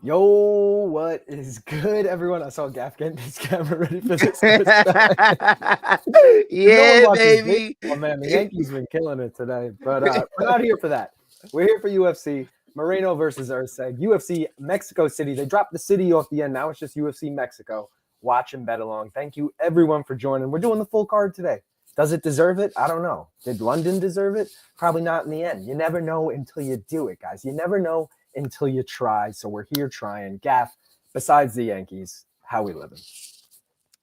Yo, what is good, everyone? I saw Gaff getting his camera ready for this. Yeah, no baby. Oh man, the Yankees been killing it today, but we're not here for that. We're here for UFC Moreno versus Erceg, UFC Mexico City. They dropped the city off the end. Now it's just UFC Mexico. Watch and bet along. Thank you, everyone, for joining. We're doing the full card today. Does it deserve it? I don't know. Did London deserve it? Probably not in the end. You never know until you do it, guys. You never know until you try. So we're here trying. Gaff, besides the Yankees, how we living?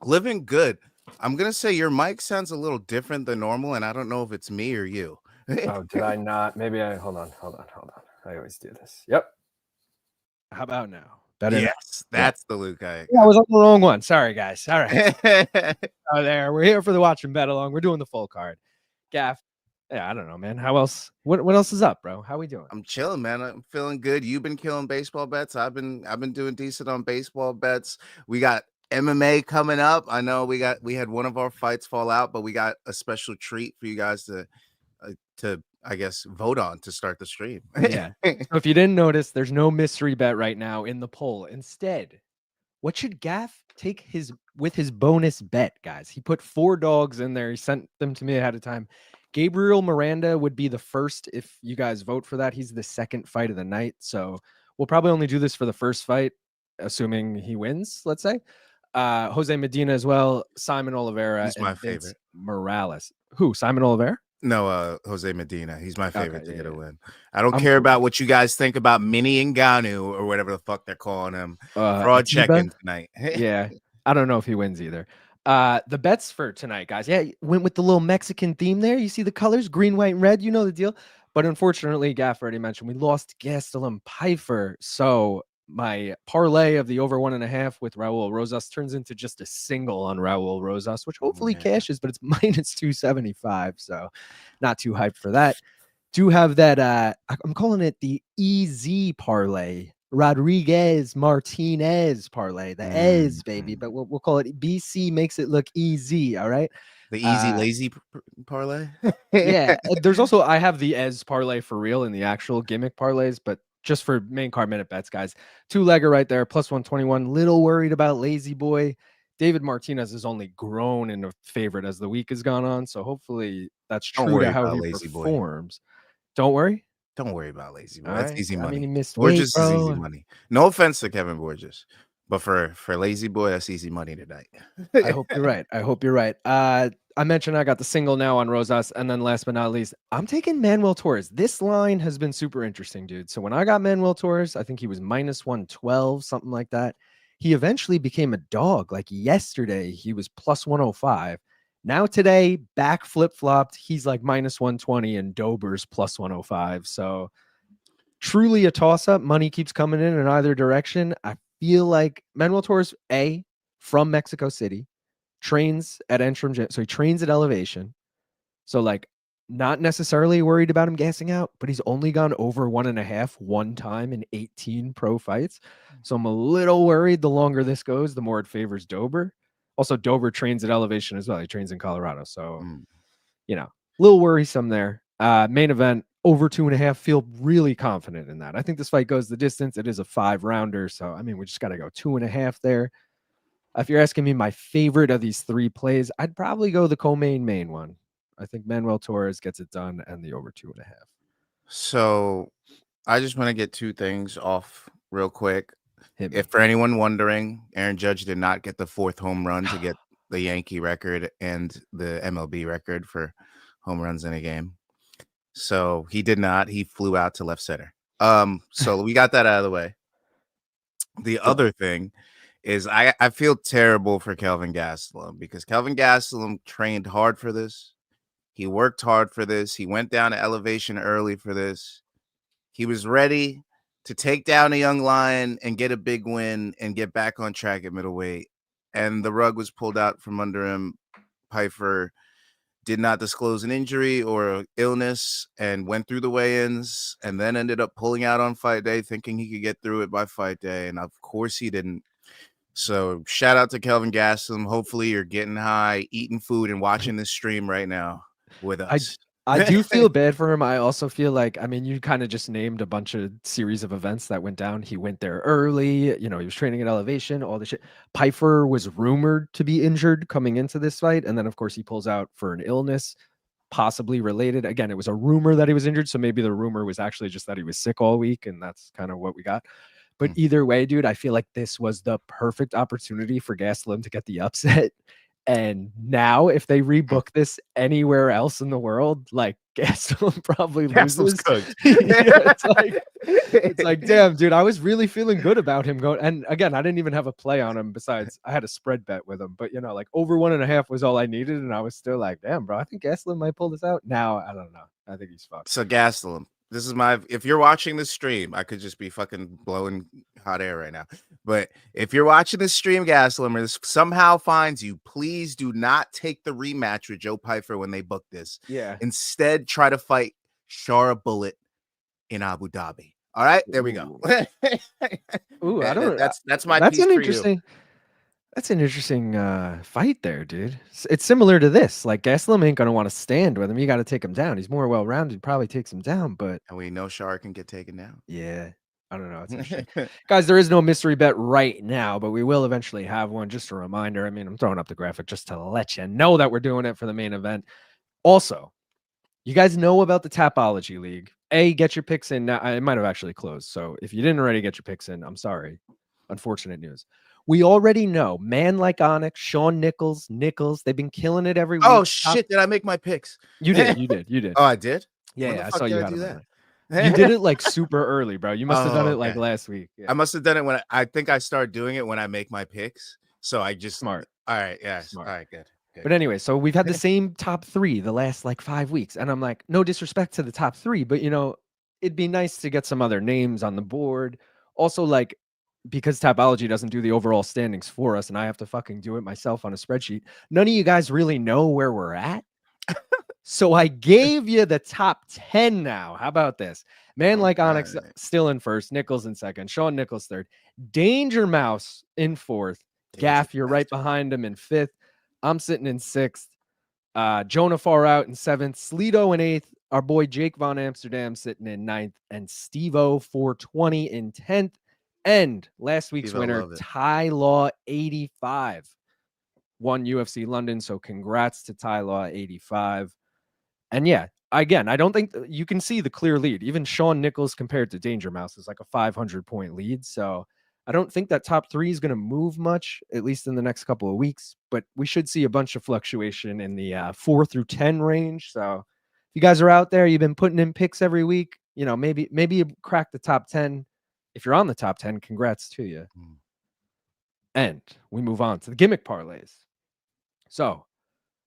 Living good. I'm going to say your mic sounds a little different than normal, and I don't know if it's me or you. Oh, did I not? Maybe I, hold on. I always do this. Yep. How about now? Better yes, that's the Luke. I was on the wrong one. Sorry, guys. All right. There. We're here for the watch and bet along. We're doing the full card. Gaff. Yeah, I don't know, man. How else? What else is up, bro? How we doing? I'm chilling, man. I'm feeling good. You've been killing baseball bets. I've been doing decent on baseball bets. We got MMA coming up. I know we had one of our fights fall out, but we got a special treat for you guys to I guess vote on to start the stream. Yeah. So if you didn't notice, there's no mystery bet right now in the poll. Instead, what should Gaff take with his bonus bet, guys? He put 4 dogs in there. He sent them to me ahead of time. Gabriel Miranda would be the first if you guys vote for that. He's the second fight of the night. So we'll probably only do this for the first fight, assuming he wins, let's say. Jose Medina as well. Simon Oliveira. He's my favorite. Morales. Who? Simon Oliveira? No, Jose Medina. He's my favorite to get a win. I don't care about what you guys think about Mini Ngannou or whatever the fuck they're calling him. Fraud check-in tonight. Yeah, I don't know if he wins either. The bets for tonight, guys. Yeah, went with the little Mexican theme there. You see the colors, green, white, and red. You know the deal. But unfortunately, Gaff already mentioned we lost Gastelum Pfeiffer. So my parlay of the over 1.5 with Raul Rosas turns into just a single on Raul Rosas, which hopefully cashes, but it's minus 275. So not too hyped for that. Do have that. I'm calling it the EZ parlay. Rodriguez Martinez parlay, the Ez baby, but we'll call it BC makes it look easy. All right. The easy lazy parlay. Yeah. There's also, I have the Ez parlay for real in the actual gimmick parlays, but just for main card minute bets, guys. 2-legger right there, plus 121. Little worried about Lazy Boy. David Martinez has only grown in a favorite as the week has gone on. So hopefully that's true to how he performs. Don't worry. Don't worry about Lazy Boy. That's easy money. I mean, he missed Borjas weight, is easy money. No offense to Kevin Borjas, but for Lazy Boy, that's easy money tonight. I hope you're right. I mentioned I got the single now on Rosas, and then last but not least, I'm taking Manuel Torres. This line has been super interesting, dude. So when I got Manuel Torres, I think he was minus 112, something like that. He eventually became a dog. Like yesterday, he was plus 105. Now today, back flip-flopped. He's like minus 120 and Dober's plus 105. So truly a toss-up. Money keeps coming in either direction. I feel like Manuel Torres, from Mexico City, trains at Entrim Gym. So he trains at Elevation. So like not necessarily worried about him gassing out, but he's only gone over 1.5 one time in 18 pro fights. So I'm a little worried the longer this goes, the more it favors Dober. Also, Dober trains at Elevation as well. He trains in Colorado. So, you know, a little worrisome there. Main event, over 2.5. Feel really confident in that. I think this fight goes the distance. It is a 5-rounder. So, I mean, we just got to go 2.5 there. If you're asking me my favorite of these 3 plays, I'd probably go the co-main one. I think Manuel Torres gets it done and the over 2.5. So I just want to get 2 things off real quick. If for anyone wondering, Aaron Judge did not get the 4th home run to get the Yankee record and the MLB record for home runs in a game. So he did not. He flew out to left center. So we got that out of the way. The other thing is I feel terrible for Kelvin Gastelum because Kelvin Gastelum trained hard for this. He worked hard for this. He went down to Elevation early for this. He was ready to take down a young lion and get a big win and get back on track at middleweight. And the rug was pulled out from under him. Pfeiffer did not disclose an injury or illness and went through the weigh-ins and then ended up pulling out on fight day thinking he could get through it by fight day. And of course he didn't. So shout out to Kelvin Gastelum. Hopefully you're getting high, eating food, and watching this stream right now with us. I do feel bad for him. I also feel like, I mean, you kind of just named a bunch of series of events that went down. He went there early. He was training at elevation, all the shit. Pfeiffer was rumored to be injured coming into this fight. And then, of course, he pulls out for an illness, possibly related. Again, it was a rumor that he was injured. So maybe the rumor was actually just that he was sick all week. And that's kind of what we got. But either way, dude, I feel like this was the perfect opportunity for Gastelum to get the upset. And now, if they rebook this anywhere else in the world, like Gastelum probably loses. It's like, damn, dude, I was really feeling good about him going. And again, I didn't even have a play on him. Besides, I had a spread bet with him, but like over 1.5 was all I needed, and I was still like, damn, bro, I think Gastelum might pull this out. Now, I don't know. I think he's fucked. So Gastelum, this is if you're watching this stream, I could just be fucking blowing hot air right now. But if you're watching this stream, Gastelum, or this somehow finds you, please do not take the rematch with Joe Pfeiffer when they book this. Yeah. Instead, try to fight Shara Bullet in Abu Dhabi. All right, there we go. Ooh, I don't. That's my. That's piece an for interesting. That's an interesting fight there, dude. It's similar to this. Like, Gastelum ain't going to want to stand with him. You got to take him down. He's more well-rounded. Probably takes him down, but... And we know Shar can get taken down. Yeah. I don't know. It's interesting. Guys, there is no mystery bet right now, but we will eventually have one. Just a reminder. I mean, I'm throwing up the graphic just to let you know that we're doing it for the main event. Also, you guys know about the Tapology League. Get your picks in. Now, it might have actually closed. So if you didn't already get your picks in, I'm sorry. Unfortunate news. We already know, man like Onyx, Sean Nichols, they've been killing it every week. Oh, shit. Did I make my picks? You did. Oh, I did? Yeah, I saw you do that. that. You did it like super early, bro. You must have done it like last week. Yeah. I must have done it when I think I started doing it when I make my picks. So I just... Smart. All right, yeah. Smart. All right, good. But anyway, so we've had the same top 3 the last like 5 weeks. And I'm like, no disrespect to the top 3, but it'd be nice to get some other names on the board. Also, like, because Tapology doesn't do the overall standings for us and I have to fucking do it myself on a spreadsheet, none of you guys really know where we're at. So I gave you the top 10 now. How about this? Man like Onyx still in first, Nichols in second, Sean Nichols third, Danger Mouse in fourth, Gaff, you're right behind him in fifth. I'm sitting in sixth. Jonah far out in seventh, Sleeto in eighth, our boy Jake Von Amsterdam sitting in ninth, and Steve-O 420 in 10th. And last week's winner, Ty Law 85, won UFC London. So congrats to Ty Law 85. And yeah, again, I don't think you can see the clear lead. Even Sean Nichols compared to Danger Mouse is like a 500-point lead. So I don't think that top 3 is going to move much, at least in the next couple of weeks. But we should see a bunch of fluctuation in the 4 through 10 range. So if you guys are out there, you've been putting in picks every week, maybe you crack the top 10. If you're on the top 10, congrats to you. And we move on to the gimmick parlays. So,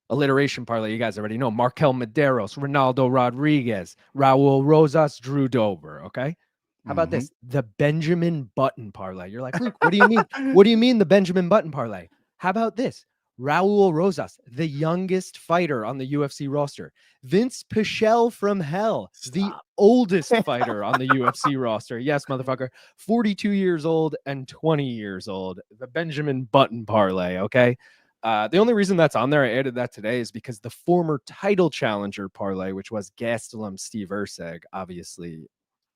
alliteration parlay, you guys already know. MarQuel Mederos, Ronaldo Rodriguez, Raul Rosas, Drew Dober, okay? How about this? The Benjamin Button parlay. You're like, Luke, what do you mean? What do you mean the Benjamin Button parlay? How about this? Raul Rosas, the youngest fighter on the UFC roster. Vince Pichel from hell, the oldest fighter on the UFC roster. Yes, motherfucker. 42 years old and 20 years old. The Benjamin Button parlay, okay? The only reason that's on there, I added that today, is because the former title challenger parlay, which was Gastelum Steve Erceg, obviously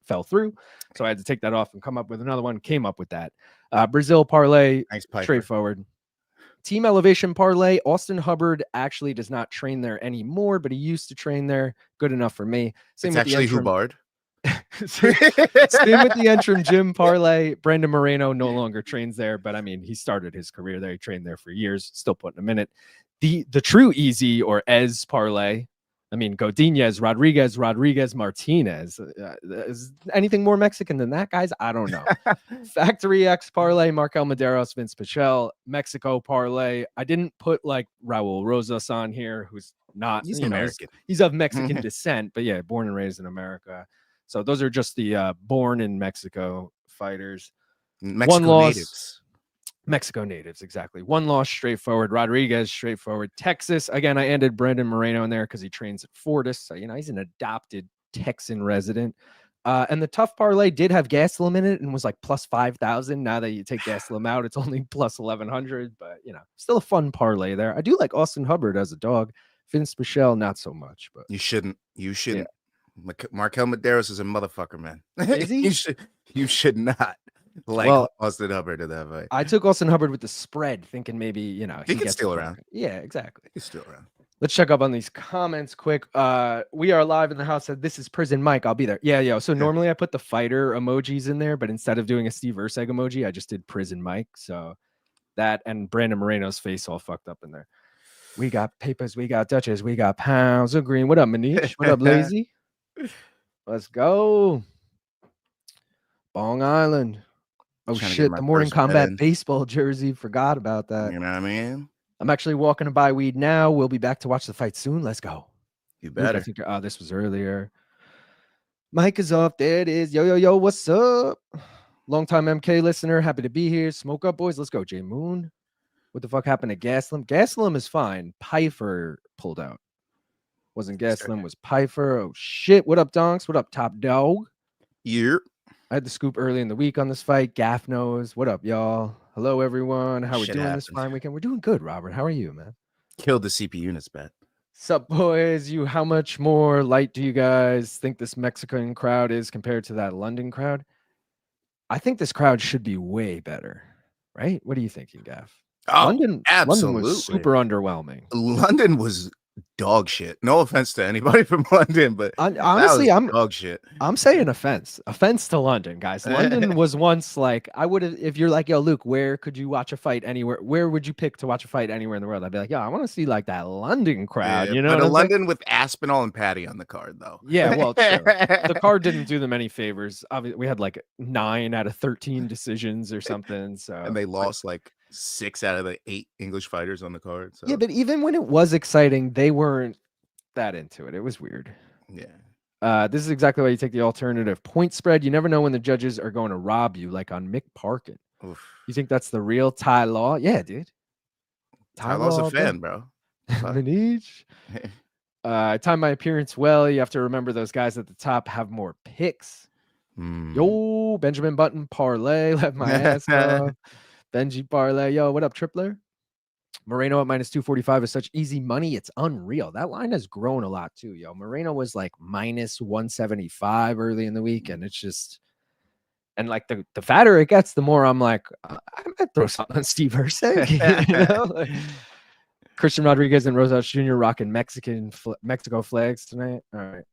fell through. So I had to take that off and come up with another one. Came up with that. Brazil parlay, straightforward. Team Elevation parlay, Austin Hubbard actually does not train there anymore, but he used to train there. Good enough for me. Same it's with actually Hubbard. Same with the Entrim Gym parlay. Brandon Moreno no longer trains there, but I mean, he started his career there. He trained there for years, still putting him in it. The true easy or Ez parlay, I mean, Godinez, Rodriguez, Martinez. Is anything more Mexican than that, guys? I don't know. Factory X parlay, Markel Mederos, Vince Pichel. Mexico parlay. I didn't put like Raul Rosas on here, who's not, he's American. He's of Mexican descent, but yeah, born and raised in America. So those are just the born in Mexico fighters. Mexico natives. Mexico natives, exactly. One loss, straightforward. Rodriguez, straightforward. Texas, again, I ended Brandon Moreno in there because he trains at Fortis. So, he's an adopted Texan resident. And the tough parlay did have Gastelum in it and was like plus 5,000. Now that you take Gastelum out, it's only plus 1,100. But, still a fun parlay there. I do like Austin Hubbard as a dog. Vince Pichel, not so much, but You shouldn't. You shouldn't. MarQuel Mederos is a motherfucker, man. Is he? You should not Austin Hubbard to that fight. I took Austin Hubbard with the spread, thinking maybe, you know, he gets still around. Yeah, exactly. He's still around. Let's check up on these comments quick. We are live in the house. Said this is Prison Mike. I'll be there. Yeah, yo. So normally I put the fighter emojis in there, but instead of doing a Steve Erceg emoji, I just did Prison Mike. So that and Brandon Moreno's face all fucked up in there. We got papers, we got Dutchess, we got pounds of green. What up, Manish? What up, Lazy? Let's go. Bong Island. Oh shit, the Morning Combat baseball jersey. Forgot about that. You know what I mean? I'm actually walking to buy weed now. We'll be back to watch the fight soon. Let's go. You better. I think, this was earlier. Mic is off. There it is. Yo, yo, yo. What's up? Longtime MK listener. Happy to be here. Smoke up, boys. Let's go. J Moon. What the fuck happened to Gaslam? Gaslam is fine. Pfeiffer pulled out. Wasn't Gaslam, was Pfeiffer. Oh shit. What up, Donks? What up, Top Dog? Yeah. I had the scoop early in the week on this fight. Gaff knows. What up, y'all? Hello, everyone. How we doing this fine weekend? We're doing good, Robert. How are you, man? Killed the CP units bet. Sup, boys? How much more light do you guys think this Mexican crowd is compared to that London crowd? I think this crowd should be way better, right? What are you thinking, Gaff? Oh, London absolutely. Was super underwhelming. London was dog shit. No offense to anybody from London, but honestly, I'm dog shit. I'm saying offense to London, guys. London was once like, I would have, if you're like, yo, Luke, where could you watch a fight anywhere? Where would you pick to watch a fight anywhere in the world? I'd be like, yo, I want to see like that London crowd, you know? But London with Aspinall and Patty on the card, though. Yeah, well, sure. The card didn't do them any favors. Obviously, we had like 9 out of 13 decisions or something. So and they lost like 6 out of the 8 English fighters on the card. So. Yeah, but even when it was exciting, they weren't that into it. It was weird. Yeah. This is exactly why you take the alternative point spread. You never know when the judges are going to rob you, like on Mick Parkin. Oof. You think that's the real Ty Law? Yeah, dude. Ty Law's a fan, bro. Manij. I timed my appearance well. You have to remember those guys at the top have more picks. Yo, Benjamin Button parlay. Let my ass off. Benji parlay. Yo, what up, Tripler? Moreno at minus 245 is such easy money. It's unreal. That line has grown a lot too, yo. Moreno was like minus 175 early in the week, and it's just, and like the fatter it gets, the more I'm like, I might throw something on Steve Erceg. You know? Like, Christian Rodriguez and Rosas Jr. rocking Mexico flags tonight. All right.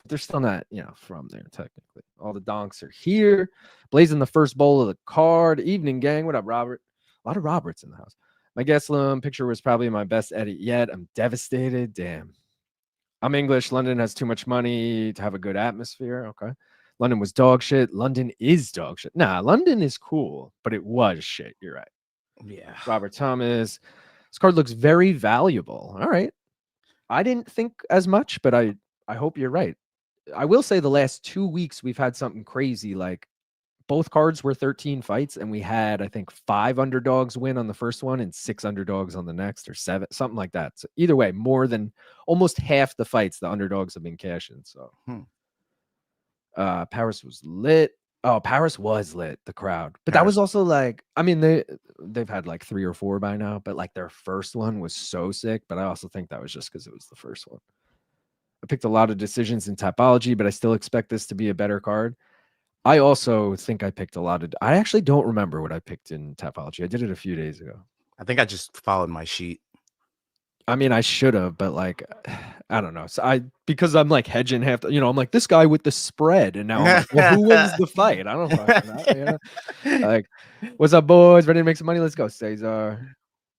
But they're still not, you know, from there technically. All the donks are here. Blazing the first bowl of the card. Evening, gang. What up, Robert? A lot of Roberts in the house. My Gaslam picture was probably my best edit yet. I'm devastated. Damn. I'm English. London has too much money to have a good atmosphere. Okay. London was dog shit. London is dog shit. Nah, London is cool, but it was shit. You're right. Yeah. Robert Thomas. This card looks very valuable. All right. I didn't think as much, but I hope you're right. I will say the last 2 weeks we've had something crazy. Like both cards were 13 fights, and we had, I think, 5 underdogs win on the first one and 6 underdogs on the next, or 7, something like that. So either way, more than almost half the fights the underdogs have been cashing. So Paris was lit. Oh, Paris was lit, the crowd. But that was also like, I mean, they've had like 3 or 4 by now, but like their first one was so sick. But I also think that was just because it was the first one. I picked a lot of decisions in typology, but I still expect this to be a better card. I also think I picked a lot of, I actually don't remember what I picked in typology. I did it a few days ago. I think I just followed my sheet. I mean, I should have, but like, I don't know. So because I'm like hedging half, you know, I'm like this guy with the spread, and now I'm like, well, who wins the fight? I don't know. You know? Like, what's up, boys? Ready to make some money? Let's go, Cesar.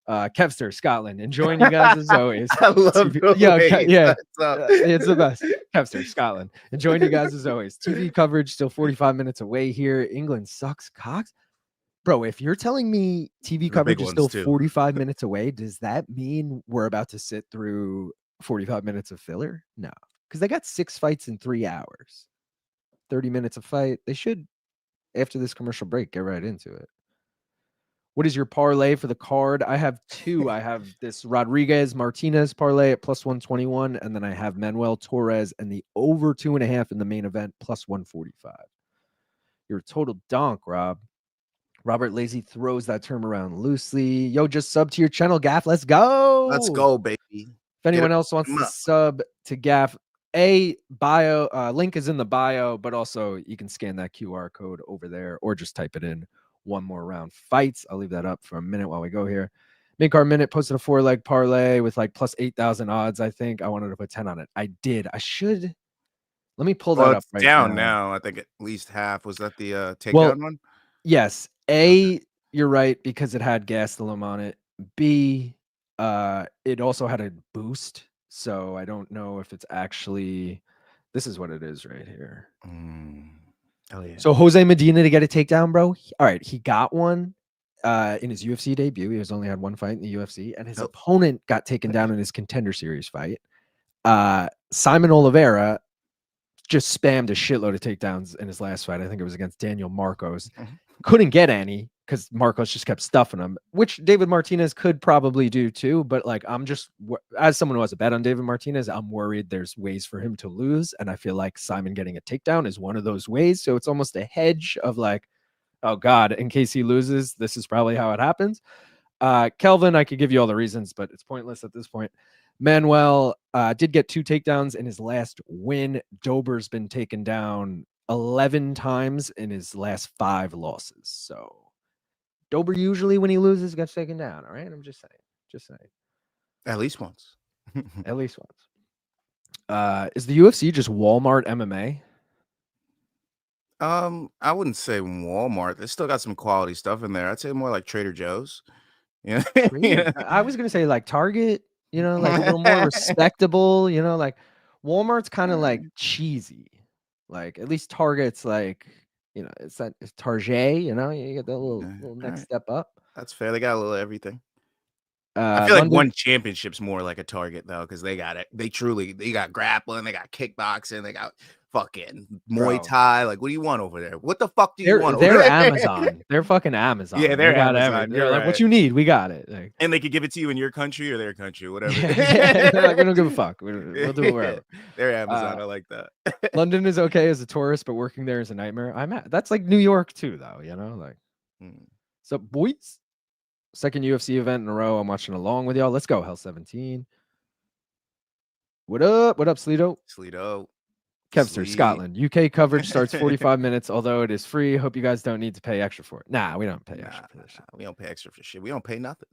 Kevster, Scotland, enjoying you guys as always. I love it's the best. Kevster, Scotland, enjoying you guys as always. TV coverage still 45 minutes away here. England sucks cocks. Bro, if you're telling me TV coverage is still 45 minutes away, does that mean we're about to sit through 45 minutes of filler? No, because they got 6 fights in 3 hours, 30 minutes a fight. They should, after this commercial break, get right into it. What is your parlay for the card? I have 2. I have this Rodriguez Martinez parlay at plus 121, and then I have Manuel Torres and the over 2.5 in the main event plus 145. You're a total donk, Rob. Robert Lazy throws that term around loosely. Yo, just sub to your channel, Gaff. Let's go. Let's go, baby. If anyone else wants to sub to Gaff, bio link is in the bio, but also you can scan that QR code over there or just type it in. One more round fights. I'll leave that up for a minute while we go here. Make our minute posted a 4-leg parlay with like plus 8,000 odds. I think I wanted to put 10 on it. I did. I should. Let me pull that up It's right down now. I think at least half. Was that the takedown one? Yes. A, you're right, because it had Gastelum on it. B, it also had a boost. So I don't know if it's actually. This is what it is right here. Oh yeah. So Jose Medina to get a takedown, bro. All right, he got one in his UFC debut. He has only had one fight in the UFC, and his opponent got taken down in his Contender Series fight. Simon Oliveira just spammed a shitload of takedowns in his last fight. I think it was against Daniel Marcos. Couldn't get any because Marcos just kept stuffing him, which David Martinez could probably do too. But like, I'm just, as someone who has a bet on David Martinez, I'm worried there's ways for him to lose. And I feel like Simon getting a takedown is one of those ways. So it's almost a hedge of like, oh God, in case he loses, this is probably how it happens. Kelvin, I could give you all the reasons, but it's pointless at this point. Manuel did get 2 takedowns in his last win. Dober's been taken down 11 times in his last 5 losses. So Dober usually when he loses gets taken down. All right. I'm just saying. At least once. At least once. Is the UFC just Walmart MMA? I wouldn't say Walmart. They still got some quality stuff in there. I'd say more like Trader Joe's. Yeah. I was gonna say like Target, like a little more respectable, like Walmart's kind of like cheesy. Like at least Target's like, it's Target, you get that little next step up. That's fair. They got a little everything. I feel like one championship's more like a Target though, because they got it. They got grappling, they got kickboxing, they got fucking Muay Thai. Like, what do you want over there? What the fuck do you want? They're Amazon. They're fucking Amazon. Yeah, they're Amazon. They're like, what you need, we got it. Like, and they could give it to you in your country or their country, whatever. They're like, we don't give a fuck. We'll do it wherever. They're Amazon. I like that. London is okay as a tourist, but working there is a nightmare. That's like New York too, though. Like, so boys. Second UFC event in a row. I'm watching along with y'all. Let's go, Hell 17. What up? What up, Sleeto? Kevster, Scotland. UK coverage starts 45 minutes, although it is free. Hope you guys don't need to pay extra for it. Nah, we don't pay extra for this shit. We don't pay extra for shit. We don't pay nothing.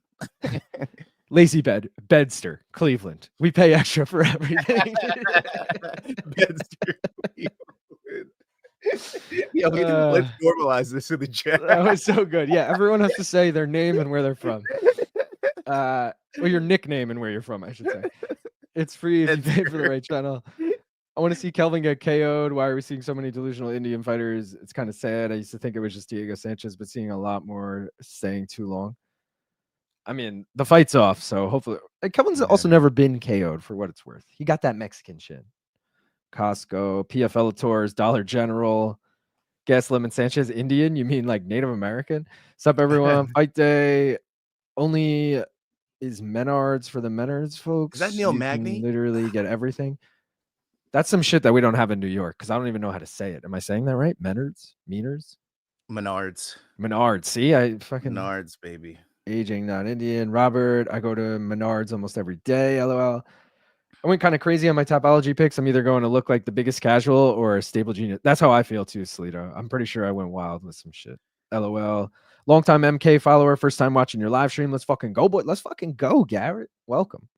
Lazy Bedster, Cleveland. We pay extra for everything. Bedster. Yo, let's normalize this in the chat. That was so good. Yeah, everyone has to say their name and where they're from. Or your nickname and where you're from, I should say. It's free if you pay for the right channel. I want to see Kelvin get KO'd. Why are we seeing so many delusional Indian fighters? It's kind of sad. I used to think it was just Diego Sanchez, but seeing a lot more staying too long. I mean, the fight's off, so hopefully. Kelvin's also never been KO'd for what it's worth. He got that Mexican shit. Costco, PFL Tours, Dollar General, Gas Lemon Sanchez, Indian. You mean like Native American? Sup, everyone? Fight day only is Menards for the Menards folks. Is that Neil Magny? Literally get everything. That's some shit that we don't have in New York because I don't even know how to say it. Am I saying that right? Menards? Menards. See, I fucking Menards, baby. Aging not Indian. Robert, I go to Menards almost every day. LOL. I went kind of crazy on my topology picks. I'm either going to look like the biggest casual or a stable genius. That's how I feel too, Sleeto. I'm pretty sure I went wild with some shit. LOL. Longtime MK follower, first time watching your live stream. Let's fucking go, boy. Let's fucking go, Garrett. Welcome.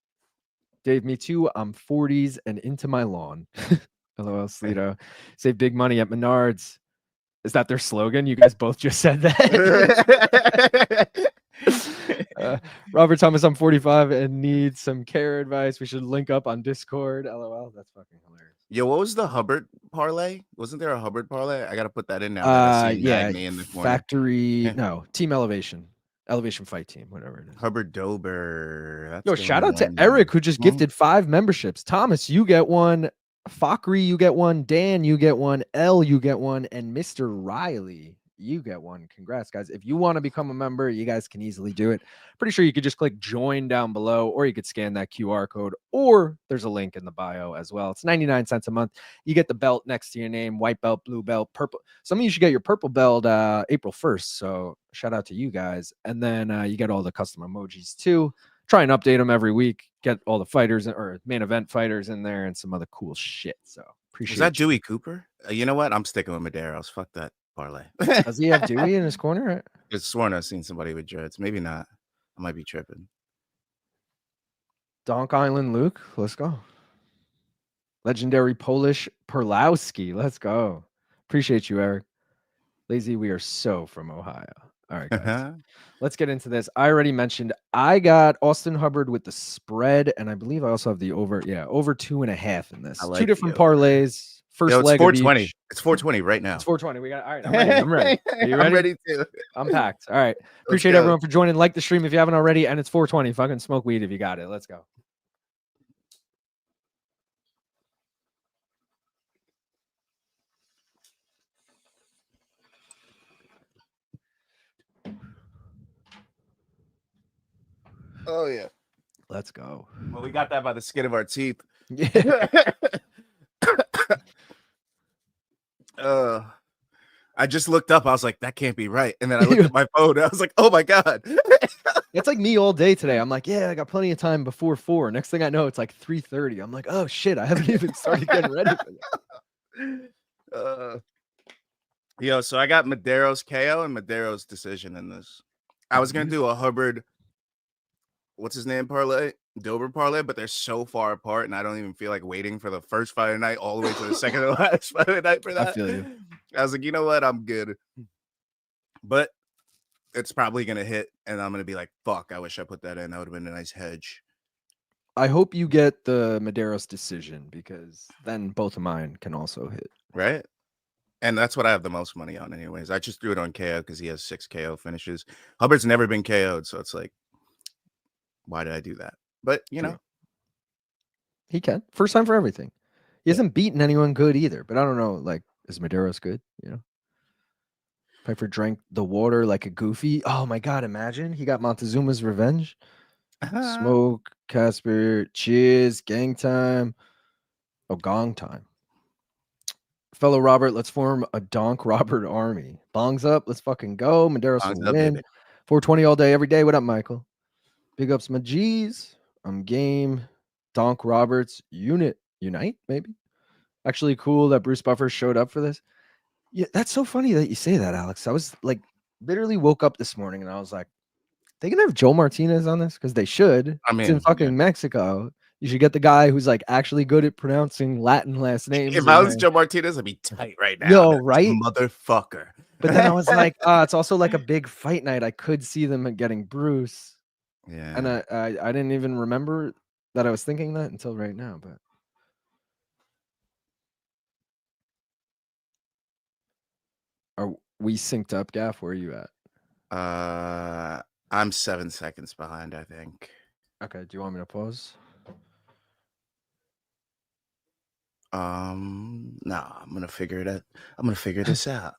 Dave, me too. I'm 40s and into my lawn. LOL, Sleeto. Save big money at Menards. Is that their slogan? You guys both just said that. Robert Thomas, I'm 45 and need some care advice. We should link up on Discord. LOL. That's fucking hilarious. Yo, what was the Hubbard parlay? Wasn't there a Hubbard parlay? I gotta put that in now. Yeah, Factory. No, Team Elevation Fight Team, whatever it is. Hubbard Dober. Yo, shout out to Eric who just gifted 5 memberships. Thomas, you get one. Fakri, you get one. Dan, you get one. L, you get one. And Mr. Riley, you get one. Congrats, guys. If you want to become a member, you guys can easily do it. Pretty sure you could just click join down below, or you could scan that QR code, or there's a link in the bio as well. It's 99 cents a month. You get the belt next to your name, white belt, blue belt, purple. Some of you should get your purple belt April 1st. So shout out to you guys. And then you get all the custom emojis too. try and update them every week. Get all the fighters or main event fighters in there and some other cool shit. So appreciate. Is that Dewey Cooper? You know what? I'm sticking with Mederos. Fuck that parlay. Does he have Dewey in his corner? It's sworn I've seen somebody with dreads. Maybe not. I might be tripping. Donk Island Luke, let's go. Legendary Polish Perlowski, let's go. Appreciate you, Eric. Lazy, we are so from Ohio. All right, guys. Let's get into this. I already mentioned I got Austin Hubbard with the spread, and I believe I also have the over. Yeah, over 2.5 in this. Like two different parlays. First it's leg 420. of each. It's 420 right now. It's 420. We got all right. I'm ready. I'm ready. Are you ready? I'm ready too. I'm packed. All right. Appreciate everyone for joining. Like the stream if you haven't already, and it's 420. Fucking smoke weed if you got it. Let's go. Oh yeah. Let's go. Well, we got that by the skin of our teeth. Yeah. I just looked up. I was like, that can't be right. And then I looked at my phone. And I was like, oh my God. It's like me all day today. I'm like, yeah, I got plenty of time before 4. Next thing I know, it's like 3:30. I'm like, oh shit, I haven't even started getting ready for that. Yo, so I got Mederos KO and Mederos decision in this. I was gonna do a Hubbard, what's his name, parlay, Dober parlay, but they're so far apart, and I don't even feel like waiting for the first fight of the night all the way to the second to last fight of the night for that. I feel you. I was like, you know what, I'm good. But it's probably gonna hit, and I'm gonna be like, fuck, I wish I put that in. That would have been a nice hedge. I hope you get the Mederos decision because then both of mine can also hit. Right? And that's what I have the most money on anyways. I just threw it on KO because he has 6 KO finishes. Hubbard's never been KO'd, so it's like, why did I do that? But, you know. He can. First time for everything. He hasn't beaten anyone good either, but I don't know, like, is Mederos good? You know? Piper drank the water like a goofy. Oh my God, imagine. He got Montezuma's revenge. Smoke, Casper, cheers, gang time. Oh, gong time. Fellow Robert, let's form a Donk Robert army. Bongs up, let's fucking go. Mederos will win. 420 all day, every day. What up, Michael? Big ups, my G's. I'm game. Donk Roberts unite, maybe. Actually, cool that Bruce Buffer showed up for this. Yeah, that's so funny that you say that, Alex. I was like, literally woke up this morning and I was like, they gonna have Joe Martinez on this because they should. I mean, it's in fucking Mexico. You should get the guy who's like actually good at pronouncing Latin last names. If I was Joe Martinez, I'd be tight right now. Yo, right? Motherfucker. But then I was like, it's also like a big fight night. I could see them getting Bruce. Yeah. And I didn't even remember that I was thinking that until right now. But are we synced up, Gaff? Where are you at? I'm 7 seconds behind, I think. Okay. Do you want me to pause? No, I'm gonna figure it out. I'm gonna figure this out.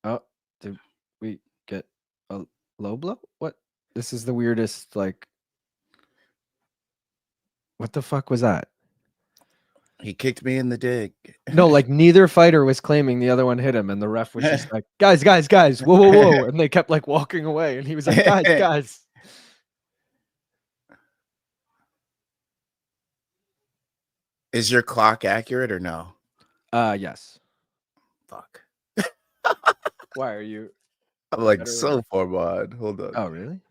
Oh, did we get a low blow? What? This is the weirdest, like, what the fuck was that? He kicked me in the dick. No, like neither fighter was claiming the other one hit him, and the ref was just like, guys, whoa, whoa, whoa. And they kept like walking away, and he was like, guys. Is your clock accurate or no? Yes. Fuck. Why are you? I'm like so far behind. Hold on. Oh, really?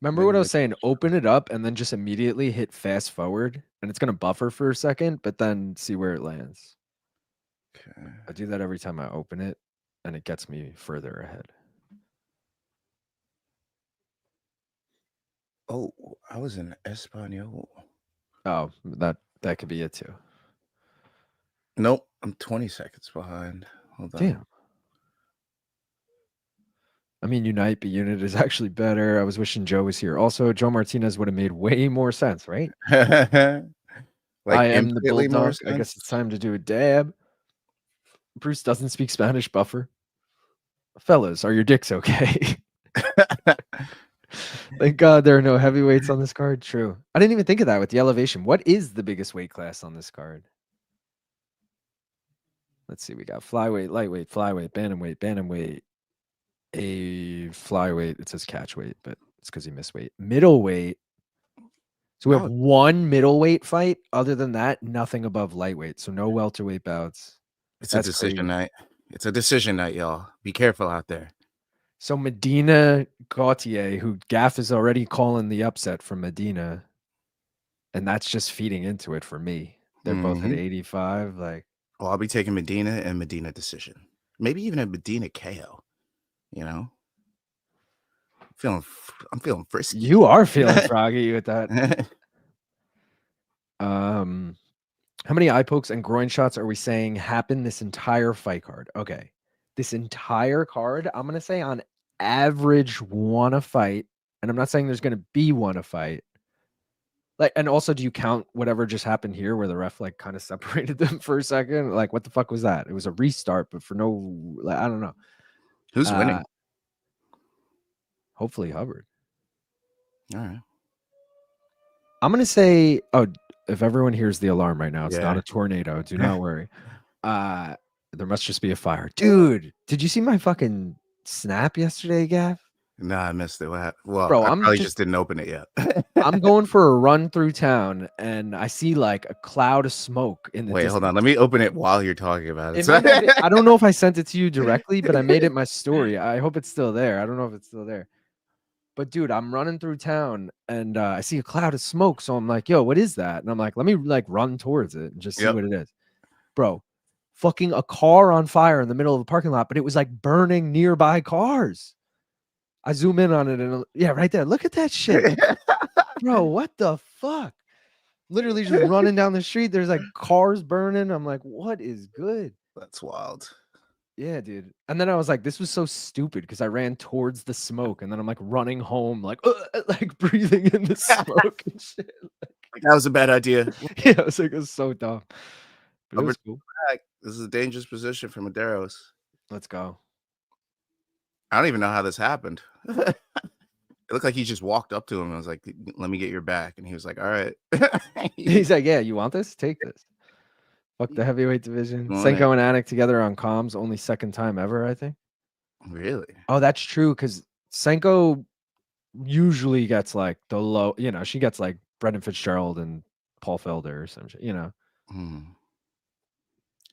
Remember what I was saying? Open it up and then just immediately hit fast forward, and it's gonna buffer for a second, but then see where it lands. Okay. I do that every time I open it, and it gets me further ahead. Oh, I was in Espanol. Oh, that could be it too. Nope, I'm 20 seconds behind. Hold on. Damn. I mean, Unite, but Unit is actually better. I was wishing Joe was here. Also, Joe Martinez would have made way more sense, right? Like I am the infinitely more bulldog. I guess it's time to do a dab. Bruce doesn't speak Spanish, Buffer. Fellas, are your dicks okay? Thank God there are no heavyweights on this card. True. I didn't even think of that with the elevation. What is the biggest weight class on this card? Let's see. We got flyweight, lightweight, flyweight, bantamweight, bantamweight. a flyweight. It says catch weight, but it's because he missed weight. Middleweight. So we have one middleweight fight. Other than that, nothing above lightweight. So no welterweight bouts. It's a decision night. It's a decision night, y'all. Be careful out there. So Medina, Gautier, who Gaff is already calling the upset from Medina, and that's just feeding into it for me. They're both at 85. Like, well, I'll be taking Medina and Medina decision. Maybe even a Medina KO. You know, I'm feeling frisky. You are feeling froggy with that. How many eye pokes and groin shots are we saying happen this entire fight card? Okay, this entire card, I'm gonna say on average one a fight, and I'm not saying there's gonna be one a fight. Like, and also, do you count whatever just happened here, where the ref like kind of separated them for a second? Like, what the fuck was that? It was a restart, but for no, like, I don't know. Who's winning? Hopefully Hubbard. All right. I'm gonna say, oh, if everyone hears the alarm right now, it's not a tornado. Do not worry. There must just be a fire. Dude, did you see my fucking snap yesterday, Gav? No, I missed it. Well, bro, I probably just didn't open it yet. I'm going for a run through town, and I see like a cloud of smoke in the Wait, distance. hold on. Let me open it while you're talking about it. I don't know if I sent it to you directly, but I made it my story. I hope it's still there. I don't know if it's still there. But dude, I'm running through town and I see a cloud of smoke. So I'm like, yo, what is that? And I'm like, let me like run towards it and just see what it is. Bro, fucking a car on fire in the middle of the parking lot, but it was like burning nearby cars. I zoom in on it and yeah, right there. Look at that shit. Bro, what the fuck? Literally just running down the street. There's like cars burning. I'm like, what is good? That's wild. Yeah, dude. And then I was like, this was so stupid because I ran towards the smoke and then I'm like running home, like breathing in the smoke and shit. Like, that was a bad idea. Yeah, I was like, it was so dumb. But it was cool. This is a dangerous position for Mederos. Let's go. I don't even know how this happened. It looked like he just walked up to him and was like, let me get your back. And he was like, all right. He's like, yeah, you want this? Take this. Fuck the heavyweight division. Senko and Anik together on comms, only second time ever, I think. Really? Oh, that's true. Because Senko usually gets like the low, you know, she gets like Brendan Fitzgerald and Paul Felder or some shit, you know.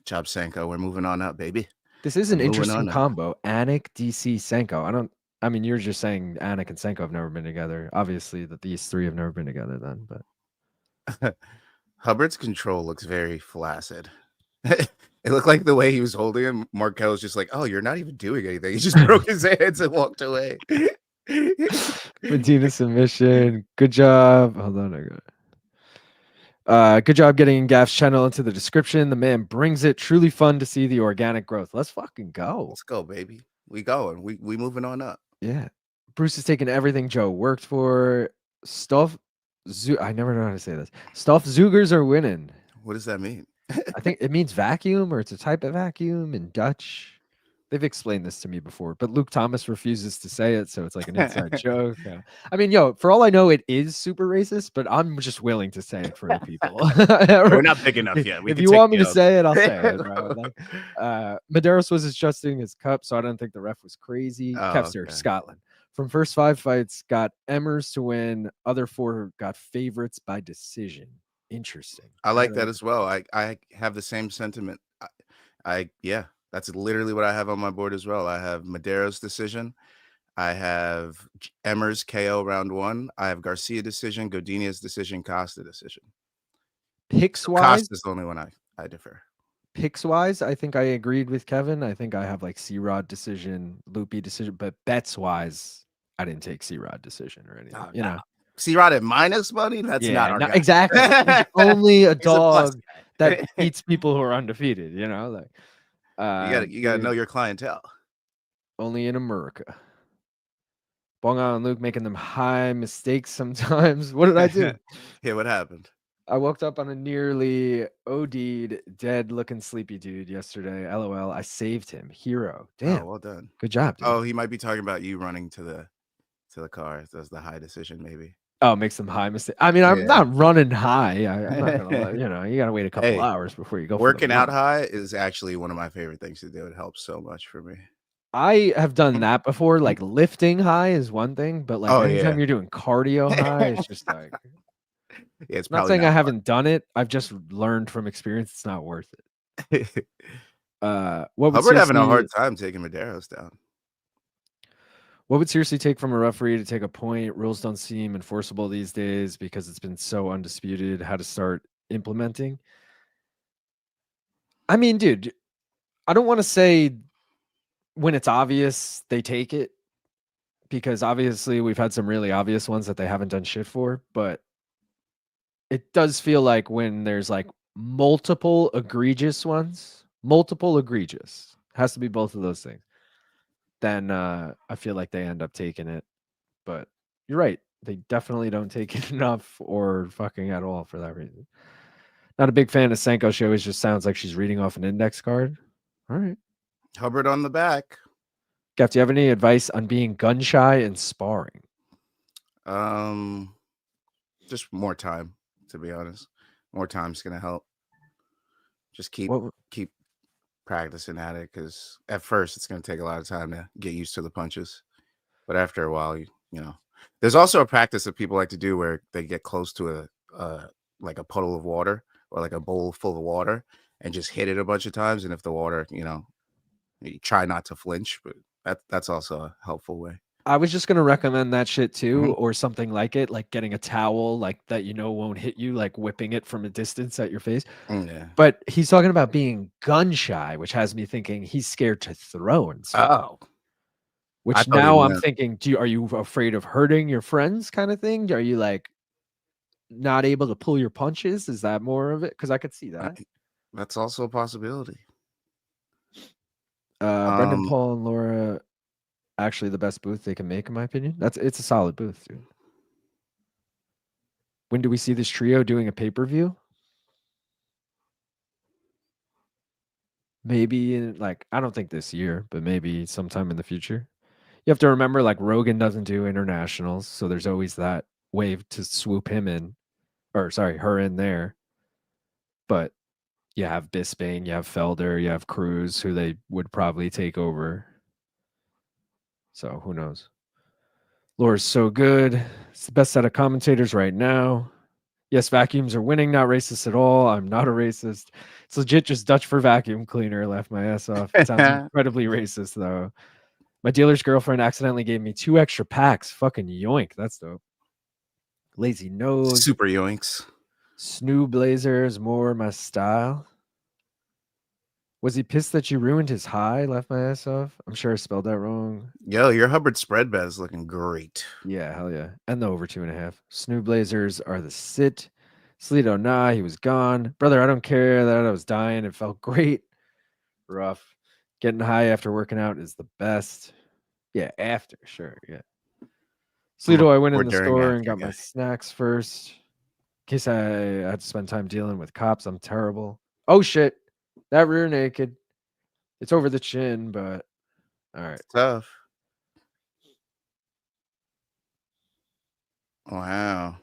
Job Senko. We're moving on up, baby. This is an interesting combo. Anik, DC, Senko. I mean, you're just saying Anik and Senko have never been together. Obviously, that these three have never been together then, but Hubbard's control looks very flaccid. It looked like the way he was holding him, MarQuel was just like, oh, you're not even doing anything. He just broke his hands and walked away. Medina submission. Good job. Hold on, I got it. Good job getting Gaff's channel into the description. The man brings it. Truly fun to see the organic growth. Let's fucking go. Let's go, baby. We going. We moving on up. Yeah. Bruce is taking everything Joe worked for. I never know how to say this. Stuff Zugers are winning. What does that mean? I think it means vacuum, or it's a type of vacuum in Dutch. They've explained this to me before, but Luke Thomas refuses to say it, so it's like an inside joke. I mean, yo, for all I know, it is super racist, but I'm just willing to say it for the people. We're not big enough yet. If you want me to say it, I'll say it. Bro. Like, Mederos was adjusting his cup, so I don't think the ref was crazy. Kevster, Scotland. From first 5 fights, got Emmers to win. Other 4 got favorites by decision. Interesting. I like that as well. I have the same sentiment. Yeah. That's literally what I have on my board as well. I have Mederos decision. I have Emmers KO round 1. I have Garcia decision, Godinez decision, Costa decision. Picks wise, Costa's the only one I defer. Picks wise, I think I agreed with Kevin. I think I have like C-Rod decision, Loopy decision, but bets wise, I didn't take C-Rod decision or anything. You know, C-Rod at minus money. That's not our guy. Exactly. He's only a dog that beats people who are undefeated. You know, like. You gotta know your clientele. Only in America. Bonga and Luke making them high mistakes sometimes. What did I do? Yeah, what happened? I woke up on a nearly OD'd, dead looking sleepy dude yesterday. LOL. I saved him. Hero. Damn. Oh, well done. Good job, dude. Oh, he might be talking about you running to the car. That's the high decision, maybe. Oh, makes them high mistake. I mean, I'm not running high. I'm not gonna, you gotta wait a couple hours before you go. Working out high is actually one of my favorite things to do. It helps so much for me. I have done that before. Like lifting high is one thing, but like Oh, anytime yeah. you're doing cardio high, it's just like. Yeah, it's I'm not probably saying I not haven't done it. I've just learned from experience it's not worth it. fun. What would Hubbard having a hard seriously time taking Mederos down. take from a referee to take a point? Rules don't seem enforceable these days because it's been so undisputed how to start implementing. I mean, dude, I don't want to say when it's obvious they take it, because obviously we've had some really obvious ones that they haven't done shit for, but it does feel like when there's like multiple egregious has to be both of those things, then I feel like they end up taking it. But you're right, they definitely don't take it enough or fucking at all for that reason. Not a big fan of Senko. She always just sounds like she's reading off an index card. All right. Hubbard on the back. Gav, do you have any advice on being gun shy and sparring? Just more time, to be honest. More time's gonna help. Just keep practicing at it, because at first it's gonna take a lot of time to get used to the punches. But after a while, you know. There's also a practice that people like to do where they get close to like a puddle of water or like a bowl full of water and just hit it a bunch of times. And if the water, you try not to flinch, but that's also a helpful way. I was just gonna recommend that shit too, or something like it, like getting a towel like that won't hit you, like whipping it from a distance at your face. Yeah. But he's talking about being gun shy, which has me thinking he's scared to throw and stuff. Oh. Which now I'm thinking, are you afraid of hurting your friends kind of thing? Are you like not able to pull your punches? Is that more of it? Because I could see that. That's also a possibility. Brendan, Paul, and Laura, actually the best booth they can make, in my opinion. It's a solid booth, dude. When do we see this trio doing a pay-per-view? Maybe I don't think this year, but maybe sometime in the future. You have to remember, like, Rogan doesn't do internationals, so there's always that wave to swoop him in, or sorry, her in there. But you have Bisping, you have Felder, you have Cruz, who they would probably take over. So who knows? Laura's so good. It's the best set of commentators right now. Yes, vacuums are winning. Not racist at all. I'm not a racist. It's legit just Dutch for vacuum cleaner. Laugh my ass off. It sounds incredibly racist, though. My dealer's girlfriend accidentally gave me 2 extra packs. Fucking yoink. That's dope. Lazy nose. Super yoinks. Snoo Blazers, more my style. Was he pissed that you ruined his high? Laugh my ass off. I'm sure I spelled that wrong. Yo, your Hubbard spread bet is looking great. Yeah, hell yeah. And the over 2.5. Snoo Blazers are the sit. Sleeto, nah, he was gone. Brother, I don't care that I was dying. It felt great. Rough. Getting high after working out is the best. Yeah, after, sure, yeah. Sleeto, I went in the store and got my snacks first. In case I had to spend time dealing with cops, I'm terrible. Oh, shit. That rear naked. It's over the chin, but all right. It's tough. Wow.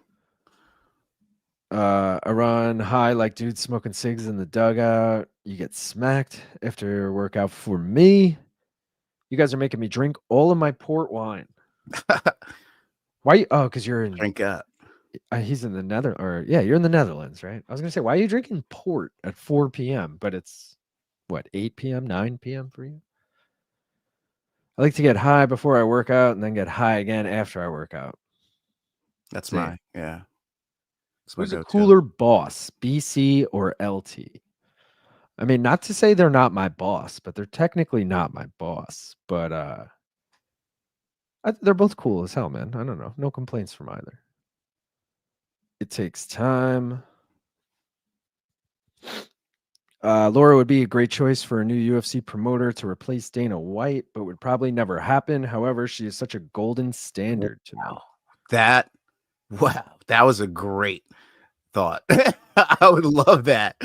Iran high like dude smoking cigs in the dugout. You get smacked after workout for me. You guys are making me drink all of my port wine. Why? Oh, because you're in. Drink up. He's in the Netherlands, or yeah, you're in the Netherlands, right? I was gonna say, why are you drinking port at 4 p.m.? But it's what, 8 p.m., 9 p.m. for you? I like to get high before I work out and then get high again after I work out. That's Same. yeah. Who's a cooler boss, BC or LT? I mean, not to say they're not my boss, but they're technically not my boss. But they're both cool as hell, man. I don't know. No complaints from either. It takes time. Laura would be a great choice for a new UFC promoter to replace Dana White, but would probably never happen. However, she is such a golden standard to me. That was a great thought. I would love that.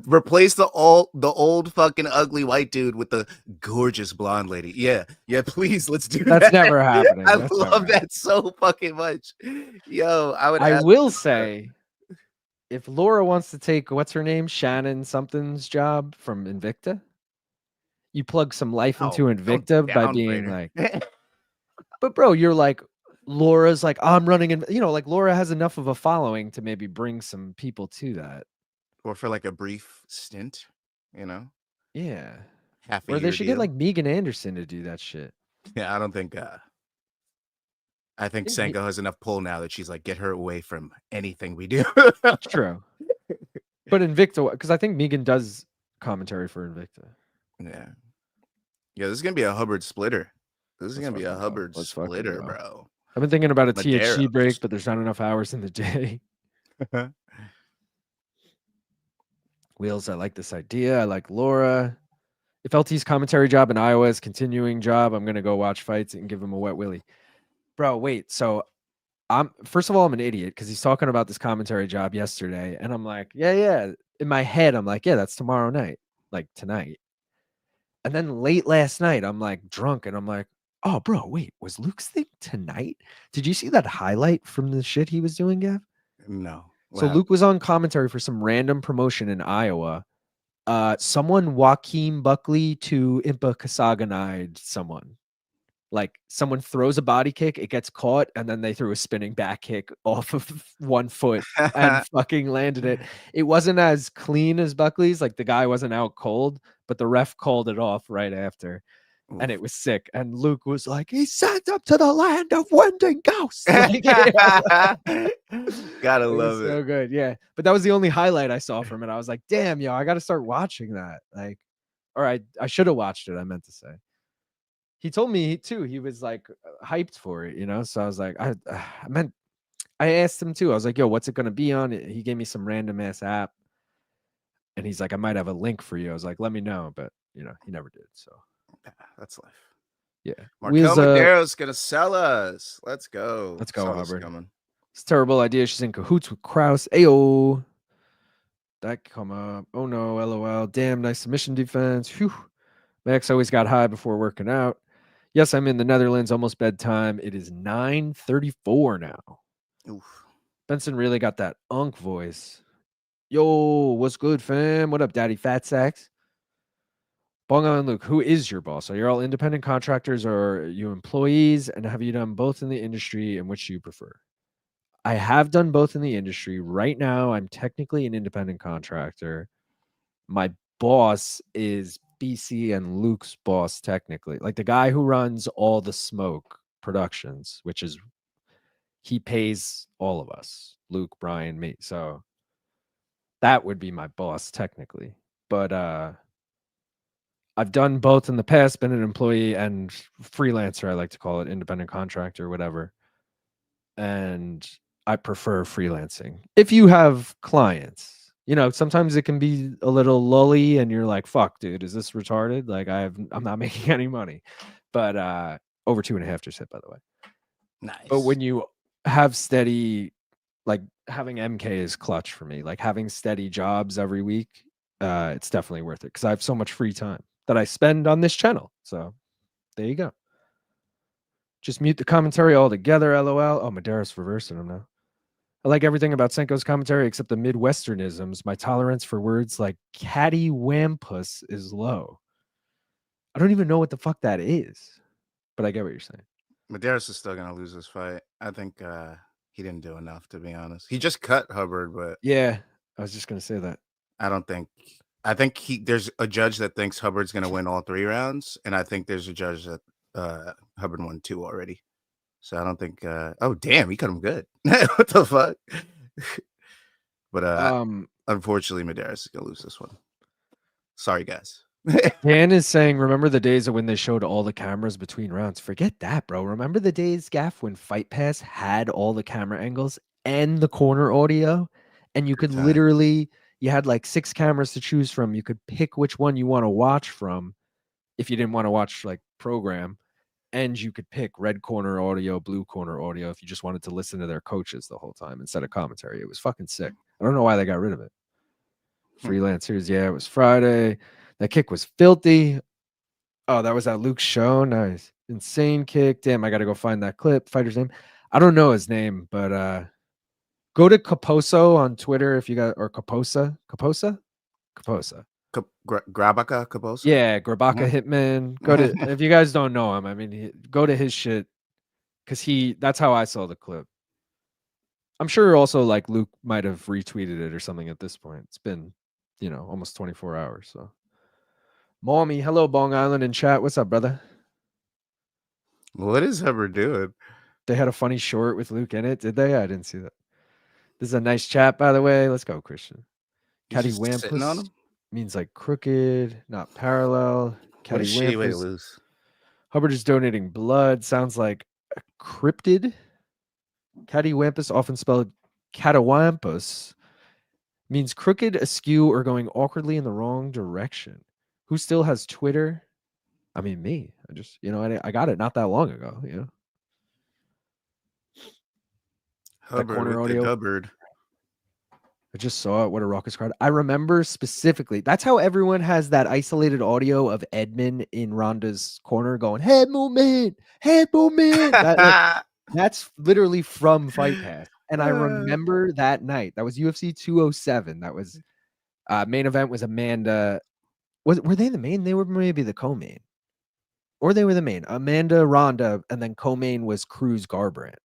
Replace the old fucking ugly white dude with the gorgeous blonde lady. Yeah, please, let's do that. That's never happening. I love that so fucking much. Yo, I will say, if Laura wants to take what's her name, Shannon something's job from Invicta, you plug some life into don't Invicta by downgrade being her. like, but bro, you're like, Laura's like, I'm running in, like Laura has enough of a following to maybe bring some people to that. Or for like a brief stint, Yeah. half a Or year they should deal. get like Megan Anderson to do that shit. Yeah, I don't think. I think Sango has enough pull now that she's like, get her away from anything we do. True. But Invicta, because I think Megan does commentary for Invicta. Yeah. Yeah, this is gonna be a Hubbard splitter. This is gonna be a Hubbard Let's splitter, fucking go. bro. I've been thinking about a Mederos. THC break, but there's not enough hours in the day. Wheels, I like this idea. I like Laura. If LT's commentary job in Iowa is continuing job, I'm gonna go watch fights and give him a wet willy. Bro, wait. So first of all, I'm an idiot because he's talking about this commentary job yesterday, and I'm like, yeah. In my head, I'm like, yeah, that's tomorrow night, like tonight. And then late last night, I'm like drunk, and I'm like, oh, bro, wait, was Luke's thing tonight? Did you see that highlight from the shit he was doing, Gav? No. So Luke was on commentary for some random promotion in Iowa. Someone Joaquin Buckley to Impa Kasaganide someone. Like someone throws a body kick, it gets caught, and then they threw a spinning back kick off of 1 foot and fucking landed it. It wasn't as clean as Buckley's, like the guy wasn't out cold, but the ref called it off right after. And it was sick. And Luke was like, he sent them to the land of wind and ghosts. Like, Gotta love it. So good. Yeah. But that was the only highlight I saw from it. I was like, damn, yo, I got to start watching that. Like, all right, I should have watched it. I meant to say. He told me too, he was like hyped for it, So I was like, I asked him too. I was like, yo, what's it going to be on? He gave me some random ass app. And he's like, I might have a link for you. I was like, let me know. But, he never did. So that's life. Yeah. MarQuel Mederos gonna sell us. Let's go. Let's go, Hubbard. It's a terrible idea. She's in cahoots with Kraus. Ayo. That come up. Oh no, LOL. Damn, nice submission defense. Phew. Max always got high before working out. Yes, I'm in the Netherlands. Almost bedtime. It is 9:34 now. Oof. Benson really got that unk voice. Yo, what's good, fam? What up, Daddy Fat Sacks? Bongo and Luke, who is your boss? Are you all independent contractors or are you employees? And have you done both in the industry and which you prefer? I have done both in the industry. Right now, I'm technically an independent contractor. My boss is BC and Luke's boss, technically. Like the guy who runs all the Smoke Productions, which is, he pays all of us, Luke, Brian, me. So that would be my boss, technically. But I've done both in the past, been an employee and freelancer, I like to call it, independent contractor, whatever. And I prefer freelancing. If you have clients, sometimes it can be a little lully and you're like, fuck, dude, is this retarded? Like I'm not making any money. But over 2.5 just hit, by the way. Nice. But when you have steady, like having MK is clutch for me. Like having steady jobs every week, it's definitely worth it because I have so much free time that I spend on this channel. So there you go. Just mute the commentary altogether, LOL. Oh, Mederos reversing him now. I like everything about Senko's commentary except the Midwesternisms. My tolerance for words like cattywampus is low. I don't even know what the fuck that is, but I get what you're saying. Mederos is still gonna lose this fight. I think he didn't do enough, to be honest. He just cut Hubbard, but yeah, I was just gonna say that. I think there's a judge that thinks Hubbard's gonna win all 3 rounds, and I think there's a judge that Hubbard won 2 already. So I don't think. Oh damn, he cut him good. What the fuck? But unfortunately, Mederos is gonna lose this one. Sorry, guys. Dan is saying, remember the days of when they showed all the cameras between rounds? Forget that, bro. Remember the days, Gaff, when Fight Pass had all the camera angles and the corner audio, and you could literally, you had like 6 cameras to choose from. You could pick which one you want to watch from, if you didn't want to watch like program. And you could pick red corner audio, blue corner audio if you just wanted to listen to their coaches the whole time instead of commentary. It was fucking sick. I don't know why they got rid of it. Freelancers, yeah, it was Friday. That kick was filthy. Oh, that was at Luke's show. Nice. Insane kick. Damn, I got to go find that clip. Fighter's name. I don't know his name, but go to Caposo on Twitter if you got, or Caposa. Grabaka Kabosa. Yeah, Grabaka Hitman. Go to if you guys don't know him, I mean, go to his shit because that's how I saw the clip. I'm sure also like Luke might have retweeted it or something at this point. It's been, almost 24 hours. So, Mommy, hello, Bong Island in chat. What's up, brother? What is Hubbard doing? They had a funny short with Luke in it, did they? I didn't see that. This is a nice chat, by the way. Let's go, Christian. Caddy Wampus means like crooked, not parallel. Caddy Wampus. Hubbard is donating blood. Sounds like a cryptid. Caddy Wampus, often spelled catawampus, means crooked, askew, or going awkwardly in the wrong direction. Who still has Twitter? I mean, me. I just, I got it not that long ago. Hubbard with the Hubbard. I just saw it. What a raucous crowd. I remember specifically. That's how everyone has that isolated audio of Edmund in Ronda's corner going, head movement, head movement. That's literally from Fight Pass. And I remember that night. That was UFC 207. That was main event was Amanda. Were they the main? They were maybe the co-main. Or they were the main. Amanda, Ronda, and then co-main was Cruz Garbrandt.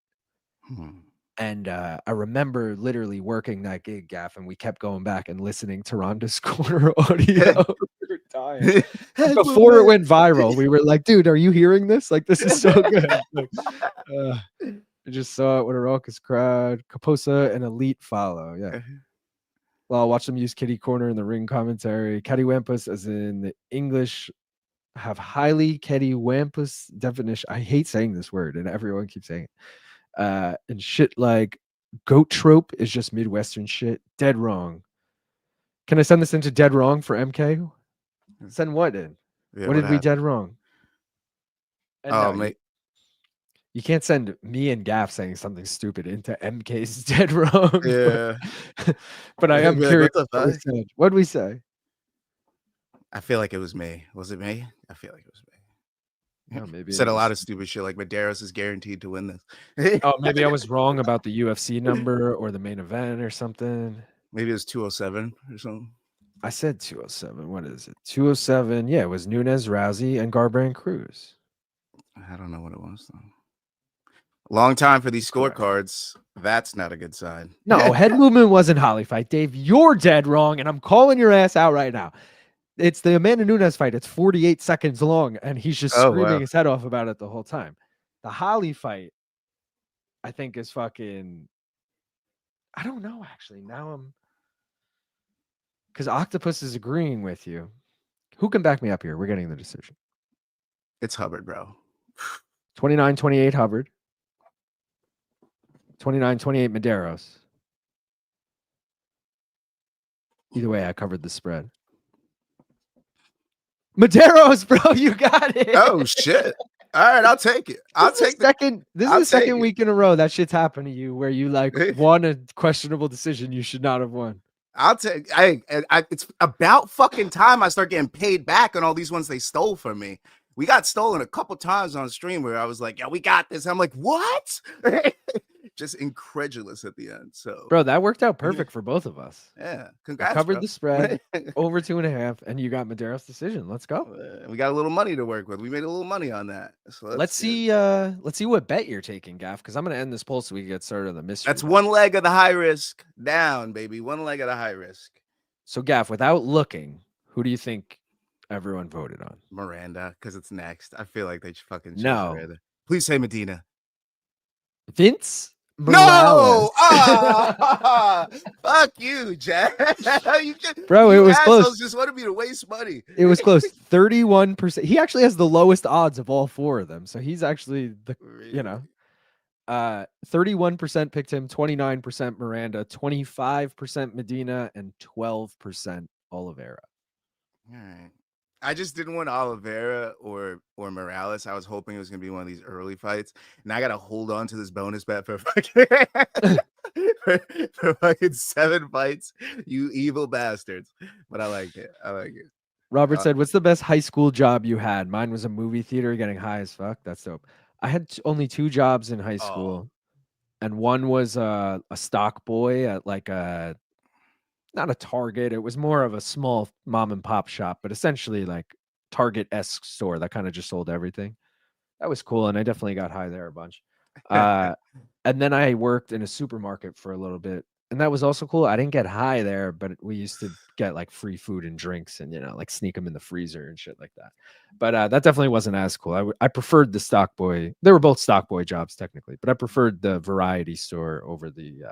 And I remember literally working that gig, Gaff, and we kept going back and listening to Ronda's corner audio. We were dying. Before it went viral, we were like, dude, are you hearing this? Like, this is so good. I just saw it. What a raucous crowd. Kaposa and Elite follow. Yeah. Well, I'll watch them use Kitty Corner in the ring commentary. Cattywampus, as in the English, have highly Cattywampus definition. I hate saying this word, and everyone keeps saying it. And shit like goat trope is just Midwestern shit. Dead wrong. Can I send this into dead wrong for MK? Send what in? What did we dead wrong? And mate. You can't send me and Gaff saying something stupid into MK's dead wrong. Yeah. But I am curious. What did we say? I feel like it was me. Was it me? I feel like it was me. No, maybe said a lot of stupid shit like Mederos is guaranteed to win this. Oh, maybe I was wrong about the UFC number or the main event or something. Maybe it was 207 or something. I said 207. What is it? 207. Yeah, it was Nunes, Rousey, and Garbrandt Cruz. I don't know what it was though. Long time for these scorecards. That's not a good sign. No, head movement wasn't Holly fight. Dave, you're dead wrong, and I'm calling your ass out right now. It's the Amanda Nunes fight. It's 48 seconds long, and he's just screaming his head off about it the whole time. The Holly fight, I think, is fucking... I don't know, actually. Now I'm... Because Octopus is agreeing with you. Who can back me up here? We're getting the decision. It's Hubbard, bro. 29-28 Hubbard. 29-28 Mederos. Either way, I covered the spread. Mederos, bro, you got it. Oh shit! All right, I'll take it. This is the second week in a row that shit's happened to you, where you like won a questionable decision you should not have won. I'll take. It's about fucking time I start getting paid back on all these ones they stole from me. We got stolen a couple times on stream where I was like, "Yeah, we got this." I'm like, "What?" Just incredulous at the end. So, bro, that worked out perfect for both of us. Yeah, congrats. I covered the spread over 2.5, and you got Mederos' decision. Let's go. We got a little money to work with. We made a little money on that. So let's see what bet you're taking, Gaff, because I'm gonna end this poll so we can get started on the mystery. That's one leg of the high risk down, baby. One leg of the high risk. So, Gaff, without looking, who do you think everyone voted on? Miranda, because it's next. I feel like they fucking no. Miranda. Please say Medina. Vince? Morales. No! Fuck you, Jack. Bro, it was close. Just wanted me to waste money. It was close. 31%. He actually has the lowest odds of all four of them. So he's actually the, 31% picked him, 29% Miranda, 25% Medina, and 12% Oliveira. All right. I just didn't want Oliveira or Morales. I was hoping it was going to be one of these early fights. And I got to hold on to this bonus bet for fucking 7 fights, you evil bastards. But I like it. Robert said, what's the best high school job you had? Mine was a movie theater getting high as fuck. That's dope. I had only 2 jobs in high school. And one was a stock boy at like a not a Target. It was more of a small mom and pop shop, but essentially like Target-esque store that kind of just sold everything. That was cool, and I definitely got high there a bunch. And then I worked in a supermarket for a little bit, and that was also cool. I didn't get high there, but we used to get like free food and drinks, and like sneak them in the freezer and shit like that. But that definitely wasn't as cool. I preferred the stock boy. They were both stock boy jobs technically, but I preferred the variety store over the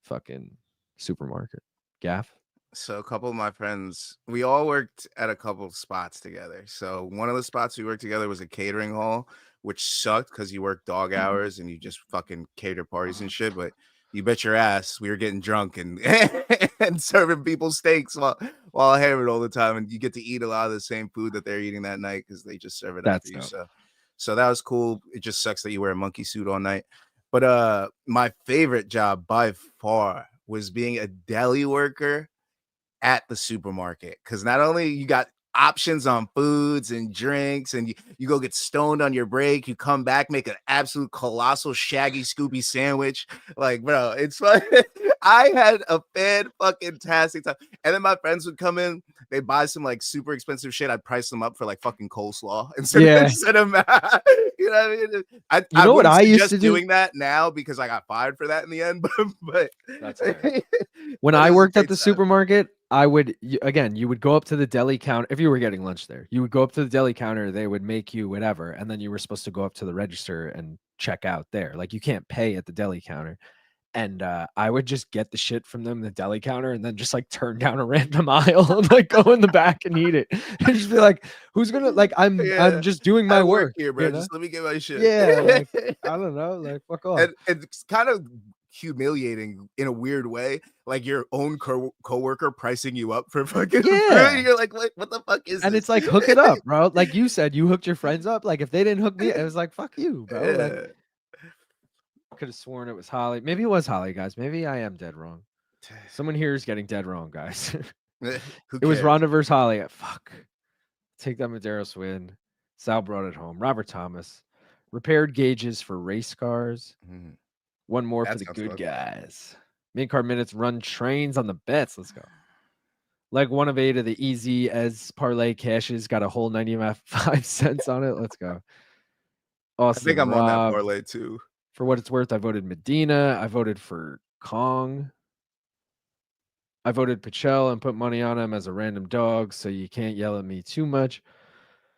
fucking supermarket. Gaff. So a couple of my friends, we all worked at a couple of spots together. So one of the spots we worked together was a catering hall, which sucked because you work dog hours and you just fucking cater parties and shit. But you bet your ass we were getting drunk and and serving people steaks while hammering all the time, and you get to eat a lot of the same food that they're eating that night because they just serve it after you. So that was cool. It just sucks that you wear a monkey suit all night. But my favorite job by far was being a deli worker at the supermarket, because not only you got options on foods and drinks, and you go get stoned on your break, you come back, make an absolute colossal shaggy Scooby sandwich. Like, bro, it's fun. I had a fan-fucking-tastic time. And then my friends would come in, they buy some like super expensive shit. I'd price them up for like fucking coleslaw instead of you know what I mean? I what I used to do? Doing that now because I got fired for that in the end. But that's when I worked at the supermarket, I would, again, you would go up to the deli counter. If you were getting lunch there, you would go up to the deli counter. They would make you whatever. And then you were supposed to go up to the register and check out there. Like, you can't pay at the deli counter. And I would just get the shit from them, the deli counter, and then just like turn down a random aisle and like go in the back and eat it. And just be like, who's gonna, like, I'm just doing my work here, bro. Just let me get my shit. Yeah, like, I don't know, like, fuck off. And it's kind of humiliating in a weird way, like your own coworker pricing you up for fucking food. You're like, what the fuck is and this? It's like, hook it up, bro. Like you said, you hooked your friends up. Like, if they didn't hook me, it was like, fuck you, bro. Like, could have sworn it was Holly. Maybe it was Holly, guys. Maybe I am dead wrong. Someone here is getting dead wrong, guys. It was Ronda versus Holly. Fuck. Take that Mederos win. Sal brought it home. Robert Thomas. Repaired gauges for race cars. One more for the good guys. Main card minutes, run trains on the bets. Let's go. Leg 1 of 8 of the easy as parlay cashes. Got a whole 95 cents on it. Let's go. Awesome. I think I'm on that parlay too. For what it's worth, I voted Medina. I voted for Kong. I voted Pichel and put money on him as a random dog, so you can't yell at me too much.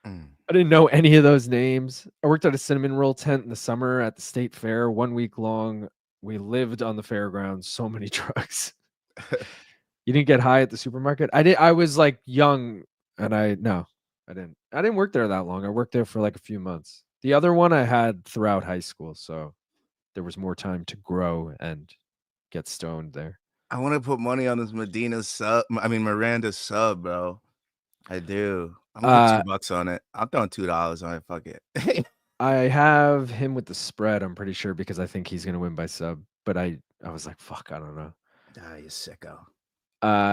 I didn't know any of those names. I worked at a cinnamon roll tent in the summer at the state fair 1 week long. We lived on the fairgrounds. So many drugs. You didn't get high at the supermarket? I did. I was like young, and I didn't work there that long. I worked there for like a few months. The other one I had throughout high school, so there was more time to grow and get stoned there. I want to put money on this Miranda sub, bro. I do. I'm gonna put $2 on it. I'm throwing $2 on it. Fuck it. I have him with the spread, I'm pretty sure, because I think he's gonna win by sub. But I was like, fuck, I don't know. Ah, you sicko.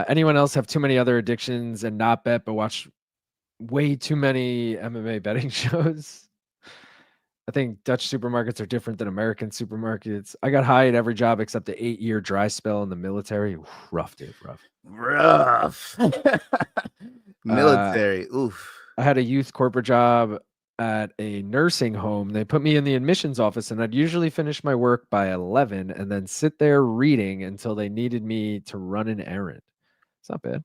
Anyone else have too many other addictions and not bet, but watch way too many MMA betting shows? I think Dutch supermarkets are different than American supermarkets. I got high at every job except the 8-year dry spell in the military. Oof, rough, dude. Rough. Military. Oof. I had a youth corporate job at a nursing home. They put me in the admissions office, and I'd usually finish my work by 11 and then sit there reading until they needed me to run an errand. It's not bad.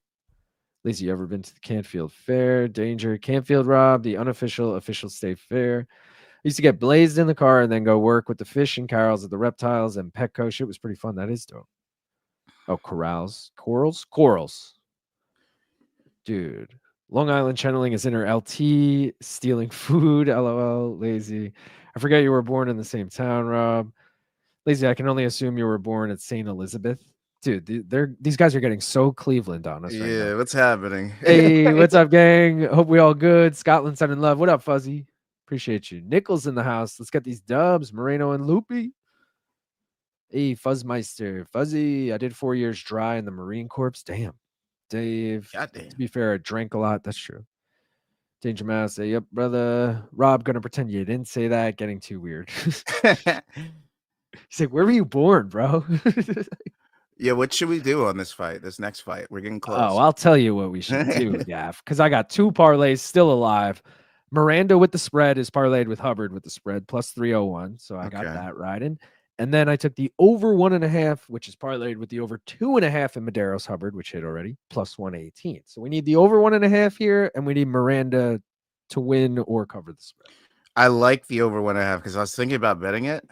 Lizzie, you ever been to the Canfield Fair? Danger. Canfield Rob, the unofficial official state fair. I used to get blazed in the car and then go work with the fish and Carols at the reptiles and Petco. Shit was pretty fun. That is dope. Oh, corals. Dude. Long Island channeling is in her LT, stealing food. LOL, lazy. I forget you were born in the same town, Rob. Lazy, I can only assume you were born at St. Elizabeth. Dude, these guys are getting so Cleveland on us right now. Yeah, what's happening? Hey, what's up, gang? Hope we all good. Scotland sending love. What up, Fuzzy? Appreciate you. Nichols in the house. Let's get these dubs. Moreno and Loopy. Hey, Fuzzmeister. Fuzzy. I did 4 years dry in the Marine Corps. Damn. Dave. Goddamn. To be fair, I drank a lot. That's true. Danger Mouse. Say, yep, brother. Rob, gonna pretend you didn't say that. Getting too weird. He's like, where were you born, bro? Yeah, what should we do on this fight? This next fight, we're getting close. Oh, I'll tell you what we should do, Gav, because I got 2 parlays still alive. Miranda with the spread is parlayed with Hubbard with the spread plus 301. So I got that riding. And then I took the over 1.5, which is parlayed with the over 2.5 in Mederos Hubbard, which hit already, plus 118. So we need the over 1.5 here, and we need Miranda to win or cover the spread. I like the over 1.5 because I was thinking about betting it,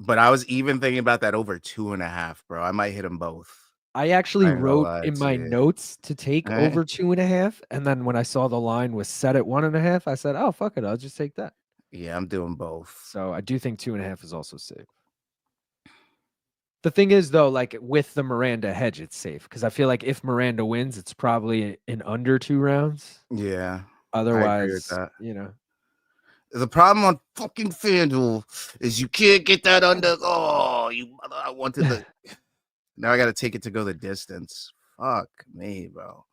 but I was even thinking about that over 2.5, bro. I might hit them both. I actually wrote in my notes to take over 2.5, and then when I saw the line was set at 1.5, I said, "Oh fuck it, I'll just take that." Yeah, I'm doing both. So I do think 2.5 is also safe. The thing is, though, like with the Miranda hedge, it's safe because I feel like if Miranda wins, it's probably in under 2 rounds. Yeah. Otherwise, the problem on fucking FanDuel is you can't get that under. Oh, I wanted the. Now I got to take it to go the distance. Fuck me, bro.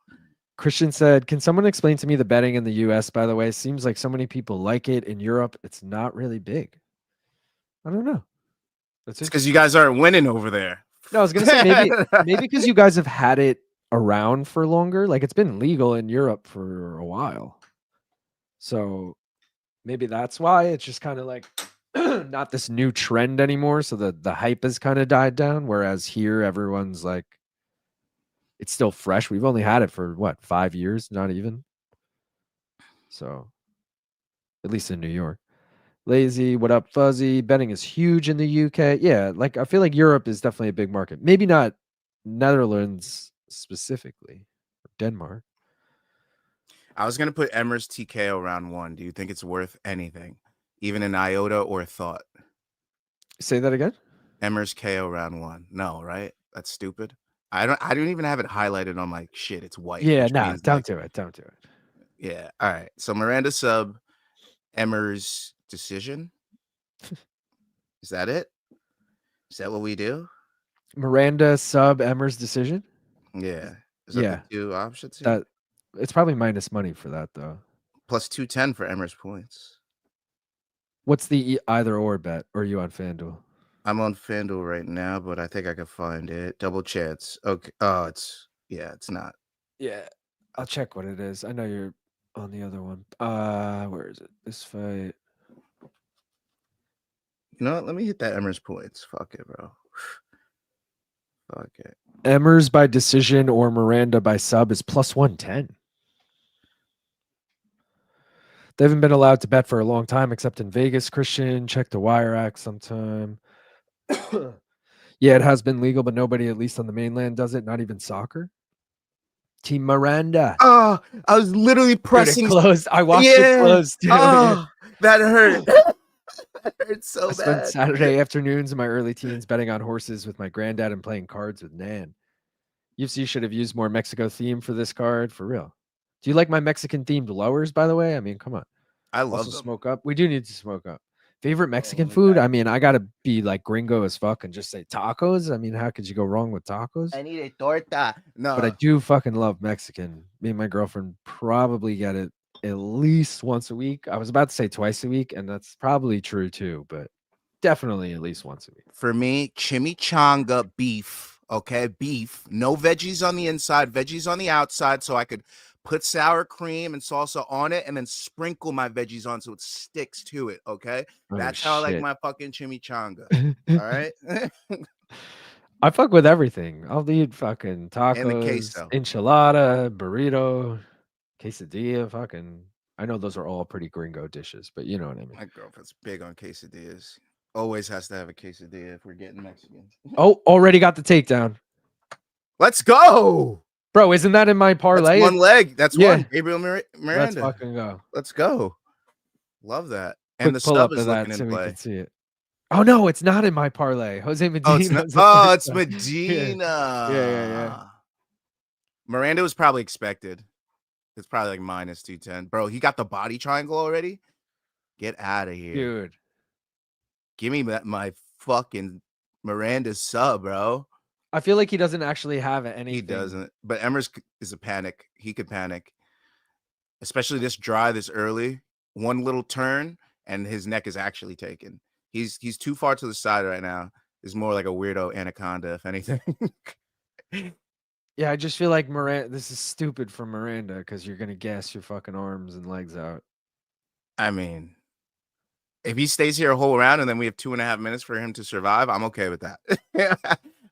Christian said, "Can someone explain to me the betting in the US, by the way? Seems like so many people like it. In Europe, it's not really big." I don't know. It's because you guys aren't winning over there. No, I was going to say maybe because you guys have had it around for longer. Like it's been legal in Europe for a while. So maybe that's why it's just kind of like not this new trend anymore. So the hype has kind of died down. Whereas here, everyone's like, it's still fresh. We've only had it for what, 5 years? Not even. So at least in New York. Lazy, what up, Fuzzy? Betting is huge in the UK. Yeah, like I feel like Europe is definitely a big market. Maybe not Netherlands specifically, or Denmark. I was gonna put Emmers TKO round 1. Do you think it's worth anything, even an iota or a thought? Say that again. Emmers KO round 1. No, right? That's stupid. I don't even have it highlighted on my shit. It's white. Yeah, no, don't do it. Don't do it. Yeah. All right. So Miranda sub, Emmers decision. Is that it? Is that what we do? Miranda sub Emmers decision. Yeah. Is that the 2 options? That it's probably minus money for that though. Plus 210 for Emmers points. What's the either or bet? Or are you on FanDuel? I'm on FanDuel right now, but I think I can find it. Double chance. Okay. Oh, it's not. Yeah. I'll check what it is. I know you're on the other one. Where is it? This fight. You know what? Let me hit that Emmers points. Fuck it, bro. Fuck it. Emmers by decision or Miranda by sub is plus 110. They haven't been allowed to bet for a long time, except in Vegas. Christian, check the Wire Act sometime. Yeah, it has been legal, but nobody, at least on the mainland, does it. Not even soccer. Team Miranda. Oh, I was literally pressing. Dude, it closed. I watched it close. Dude. Oh, that hurt. That hurt so I bad. spent Saturday afternoons in my early teens betting on horses with my granddad and playing cards with Nan. UFC should have used more Mexico theme for this card, for real. Do you like my Mexican themed lowers, by the way? I mean, come on. I love also them. Smoke up. We do need to smoke up. Favorite Mexican food? I mean, I gotta be like gringo as fuck and just say tacos. I mean, how could you go wrong with tacos? I need a torta. No, but I do fucking love Mexican. Me and my girlfriend probably get it at least once a week. I was about to say twice a week, and that's probably true too, but definitely at least once a week. For me, chimichanga beef. Okay, beef. No veggies on the inside, veggies on the outside, so I could put sour cream and salsa on it and then sprinkle my veggies on so it sticks to it. Okay, that's how I like my fucking chimichanga. All right. I fuck with everything. I'll eat fucking tacos, and the queso, enchilada, burrito, quesadilla. Fucking, I know those are all pretty gringo dishes, but you know what I mean. My girlfriend's big on quesadillas. Always has to have a quesadilla if we're getting Mexican. Oh, already got the takedown. Let's go. Bro, isn't that in my parlay? That's one leg. That's one. Gabriel Miranda. Let's fucking go. Let's go. Love that. And the pull sub up is to that looking so in we play. can see it. Oh no, it's not in my parlay. Jose Medina. It's Medina. Yeah. Miranda was probably expected. It's probably like minus 210. Bro, he got the body triangle already. Get out of here. Dude. Give me my fucking Miranda sub, bro. I feel like he doesn't actually have anything. He doesn't. But Emmers is a panic. He could panic. Especially this dry, this early. One little turn, and his neck is actually taken. He's too far to the side right now. is more like a weirdo anaconda, if anything. Yeah, I just feel like Miranda. This is stupid for Miranda because you're gonna gas your fucking arms and legs out. I mean, if he stays here a whole round and then we have 2.5 minutes for him to survive, I'm okay with that.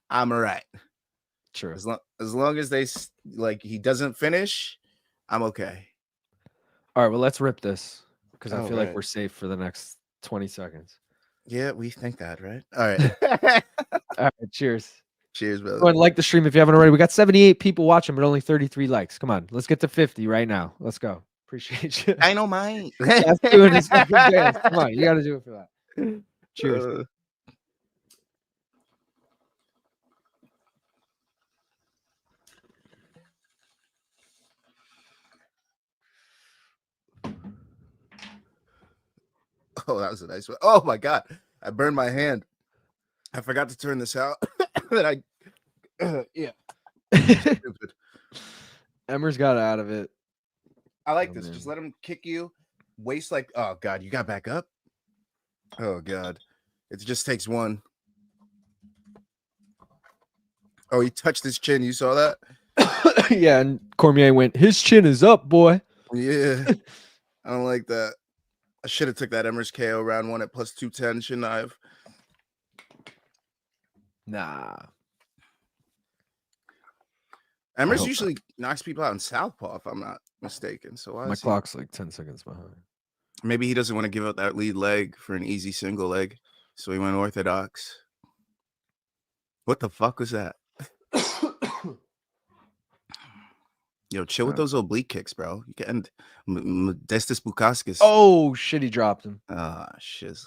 I'm all right. True. As long as they he doesn't finish, I'm okay. All right, well, let's rip this because I feel like right. we're safe for the next 20 seconds. Yeah, we think that, right? All right. All right, cheers. Cheers, brother. Go ahead and like the stream if you haven't already. We got 78 people watching, but only 33 likes. Come on, let's get to 50 right now. Let's go. Appreciate you. I know mine. That's doing his fucking dance. Come on, you got to do it for that. Cheers. Oh, that was a nice one. Oh my god, I burned my hand. I forgot to turn this out. Yeah. Stupid. Emmers got out of it. I like Oh, this. man. Just let him kick you. Waist like, oh god, you got back up. Oh god, it just takes one. Oh, he touched his chin. You saw that? Yeah, and Cormier went, his chin is up, boy. Yeah, I don't like that. I should have took that Emmers KO round one at plus 210, shouldn't I have? Nah. Emmers hope usually knocks people out in southpaw, if I'm not mistaken. So why My is he- clock's like 10 seconds behind. Maybe he doesn't want to give up that lead leg for an easy single leg, so he went orthodox. What the fuck was that? Yo, chill with those oblique kicks, bro. You getting Modestus Bukauskas. Oh, shit, he dropped him. Shiz.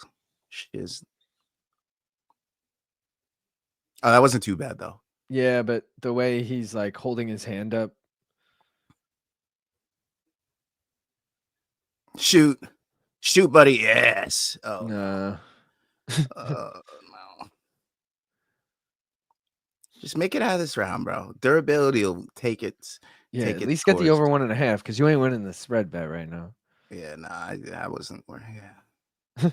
Oh, that wasn't too bad, though. Yeah, but the way he's like holding his hand up. Shoot, buddy. Yes. Oh, Nah. no. Just make it out of this round, bro. Durability will take it. Yeah, take at it least get the towards- over 1.5 because you ain't winning the spread bet right now. Yeah, nah, I wasn't. Yeah.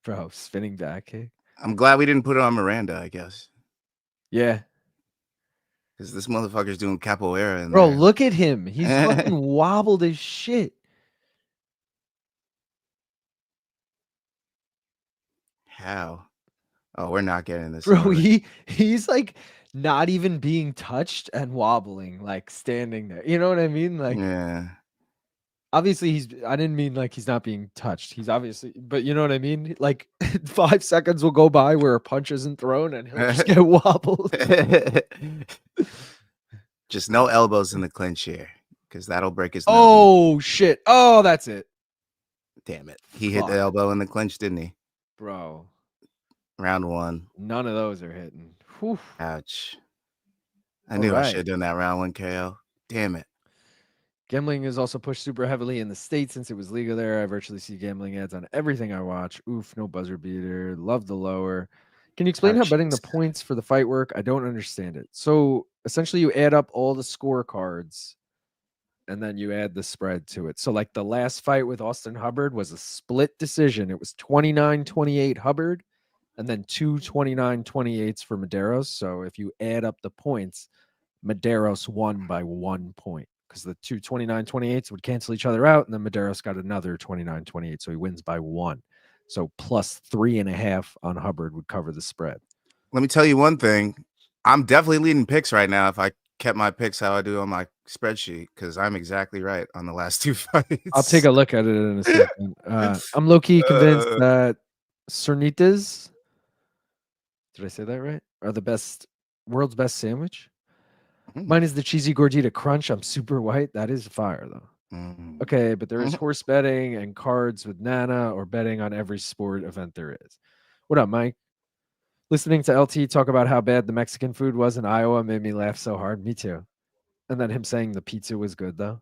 Bro, spinning back kick. I'm glad we didn't put it on Miranda, I guess. Yeah. Because this motherfucker's doing capoeira. Bro, look at him. He's fucking wobbled as shit. How? Oh, we're not getting this. Bro, he's like not even being touched and wobbling, like standing there. You know what I mean? Like, yeah. obviously I didn't mean like he's not being touched. He's obviously, but you know what I mean? Like 5 seconds will go by where a punch isn't thrown and he'll just get wobbled. Just no elbows in the clinch here, because that'll break his nose. Oh, shit. Oh, that's it. Damn it. He hit Fuck. the elbow in the clinch, didn't he? Bro, Round one. none of those are hitting. Whew. Ouch. I knew I should have done that round one KO. Damn it. Gambling is also pushed super heavily in the States since it was legal there. I virtually see gambling ads on everything I watch. Oof, no buzzer beater. Love the lower. Can you explain how betting the points for the fight work? I don't understand it. So essentially you add up all the scorecards and then you add the spread to it. So like the last fight with Austin Hubbard was a split decision. It was 29-28 Hubbard and then 2 29-28s for Mederos. So if you add up the points, Mederos won by 1 point because the 2 29-28s would cancel each other out. And then Mederos got another 29-28. So he wins by 1. So plus 3.5 on Hubbard would cover the spread. Let me tell you one thing. I'm definitely leading picks right now if I kept my picks how I do on my spreadsheet, because I'm exactly right on the last 2 fights. I'll take a look at it in a second. I'm low-key convinced that Cernitas, did I say that right? Are the world's best sandwich. Mine is the cheesy gordita crunch. I'm super white. That is fire though. Okay, but there is horse betting and cards with Nana or betting on every sport event there is. What up, Mike? Listening to LT talk about how bad the Mexican food was in Iowa made me laugh so hard. Me too. And then him saying the pizza was good though.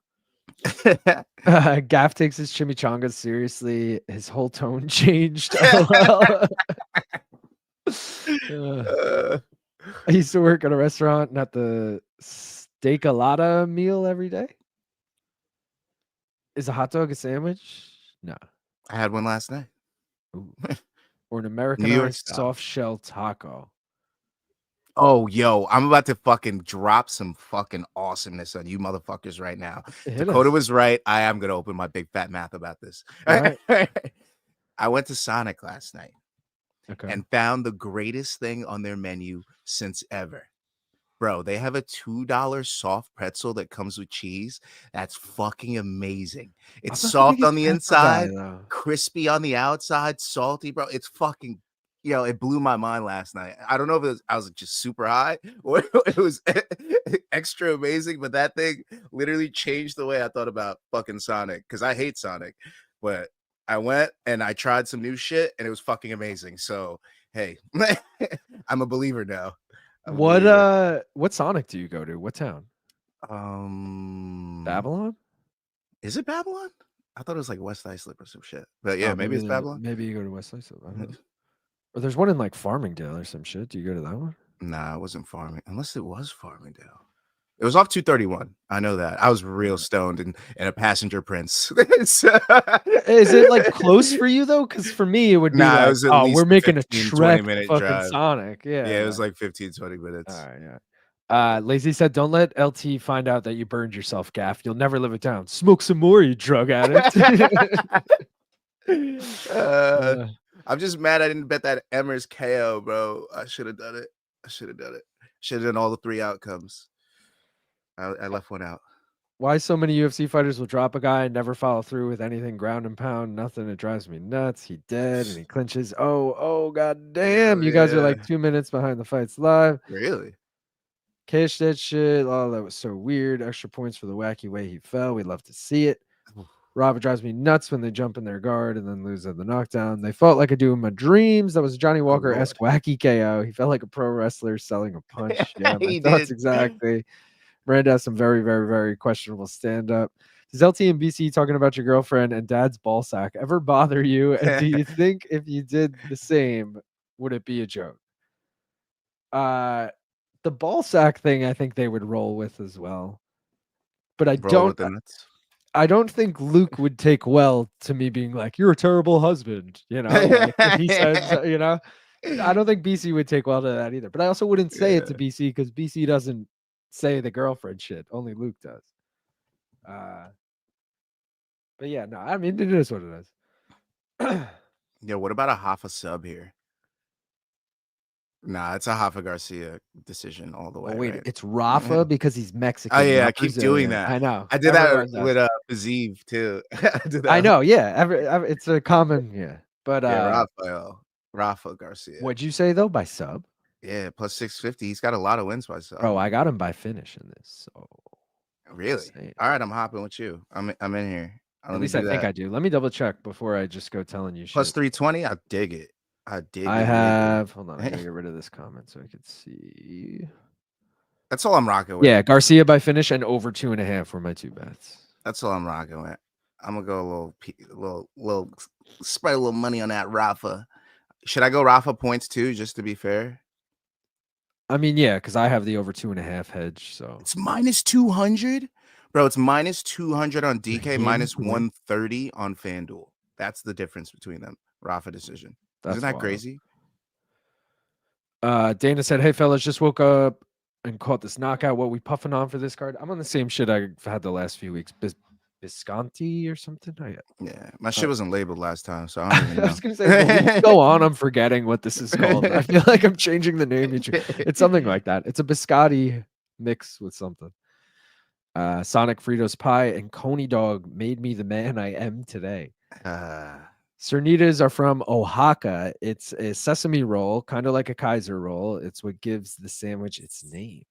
Gaff takes his chimichangas seriously. His whole tone changed. I used to work at a restaurant and at the Steakalata meal every day. Is a hot dog a sandwich? No. I had one last night. Ooh. or an York Americanized style. soft shell taco? Oh, yo, I'm about to fucking drop some fucking awesomeness on you motherfuckers right now. Hit Dakota us. was right. I am gonna open my big fat mouth about this. All right. I went to Sonic last night Okay. and found the greatest thing on their menu since ever. Bro, they have a $2 soft pretzel that comes with cheese. That's fucking amazing. It's soft on the inside, crispy on the outside, salty, bro. It's fucking, it blew my mind last night. I don't know if I was just super high or it was extra amazing, but that thing literally changed the way I thought about fucking Sonic because I hate Sonic. But I went and I tried some new shit and it was fucking amazing. So, hey, I'm a believer now. What Sonic do you go to? What town? Babylon? Is it Babylon? I thought it was like West Islip or some shit. But yeah, maybe it's Babylon. Maybe you go to West Islip. I don't know. Or there's one in like Farmingdale or some shit. Do you go to that one? Nah, it wasn't Farming. Unless it was Farmingdale. It was off 231. I know that. I was real stoned and a passenger prince. Is it like close for you though? Because for me, it would be like, it was at least we're making a 15, trek 20-minute fucking drive. Sonic. Yeah. Yeah, it was like 15, 20 minutes. All right, yeah. Lazy said, don't let LT find out that you burned yourself, Gaff. You'll never live it down. Smoke some more, you drug addict. I'm just mad I didn't bet that Emmers KO, bro. I should have done it. Should have done all the 3 outcomes. I left one out. Why so many UFC fighters will drop a guy and never follow through with anything ground and pound, nothing. It drives me nuts. He dead and he clinches. Oh, god damn. You guys are like 2 minutes behind the fights live. Really? Cash that shit. Oh, that was so weird. Extra points for the wacky way he fell. We'd love to see it. Rafa drives me nuts when they jump in their guard and then lose at the knockdown. They fought like I do in my dreams. That was Johnny Walker-esque wacky KO. He felt like a pro wrestler selling a punch. Yeah, my thoughts exactly. Miranda has some very, very, very questionable stand-up. Does LT and BC talking about your girlfriend and dad's ball sack ever bother you? And do you think if you did the same, would it be a joke? The ball sack thing, I think they would roll with as well. But I don't think Luke would take well to me being like, you're a terrible husband. Like if he says, I don't think BC would take well to that either. But I also wouldn't say it to BC because BC doesn't say the girlfriend shit. Only Luke does. But yeah, no, I mean, it is what it is. Yeah, what about a Rafa sub here? Nah, it's a Rafa Garcia decision all the way. Wait, right? It's Rafa because he's Mexican. Oh yeah, I keep doing that. I know. I did that with Aziv too. I know. Yeah, it's a common. But Rafa Garcia. What'd you say though by sub? Yeah, plus 650. He's got a lot of wins by sub. Bro, I got him by finish in this. So really, all right, I'm hopping with you. I'm in here. At least I think I do. Let me double check before I just go telling you. Plus shit. 320. I dig it. I have. Hold on. I gotta get rid of this comment so I could see. That's all I'm rocking with. Yeah, Garcia by finish and over 2.5 were my 2 bets. That's all I'm rocking with. I'm gonna go a little spread a little money on that Rafa. Should I go Rafa points too, just to be fair? I mean, yeah, because I have the over 2.5 hedge. So it's minus 200, bro. It's minus 200 on DK, minus 130 on FanDuel. That's the difference between them. Rafa decision. Isn't that crazy? Dana said, "Hey fellas, just woke up and caught this knockout. What we puffing on for this card? I'm on the same shit I've had the last few weeks. Bisconti or something. Yeah, my shit wasn't labeled last time, so I don't even know. I was gonna say, go on. I'm forgetting what this is called. I feel like I'm changing the name each. It's something like that. It's a biscotti mix with something. Sonic Fritos pie and Coney dog made me the man I am today. Cernitas are from Oaxaca. It's a sesame roll, kind of like a Kaiser roll. It's what gives the sandwich its name.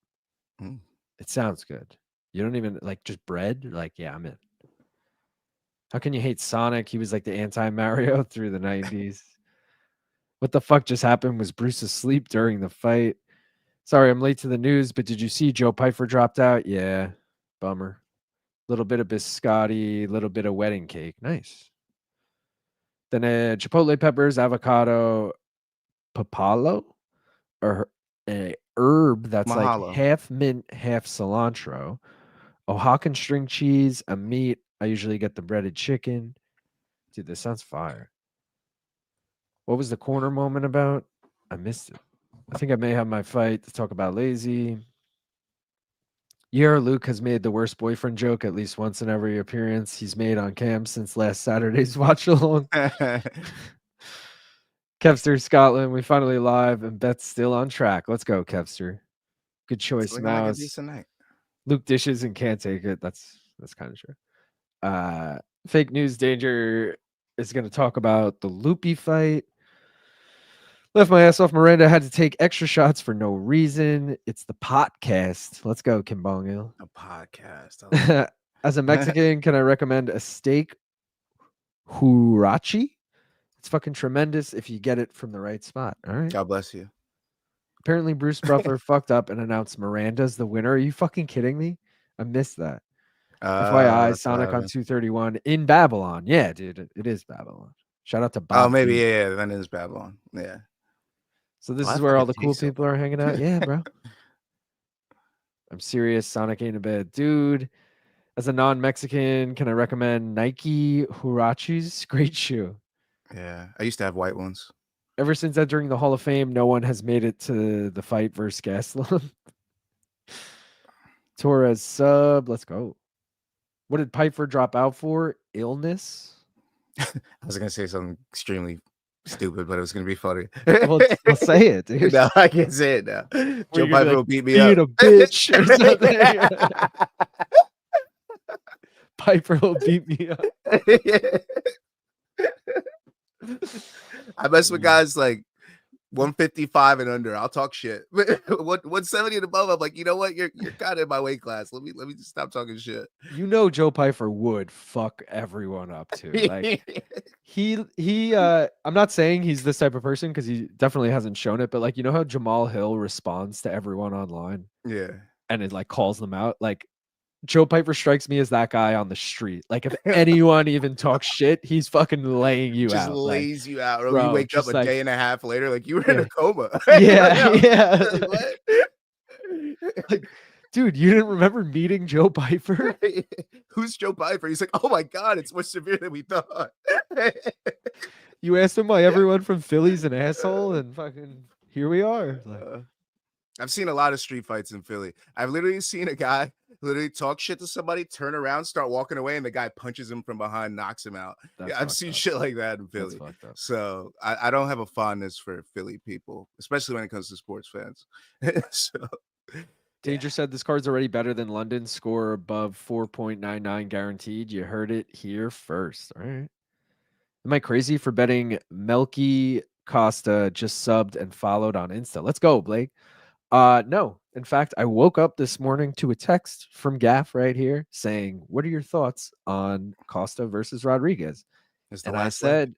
It sounds good. You don't even like just bread. Like, yeah, I'm in. How can you hate Sonic? He was like the anti-Mario through the 90s. What the fuck just happened? Was Bruce asleep during the fight? Sorry, I'm late to the news, but did you see Joe Pyfer dropped out? Yeah, bummer. Little bit of biscotti, little bit of wedding cake. Nice. Then chipotle peppers, avocado, papalo, or a herb that's like half mint, half cilantro, Oaxacan string cheese, a meat. I usually get the breaded chicken. Dude, this sounds fire. What was the corner moment about? I missed it. I think I may have my fight to talk about lazy. Luke has made the worst boyfriend joke at least once in every appearance he's made on cam since last Saturday's watch along. Kevster, Scotland, we finally live and Beth's still on track. Let's go, Kevster. Good choice, Looking like a Mouse. decent night. Luke dishes and can't take it. That's kind of true. Fake news danger is going to talk about the Loopy fight. Left my ass off Miranda. Had to take extra shots for no reason. It's the podcast. Let's go, Kimbongil. A podcast. As a Mexican, can I recommend a steak huarache? It's fucking tremendous if you get it from the right spot. All right. God bless you. Apparently, Bruce Buffer fucked up and announced Miranda's the winner. Are you fucking kidding me? I missed that. FYI, Sonic on 231 in Babylon. Yeah, dude, it is Babylon. Shout out to Bob. Oh, maybe yeah, that is Babylon. Yeah. So this is where all the cool people are hanging out. Yeah, bro. I'm serious. Sonic ain't a bad dude. As a non-Mexican, can I recommend Nike Huaraches? Great shoe. Yeah, I used to have white ones. Ever since entering the Hall of Fame, no one has made it to the fight versus Gastelum. Torres sub. Let's go. What did Piper drop out for? Illness? I was going to say something extremely stupid, but it was going to be funny. Well, say it, dude. No, I can't say it now. Joe Piper will beat me being up. a bitch or something. Piper will beat me up. I mess with guys like 155 and under. I'll talk shit. 170 and above, I'm like, you know what? You're kind of in my weight class. Let me just stop talking shit. You know, Joe Piper would fuck everyone up too. Like he I'm not saying he's this type of person because he definitely hasn't shown it, but like, you know how Jamall Hill responds to everyone online? Yeah. And it like calls them out. Like Joe Piper strikes me as that guy on the street. Like if anyone even talks shit, he's fucking laying you just out. lays you out. Or bro, you wake up a like, day and a half later, like you were in a coma. Yeah, yeah. What? Like, dude, you didn't remember meeting Joe Piper? Who's Joe Piper? He's like, oh my God, it's more severe than we thought. You asked him why everyone from Philly's an asshole, and fucking here we are. Like, I've seen a lot of street fights in Philly. I've literally seen a guy literally talk shit to somebody, turn around, start walking away, and the guy punches him from behind, knocks him out. Yeah, I've seen shit like that in Philly. So I don't have a fondness for Philly people, especially when it comes to sports fans. So Danger said this card's already better than London. Score above 4.99 guaranteed. You heard it here first. All right. Am I crazy for betting Melky Costa just subbed and followed on Insta? Let's go, Blake. No. In fact, I woke up this morning to a text from Gaff right here saying, what are your thoughts on Costa versus Rodriguez? And I said,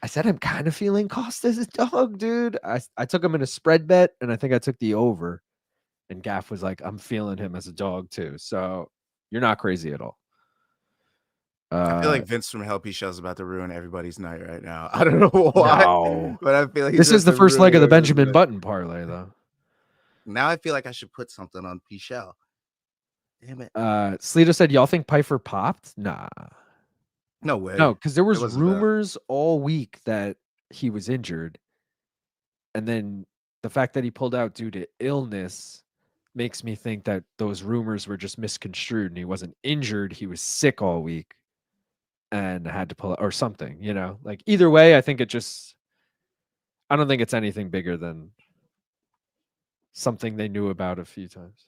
I'm kind of feeling Costa's a dog, dude. I took him in a spread bet, and I think I took the over. And Gaff was like, I'm feeling him as a dog too. So you're not crazy at all. I feel like Vince from Hell Pichel is about to ruin everybody's night right now. I don't know why, but I feel like this is the first leg of the Benjamin Button parlay, though. Now I feel like I should put something on Pichel. Damn it. Sleeto said, y'all think Piper popped? Nah. No way. No, because there was rumors all week that he was injured. And then the fact that he pulled out due to illness makes me think that those rumors were just misconstrued and he wasn't injured. He was sick all week and had to pull out or something, you know? Like either way, I think I don't think it's anything bigger than something they knew about a few times.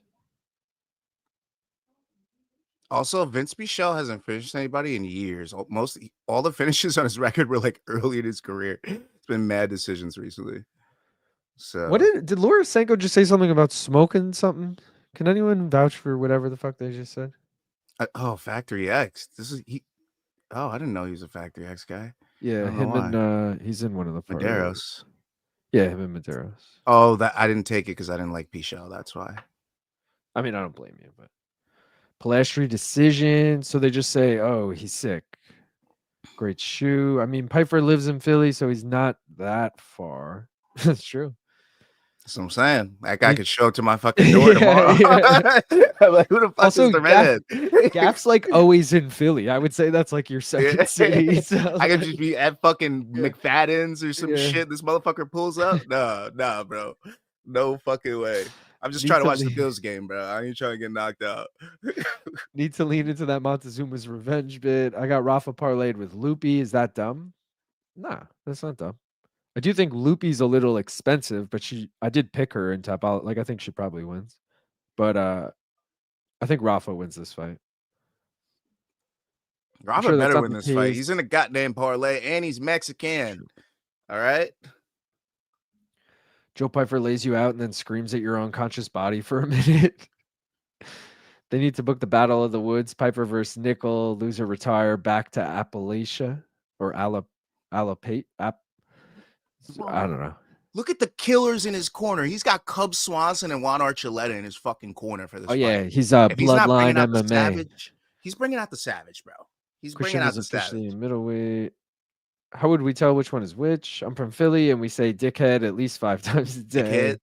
Also, Vince Pichel hasn't finished anybody in years. All the finishes on his record were like early in his career. It's been mad decisions recently. So what did Laura Senko just say something about smoking something? Can anyone vouch for whatever the fuck they just said? Factory X. I didn't know he was a Factory X guy. Yeah, him and he's in one of the Mederos. Yeah, him and Mederos. Oh, that I didn't take it because I didn't like Pichel. That's why. I mean, I don't blame you, but Polastri decision. So they just say, "Oh, he's sick." Great shoe. I mean, Piper lives in Philly, so he's not that far. That's true. That's what I'm saying. That guy could show up to my fucking door tomorrow. I'm like, who the fuck Also, is the redhead? Gaff's like always in Philly. I would say that's like your second city. So, I could just be at fucking McFadden's or some Yeah. shit. This motherfucker pulls up. Nah, bro. No fucking way. I'm just Need trying to to watch the leave. Bills game, bro. I ain't trying to get knocked out. Need to lean into that Montezuma's revenge bit. I got Rafa parlayed with Loopy. Is that dumb? Nah, that's not dumb. I do think Loopy's a little expensive, but I did pick her in top out. Like I think she probably wins. But I think Rafa wins this fight. Rafa sure that's better not win the this fight. case. He's in a goddamn parlay and he's Mexican. All right. Joe Piper lays you out and then screams at your unconscious body for a minute. They need to book the Battle of the Woods. Piper versus Nickel. Loser retire back to Appalachia or Alapate. I don't know. Look at the killers in his corner. He's got Cub Swanson and Juan Archuleta in his fucking corner for this fight. Yeah, he's If he's not Bloodline bringing out the MMA. Savage, he's bringing out the Savage, bro. He's Christian bringing out is the officially Savage. in middleweight. How would we tell which one is which? I'm from Philly, and we say dickhead at least 5 times a day. Dickhead.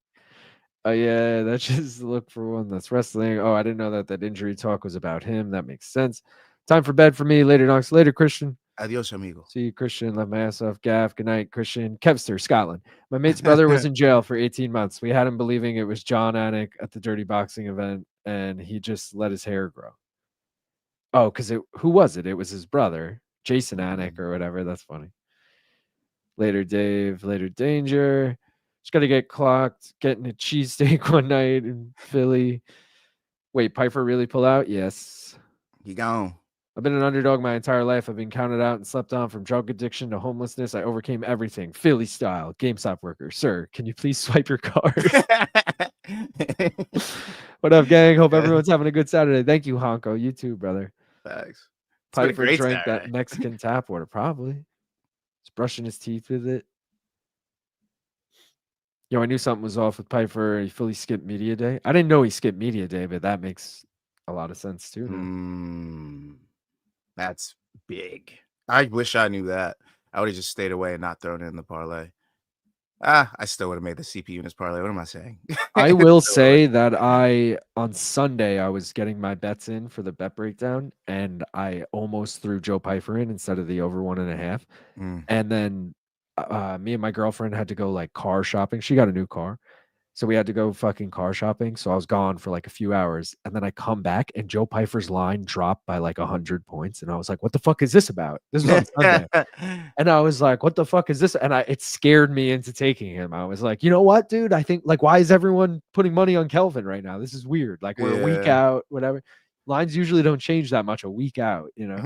Oh yeah, that's just look for one that's wrestling. Oh, I didn't know that injury talk was about him. That makes sense. Time for bed for me. Later, Knox. Later, Christian. Adios, amigo. See you, Christian. Left my ass off. Gaff. Good night, Christian. Kevster, Scotland. My mate's brother was in jail for 18 months. We had him believing it was John Anik at the dirty boxing event, and he just let his hair grow. Oh, because who was it? It was his brother, Jason Anik or whatever. That's funny. Later, Dave. Later, Danger. Just got to get clocked. Getting a cheesesteak one night in Philly. Wait, Piper really pull out? Yes. He gone. I've been an underdog my entire life. I've been counted out and slept on from drug addiction to homelessness. I overcame everything. Philly style. GameStop worker. Sir, can you please swipe your card? What up, gang? Hope everyone's having a good Saturday. Thank you, Honko. You too, brother. Thanks. Piper drank that Mexican tap water. Probably. He's brushing his teeth with it. Yo, I knew something was off with Piper. He fully skipped media day. I didn't know he skipped media day, but that makes a lot of sense too. That's big. I wish I knew that. I would have just stayed away and not thrown it in the parlay. I still would have made the CP units parlay. What am I saying? I will say that on Sunday, I was getting my bets in for the bet breakdown, and I almost threw Joe Piper in instead of the over 1.5. And then me and my girlfriend had to go like car shopping. She got a new car. So we had to go fucking car shopping. So I was gone for like a few hours. And then I come back and Joe Piper's line dropped by like 100 points. And I was like, what the fuck is this about? This was on Sunday. And I was like, what the fuck is this? And it scared me into taking him. I was like, you know what, dude? I think like, why is everyone putting money on Kelvin right now? This is weird. Like we're a week out, whatever. Lines usually don't change that much a week out, you know?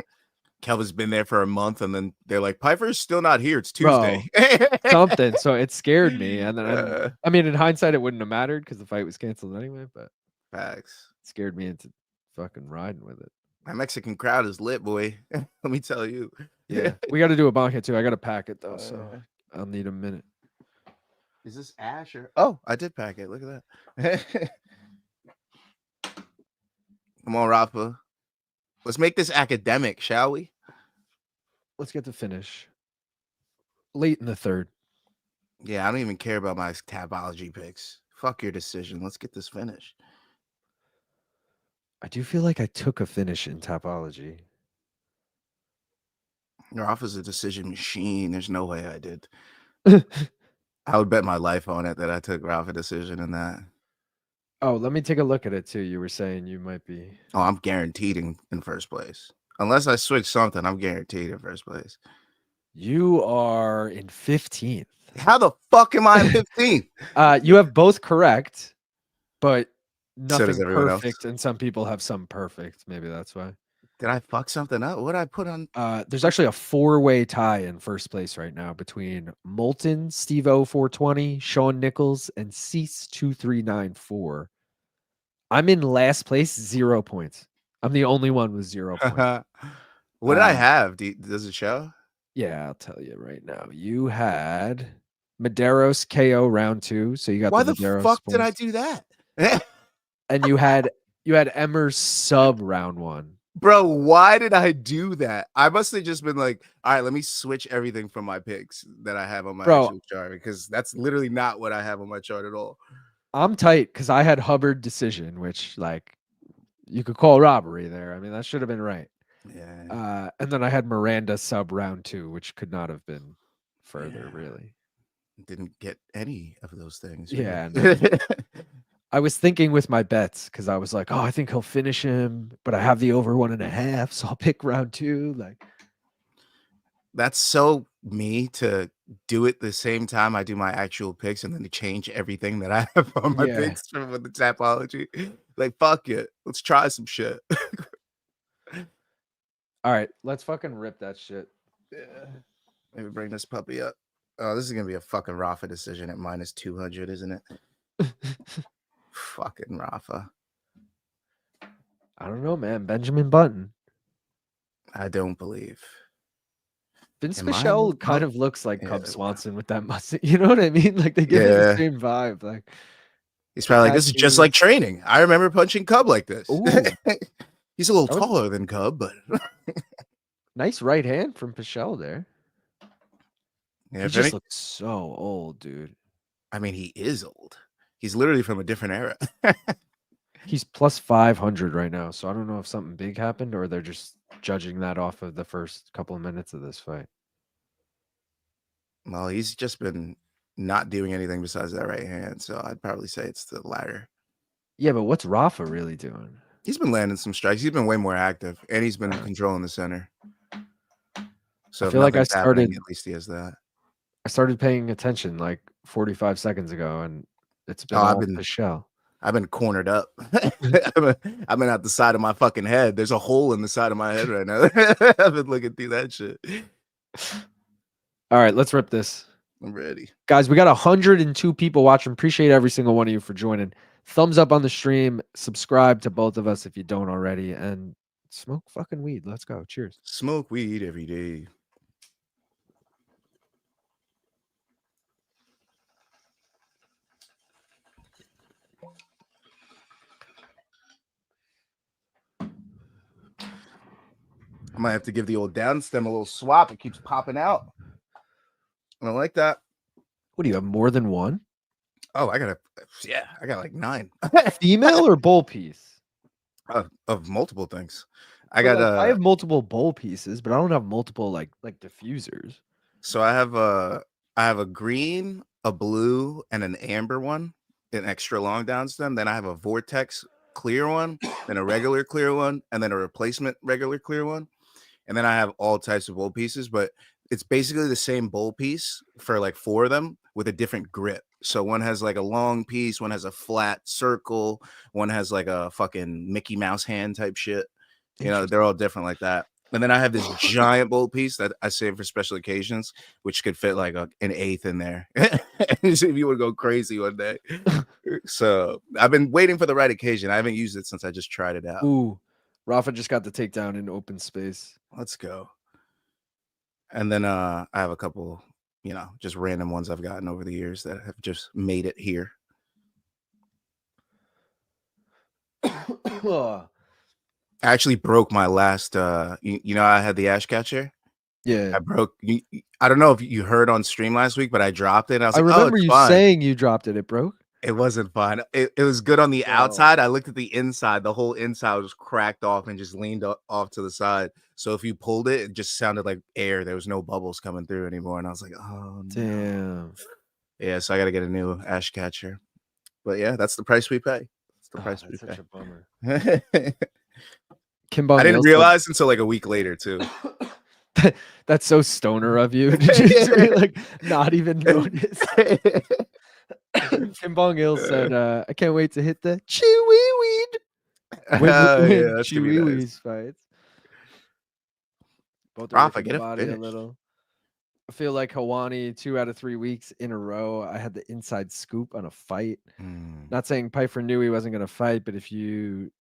Kelvin's been there for a month, and then they're like, Piper's still not here. It's Tuesday. Bro, something. So it scared me. And then, I mean, in hindsight, it wouldn't have mattered because the fight was canceled anyway, but facts. It scared me into fucking riding with it. My Mexican crowd is lit, boy. Let me tell you. Yeah. We got to do a bonk too. I got to pack it, though, so I'll need a minute. Is this Ash or? Oh, I did pack it. Look at that. Come on, Rafa. Let's make this academic, shall we? Let's get to finish. Late in the third. Yeah, I don't even care about my tabology picks. Fuck your decision. Let's get this finished. I do feel like I took a finish in topology. Rafa's a decision machine. There's no way I did. I would bet my life on it that I took Rafa decision in that. Oh, let me take a look at it too. You were saying you might be. Oh, I'm guaranteed in first place. Unless I switch something, I'm guaranteed in first place. You are in 15th. How the fuck am I in 15th? You have both correct, but nothing does everyone perfect, else. and some people have some perfect. Maybe that's why. Did I fuck something up? What did I put on? There's actually a 4-way tie in first place right now between Moulton, Steve-O 420, Sean Nichols, and Cease 2394. I'm in last place, 0 points. I'm the only one with 0 points. What did I have? Does it show? Yeah, I'll tell you right now. You had Mederos KO round 2, so you got Why the the Mederos fuck points. did I do that? And you had Emmers sub round 1. Bro, why did I do that? I must have just been like, all right, let me switch everything from my picks that I have on my Bro, actual chart because that's literally not what I have on my chart at all. I'm tight because I had Hubbard decision, which like you could call robbery there. I mean, that should have been right. Yeah. And then I had Miranda sub round 2, which could not have been further, really. Didn't get any of those things. Yeah. Really. No. I was thinking with my bets because I was like, oh, I think he'll finish him, but I have the over 1.5, so I'll pick round 2. Like, that's so me to do it the same time I do my actual picks and then to change everything that I have on my picks from the Tapology. Like, fuck it. Let's try some shit. All right, let's fucking rip that shit. Yeah. Maybe bring this puppy up. Oh, this is gonna be a fucking Rafa decision at -200, isn't it? Fucking Rafa. I don't know, man. Benjamin Button. I don't believe. Vince Am I Pichel kind wrong? of looks like Yeah. Cub Swanson with that mustache. You know what I mean? Like they give me the same vibe. Like he's probably like, this is just like training. I remember punching Cub like this. He's a little taller than Cub, but nice right hand from Pichel there. Yeah, he just looks so old, dude. I mean, he is old. He's literally from a different era. He's plus 500 right now, so I don't know if something big happened or they're just judging that off of the first couple of minutes of this fight. Well, he's just been not doing anything besides that right hand, so I'd probably say it's the latter. Yeah, but what's Rafa really doing? He's been landing some strikes. He's been way more active, and he's been controlling the center. So I feel like I started. At least he has that. I started paying attention like 45 seconds ago, and it's been all Pichel. I've been cornered up. I've been out the side of my fucking head. There's a hole in the side of my head right now. I've been looking through that shit. All right, let's rip this. I'm ready. Guys, we got 102 people watching. Appreciate every single one of you for joining. Thumbs up on the stream. Subscribe to both of us if you don't already. And smoke fucking weed. Let's go. Cheers. Smoke weed every day. I might have to give the old down stem a little swap. It keeps popping out. I don't like that. What do you have? More than one? Oh, I got like 9. Female or bowl piece? Of multiple things. I have multiple bowl pieces, but I don't have multiple like diffusers. So I have a green, a blue, and an amber one, an extra long down stem. Then I have a vortex clear one, then a regular clear one, and then a replacement regular clear one. And then I have all types of bowl pieces, but it's basically the same bowl piece for like 4 of them with a different grip. So one has like a long piece, one has a flat circle, one has like a fucking Mickey Mouse hand type shit. You know, they're all different like that. And then I have this giant bowl piece that I save for special occasions, which could fit like an 1/8 in there. If you would go crazy one day. So I've been waiting for the right occasion. I haven't used it since I just tried it out. Ooh, Rafa just got the takedown in open space. Let's go. And then I have a couple, just random ones I've gotten over the years that have just made it here. I actually broke my last I had the ash catcher. Yeah. I don't know if you heard on stream last week, but I dropped it. I remember you saying you dropped it. It broke. It wasn't fine. It was good on the outside. I looked at the inside. The whole inside was cracked off and just leaned off to the side. So if you pulled it, it just sounded like air. There was no bubbles coming through anymore. And I was like, oh, damn. No. Yeah, so I got to get a new ash catcher. But yeah, that's the price we pay. That's the price we pay. Such a bummer. I didn't realize until like a week later, too. That's so stoner of you. Did you like not even notice? Kim Bong Il said, I can't wait to hit the chewy weed. When chewy weeds fights. Both Rafa, get body a little. I feel like Hawani 2 out of 3 weeks in a row. I had the inside scoop on a fight. Not saying Piper knew he wasn't going to fight, but if you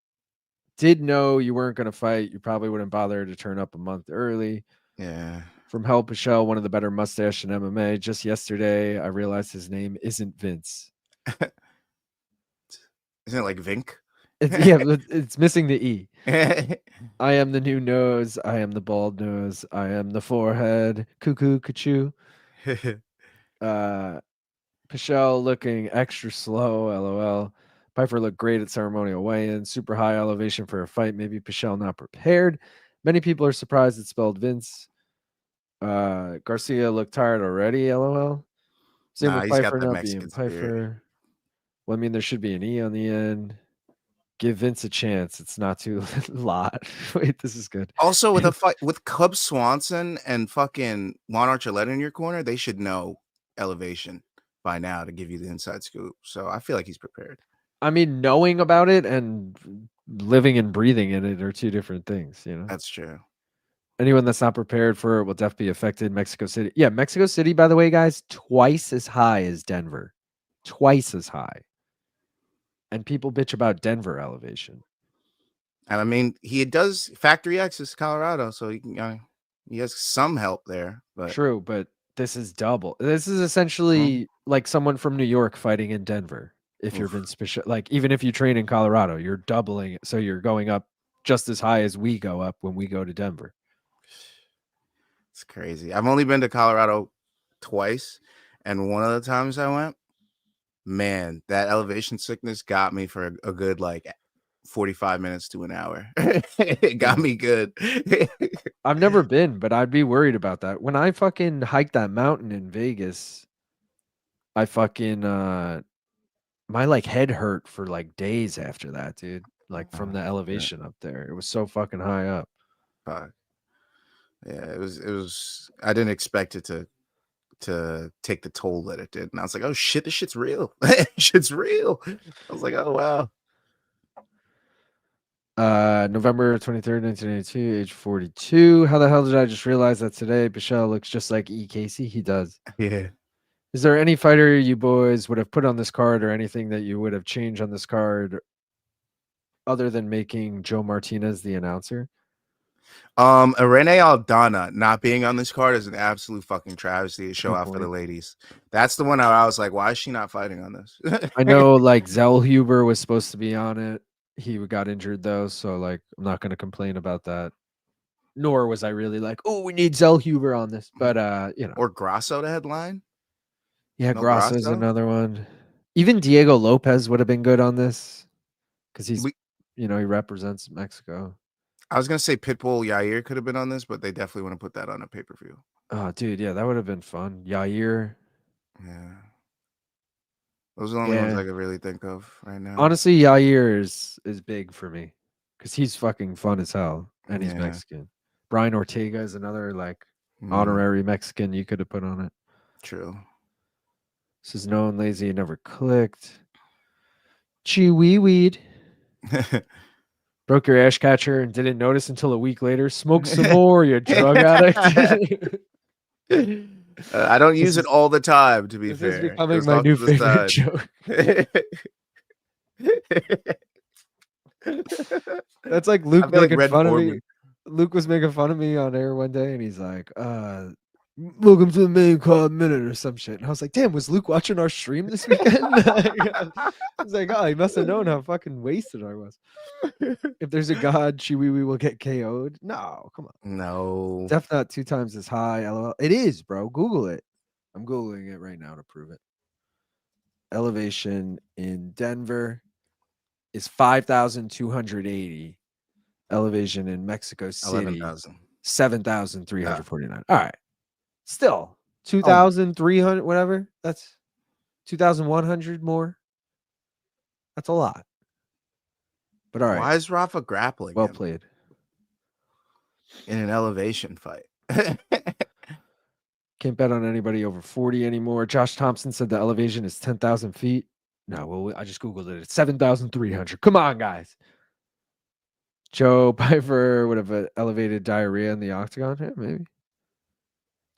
did know you weren't going to fight, you probably wouldn't bother to turn up a month early. Yeah. From Hell Pichel, one of the better mustache in MMA. Just yesterday, I realized his name isn't Vince. Isn't it like Vinc? It's missing the E. I am the new nose. I am the bald nose. I am the forehead. Cuckoo, cuckoo. Pichel looking extra slow. LOL. Piper looked great at ceremonial weigh-in. Super high elevation for a fight. Maybe Pichel not prepared. Many people are surprised it spelled Vince. Garcia looked tired already. LOL. Same with he's got Piper the not Mexican being spirit. Piper. Well, I mean, there should be an E on the end. Give Vince a chance. It's not too lot. Wait, this is good. Also, with a fight with Cub Swanson and fucking Juan Archuleta in your corner, they should know elevation by now to give you the inside scoop. So I feel like he's prepared. I mean, knowing about it and living and breathing in it are two different things, you know? That's true. Anyone that's not prepared for it will definitely be affected. Mexico City. Yeah, Mexico City, by the way, guys, twice as high as Denver. Twice as high. And people bitch about Denver elevation. And I mean, he does Factory X is Colorado, so he can he has some help there. But True, but this is double. This is essentially like someone from New York fighting in Denver. If you're Vince Pichel, like even if you train in Colorado, you're doubling it. So you're going up just as high as we go up when we go to Denver. It's crazy. I've only been to Colorado twice, and one of the times I went, man, that elevation sickness got me for a good like 45 minutes to an hour. It got me good. I've never been, but I'd be worried about that. When I fucking hiked that mountain in Vegas, I fucking my like head hurt for like days after that, dude. Like from the elevation up there. It was so fucking high up. Yeah, it was I didn't expect it to take the toll that it did. And I was like, oh shit, this shit's real. Shit's real. I was like, oh wow. November 23rd, 1982, age 42. How the hell did I just realize that today? Pichel looks just like E. Casey. He does. Yeah. Is there any fighter you boys would have put on this card or anything that you would have changed on this card other than making Joe Martinez the announcer? Arena Aldana not being on this card is an absolute fucking travesty to show off for the ladies. That's the one I was like, why is she not fighting on this? I know like Zellhuber was supposed to be on it. He got injured though, so like I'm not going to complain about that. Nor was I really like, oh, we need Zellhuber on this, but you know, or Grasso to headline. Yeah, Grasso is another one. Even Diego Lopez would have been good on this because he's, he represents Mexico. I was gonna say Pitbull Yair could have been on this, but they definitely want to put that on a pay-per-view. Oh, dude, yeah, that would have been fun. Yair. Yeah. Those are the only ones I could really think of right now. Honestly, Yair is big for me because he's fucking fun as hell and he's Mexican. Brian Ortega is another like honorary Mexican you could have put on it. True. This is known lazy and never clicked. Chewy weed. Broke your ash catcher and didn't notice until a week later. Smoke some more, you drug addict. I don't use it all the time, to be fair. This is becoming my new favorite joke. That's like Luke making fun of me. Luke was making fun of me on air one day, and he's like, welcome to the main card minute or some shit. And I was like, damn, was Luke watching our stream this weekend? I was like, oh, he must have known how fucking wasted I was. If there's a god, Chiwiwi will get KO'd. No, come on. No. Definitely not 2 times as high. LOL. It is, bro. Google it. I'm Googling it right now to prove it. Elevation in Denver is 5,280. Elevation in Mexico City, 7,349. All right. Still 2,300, whatever. That's 2,100 more. That's a lot. But all right. Why is Rafa grappling? Well played. In an elevation fight. Can't bet on anybody over 40 anymore. Josh Thompson said the elevation is 10,000 feet. No, well, I just Googled it. It's 7,300. Come on, guys. Joe Piper would have elevated diarrhea in the octagon. Yeah, maybe.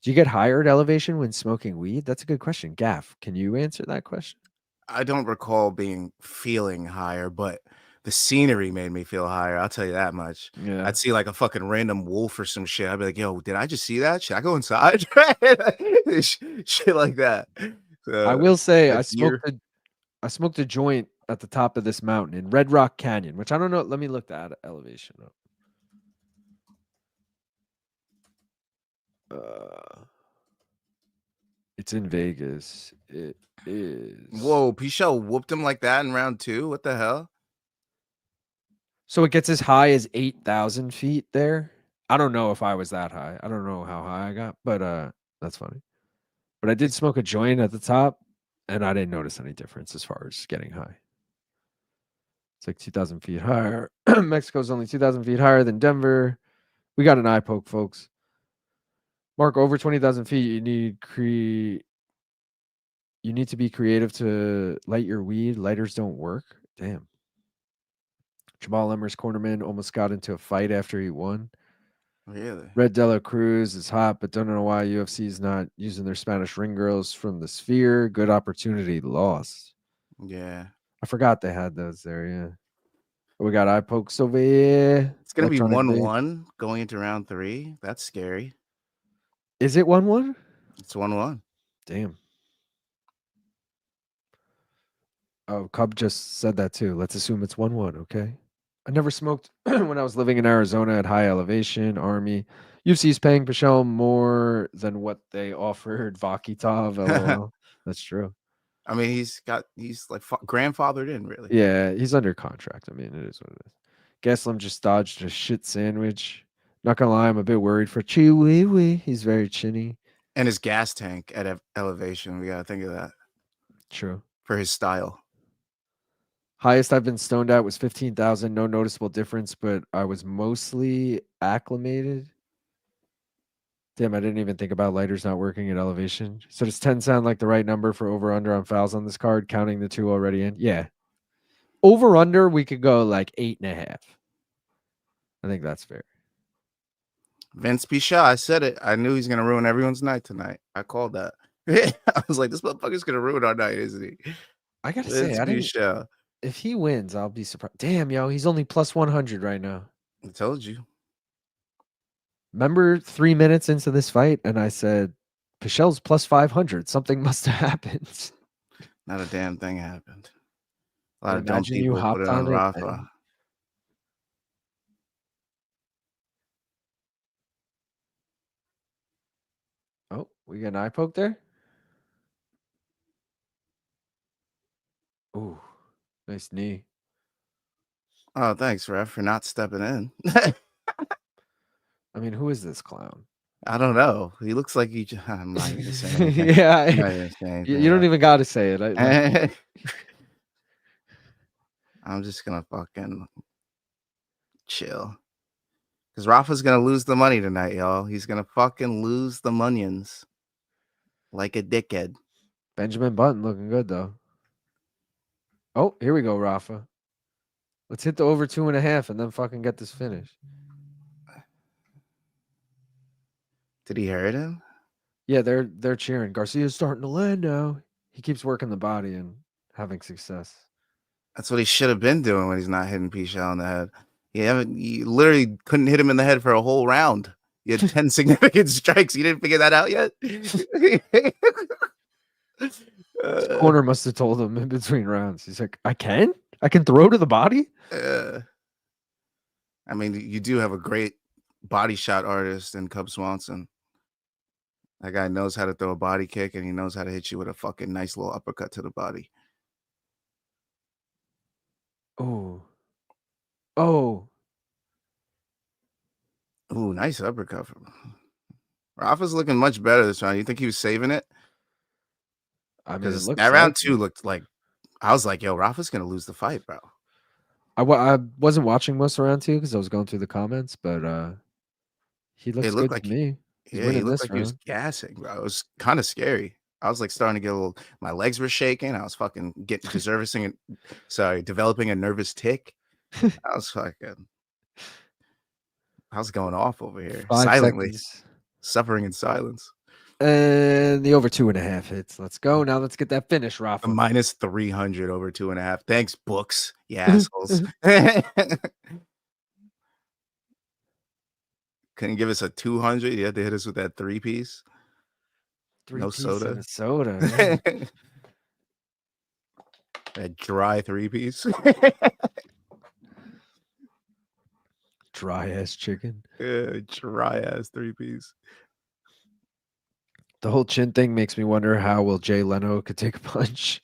Do you get higher at elevation when smoking weed? That's a good question. Gaff, can you answer that question? I don't recall feeling higher, but the scenery made me feel higher. I'll tell you that much. Yeah. I'd see like a fucking random wolf or some shit. I'd be like, yo, did I just see that? Should I go inside? Shit like that. I will say I smoked a joint at the top of this mountain in Red Rock Canyon, which I don't know. Let me look that elevation up. It's in Vegas. It is. Whoa, Pichel whooped him like that in round 2. What the hell? So it gets as high as 8,000 feet there. I don't know if I was that high. I don't know how high I got, but that's funny. But I did smoke a joint at the top, and I didn't notice any difference as far as getting high. It's like 2,000 feet higher. Mexico's only 2,000 feet higher than Denver. We got an eye poke, folks. Mark, over 20,000 feet, you need to be creative to light your weed. Lighters don't work. Damn. Jamall Emmers cornerman almost got into a fight after he won. Really? Red Dela Cruz is hot, but don't know why UFC is not using their Spanish ring girls from the Sphere. Good opportunity lost. Yeah. I forgot they had those there. Yeah. We got eye pokes over here. It's going to be 1-1 going into round 3. That's scary. Is it 1-1? It's 1-1. Damn. Oh, Cub just said that too. Let's assume it's 1-1. Okay. I never smoked when I was living in Arizona at high elevation, Army. UFC's paying Pichel more than what they offered Vakitov. LOL. That's true. I mean, he's like grandfathered in, really. Yeah, he's under contract. I mean, it is what it is. Gaslam just dodged a shit sandwich. Not gonna lie, I'm a bit worried for Chihuahua. He's very chinny. And his gas tank at elevation. We gotta think of that. True. For his style. Highest I've been stoned at was 15,000. No noticeable difference, but I was mostly acclimated. Damn, I didn't even think about lighters not working at elevation. So does 10 sound like the right number for over-under on fouls on this card, counting the 2 already in? Yeah. Over-under, we could go like 8.5. I think that's fair. Vinc Pichel, I said it. I knew he's going to ruin everyone's night tonight. I called that. I was like, this motherfucker's going to ruin our night, isn't he? I got to say, if he wins, I'll be surprised. Damn, yo, he's only plus 100 right now. I told you. Remember 3 minutes into this fight, and I said, Pichel's plus 500. Something must have happened. Not a damn thing happened. A lot of dumb people put it on Rafa. Oh, we got an eye poke there? Ooh, nice knee. Oh, thanks, ref, for not stepping in. I mean, who is this clown? I don't know. He looks like he. I'm not even saying anything. Yeah, you don't even got to say it. I'm just gonna fucking chill. Because Rafa's gonna lose the money tonight, y'all. He's gonna fucking lose the monions like a dickhead. Benjamin Button looking good though. Oh, here we go, Rafa. Let's hit the over 2.5 and then fucking get this finished. Did he hurt him? Yeah, they're cheering. Garcia's starting to land now. He keeps working the body and having success. That's what he should have been doing when he's not hitting Pichel in the head. You literally couldn't hit him in the head for a whole round. You had 10 significant strikes. You didn't figure that out yet? Corner must have told him in between rounds. He's like, I can throw to the body? I mean, you do have a great body shot artist in Cub Swanson. That guy knows how to throw a body kick, and he knows how to hit you with a fucking nice little uppercut to the body. Oh. Ooh, nice uppercut from him. Rafa's looking much better this round. You think he was saving it? I mean, that round 2 looked like, I was like, yo, Rafa's going to lose the fight, bro. I wasn't watching most of round 2 because I was going through the comments, but he looks good to me. He looked like he was gassing, bro. It was kind of scary. I was like starting to get a little, my legs were shaking. I was fucking developing a nervous tick. I was going off over here. 5 silently. Seconds. Suffering in silence. And the over 2.5 hits. Let's go. Now let's get that finish, Rafa. Minus 300 over 2.5. Thanks, books. You assholes. Couldn't give us a 200. You had to hit us with that 3-piece. No soda. Soda. A dry 3-piece. Dry ass chicken. Dry ass 3-piece. The whole chin thing makes me wonder how will Jay Leno could take a punch.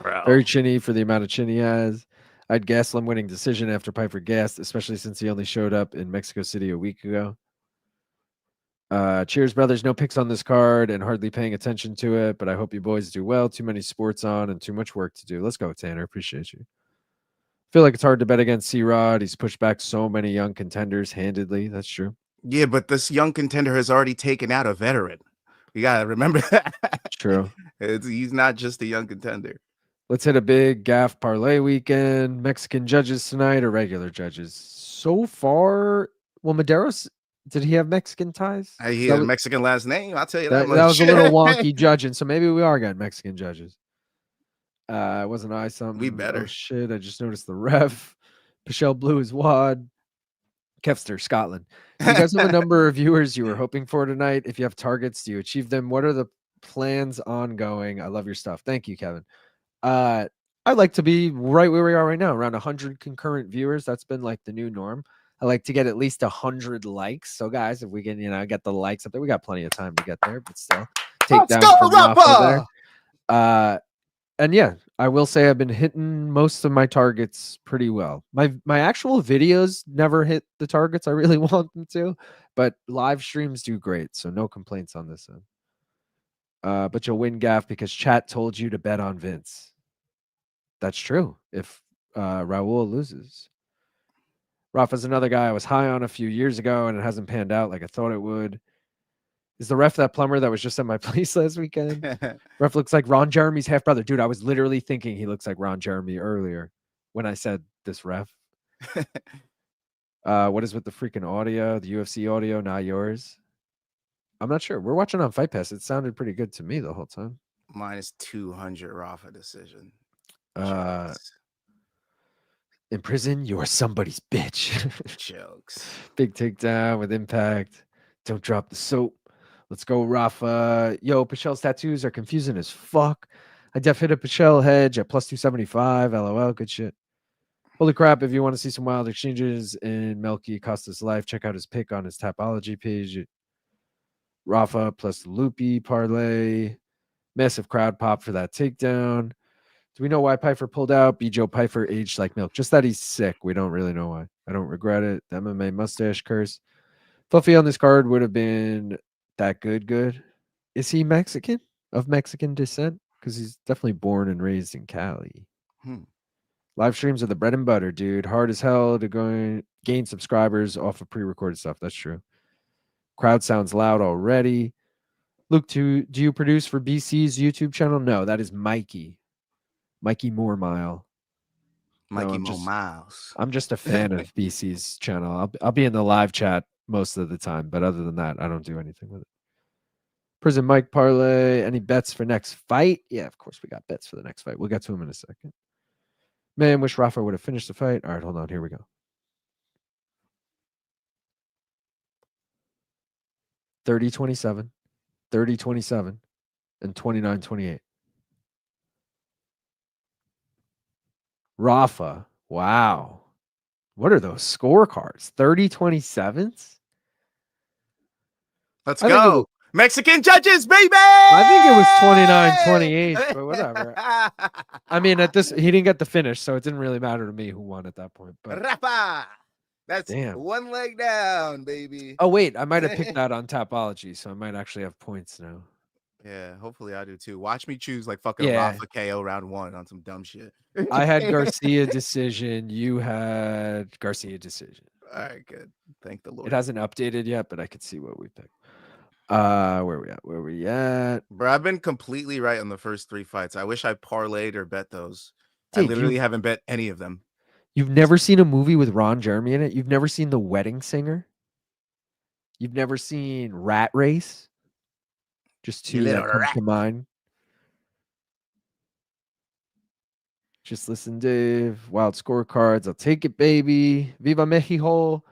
Bro. Very chinny for the amount of chin he has. I'd Gaslam winning decision after Piper gassed, especially since he only showed up in Mexico City a week ago. Cheers, brothers. No picks on this card and hardly paying attention to it, but I hope you boys do well. Too many sports on and too much work to do. Let's go, Tanner. Appreciate you. Feel like it's hard to bet against C-Rod. He's pushed back so many young contenders handedly. That's true. Yeah, but this young contender has already taken out a veteran. You got to remember that. True. He's not just a young contender. Let's hit a big gaff parlay weekend. Mexican judges tonight or regular judges? So far, well, Mederos, did he have Mexican ties? He had a Mexican last name. I'll tell you that much. That was a little wonky judging, so maybe we are getting Mexican judges. Wasn't I something? We better. Oh, shit, I just noticed the ref. Pichel blew his wad. Kevster, Scotland. Do you guys have a number of viewers you were hoping for tonight? If you have targets, do you achieve them? What are the plans ongoing? I love your stuff. Thank you, Kevin. I'd like to be right where we are right now, around 100 concurrent viewers. That's been like the new norm. I like to get at least 100 likes. So, guys, if we can, get the likes up there, we got plenty of time to get there, but still, take down from Rafa there. And yeah, I will say I've been hitting most of my targets pretty well. My actual videos never hit the targets I really want them to, but live streams do great, so no complaints on this end. But you'll win gaff because chat told you to bet on Vince. That's true. If Raul loses. Rafa's another guy I was high on a few years ago, and it hasn't panned out like I thought it would. Is the ref that plumber that was just at my place last weekend? Ref looks like Ron Jeremy's half brother. Dude, I was literally thinking he looks like Ron Jeremy earlier when I said this ref. What is with the freaking audio? The UFC audio, not yours? I'm not sure. We're watching on Fight Pass. It sounded pretty good to me the whole time. Minus 200 Rafa decision. In prison, you're somebody's bitch. Jokes. Big takedown with impact. Don't drop the soap. Let's go, Rafa. Yo, Pichel's tattoos are confusing as fuck. I def hit a Pichel hedge at plus 275. LOL. Good shit. Holy crap. If you want to see some wild exchanges in Melky Costa's life, check out his pick on his Tapology page. Rafa plus Loopy parlay. Massive crowd pop for that takedown. Do we know why Piper pulled out? B. Joe Piper aged like milk. Just that he's sick. We don't really know why. I don't regret it. The MMA mustache curse. Fluffy on this card would have been that good. Is he Mexican? Of Mexican descent? Because he's definitely born and raised in Cali. Live streams are the bread and butter, dude. Hard as hell to gain subscribers off of pre-recorded stuff. That's true. Crowd sounds loud already. Luke, do you produce for BC's YouTube channel? No, that is Mikey. Mikey Moormile. Mikey Miles. I'm just a fan of BC's channel. I'll be in the live chat most of the time, but other than that, I don't do anything with it. Prison Mike parlay. Any bets for next fight? Yeah, of course we got bets for the next fight. We'll get to him in a second. Man, wish Rafa would have finished the fight. All right, hold on. Here we go. 30-27, 30-27, and 29-28. Rafa. Wow. What are those scorecards? 30-27s? Let's go. Mexican judges, baby. I think it was 29-28, but whatever. I mean, he didn't get the finish, so it didn't really matter to me who won at that point. But Rafa. That's one leg down, baby. Oh, wait. I might have picked that on Tapology, so I might actually have points now. Yeah, hopefully I do too. Watch me choose like fucking Rafa KO round 1 on some dumb shit. I had Garcia decision. You had Garcia decision. All right, good. Thank the Lord. It hasn't updated yet, but I could see what we picked. Where we at? Bro, I've been completely right on the first 3 fights. I wish I parlayed or bet those. Dude, I literally haven't bet any of them. You've never seen a movie with Ron Jeremy in it? You've never seen The Wedding Singer? You've never seen Rat Race? Just two that come to mind. Just listen, Dave. Wild scorecards. I'll take it, baby. Viva Mexico.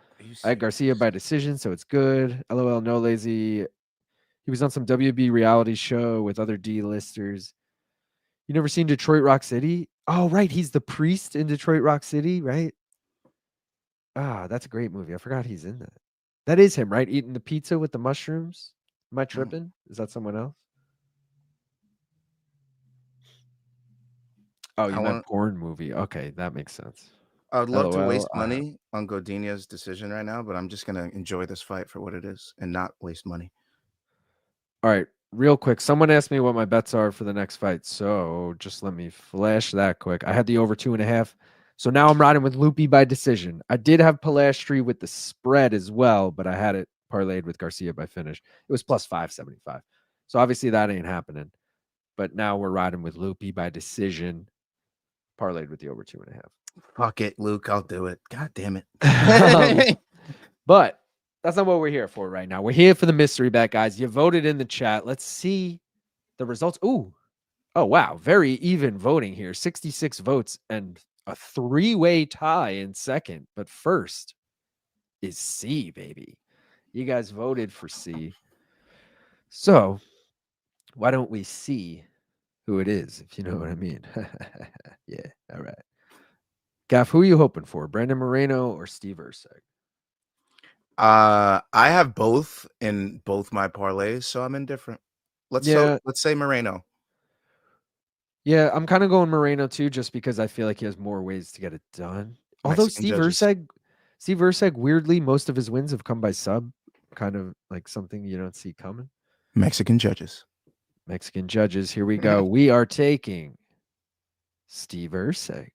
I had Garcia by decision, so it's good. LOL, no lazy. He was on some WB reality show with other D-listers. You never seen Detroit Rock City? Oh, right. He's the priest in Detroit Rock City, right? Ah, that's a great movie. I forgot he's in that. That is him, right? Eating the pizza with the mushrooms. Am I tripping? Is that someone else? Oh, you meant porn movie. Okay, that makes sense. I would love to waste LOL. money on Godinez's decision right now, but I'm just gonna enjoy this fight for what it is and not waste money. All right, real quick. Someone asked me what my bets are for the next fight, so just let me flash that quick. I had the over 2.5, so now I'm riding with Loopy by decision. I did have Polastri with the spread as well, but I had it parlayed with Garcia by finish. It was plus 575, so obviously that ain't happening. But now we're riding with Loopy by decision, parlayed with the over 2.5. Fuck it, Luke. I'll do it. God damn it. But that's not what we're here for right now. We're here for the mystery bet, guys. You voted in the chat. Let's see the results. Ooh. Oh, wow. Very even voting here. 66 votes and a 3-way tie in second. But first is C, baby. You guys voted for C. So why don't we see who it is, if you know what I mean? Yeah. All right. Gaff, who are you hoping for? Brandon Moreno or Steve Erceg? I have both in both my parlays, so I'm indifferent. Let's say Moreno. Yeah, I'm kind of going Moreno too, just because I feel like he has more ways to get it done. Although Mexican Steve Erceg, weirdly, most of his wins have come by sub, kind of like something you don't see coming. Mexican judges. Here we go. We are taking Steve Erceg.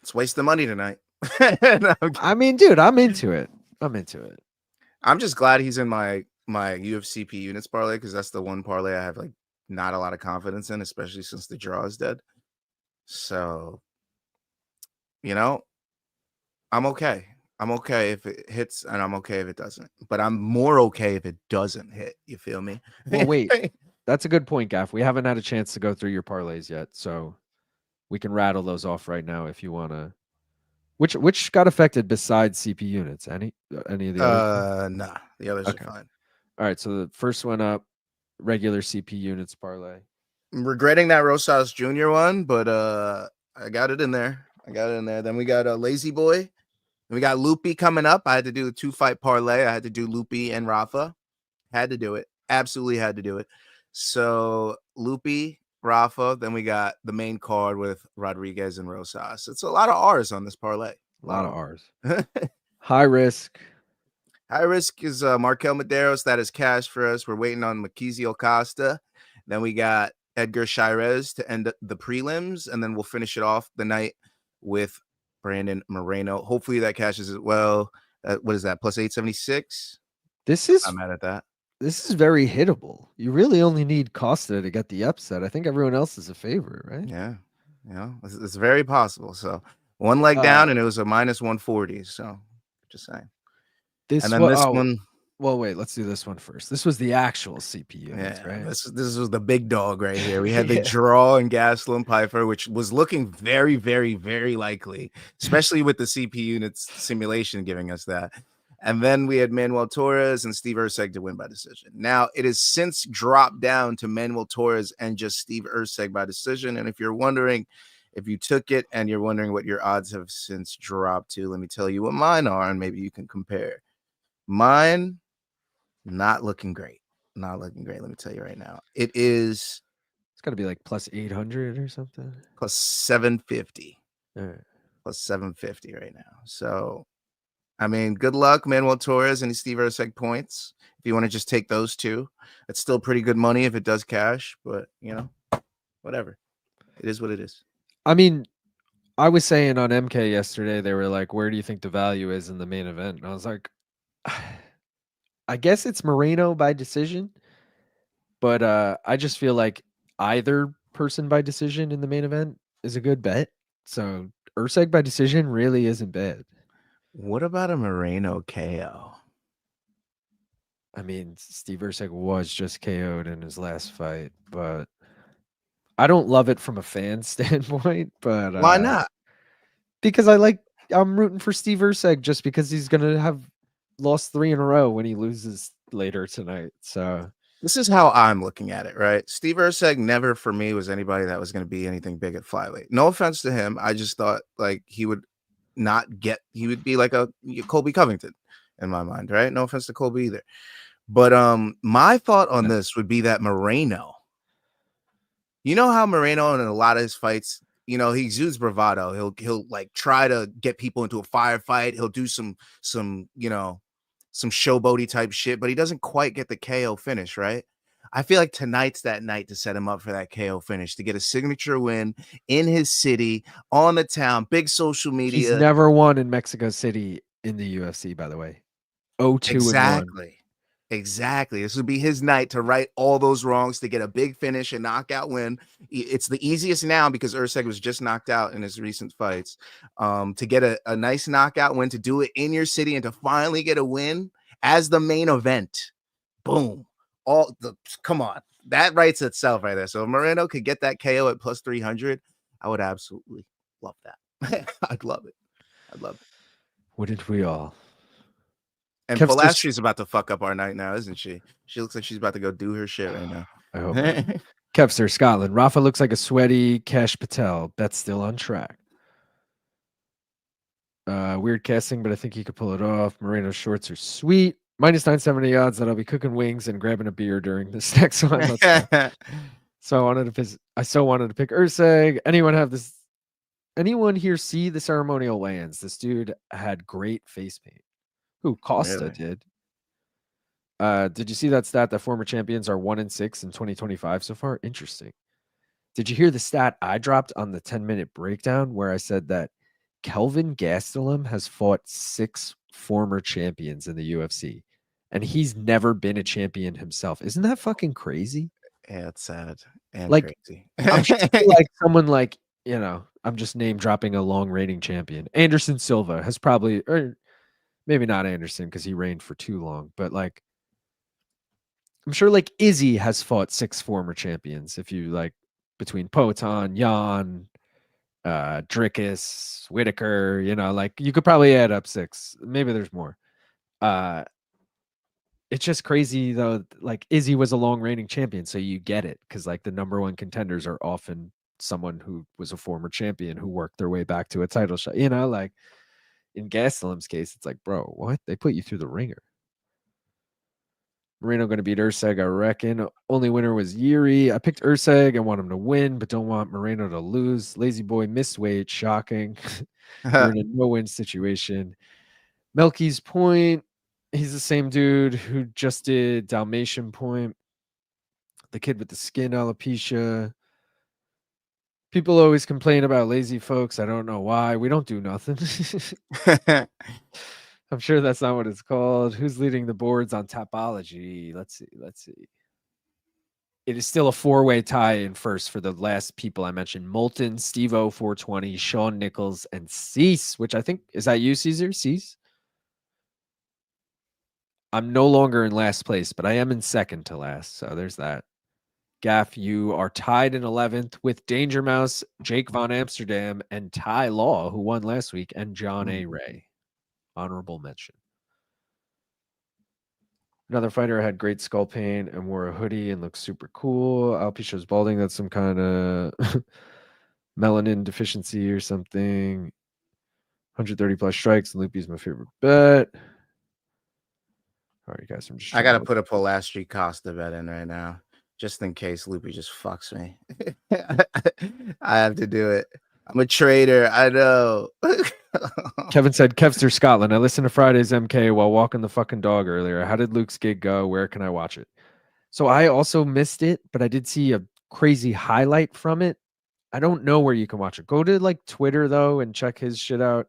Let's waste the money tonight. No, I mean, dude, I'm into it. I'm just glad he's in my UFC P units parlay, because that's the one parlay I have like not a lot of confidence in, especially since the draw is dead. So, I'm okay. I'm okay if it hits, and I'm okay if it doesn't. But I'm more okay if it doesn't hit. You feel me? Well, wait. That's a good point, Gaff. We haven't had a chance to go through your parlays yet, so we can rattle those off right now if you want to. Which got affected besides CP units? Any of the others? Nah, the others are fine. All right, so the first one up, regular CP units parlay. I'm regretting that Rosas Jr. one, but I got it in there. Then we got a Lazy Boy. We got Loopy coming up. I had to do a 2-fight parlay. I had to do Loopy and Rafa. Had to do it. Absolutely had to do it. So Loopy, Rafa. Then we got the main card with Rodriguez and Rosas. It's a lot of R's on this parlay. A lot of R's. High risk. High risk is MarQuel Mederos. That is cash for us. We're waiting on Melquizael Costa. Then we got Edgar Shirez to end the prelims. And then we'll finish it off the night with Brandon Moreno. Hopefully that cashes as well. What is that? Plus 876? I'm mad at that. This is very hittable. You really only need Costa to get the upset. I think everyone else is a favorite, right? Yeah. It's very possible. So one leg down, and it was a minus 140. So just saying. This one. Well, wait, let's do this one first. This was the actual CP units, right? This was the big dog right here. We had the draw and Gastelum Piper, which was looking very, very, very likely, especially with the CP units simulation giving us that. And then we had Manuel Torres and Steve Erceg to win by decision. Now, it has since dropped down to Manuel Torres and just Steve Erceg by decision. And if you're wondering if you took it and you're wondering what your odds have since dropped to, let me tell you what mine are, and maybe you can compare. Mine, not looking great. Let me tell you right now. It's got to be like plus 800 or something. Plus 750. All right. Plus 750 right now. So, I mean, good luck, Manuel Torres and Steve Erceg points. If you want to just take those two, it's still pretty good money if it does cash, but whatever. It is what it is. I mean, I was saying on MK yesterday, they were like, where do you think the value is in the main event? And I was like, I guess it's Moreno by decision, but I just feel like either person by decision in the main event is a good bet. So Erceg by decision really isn't bad. What about a Moreno KO? I mean, Steve Erceg was just KO'd in his last fight, but I don't love it from a fan standpoint. But why not? Because I'm rooting for Steve Erceg just because he's gonna have lost 3 in a row when he loses later tonight. So This is how I'm looking at it, right? Steve Erceg never, for me, was anybody that was going to be anything big at flyweight. No offense to him. I just thought like he would be like a Colby Covington in my mind, right? No offense to Colby either. But my thought on this would be that Moreno, you know how Moreno in a lot of his fights, he exudes bravado. He'll like try to get people into a firefight. He'll do some showboaty type shit, but he doesn't quite get the KO finish, right? I feel like tonight's that night to set him up for that KO finish, to get a signature win in his city, on the town, big social media. He's never won in Mexico City in the UFC, by the way. 0-2-1. Exactly. This would be his night to right all those wrongs, to get a big finish and knockout win. It's the easiest now because Erceg was just knocked out in his recent fights. To get a nice knockout win, to do it in your city, and to finally get a win as the main event. Boom. Come on. That writes itself right there. So if Moreno could get that KO at plus 300, I would absolutely love that. I'd love it. Wouldn't we all? And Polastri's about to fuck up our night now, isn't she? She looks like she's about to go do her shit right now. I hope. Kevster, Scotland. Rafa looks like a sweaty Cash Patel. That's still on track. Weird casting, but I think he could pull it off. Moreno's shorts are sweet. Minus 970 odds that I'll be cooking wings and grabbing a beer during this next one. So I so wanted to pick Erceg. Anyone here see the ceremonial weigh-ins? This dude had great face paint. Who? Costa did. Did you see that stat that former champions are 1-6 in 2025 so far? Interesting. Did you hear the stat I dropped on the 10-minute breakdown where I said that Kelvin Gastelum has fought 6 former champions in the UFC, and he's never been a champion himself? Isn't that fucking crazy? Yeah, it's sad and crazy. I'm sure like someone like, I'm just name dropping a long reigning champion. Anderson Silva has probably, or maybe not Anderson because he reigned for too long, but like, I'm sure like Izzy has fought 6 former champions. If you like between Poton, Jan, Drickus, Whitaker, like you could probably add up 6. Maybe there's more. It's just crazy though. Like Izzy was a long reigning champion, so you get it because like the number one contenders are often someone who was a former champion who worked their way back to a title shot. Like in Gastelum's case, it's like, bro, what? They put you through the ringer. Moreno going to beat Erceg, I reckon. Only winner was Yuri. I picked Erceg. I want him to win, but don't want Moreno to lose. Lazy boy missed weight. Shocking. We're in a no-win situation. Melky's point. He's the same dude who just did Dalmatian point. The kid with the skin alopecia. People always complain about lazy folks. I don't know why. We don't do nothing. I'm sure that's not what it's called. Who's leading the boards on Topology? Let's see. It is still a 4-way tie in first for the last people I mentioned. Moulton, Steve-O, 420, Sean Nichols, and Cease, which I think, is that you, Caesar? Cease? I'm no longer in last place, but I am in second to last. So there's that. Gaff, you are tied in 11th with Danger Mouse, Jake Von Amsterdam, and Ty Law, who won last week, and John A. Ray. Honorable mention. Another fighter had great skull paint and wore a hoodie and looked super cool. Alpicho's balding. That's some kind of melanin deficiency or something. 130 plus strikes. Loopy's my favorite bet. All right, guys. I got to put a Polastri Costa bet in right now, just in case Loopy just fucks me. I have to do it. I'm a trader. I know. Kevin said, Kevster, Scotland. I listened to Friday's MK while walking the fucking dog earlier. How did Luke's gig go? Where can I watch it? So I also missed it, but I did see a crazy highlight from it. I don't know where you can watch it. Go to like Twitter though and check his shit out.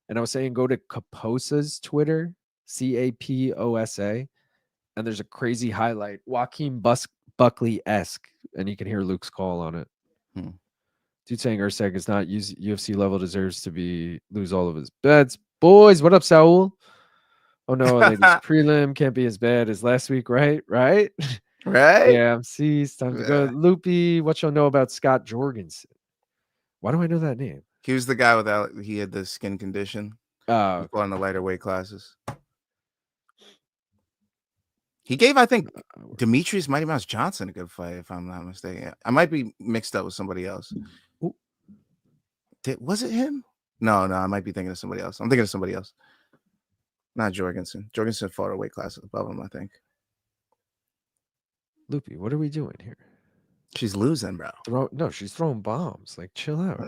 And I was saying go to Caposa's Twitter, Caposa, and there's a crazy highlight, Joaquin Buckley-esque, and you can hear Luke's call on it. Dude saying Erceg is not UFC level, deserves to lose all of his bets. Boys, what up, Saul? Oh no, ladies prelim can't be as bad as last week, right? Right? Yeah, it's time to go. Loopy, what you'll know about Scott Jorgensen? Why do I know that name? He was the guy he had the skin condition. On the lighter weight classes. He gave, I think, Demetrius Mighty Mouse Johnson a good fight, if I'm not mistaken. I might be mixed up with somebody else. Was it him? No, I might be thinking of somebody else. I'm thinking of somebody else. Not Jorgensen. Jorgensen fought a weight class above him, I think. Loopy, what are we doing here? She's losing, bro. No, she's throwing bombs. Like, chill out.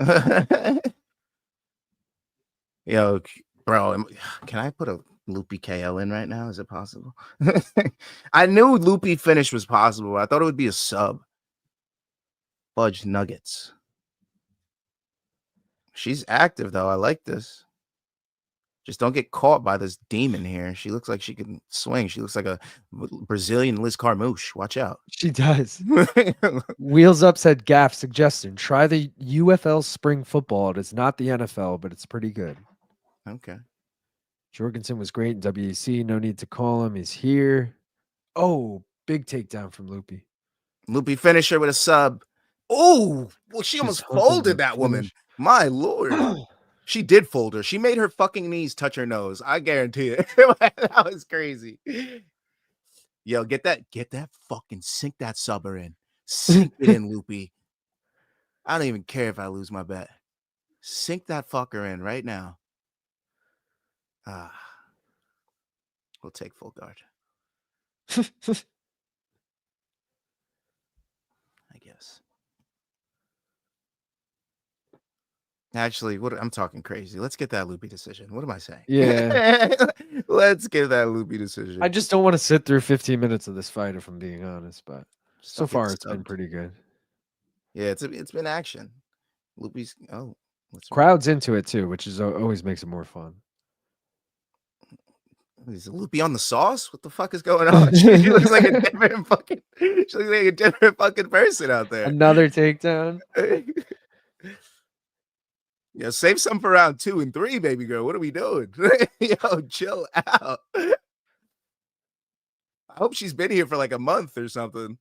Yo, bro, can I put a Loopy KO in right now? Is it possible? I knew Loopy finish was possible. I thought it would be a sub. Fudge nuggets. She's active, though. I like this. Just don't get caught by this demon here. She looks like she can swing. She looks like a Brazilian Liz Carmouche. Watch out. She does. Wheels Up said, Gaff suggestion. Try the UFL spring football. It is not the NFL, but it's pretty good. Okay. Jorgensen was great in WEC. No need to call him. He's here. Oh, big takedown from Loopy. Loopy finisher with a sub. Oh, well, she almost folded that woman. My Lord. She did fold her. She made her fucking knees touch her nose. I guarantee it. That was crazy. Yo, get that fucking sink that subber in. Sink it in, Loopy. I don't even care if I lose my bet. Sink that fucker in right now. We'll take full guard. I guess. Actually, I'm talking crazy. Let's get that Loopy decision. What am I saying? Yeah. Let's get that Loopy decision. I just don't want to sit through 15 minutes of this fight, if I'm being honest, but so far it's been pretty good. Yeah, it's been action. Loopy's crowd's into it too, which is always makes it more fun. Is Loopy on the sauce? What the fuck is going on? She looks like a different fucking person out there. Another takedown. Yeah, save some for round 2 and 3, baby girl. What are we doing? Yo, chill out. I hope she's been here for like a month or something.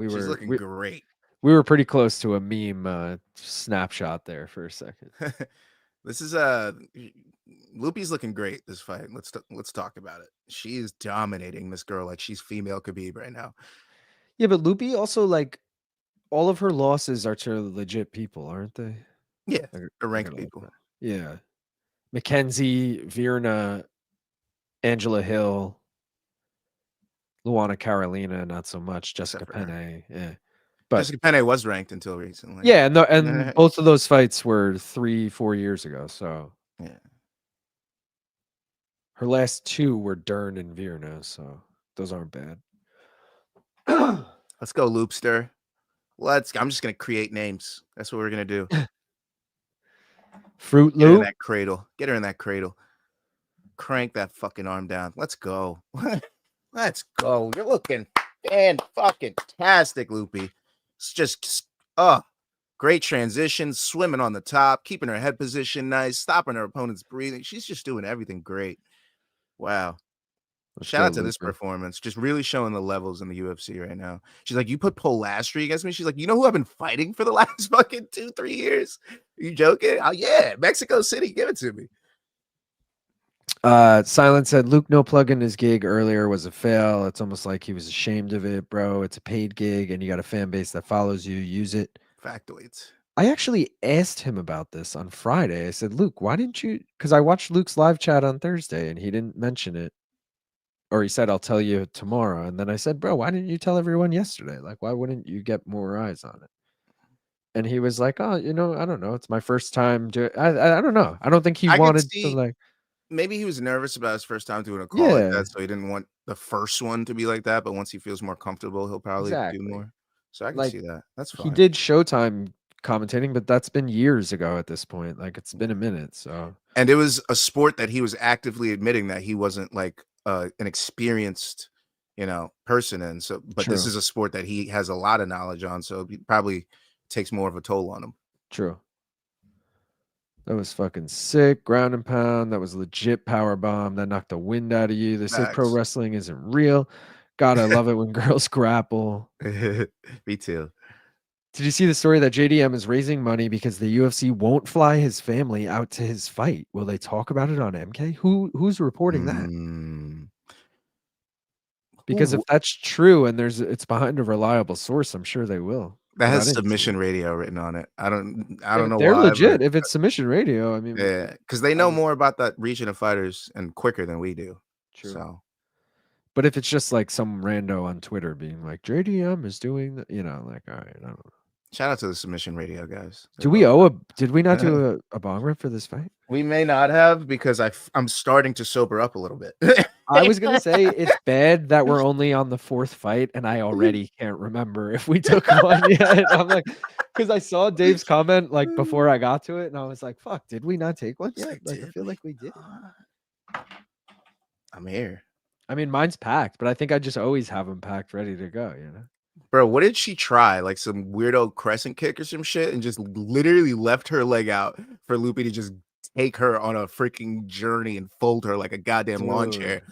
She's looking great. We were pretty close to a meme snapshot there for a second. This is Loopy's looking great this fight. Let's talk about it. She is dominating this girl like she's female Khabib right now. Yeah, but Loopy also, like, all of her losses are to legit people, aren't they? Yeah, they're ranked people. Yeah. Mackenzie, Virna, Angela Hill, Luana Carolina, not so much. Jessica Penne, yeah. But Jessica Penne was ranked until recently. Yeah, and both of those fights were 3-4 years ago. So yeah, her last 2 were Dern and Virna, so those aren't bad. Let's go, Loopster. I'm just gonna create names. That's what we're gonna do. Fruit Loop. Get her in that cradle. Get her in that cradle. Crank that fucking arm down. Let's go. Let's go. You're looking fan-fucking-tastic, Loopy. It's just, great transition, swimming on the top, keeping her head position nice, stopping her opponent's breathing. She's just doing everything great. Wow. Shout out to this performance. Just really showing the levels in the UFC right now. She's like, you put Polastri against me? She's like, you know who I've been fighting for the last fucking 2-3 years? Are you joking? Oh, yeah. Mexico City. Give it to me. Silent said Luke no plug in his gig earlier was a fail. It's almost like he was ashamed of it, bro. It's a paid gig and you got a fan base that follows you. Use it. Factoids. I actually asked him about this on Friday. I said, Luke, why didn't you? Because I watched Luke's live chat on Thursday and he didn't mention it. Or he said, I'll tell you tomorrow. And then I said, bro, why didn't you tell everyone yesterday? Like, why wouldn't you get more eyes on it? And he was like, oh, I don't know. It's my first time. I don't know. I don't think he wanted to, like. Maybe he was nervous about his first time doing a call like that, so he didn't want the first one to be like that. But once he feels more comfortable, he'll probably do more. So I can see that. That's fine. He did Showtime commentating, but that's been years ago at this point. Like, it's been a minute. So, and it was a sport that he was actively admitting that he wasn't like an experienced, person in. So, but this is a sport that he has a lot of knowledge on. So it probably takes more of a toll on him. True. That was fucking sick. Ground and pound. That was legit power bomb. That knocked the wind out of you. They say pro wrestling isn't real. God, I love it when girls grapple. Me too. Did you see the story that JDM is raising money because the UFC won't fly his family out to his fight? Will they talk about it on MK? Who's reporting that? Because if that's true and it's behind a reliable source, I'm sure they will. That has submission radio written on it. I don't know they're why. Legit. If it's submission radio, I mean, yeah, because they know more about that region of fighters and quicker than we do. True. So, but if it's just like some rando on Twitter being like JDM is doing, all right, I don't know. Shout out to the submission radio guys. Did we not do a bong rip for this fight? We may not have because I'm starting to sober up a little bit. I was gonna say it's bad that we're only on the 4th fight, and I already can't remember if we took one yet. I'm like, because I saw Dave's comment like before I got to it, and I was like, "Fuck, did we not take one yet?" Like, I feel like we did. I'm here. I mean, mine's packed, but I think I just always have them packed, ready to go. You know. Bro, what did she try? Like some weirdo crescent kick or some shit, and just literally left her leg out for Loopy to just take her on a freaking journey and fold her like a goddamn lawn chair.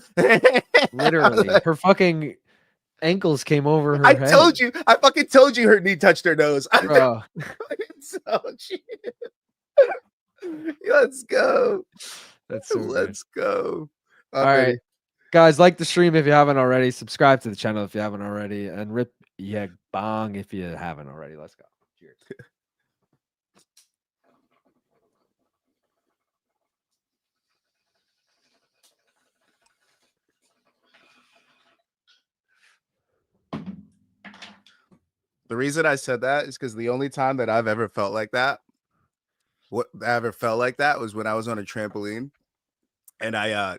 Literally, her fucking ankles came over her head. I fucking told you her knee touched her nose. Bro. Let's go. Let's go. All right. Guys, like the stream if you haven't already. Subscribe to the channel if you haven't already. And rip bong if you haven't already. Let's go. Cheers. The reason I said that is because the only time that I've ever felt like that, was when I was on a trampoline and I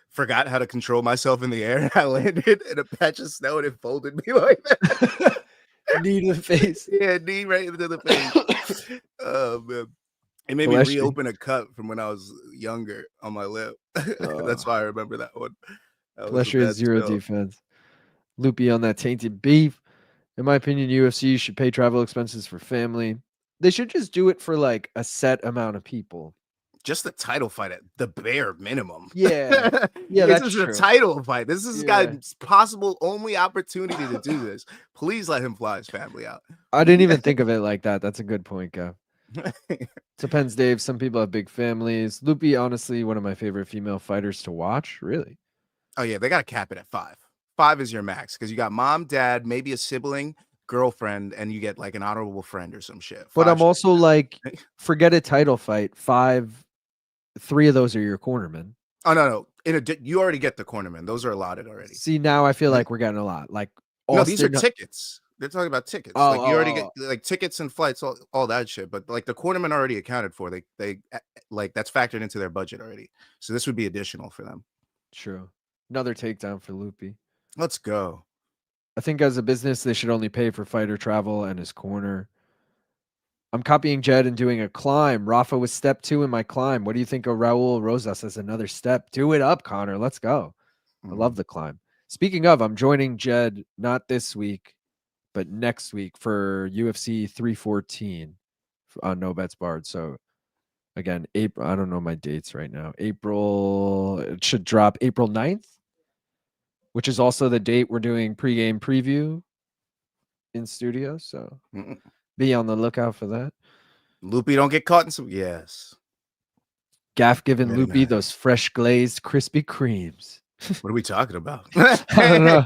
forgot how to control myself in the air, and I landed in a patch of snow and it folded me like that. Knee to the face. Yeah, knee right into the face. Oh man. It made me reopen a cut from when I was younger on my lip. That's why I remember that one. Polastri has 0 defense. Loopy on that tainted beef. In my opinion, UFC should pay travel expenses for family. They should just do it for like a set amount of people. Just the title fight at the bare minimum. Yeah. This is a title fight. This is guy's possible only opportunity to do this. Please let him fly his family out. I didn't even think of it like that. That's a good point, Gav. Depends, Dave. Some people have big families. Loopy, honestly, one of my favorite female fighters to watch. Really? Oh yeah, they got to cap it at 5. 5 is your max because you got mom, dad, maybe a sibling, girlfriend, and you get like an honorable friend or some shit. But I'm also like, forget a title fight. 3 of those are your cornermen. Oh no. You already get the cornermen. Those are allotted already. See, now I feel like we're getting a lot. Like no, these are tickets. They're talking about tickets. You already get like tickets and flights, all that shit. But like the cornermen already accounted for. They like that's factored into their budget already. So this would be additional for them. True. Another takedown for Loopy. Let's go. I think as a business, they should only pay for fighter travel and his corner. I'm copying Jed and doing a climb. Rafa was step 2 in my climb. What do you think of Raul Rosas as another step? Do it up, Connor. Let's go. I love the climb. Speaking of, I'm joining Jed not this week, but next week for UFC 314 on No Bets Barred. So again, April. I don't know my dates right now. April. It should drop April 9th. Which is also the date we're doing pregame preview in studio. So be on the lookout for that. Loopy don't get caught in some. Yes. Gaff giving Loopy those fresh glazed Krispy Kremes. What are we talking about? I don't know.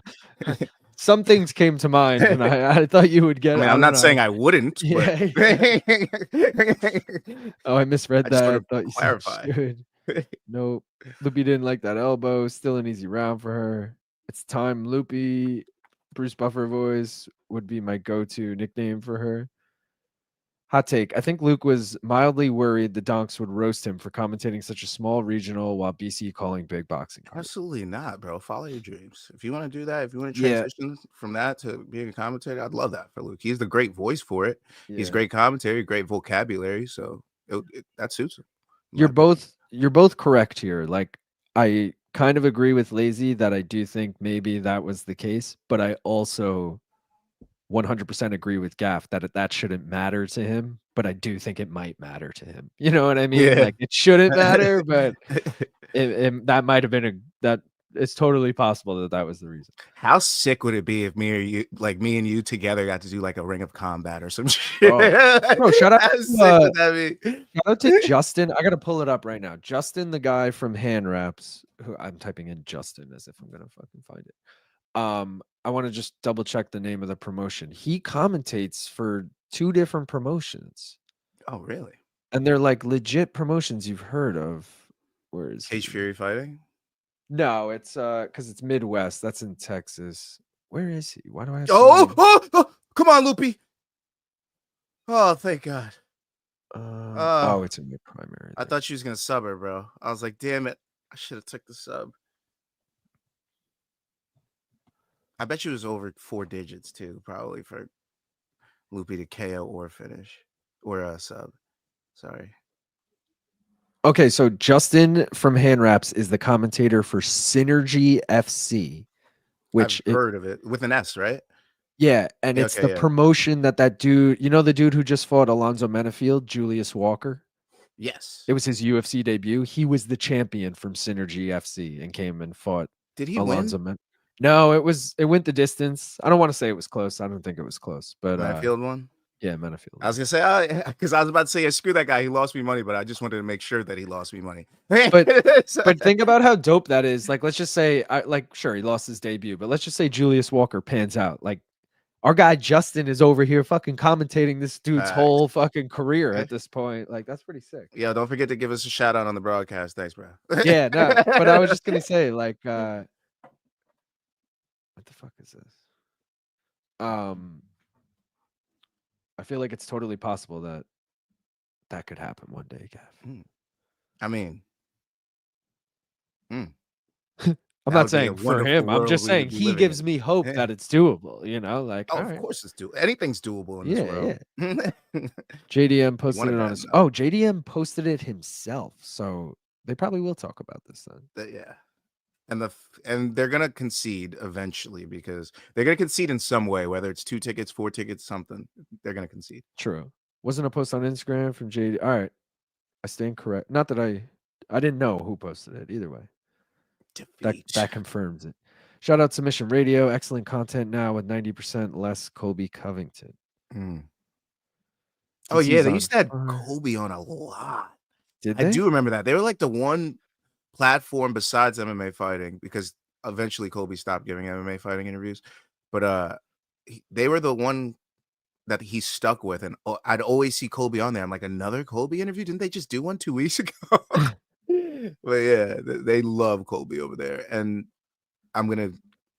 Some things came to mind, and I thought you would get it. I'm not saying I wouldn't. Yeah. Oh, I misread that. I thought you clarify. Nope. Loopy didn't like that elbow. Still an easy round for her. It's time, Loopy. Bruce Buffer voice would be my go-to nickname for her. Hot take. I think Luke was mildly worried the Donks would roast him for commentating such a small regional while BC calling big boxing. Absolutely not, bro. Follow your dreams. If you want to do that, if you want to transition from that to being a commentator, I'd love that for Luke. He's the great voice for it. Yeah. He's great commentary, great vocabulary. So that suits him. You're both correct here. Like I kind of agree with Lazy that I do think maybe that was the case, but I also 100% agree with Gaff that shouldn't matter to him, but I do think it might matter to him. You know what I mean? Yeah. Like it shouldn't matter, but that might have been that it's totally possible that was the reason. How sick would it be if me and you together got to do like a ring of combat or some shit? Bro, shout out How to, sick would that be? shout out to Justin. I gotta pull it up right now. Justin, the guy from Hand Wraps, who I'm typing in Justin as if I'm gonna fucking find it. I want to just double check the name of the promotion. He commentates for 2 different promotions. Oh, really? And they're like legit promotions you've heard of. Where is Cage he? Fury fighting? No, it's because it's Midwest. That's in Texas. Where is he? Why do I have Oh, come on, Loopy. Oh, thank God. it's in the primary. I thought she was gonna sub her, bro. I was like, damn it. I should have took the sub. I bet you it was over 4 digits too, probably for Loopy to KO or finish or a sub. Sorry. Okay, so Justin from Hand Wraps is the commentator for Synergy FC, which I've heard of it with an S, right? Yeah, and it's the promotion that dude, the dude who just fought Alonzo Menafield, Julius Walker. Yes. It was his UFC debut. He was the champion from Synergy FC and came and fought. Did he Alonzo win? No, it went the distance. I don't want to say it was close. I don't think it was close, but Menafield won. Yeah, Menafield. I was gonna say because I was about to say screw that guy. He lost me money, but I just wanted to make sure that he lost me money. But think about how dope that is. Like, let's just say, sure, he lost his debut, but let's just say Julius Walker pans out. Like, our guy Justin is over here fucking commentating this dude's whole fucking career at this point. Like, that's pretty sick. Yeah, don't forget to give us a shout out on the broadcast. Thanks, bro. Yeah, no, but I was just gonna say, like, what the fuck is this? I feel like it's totally possible that could happen one day, Gav. I mean, I'm not saying for him. I'm just saying he gives me hope that it's doable. Like, of course it's doable. Anything's doable in this world. Yeah. JDM posted it on his. Oh, JDM posted it himself. So they probably will talk about this then. Yeah. And they're gonna concede eventually because they're gonna concede in some way, whether it's 2 tickets, 4 tickets, something. They're gonna concede. True. Wasn't a post on Instagram from JD. All right, I stand correct. Not that I didn't know who posted it either way. That confirms it. Shout out Submission Radio. Excellent content now with 90% less Colby Covington. Oh yeah, they used to have Colby on a lot. Did they? I do remember that. They were like the one platform besides MMA fighting because eventually Colby stopped giving MMA fighting interviews, but they were the one that he stuck with, and I'd always see Colby on there. I'm like, another Colby interview? Didn't they just do one 2 weeks ago? But yeah, they love Colby over there, and I'm gonna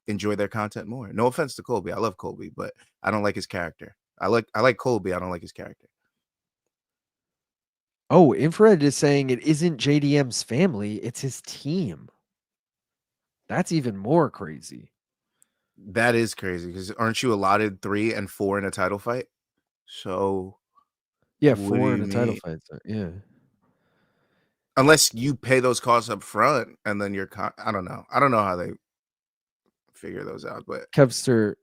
enjoy their content more. No offense to Colby, I love Colby, but I don't like his character. I like Colby, I don't like his character. Oh, Infrared is saying it isn't JDM's family, it's his team. That's even more crazy. That is crazy because aren't you allotted 3 and 4 in a title fight? So yeah, 4 in a title fight. Yeah. Unless you pay those costs up front and then I don't know. I don't know how they figure those out, but Kevster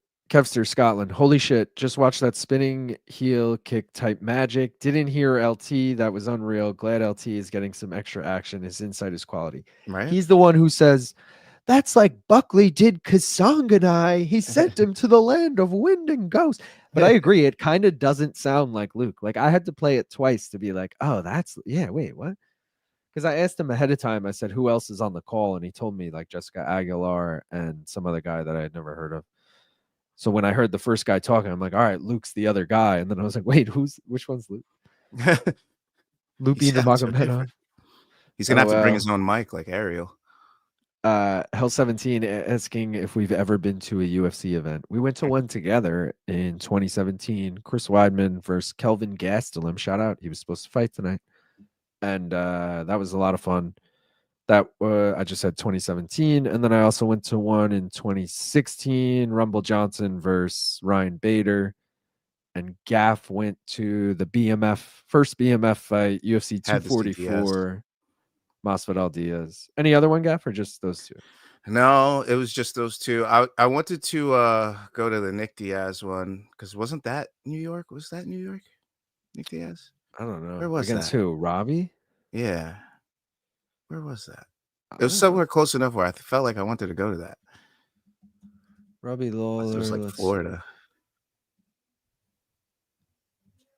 Scotland. Holy shit. Just watched that spinning heel kick type magic. Didn't hear LT. That was unreal. Glad LT is getting some extra action. His insight is quality. Right. He's the one who says, that's like Buckley did Kasanganai. He sent him to the land of wind and ghosts. But I agree. It kind of doesn't sound like Luke. Like I had to play it twice to be like, oh, wait, what? Because I asked him ahead of time, I said, who else is on the call? And he told me like Jessica Aguilar and some other guy that I had never heard of. So when I heard the first guy talking, I'm like, all right, Luke's the other guy. And then I was like, wait, which one's Luke? Loopy Nurmagomedov. He's going to have to bring his own mic like Ariel. Hell 17 asking if we've ever been to a UFC event. We went to one together in 2017. Chris Weidman versus Kelvin Gastelum. Shout out. He was supposed to fight tonight. And that was a lot of fun. That I just said 2017, and then I also went to one in 2016. Rumble Johnson versus Ryan Bader, and Gaff went to the first BMF fight, UFC 244. Masvidal Diaz. Any other one, Gaff, or just those two? No, it was just those two. I wanted to go to the Nick Diaz one because wasn't that New York? Was that New York? Nick Diaz? I don't know. Where was Against that? who? Robbie? Yeah. Where was that? It was somewhere close enough where I felt like I wanted to go to that. Robbie Lawler. It was like let's Florida.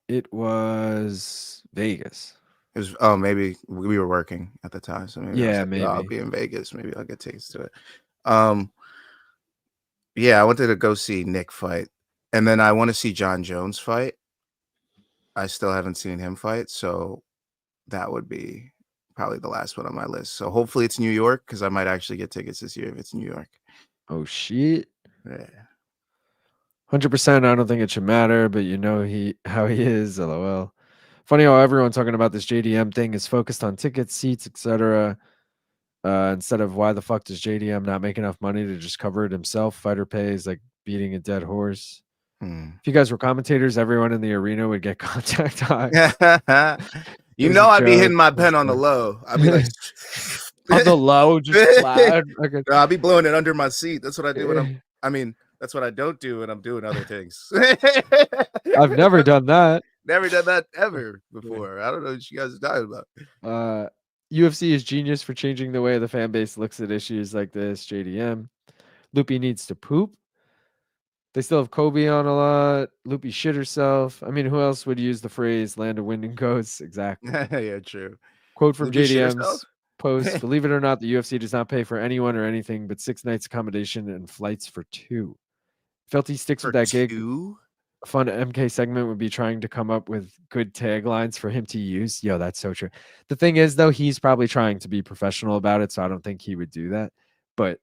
see. It was Vegas. It was maybe we were working at the time, so maybe I was like, I'll be in Vegas. Maybe I'll get tickets to it. Yeah, I wanted to go see Nick fight, and then I want to see John Jones fight. I still haven't seen him fight, so that would be probably the last one on my list. So hopefully it's New York, because I might actually get tickets this year if it's New York. Oh shit. Yeah. 100%. I don't think it should matter, but you know how he is. LOL. Funny how everyone talking about this JDM thing is focused on tickets, seats, etc. Instead of why the fuck does JDM not make enough money to just cover it himself? Fighter pay is like beating a dead horse. If you guys were commentators, everyone in the arena would get contact high. I'd be hitting my pen on the low. I'd be like on the low, just flat. Okay. No, I'll be blowing it under my seat. That's what I do when that's what I don't do when I'm doing other things. I've never done that. Never done that ever before. I don't know what you guys are talking about. UFC is genius for changing the way the fan base looks at issues like this. JDM. Loopy needs to poop. They still have Kobe on a lot. Loopy shit herself. I mean, who else would use the phrase land of wind and coats? Exactly. Yeah, true. Quote from JDM's post. Believe it or not, the UFC does not pay for anyone or anything but 6 nights accommodation and flights for 2. Felt he sticks with that gig. A fun MK segment would be trying to come up with good taglines for him to use. Yo, that's so true. The thing is, though, he's probably trying to be professional about it, so I don't think he would do that. But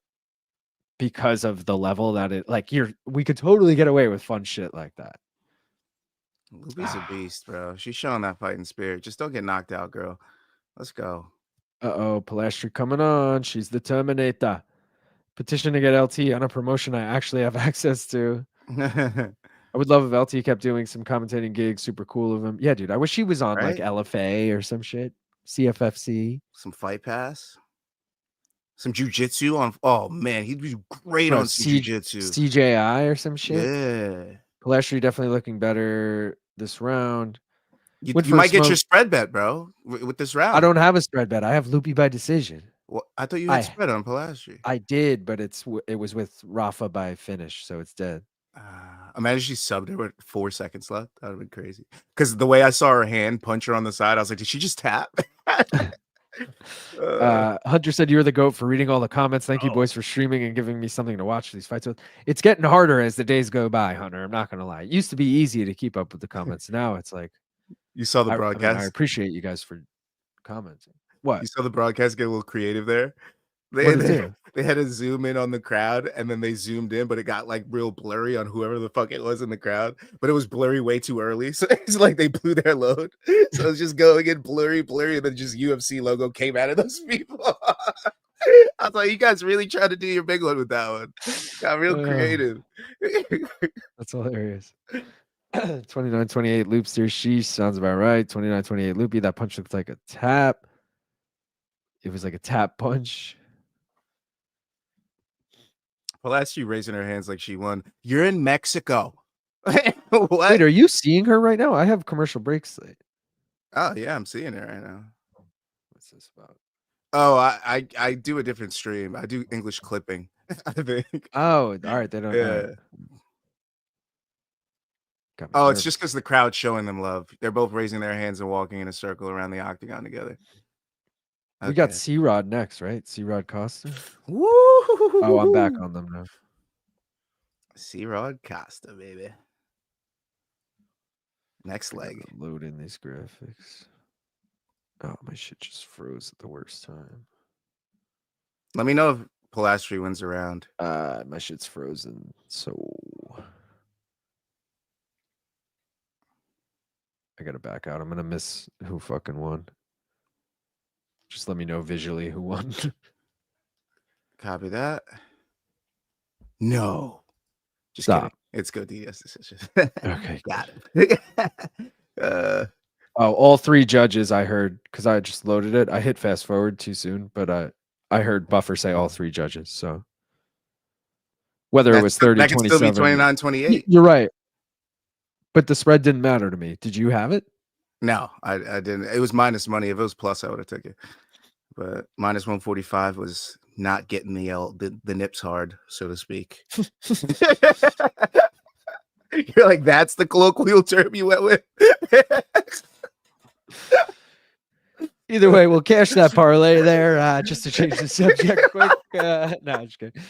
because of the level that it, like, we could totally get away with fun shit like that. Loopy's a beast, bro. She's showing that fighting spirit. Just don't get knocked out, girl. Let's go. Polastri coming on. She's the Terminator. Petition to get LT on a promotion I actually have access to. I would love if LT kept doing some commentating gigs. Super cool of him. Yeah, dude. I wish he was on like LFA or some shit. CFFC. Some Fight Pass. Some jujitsu on. Oh man, he'd be great on jujitsu. CJI or some shit. Yeah. Polastri definitely looking better this round. You might get your spread bet, bro, with this round. I don't have a spread bet. I have Loopy by decision. Well, I thought you had spread on Polastri. I did, but it was with Rafa by finish, so it's dead. Imagine she subbed her with 4 seconds left. That would have been crazy. Because the way I saw her hand punch her on the side, I was like, did she just tap? Hunter said you're the GOAT for reading all the comments. Thank you, boys, for streaming and giving me something to watch these fights with. It's getting harder as the days go by, Hunter. I'm not going to lie. It used to be easy to keep up with the comments. Now it's like... You saw the broadcast? I appreciate you guys for commenting. What? You saw the broadcast get a little creative there? They had to zoom in on the crowd, and then they zoomed in, but it got like real blurry on whoever the fuck it was in the crowd. But it was blurry way too early, so it's like they blew their load. So it's just going in blurry, and then just UFC logo came out of those people. I was like, you guys really tried to do your big one with that one. Got real creative. That's hilarious. 29-28 Loopster. Sheesh, sounds about right. 29-28 Loopy. That punch looked like a tap. It was like a tap punch. Polastri raising her hands like she won. You're in Mexico. What? Wait, are you seeing her right now? I have commercial breaks. Oh yeah, I'm seeing her right now. What's this about? Oh, I do a different stream. I do English clipping. I think. Oh, all right. They don't. Yeah. Oh, it's just because the crowd's showing them love. They're both raising their hands and walking in a circle around the octagon together. We got C-Rod next, right? C-Rod Costa. Woo! Oh, I'm back on them now. C-Rod Costa, baby. Next leg. Load in these graphics. Oh, my shit just froze at the worst time. Let me know if Polastri wins a round. My shit's frozen, so I gotta back out. I'm gonna miss who fucking won. Just let me know visually who won. Copy that. No. Just Stop. kidding. It's Godinez decision. Okay. Got it. All 3 judges I heard, because I just loaded it. I hit fast forward too soon, but I heard Buffer say all 3 judges. So whether it was 30, that can still be 29-28. You're right. But the spread didn't matter to me. Did you have it? No, I didn't. It was minus money. If it was plus, I would have took it. but minus 145 was not getting the nips hard, so to speak. You're like, that's the colloquial term you went with. Either way, we'll cash that parlay there. Just to change the subject quick. No, I'm just kidding.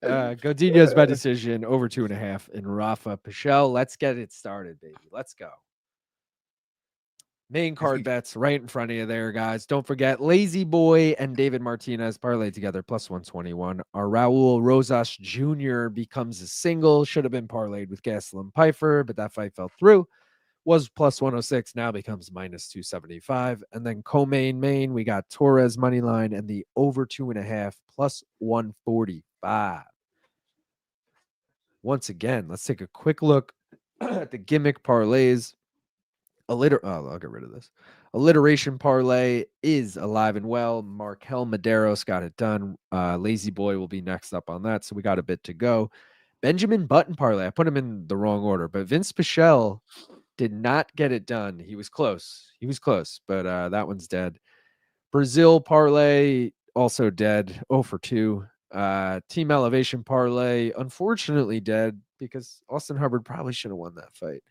Godinez by decision over 2.5 in Rafa Pichel. Let's get it started, baby. Let's go. Main card bets right in front of you there, guys. Don't forget Lazy Boy and David Martinez parlayed together plus 121. Our Raul Rosas Jr. becomes a single. Should have been parlayed with Gastelum Pfeiffer, but that fight fell through. Was plus 106, now becomes minus 275. And then co-main, we got Torres money line and the over 2.5 plus 145. Once again, let's take a quick look at the gimmick parlays. I'll get rid of this. Alliteration parlay is alive and well. MarQuel Mederos got it done. Lazy Boy will be next up on that, so we got a bit to go. Benjamin Button parlay. I put him in the wrong order, but Vince Pichel did not get it done. He was close. But that one's dead. Brazil parlay also dead. 0 for 2. Team Elevation parlay unfortunately dead because Austin Hubbard probably should have won that fight.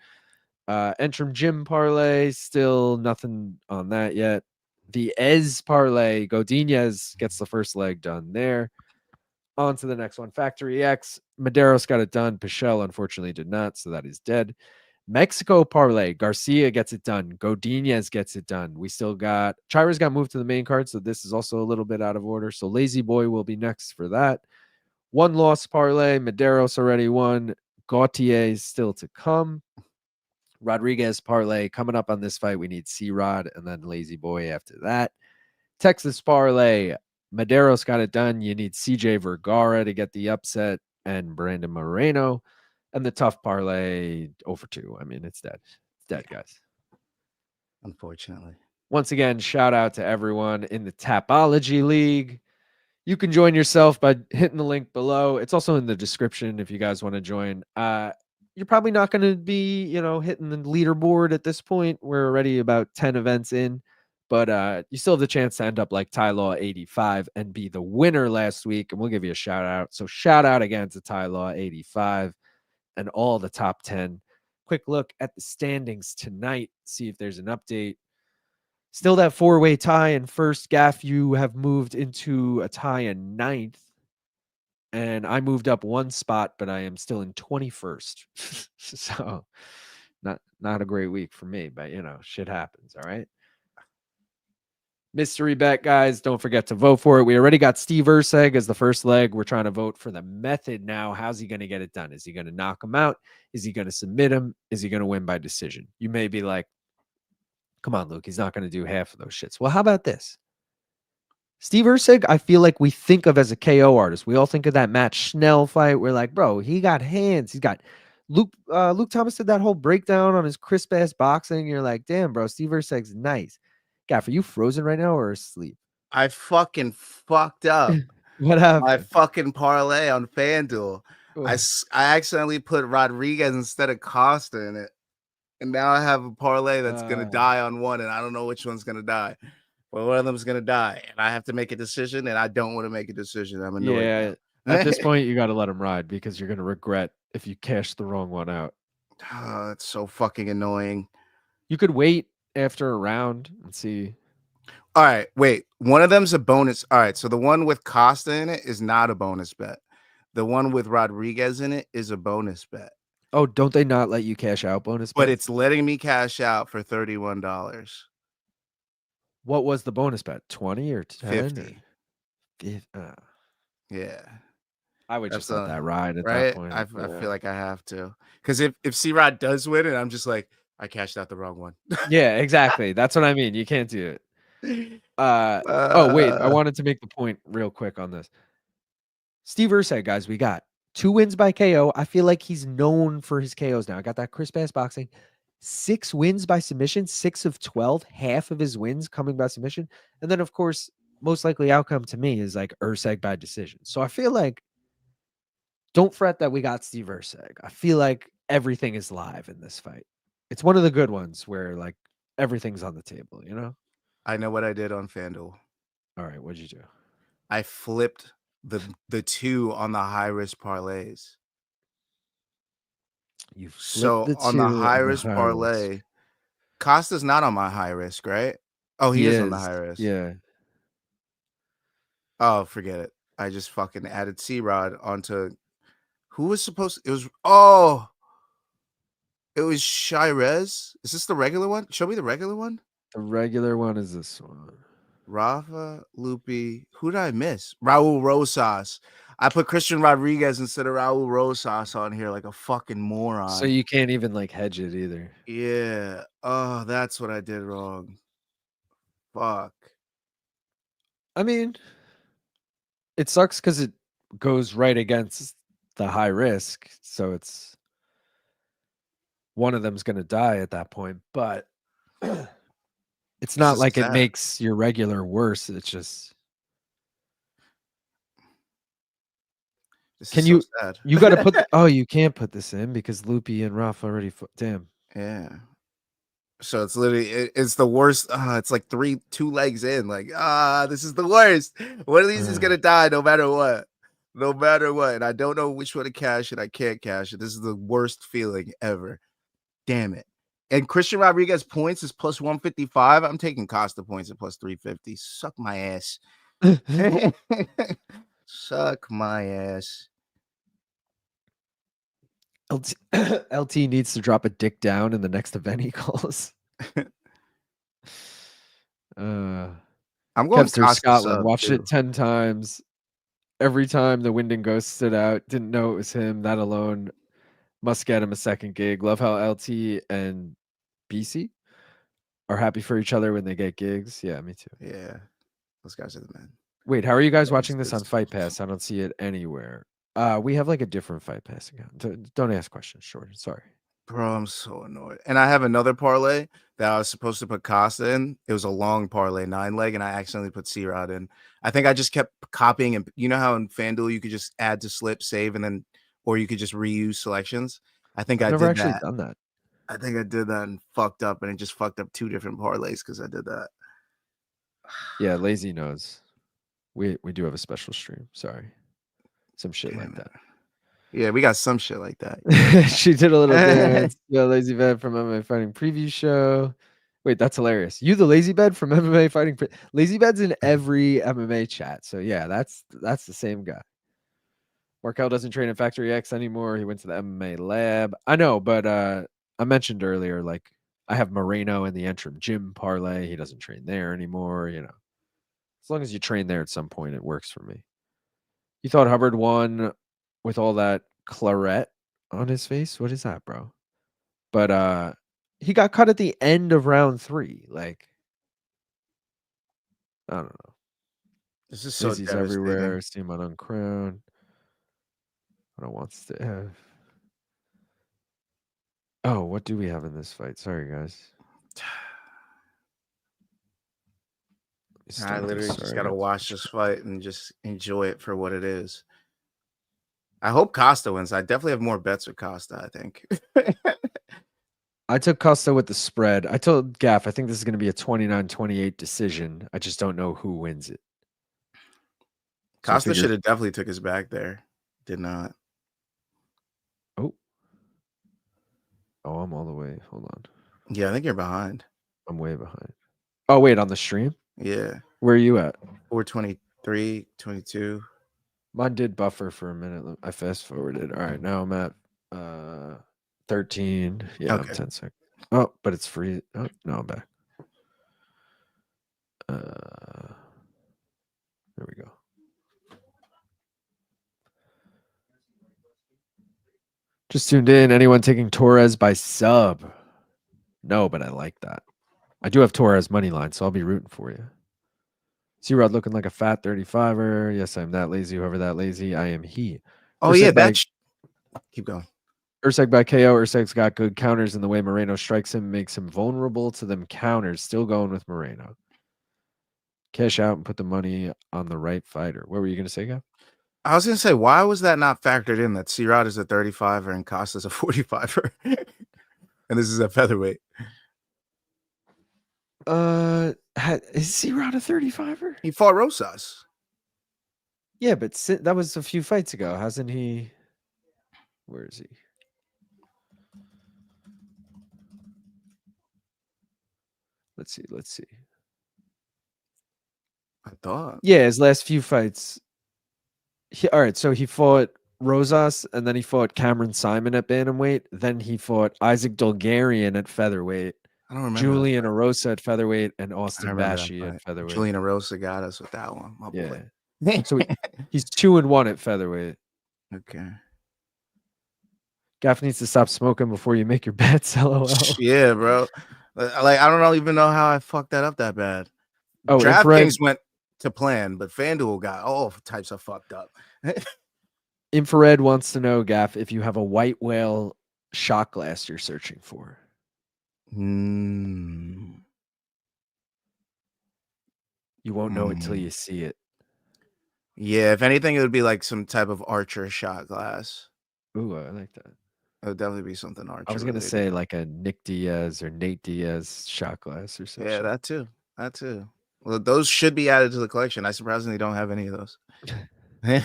Entrim Gym parlay, still nothing on that yet. The Ez parlay, Godinez gets the first leg done there. On to the next one. Factory X, Mederos got it done. Pichel unfortunately did not, so that is dead. Mexico parlay, Garcia gets it done. Godinez gets it done. We still got Chira's got moved to the main card, so this is also a little bit out of order. So Lazy Boy will be next for that. One loss parlay, Mederos already won. Gautier is still to come. Rodriguez parlay coming up on this fight. We need C-Rod and then Lazy Boy after that. Texas parlay, Mederos got it done. You need CJ Vergara to get the upset and Brandon Moreno. And the tough parlay 0 for 2. I mean, it's dead. It's dead, guys. Unfortunately. Once again, shout out to everyone in the Tapology League. You can join yourself by hitting the link below. It's also in the description if you guys want to join. You're probably not going to be, hitting the leaderboard at this point. We're already about 10 events in, but you still have the chance to end up like Ty Law 85 and be the winner last week. And we'll give you a shout out. So shout out again to Ty Law 85 and all the top 10. Quick look at the standings tonight. See if there's an update. Still that 4-way tie in first. Gaff, you have moved into a tie in 9th. And I moved up one spot, but I am still in 21st. So not a great week for me, but shit happens. All right. Mystery bet, guys. Don't forget to vote for it. We already got Steve Erceg as the first leg. We're trying to vote for the method now. How's he going to get it done? Is he going to knock him out? Is he going to submit him? Is he going to win by decision? You may be like, come on, Luke. He's not going to do half of those shits. Well, how about this? Steve Erceg, I feel like we think of as a KO artist. We all think of that Matt Schnell fight. We're like, bro, he got hands. He's got Luke Thomas did that whole breakdown on his crisp ass boxing. You're like, damn, bro, Steve Erceg's nice. Gaff, are you frozen right now or asleep? I fucking fucked up. What happened? My fucking parlay on FanDuel. I accidentally put Rodriguez instead of Costa in it. And now I have a parlay that's going to die on one, and I don't know which one's going to die. Well, one of them's going to die, and I have to make a decision, and I don't want to make a decision. I'm annoyed. Yeah, at this point, you got to let him ride because you're going to regret if you cash the wrong one out. Oh, it's so fucking annoying. You could wait after a round and see. All right, wait. One of them's a bonus. All right, so the one with Costa in it is not a bonus bet. The one with Rodriguez in it is a bonus bet. Oh, don't they not let you cash out bonus bet? But it's letting me cash out for $31. What was the bonus bet? 20 or 10? 50. Yeah. I would just let that ride at right? that point. I feel like I have to. Because if C-Rod does win it, I'm just like, I cashed out the wrong one. Yeah, exactly. That's what I mean. You can't do it. Oh, wait. I wanted to make the point real quick on this. Steve Erceg, guys, we got 2 wins by KO. I feel like he's known for his KOs now. I got that crisp ass boxing. 6 wins by submission, 6 of 12, half of his wins coming by submission. And then, of course, most likely outcome to me is like Erceg by decision. So I feel like, don't fret that we got Steve Erceg. I feel like everything is live in this fight. It's one of the good ones where like everything's on the table, I know what I did on FanDuel. All All right, what'd you do? I flipped the 2 on the high risk parlays. You flipped So the on the 2 high on the risk high parlay, risk. Costa's not on my high risk, right? Oh, he is on the high risk. Yeah. Oh, forget it. I just fucking added C-Rod onto who was supposed it was Shirez. Is this the regular one? Show me the regular one. The regular one is this one. Rafa, Loopy. Who did I miss? Raul Rosas. I put Christian Rodriguez instead of Raul Rosas on here like a fucking moron. So you can't even like hedge it either. Yeah. Oh, that's what I did wrong. Fuck. I mean, it sucks because it goes right against the high risk. So it's one of them's going to die at that point. But it's not like it makes your regular worse. It's just. Can you? So You got to put. You can't put this in because Loopy and Rafa already. Damn. Yeah. So it's literally it's the worst. It's like 2 legs in. Like this is the worst. One of these is gonna die no matter what. No matter what. And I don't know which one to cash it. I can't cash it. This is the worst feeling ever. Damn it. And Christian Rodriguez points is plus 155. I'm taking Costa points at plus 350. Suck my ass. Suck my ass. LT needs to drop a dick down in the next event he calls. I'm going to Scotland. Watched too. it 10 times. Every time the Wind and Ghost stood out, didn't know it was him. That alone must get him a second gig. Love how LT and BC are happy for each other when they get gigs. Yeah, me too. Yeah, those guys are the men. Wait, how are you guys watching this on Fight Pass? I don't see it anywhere. We have like a different Fight Pass account. Don't ask questions, Jordan. Sorry. Bro, I'm so annoyed. And I have another parlay that I was supposed to put Costa in. It was a long parlay, 9 leg, and I accidentally put C-Rod in. I think I just kept copying, and you know how in FanDuel you could just add to slip, save, and then, or you could just reuse selections. I think I've I never did actually that. done that. I think I did that and fucked up, and it just fucked up 2 different parlays because I did that. Yeah, Lazy knows. We do have a special stream. Sorry. Some shit like that. Yeah, we got some shit like that. She did a little dance. Yeah, Lazy Bed from MMA Fighting Preview Show. Wait, that's hilarious. You the Lazy Bed from MMA Fighting Lazy Bed's in every MMA chat. So yeah, that's the same guy. MarQuel doesn't train at Factory X anymore. He went to the MMA lab. I know, but I mentioned earlier, like I have Moreno in the Entrim Gym parlay. He doesn't train there anymore, you know. As long as you train there at some point, it works for me. You thought Hubbard won with all that claret on his face? What is that, bro? But he got cut at the end of round 3. Like, I don't know. This is so Dizzy's everywhere. Saimon uncrowned. I don't want to have. Oh, what do we have in this fight? Sorry, guys. I literally just got to watch this fight and just enjoy it for what it is. I hope Costa wins. I definitely have more bets with Costa, I think. I took Costa with the spread. I told Gaff, I think this is going to be a 29-28 decision. I just don't know who wins it. Costa should have definitely took his back there. Did not. Oh, I'm all the way. Hold on. Yeah, I think you're behind. I'm way behind. Oh, wait, on the stream? Yeah. Where are you at? 423, 22. Mine did buffer for a minute. I fast forwarded. All right, now I'm at 13. Yeah, okay. I'm 10 seconds. Oh, but it's free. Oh, no, I'm back. There we go. Just tuned in. Anyone taking Torres by sub? No, but I like that. I do have Torres money line, so I'll be rooting for you. C-Rod looking like a fat 35er. Yes, I'm that lazy. Whoever that lazy, I am he. Oh, Erceg yeah, keep going. Erceg by KO. Erceg's got good counters, and the way Moreno strikes him makes him vulnerable to them counters. Still going with Moreno. Cash out and put the money on the right fighter. What were you going to say, Gav? I was going to say, why was that not factored in that C-Rod is a 35er and Costa's a 45er? And this is a featherweight. Is C-Rod a 35er? He fought Rosas. Yeah, but that was a few fights ago. Hasn't he? Where is he? Let's see. I thought. Yeah, his last few fights. All right, so he fought Rosas, and then he fought Cameron Saimon at bantamweight. Then he fought Isaac Dolgarian at featherweight. I don't remember. Julian Arosa at featherweight and I Austin remember Bashi at featherweight. Julian Arosa got us with that one. My boy. So he's 2-1 at featherweight. Okay. Gaff needs to stop smoking before you make your bets. LOL. Yeah, bro. Like I don't even know how I fucked that up that bad. Oh, DraftKings went to plan, but FanDuel got all types of fucked up. Infrared wants to know, Gaff, if you have a white whale shot glass you're searching for. You won't know it till you see it. Yeah, if anything, it would be like some type of Archer shot glass. Ooh, I like that. It would definitely be something Archer. I was gonna say like a Nick Diaz or Nate Diaz shot glass or something. Yeah, that too. Well, those should be added to the collection. I surprisingly don't have any of those. I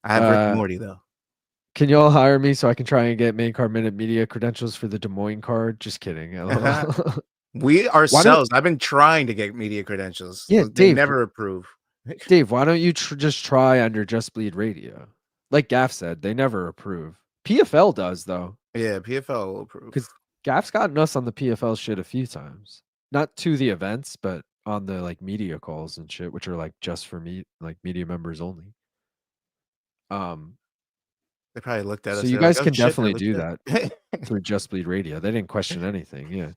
have Rick and Morty though. Can y'all hire me so I can try and get main card minute media credentials for the Des Moines card? Just kidding. We ourselves, I've been trying to get media credentials. Yeah, they Dave, never approve. Dave, why don't you just try under Just Bleed Radio? Like Gaff said, they never approve. PFL does though. Yeah, PFL will approve. Because Gaff's gotten us on the PFL shit a few times. Not to the events, but on the like media calls and shit, which are like just for me, like media members only. They probably looked at us. So you guys can definitely do that through Just Bleed Radio. They didn't question anything. Yeah.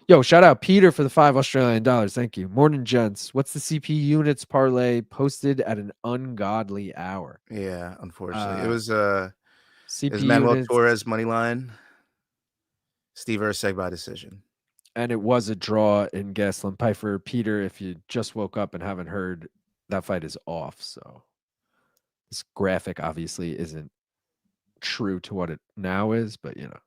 Yo, shout out Peter for the $5 Thank you. Morning, gents. What's the CP units parlay posted at an ungodly hour? Yeah, unfortunately. It was CP Manuel units, Torres money line. Steve Erceg by decision. and it was a draw in Gaslamp Pfeiffer. Peter, if you just woke up and haven't heard, that fight is off. So this graphic obviously isn't true to what it now is, but you know.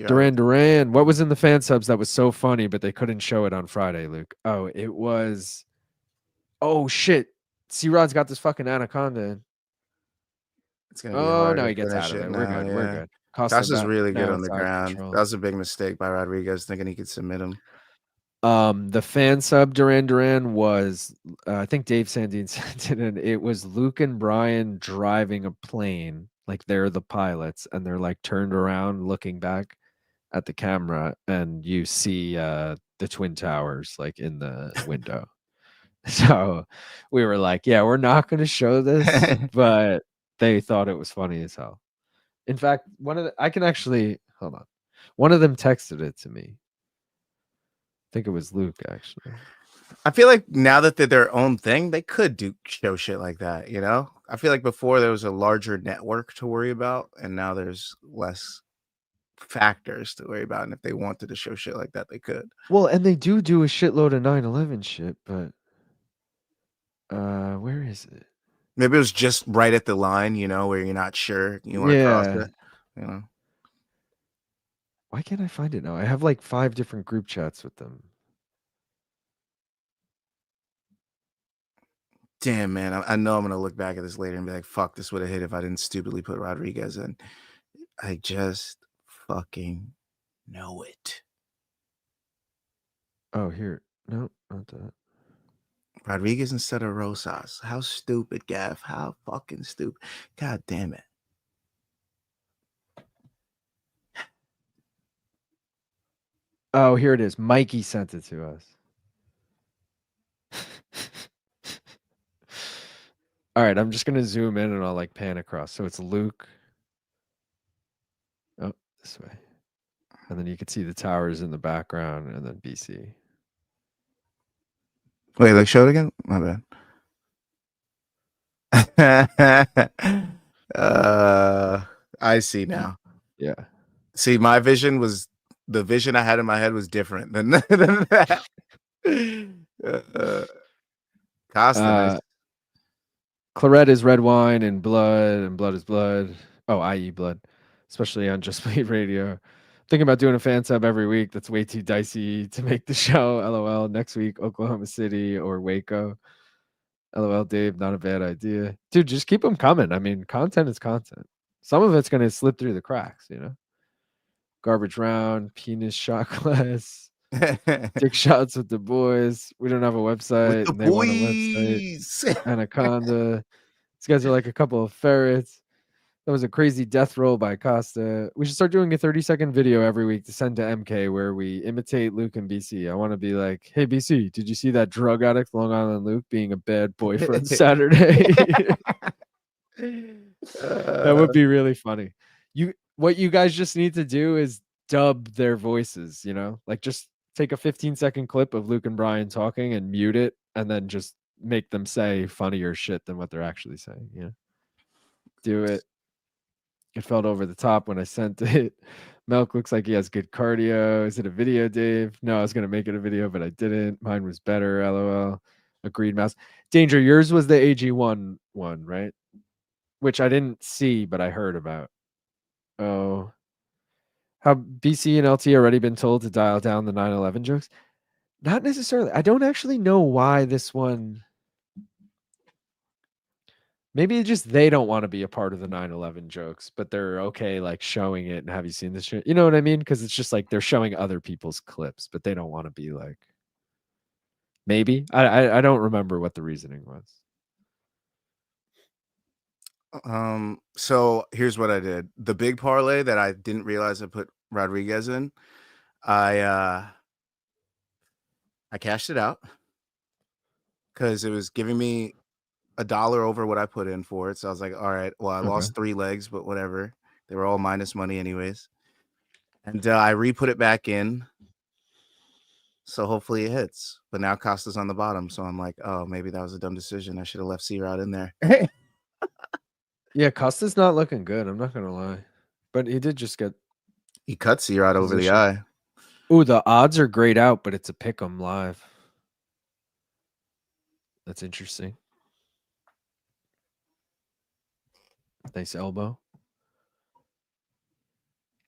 Duran, what was in the fan subs that was so funny, but they couldn't show it on Friday, Luke? Oh, it was. Oh shit! C-Rod's got this fucking anaconda. It's gonna be hard no, to he gets out of finish it. it We're now, good. yeah. We're good. Costa's really good on the ground. Control. That was a big mistake by Rodriguez, thinking he could submit him. The fan sub Duran was, I think Dave Sandine sent it in. It was Luke and Brian driving a plane, like they're the pilots, and they're like turned around looking back at the camera, and you see the Twin Towers like in the window. So we were like, yeah, we're not going to show this, but they thought it was funny as hell. In fact, I can actually hold on. One of them texted it to me. I think it was Luke, actually. I feel like now that they're their own thing, they could show shit like that, you know? I feel like before there was a larger network to worry about, and now there's less factors to worry about. And if they wanted to show shit like that, they could. Well, and they do a shitload of 9/11 shit, but where is it? Maybe it was just right at the line, you know, where you're not sure you want to cross it, you know? Why can't I find it now? I have like 5 different group chats with them. Damn, man. I know I'm going to look back at this later and be like, fuck, this would have hit if I didn't stupidly put Rodriguez in. I just fucking know it. Oh, here. No, not that. Rodriguez instead of Rosas. How stupid, Gav. How fucking stupid. God damn it. Oh, here it is. Mikey sent it to us. All right, I'm just going to zoom in and I'll like pan across. So it's Luke. Oh, this way. And then you can see the towers in the background and then BC. Wait, like show it again? My bad. I see now. Yeah. See, my vision was the vision I had in my head was different than that. Costa. Claret is red wine and blood is blood. Oh, i.e. blood, especially on Just Bleed Radio. Thinking about doing a fan sub every week. That's way too dicey to make the show. LOL. Next week, Oklahoma City or Waco. LOL, Dave. Not a bad idea. Dude, just keep them coming. I mean, content is content. Some of it's going to slip through the cracks, you know? Garbage round, penis shot class, dick shots with the boys. We don't have a website. the And they want a website. boys. Anaconda. These guys are like a couple of ferrets. That was a crazy death roll by Costa. We should start doing a 30-second video every week to send to MK where we imitate Luke and BC. I want to be like, hey, BC, did you see that drug addict Long Island Luke being a bad boyfriend Saturday? That would be really funny. What you guys just need to do is dub their voices, you know? Like just take a 15-second clip of Luke and Brian talking and mute it and then just make them say funnier shit than what they're actually saying, you know? Do it. It felt over the top when I sent it. Melk looks like he has good cardio. Is it a video, Dave? No, I was going to make it a video, but I didn't. Mine was better, LOL. Agreed, Mouse. Danger, yours was the AG1 one, right? Which I didn't see, but I heard about. Oh. Have BC and LT already been told to dial down the 9/11 jokes? Not necessarily. I don't actually know why this one... Maybe it's just they don't want to be a part of the 9/11 jokes, but they're okay like showing it and have you seen this shit? You know what I mean? Because it's just like they're showing other people's clips, but they don't want to be like. Maybe I don't remember what the reasoning was. So here's what I did. The big parlay that I didn't realize I put Rodriguez in, I cashed it out because it was giving me $1 over what I put in for it. So I was like, all right, well, I lost 3 legs, but whatever. They were all minus money anyways. And I re-put it back in. So hopefully it hits. But now Costa's on the bottom. So I'm like, oh, maybe that was a dumb decision. I should have left C-Rod in there. Yeah, Costa's not looking good. I'm not going to lie. But he did just get... He cut C-Rod over the eye. Ooh, the odds are grayed out, but it's a pick 'em live. That's interesting. Nice elbow.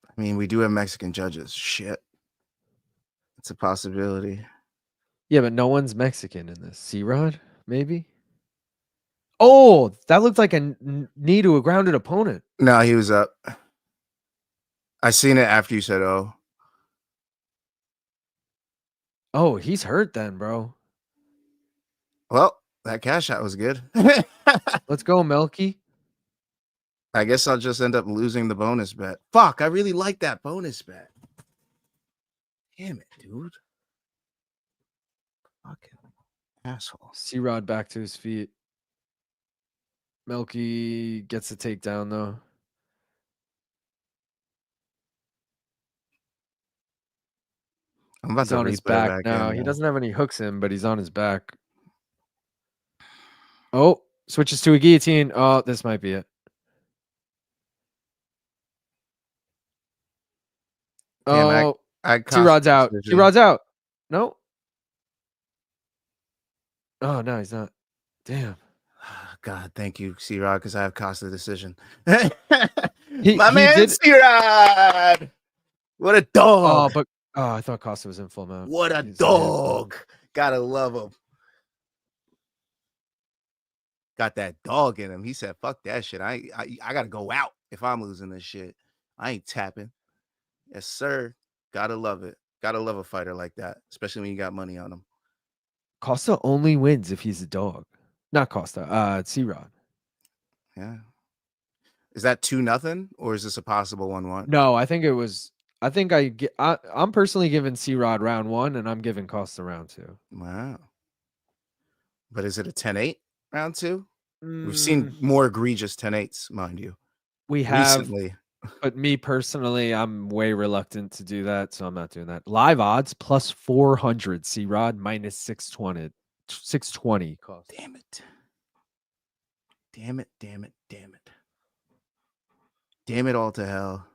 I mean, we do have Mexican judges. Shit. It's a possibility. Yeah, but no one's Mexican in this. C-Rod, maybe? Oh, that looked like a knee to a grounded opponent. No, he was up. I seen it after you said, oh. Oh, he's hurt then, bro. Well, that cash out was good. Let's go, Melky. I guess I'll just end up losing the bonus bet. Fuck, I really like that bonus bet. Damn it, dude. Fucking asshole. C-Rod back to his feet. Melky gets the takedown, though. I'm about He's to on his back now. He doesn't have any hooks in, but he's on his back. Oh, switches to a guillotine. Oh, this might be it. Damn, Oh, I T-Rod's out. T-Rod's out. No. Oh, no, he's not. Damn. God, thank you, C-Rod, because I have Costa decision. My man, C-Rod! What a dog! I thought Costa was in full mount. What a dog! Gotta love him. Got that dog in him. He said, "Fuck that shit. I gotta go out if I'm losing this shit. I ain't tapping." Yes, sir. Gotta love it. Gotta love a fighter like that, especially when you got money on him. Costa only wins if he's a dog. Not Costa. C-Rod. Yeah. Is that 2-0 or is this a possible 1-1? No, I think it was. I think I'm personally giving C-Rod round 1, and I'm giving Costa round 2. Wow. But is it a 10-8 round 2? We've seen more egregious 10-8s, mind you. We have recently. But me personally, I'm way reluctant to do that, so I'm not doing that. Live odds plus 400. C-Rod minus 620. 620 cost. Damn it. Damn it, damn it, damn it. Damn it all to hell.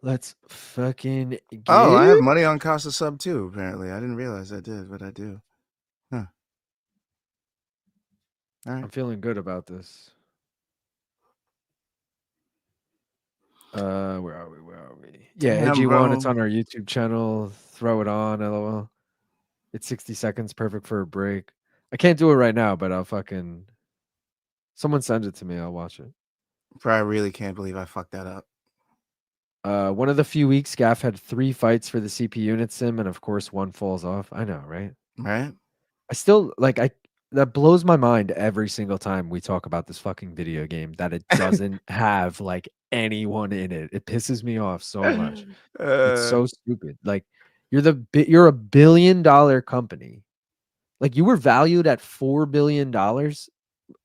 Let's fucking get... Oh, I have money on Costa sub too, apparently. I didn't realize I did, but I do. Huh. All right. I'm feeling good about this. Where are we? Where are we? Yeah, Damn, AG1, it's bro. on our YouTube channel. Throw it on, LOL. It's 60 seconds, perfect for a break. I can't do it right now, but I'll fucking someone send it to me. I'll watch it. Bro, I really can't believe I fucked that up. One of the few weeks Gaff had 3 fights for the CP unit sim, and of course one falls off. I know, right? Right? I still that blows my mind every single time we talk about this fucking video game that it doesn't have like anyone in it. It pisses me off so much. It's so stupid. Like you're a $1 billion company. Like you were valued at $4 billion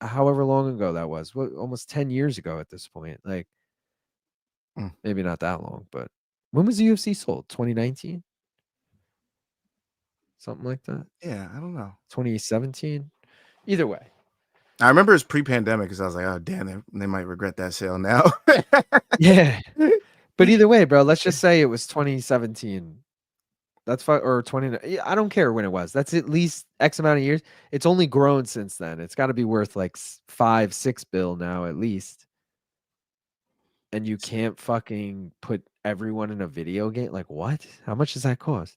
however long ago that was. What, almost 10 years ago at this point. Like maybe not that long, but when was the UFC sold? 2019? Something like that. Yeah, I don't know. 2017. Either way. I remember it was pre-pandemic because I was like, oh damn, they might regret that sale now. Yeah. But either way, bro, let's just say it was 2017. That's fine, or 20. I don't care when it was. That's at least X amount of years. It's only grown since then. It's got to be worth like 5-6 bill now at least. And you can't fucking put everyone in a video game. Like what? How much does that cost?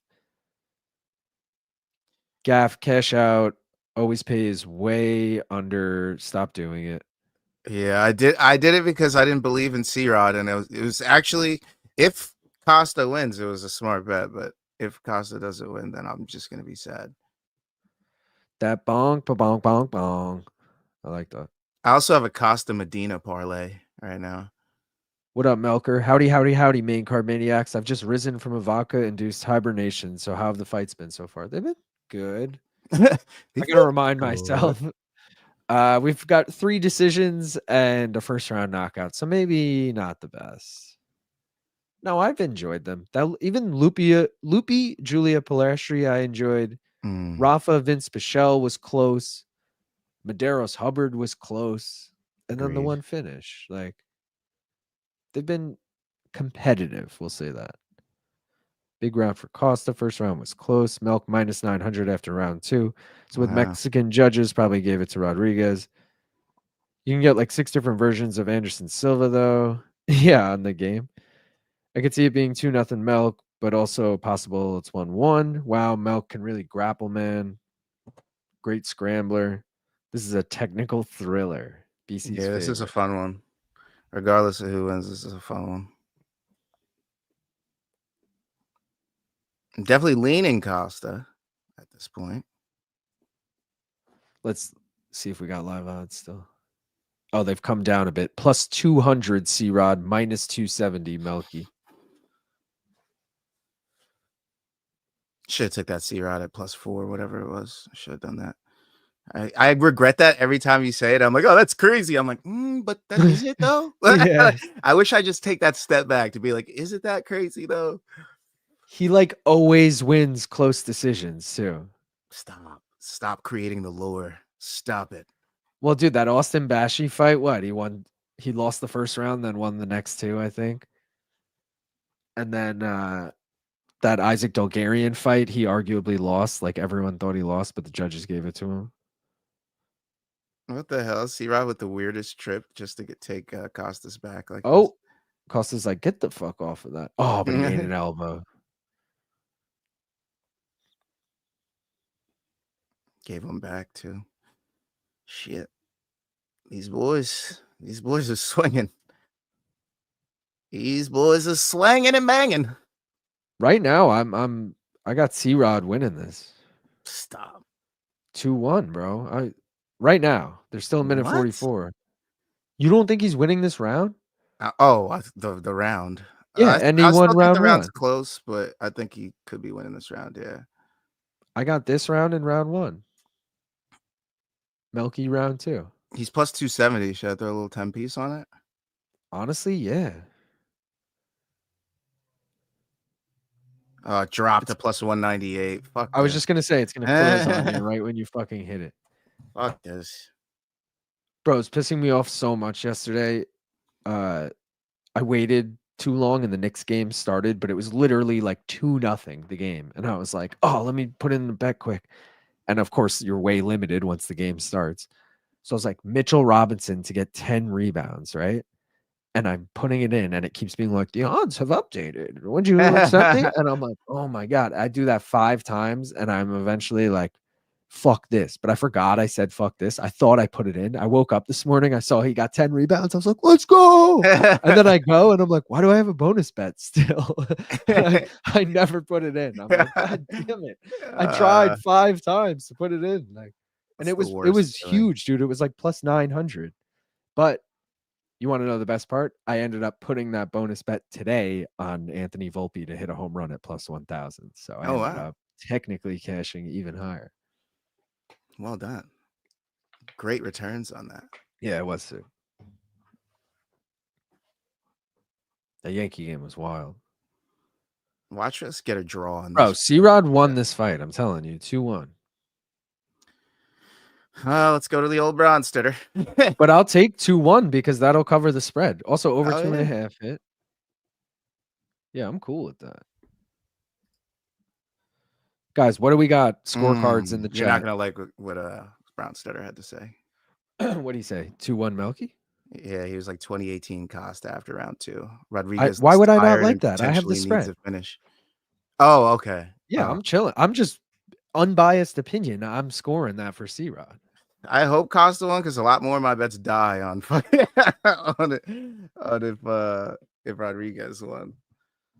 Gaff cash out always pays way under. Stop doing it. Yeah, I did it because I didn't believe in C-Rod, and it was actually, if Costa wins, it was a smart bet, but if Costa doesn't win, then I'm just gonna be sad. That bonk, bonk, bonk, bonk. I like that. I also have a Costa Medina parlay right now. What up, Melker? Howdy, howdy, howdy, main card maniacs. I've just risen from a vodka-induced hibernation. So how have the fights been so far? They've been good. I gotta remind myself. We've got 3 decisions and a first round knockout, so maybe not the best. No, I've enjoyed them. That even Loopy, Julia Polastri, I enjoyed. Rafa, Vinc, Pichel was close. Mederos, Hubbard was close, and then the one finish. Like they've been competitive. We'll say that. Big round for Costa. First round was close. Melk minus 900 after round 2. So with Mexican judges, probably gave it to Rodriguez. You can get like 6 different versions of Anderson Silva, though. Yeah, on the game. I could see it being 2-0 Melk, but also possible it's 1-1. Wow, Melk can really grapple, man. Great scrambler. This is a technical thriller. BC's yeah, this favorite. is a fun one. Regardless of who wins, this is a fun one. I'm definitely leaning Costa at this point. Let's see if we got live odds still. Oh, they've come down a bit. Plus 200 C-Rod, minus 270 Melky. Should have took that C-Rod at +4, whatever it was. I should have done that. I regret that every time you say it. I'm like, oh, that's crazy. I'm like, but that is it though. Yeah. I wish I just take that step back to be like, is it that crazy though? He like always wins close decisions too. Stop creating the lore. Stop it. Well, dude, that Austin Bashi fight, what? He lost the first round, then won the next 2, I think. And then that Isaac Dolgarian fight, he arguably lost. Like everyone thought he lost, but the judges gave it to him. What the hell? C-Rod with the weirdest trip just to take Costas back. Like, oh, Costa's like, get the fuck off of that. Oh, but he ate an elbow. Gave him back too. Shit. These boys are swinging. These boys are swinging and banging. Right now, I got C-Rod winning this. Stop. 2-1, bro. Right now, there's still a minute 44. You don't think he's winning this round? The round. Yeah, and he won round the round's 1. Close, but I think he could be winning this round. Yeah. I got this round in round 1. Melky round 2. He's plus 270. Should I throw a little 10 piece on it? Honestly, yeah. Dropped to plus 198. Fuck. I was just gonna say it's gonna close on you right when you fucking hit it. Fuck this. Bro, it's pissing me off so much yesterday. I waited too long and the Knicks game started, but it was literally like 2-0 the game. And I was like, oh, let me put in the bet quick. And of course, you're way limited once the game starts. So I was like, Mitchell Robinson to get 10 rebounds, right? And I'm putting it in, and it keeps being like, the odds have updated. Would you accept me? And I'm like, oh my God. I do that 5 times, and I'm eventually like, fuck this. But I forgot I said fuck this. I thought I put it in. I woke up this morning. I saw he got 10 rebounds. I was like, let's go. And then I go, and I'm like, why do I have a bonus bet still? I never put it in. I'm like, God damn it. I tried 5 times to put it in. Like, and it was huge, dude. It was like plus 900. But you want to know the best part? I ended up putting that bonus bet today on Anthony Volpe to hit a home run at plus 1,000. So I ended up technically cashing even higher. Well done. Great returns on that. Yeah, it was too. The Yankee game was wild. Watch us get a draw on this. Bro, C-Rod won this fight. I'm telling you, 2-1. Let's go to the old Bronstetter. But I'll take 2-1 because that'll cover the spread. Also, over 2.5 hit. Yeah, I'm cool with that. Guys, what do we got? Scorecards in the chat. You're not gonna like what Bronstetter had to say. What do you say? 2-1 Melky? Yeah, he was like 2018 Costa after round 2. Rodriguez. Why would I not like that? I have the spread. To finish. Oh, okay. Yeah, I'm chilling. I'm just unbiased opinion. I'm scoring that for C-Rod. I hope Costa won because a lot more of my bets die on if Rodriguez won.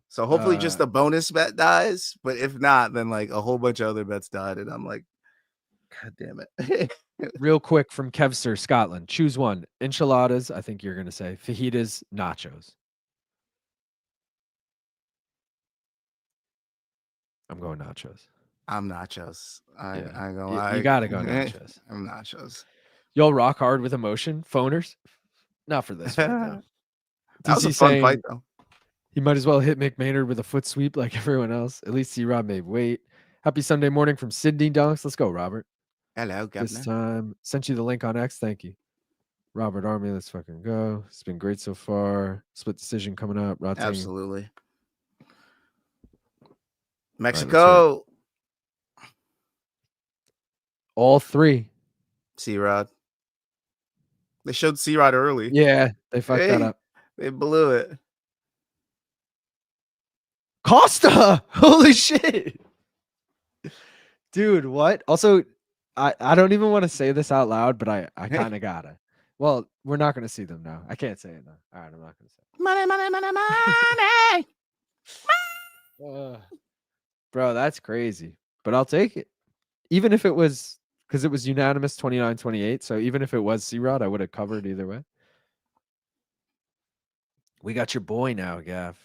So hopefully just the bonus bet dies, but if not, then like a whole bunch of other bets died, and I'm like, God damn it. Real quick from Kevster, Scotland. Choose one. Enchiladas, I think you're gonna say. Fajitas, nachos. I'm going nachos. I'm nachos. I go. You gotta go nachos. I'm nachos. Y'all rock hard with emotion, phoners. Not for this one. No. That was a fun fight, though. He might as well hit McMaynard with a foot sweep like everyone else. At least C-Rob may wait. Happy Sunday morning from Sydney Dunks. Let's go, Robert. Hello, Governor. This time, sent you the link on X. Thank you. Robert Army, let's fucking go. It's been great so far. Split decision coming up. Rotating. Absolutely. Mexico. Right, all 3. C-Rod. They showed C-Rod early. Yeah, they fucked that up. They blew it. Costa! Holy shit. Dude, what? Also, I don't even want to say this out loud, but I kind of gotta. Well, we're not going to see them now. I can't say it now. All right, I'm not going to say it. Money, money, money, money. Bro, that's crazy. But I'll take it. Even if it was, because it was unanimous 29-28. So even if it was C-Rod, I would have covered either way. We got your boy now, Gav.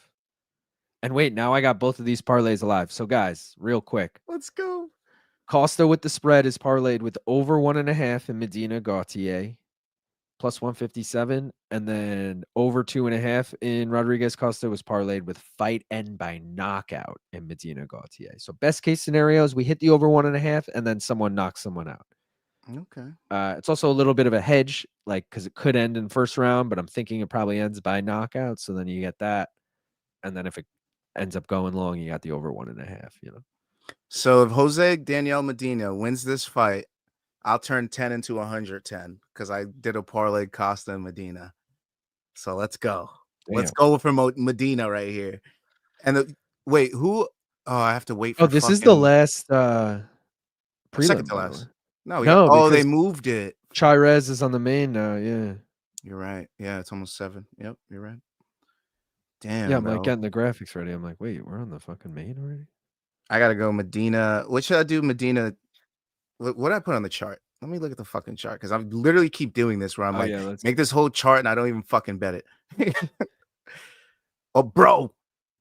And wait, now I got both of these parlays alive. So guys, real quick. Let's go. Costa with the spread is parlayed with over 1.5 in Medina Gautier, plus 157. And then over 2.5 in Rodriguez Costa was parlayed with fight end by knockout in Medina Gautier. So best case scenarios, we hit the over 1.5 and then someone knocks someone out. Okay. It's also a little bit of a hedge, like, because it could end in first round, but I'm thinking it probably ends by knockout. So then you get that. And then if it ends up going long, you got the over 1.5, you know? So if Jose Daniel Medina wins this fight, I'll turn 10 into 110 because I did a parlay Costa and Medina. So let's go. Damn. Let's go for Medina right here. And wait, who? Oh, I have to wait for. Oh, this is the last second to last. No, they moved it. Chirez is on the main now. Yeah, you're right. Yeah, it's almost 7. Yep, you're right. Damn. Yeah, I'm like getting the graphics ready. I'm like, wait, we're on the fucking main already. I gotta go Medina. What should I do, Medina? What did I put on the chart? Let me look at the fucking chart because I literally keep doing this where I'm make this whole chart and I don't even fucking bet it. Oh, bro,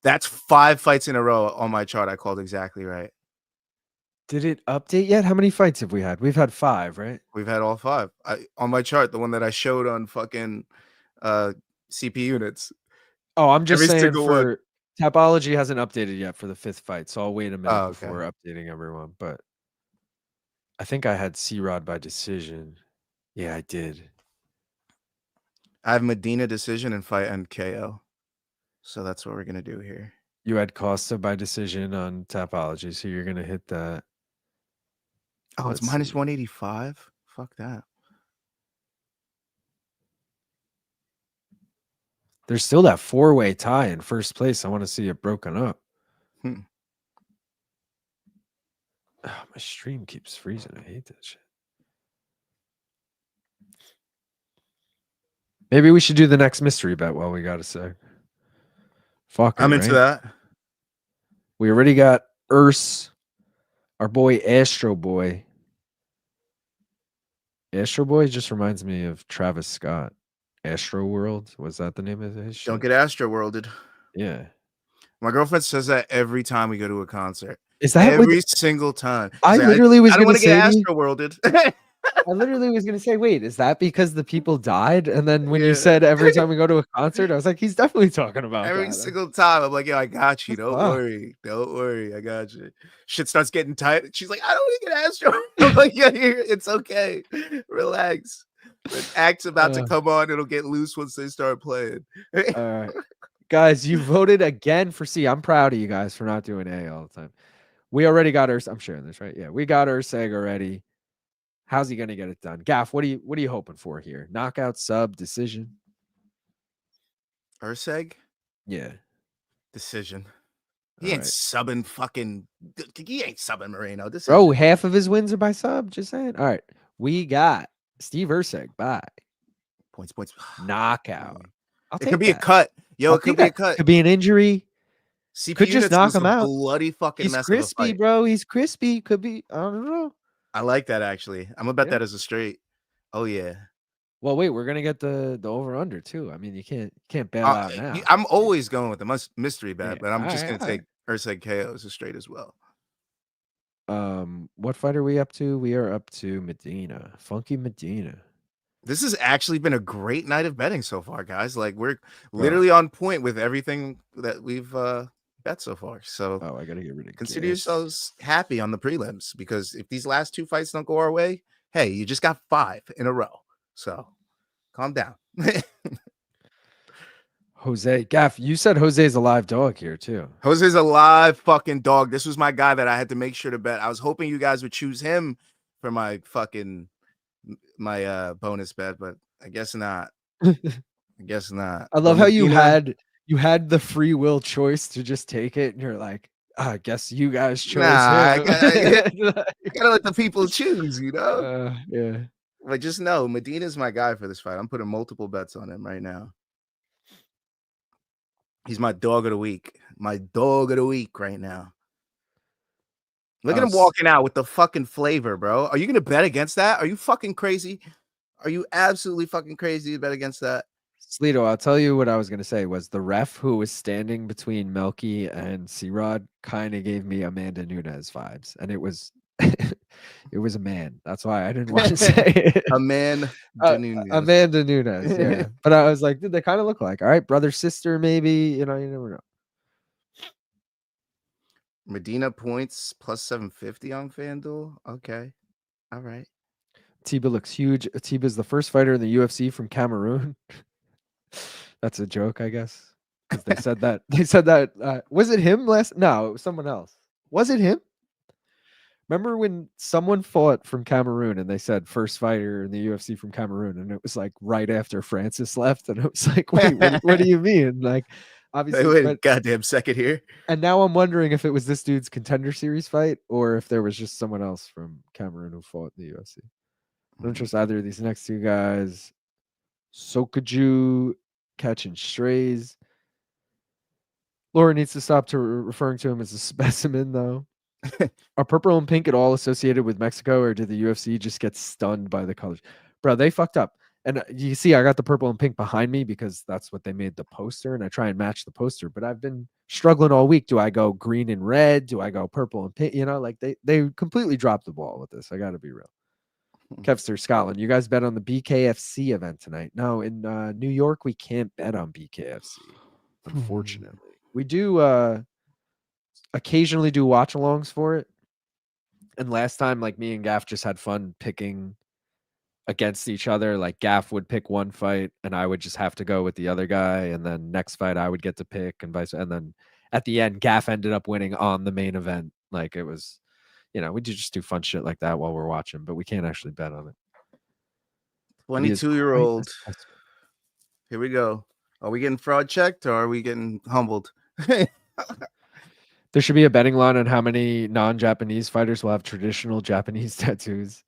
that's 5 fights in a row on my chart. I called exactly right. Did it update yet? How many fights have we had? We've had 5, right? We've had all 5. On my chart, the one that I showed on fucking CP units. Oh, I'm just saying for Tapology hasn't updated yet for the 5th fight, so I'll wait a minute before updating everyone. But I think I had C-Rod by decision. Yeah, I did. I have Medina decision and fight and KO. So that's what we're gonna do here. You had Costa by decision on Tapology, so you're gonna hit that. Oh, it's minus 185. Fuck that. There's still that 4-way tie in first place. I want to see it broken up. Hmm. Oh, my stream keeps freezing. I hate that shit. Maybe we should do the next mystery bet while we got a sec. Fuck it, I'm into right? that. We already got our boy Astro Boy. Astro Boy just reminds me of Travis Scott. Astro World, was that the name of his shit? Don't get Astro Worlded. Yeah. My girlfriend says that every time we go to a concert. Is that every single time? She's I like, literally was I don't going want to to get say Astro Worlded. I literally was going to say, wait, is that because the people died? And then when you Yeah. said every time we go to a concert, I was like, he's definitely talking about Every that. single time. I'm like, yo, I got you. That's Don't wild. worry. Don't worry. I got you. Shit starts getting tight. She's like, I don't want to get Astro. I'm like, yeah, it's okay. Relax. The act's about to come on. It'll get loose once they start playing. All right. Guys, you voted again for C. I'm proud of you guys for not doing A all the time. We already got Erceg. I'm sharing this, right? Yeah, we got Erceg already. How's he gonna get it done? Gaff, what are you hoping for here? Knockout, sub, decision? Erceg? Yeah. Decision. All He ain't right. subbing fucking. He ain't subbing Moreno. Bro, half of his wins are by sub. Just saying. All right. We got Steve Erceg by Points. knockout. It could be a cut. Yo, it could be a cut. Could be an injury. CPU Could just knock was him a out. bloody fucking He's mess of a crispy, fight. bro. He's crispy. Could be. I don't know. I like that actually. I'm gonna bet that as a straight. Oh yeah. Well, wait, we're gonna get the over under too. I mean, you can't bail out now. I'm always going with the mystery bet, Yeah, but I'm just alright, gonna take Erceg KO as a straight as well. What fight are we up to? We are up to Medina. Funky Medina. This has actually been a great night of betting so far, guys. Like we're literally on point with everything that we've bet so far. So I gotta get rid of consider yourselves happy on the prelims, because if these last two fights don't go our way, hey, you just got 5 in a row. So calm down. Jose Gaff, you said Jose's a live dog here too. Jose's a live fucking dog. This was my guy that I had to make sure to bet. I was hoping you guys would choose him for my bonus bet, but I guess not. I guess not. I love how you had the free will choice to just take it, and you're like, I guess you guys chose him. I gotta let the people choose, you know? Yeah. But just know, Medina's my guy for this fight. I'm putting multiple bets on him right now. He's my dog of the week. My dog of the week right now. Look at him walking out with the fucking flavor, bro. Are you going to bet against that? Are you fucking crazy? Are you absolutely fucking crazy to bet against that? Slito, I'll tell you what I was going to say was the ref who was standing between Melky and C-Rod kind of gave me Amanda Nunes vibes. And it was it was a man. That's why I didn't want to say it. Amanda Nunes, yeah. But I was like, dude, they kind of look like, all right, brother, sister, maybe, you know, you never know. Medina points plus 750 on FanDuel. Okay. All right. Ateba looks huge. Ateba's the first fighter in the UFC from Cameroon. That's a joke, I guess. Because they said that. They said that. Was it him last? No, it was someone else. Was it him? Remember when someone fought from Cameroon and they said first fighter in the UFC from Cameroon, and it was like right after Francis left, and it was like, wait, what do you mean? Like, obviously, wait a goddamn second here. And now I'm wondering if it was this dude's Contender Series fight or if there was just someone else from Cameroon who fought in the UFC. I don't trust either of these next two guys. Sokaju catching strays. Laura needs to stop referring to him as a specimen, though. Are purple and pink at all associated with Mexico, or did the UFC just get stunned by the colors? Bro, they fucked up. And you see, I got the purple and pink behind me because that's what they made the poster, and I try and match the poster. But I've been struggling all week. Do I go green and red? Do I go purple and pink? You know, like they completely dropped the ball with this. I got to be real. Kevster Scotland, you guys bet on the BKFC event tonight? No, in New York, we can't bet on BKFC, unfortunately. We do occasionally do watch-alongs for it. And last time, like, me and Gaff just had fun picking against each other. Like, Gaff would pick one fight and I would just have to go with the other guy, and then next fight I would get to pick, and vice versa. And then at the end, Gaff ended up winning on the main event. Like, it was, you know, we just do fun shit like that while we're watching, but we can't actually bet on it. 22-year-old. Here we go. Are we getting fraud checked or are we getting humbled? There should be a betting line on how many non-Japanese fighters will have traditional Japanese tattoos.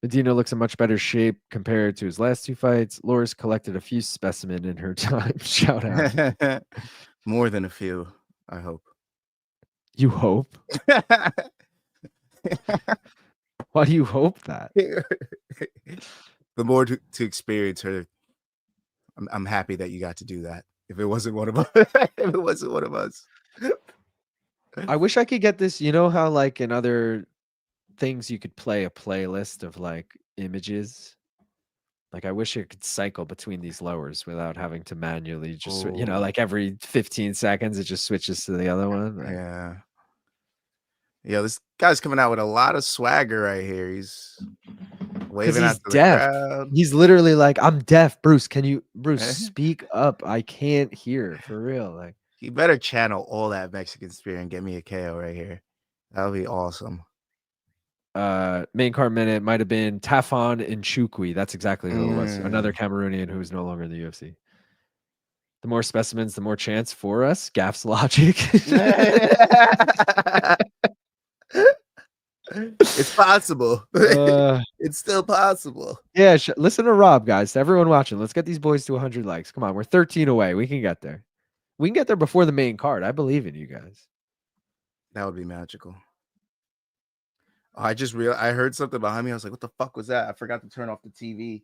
Medina looks in much better shape compared to his last 2 fights. Laura's collected a few specimen in her time. Shout out. More than a few, I hope. You hope? Why do you hope that? The more to experience her, I'm happy that you got to do that. If it wasn't one of us, if it wasn't one of us. I wish I could get this. You know how like in other things you could play a playlist of like images? Like I wish it could cycle between these lowers without having to manually just, like every 15 seconds it just switches to the other one. Like, yeah, this guy's coming out with a lot of swagger right here. He's waving he's out to deaf. the crowd. He's literally like, I'm deaf. Bruce, speak up? I can't hear for real. Like, he better channel all that Mexican spirit and get me a KO right here. That would be awesome. Main card minute might have been Tafon and Chukwi. That's exactly who it was. Another Cameroonian who is no longer in the UFC. The more specimens, the more chance for us. Gaff's logic. It's possible. It's still possible. Yeah, listen to Rob, guys. To everyone watching, let's get these boys to 100 likes. Come on, we're 13 away. We can get there. We can get there before the main card. I believe in you guys. That would be magical. Oh, I heard something behind me. I was like, what the fuck was that? I forgot to turn off the TV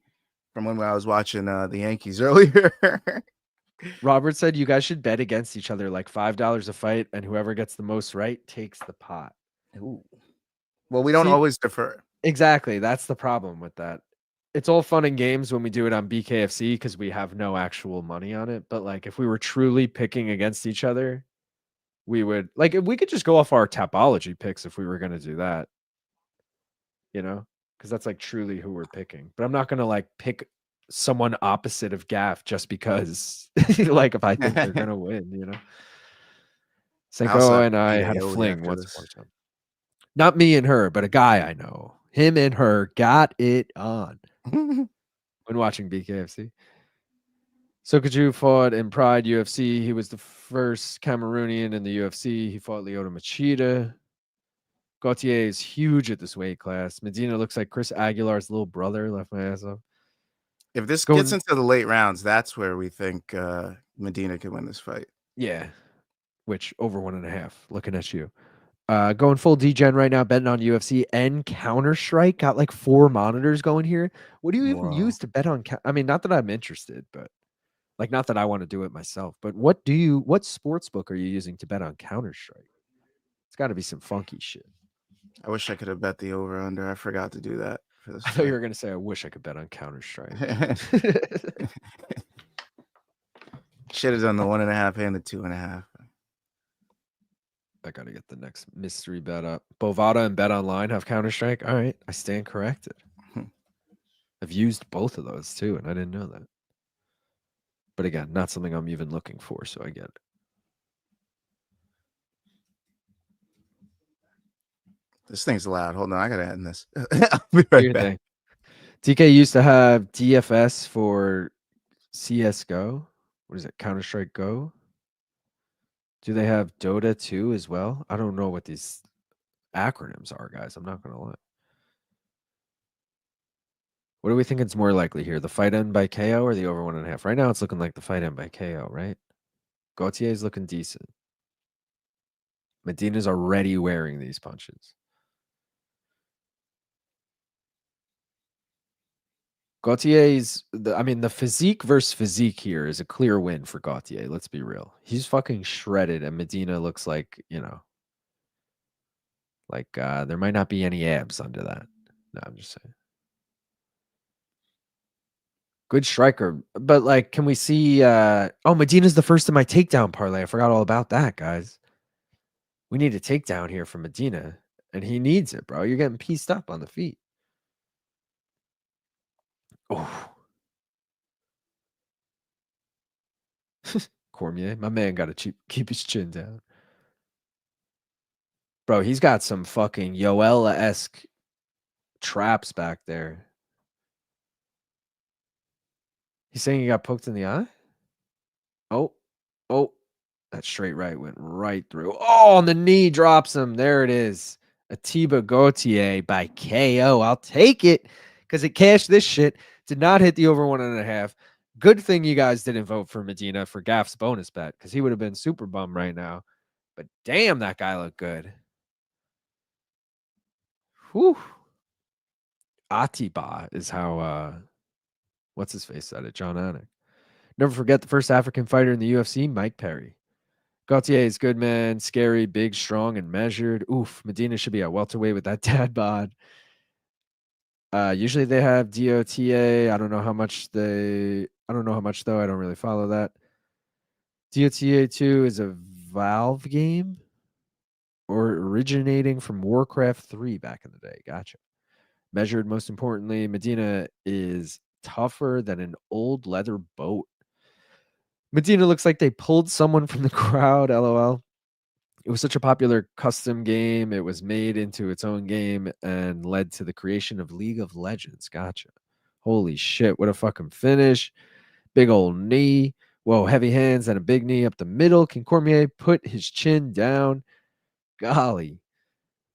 from when I was watching the Yankees earlier. Robert said you guys should bet against each other like $5 a fight, and whoever gets the most right takes the pot. Ooh. Well, we don't always defer. Exactly. That's the problem with that. It's all fun and games when we do it on BKFC because we have no actual money on it. But like if we were truly picking against each other, we would like if we could just go off our Tapology picks if we were going to do that. Because that's like truly who we're picking. But I'm not going to like pick someone opposite of Gaff just because like if I think they're going to win, Senko and I had a fling once upon a time. Not me and her, but a guy I know. Him and her got it on when watching BKFC. Sokaju fought in Pride UFC. He was the first Cameroonian in the UFC. He fought Lyoto Machida. Gautier is huge at this weight class. Medina looks like Chris Aguilar's little brother. Left my ass up. If this gets into the late rounds, that's where we think Medina can win this fight. Yeah. Which over 1.5. Looking at you. Going full degen right now, betting on UFC and Counter-Strike. Got like 4 monitors going here. What do you even use to bet on? I mean, not that I'm interested, but like, not that I want to do it myself. But what sports book are you using to bet on Counter-Strike? It's got to be some funky shit. I wish I could have bet the over/under. I forgot to do that. I thought you were going to say, I wish I could bet on Counter-Strike. Should have done the 1.5 and the 2.5. I got to get the next mystery bet up. Bovada and Bet Online have Counter-Strike. All right. I stand corrected. I've used both of those too, and I didn't know that. But again, not something I'm even looking for, so I get it. This thing's loud. Hold on. I got to end this. I'll be right back. TK used to have DFS for CSGO. What is it? Counter-Strike Go? Do they have Dota 2 as well? I don't know what these acronyms are, guys. I'm not going to lie. What do we think it's more likely here? The fight end by KO or the over 1.5? Right now, it's looking like the fight end by KO, right? Gautier is looking decent. Medina's already wearing these punches. Gautier's, the physique versus physique here is a clear win for Gautier. Let's be real. He's fucking shredded, and Medina looks like, there might not be any abs under that. No, I'm just saying. Good striker. But, like, can we see... Medina's the first in my takedown parlay. I forgot all about that, guys. We need a takedown here from Medina, and he needs it, bro. You're getting pieced up on the feet. Oh. Cormier, my man got to keep his chin down. Bro, he's got some fucking Yoella-esque traps back there. He's saying he got poked in the eye? Oh, that straight right went right through. Oh, on the knee drops him. There it is. Ateba Gautier by KO. I'll take it because it cashed this shit. Did not hit the over 1.5. Good thing you guys didn't vote for Medina for Gaff's bonus bet because he would have been super bummed right now. But damn, that guy looked good. Whew. Ateba is how what's his face said it, John Anik. Never forget the first African fighter in the UFC, Mike Perry. Gautier is good, man. Scary, big, strong, and measured. Oof, Medina should be at welterweight with that dad bod. Usually they have DOTA. I don't know how much though. I don't really follow that. DOTA 2 is a Valve game or originating from Warcraft 3 back in the day. Gotcha. Measured, most importantly, Medina is tougher than an old leather boat. Medina looks like they pulled someone from the crowd, LOL. It was such a popular custom game. It was made into its own game and led to the creation of League of Legends. Gotcha. Holy shit, what a fucking finish. Big old knee. Whoa, heavy hands and a big knee up the middle. Can Cormier put his chin down? Golly.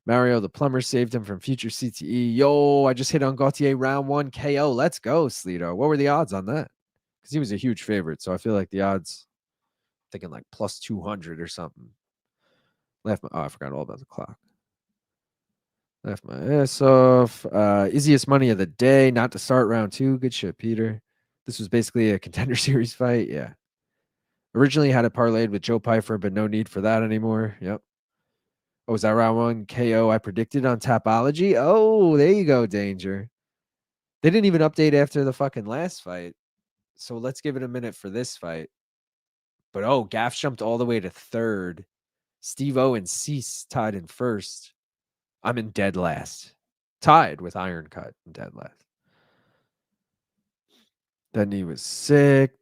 Mario the plumber saved him from future CTE. Yo, I just hit on Gautier round 1 KO. Let's go, Sleeto. What were the odds on that? Because he was a huge favorite, so I feel like the odds, thinking like plus 200 or something. I forgot all about the clock. Left my ass off. Easiest money of the day, not to start round 2. Good shit, Peter. This was basically a contender series fight. Yeah. Originally had it parlayed with Joe Pyfer, but no need for that anymore. Yep. Oh, was that round 1 KO I predicted on Tapology? Oh, there you go, Danger. They didn't even update after the fucking last fight. So let's give it a minute for this fight. But oh, Gaff jumped all the way to 3rd. Steve-O and Cease tied in 1st. I'm in dead last. Tied with Iron Cut in dead last. That knee was sick.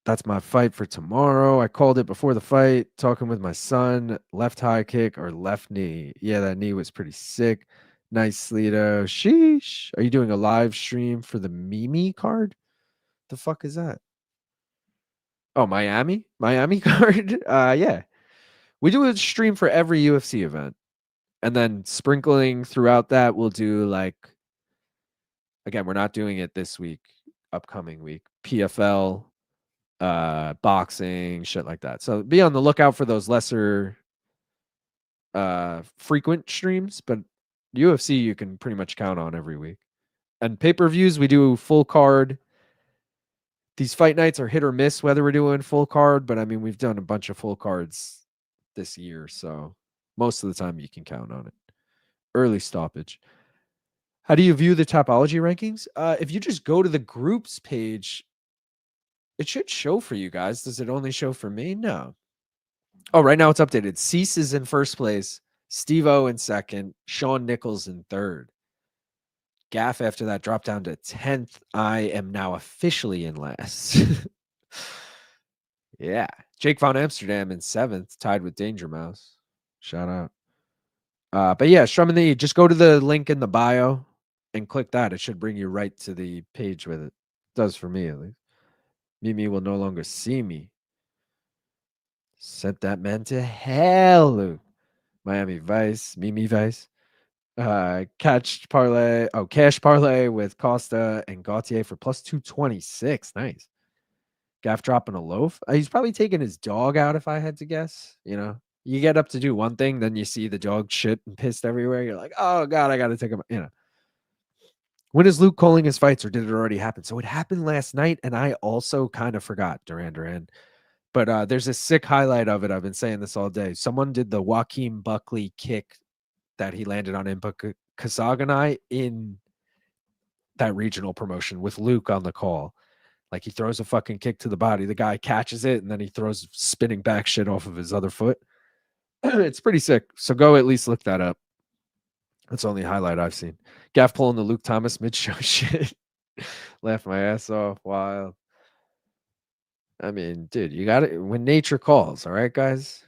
That's my fight for tomorrow. I called it before the fight, talking with my son. Left high kick or left knee. Yeah, that knee was pretty sick. Nice, Sleeto. Sheesh. Are you doing a live stream for the Mimi card? The fuck is that? Oh, Miami? Miami card? Yeah. We do a stream for every UFC event. And then sprinkling throughout that, we'll do like, again, we're not doing it this week, upcoming week. PFL, boxing, shit like that. So be on the lookout for those lesser frequent streams, but UFC you can pretty much count on every week. And pay-per-views, we do full card. These fight nights are hit or miss whether we're doing full card, but I mean, we've done a bunch of full cards this year, so most of the time you can count on it. Early stoppage. How do you view the Tapology rankings? If you just go to the groups page, it should show for you guys. Does it only show for me? No. Oh, right now it's updated. Cease is in 1st place. Steve-O in 2nd. Shawn Nichols in 3rd. Gaff after that dropped down to 10th. I am now officially in last. Yeah. Jake Von Amsterdam in 7th, tied with Danger Mouse. Shout out. But yeah, Strum in the E. Just go to the link in the bio and click that. It should bring you right to the page with it. It does for me, at least. Mimi will no longer see me. Sent that man to hell, Luke. Miami Vice, Mimi Vice. Cash parlay with Costa and Gautier for plus 226. Nice. Gaff dropping a loaf. He's probably taking his dog out if I had to guess. You know, you get up to do one thing, then you see the dog shit and pissed everywhere. You're like, oh God, I got to take him. You know, when is Luke calling his fights or did it already happen? So it happened last night. And I also kind of forgot Duran. But there's a sick highlight of it. I've been saying this all day. Someone did the Joaquin Buckley kick that he landed on Impa Kasaganai in that regional promotion with Luke on the call. Like he throws a fucking kick to the body. The guy catches it and then he throws spinning back shit off of his other foot. It's pretty sick. So go at least look that up. That's the only highlight I've seen. Gaff pulling the Luke Thomas mid-show shit. Laugh my ass off. Wild. I mean, dude, you got it when nature calls. All right, guys.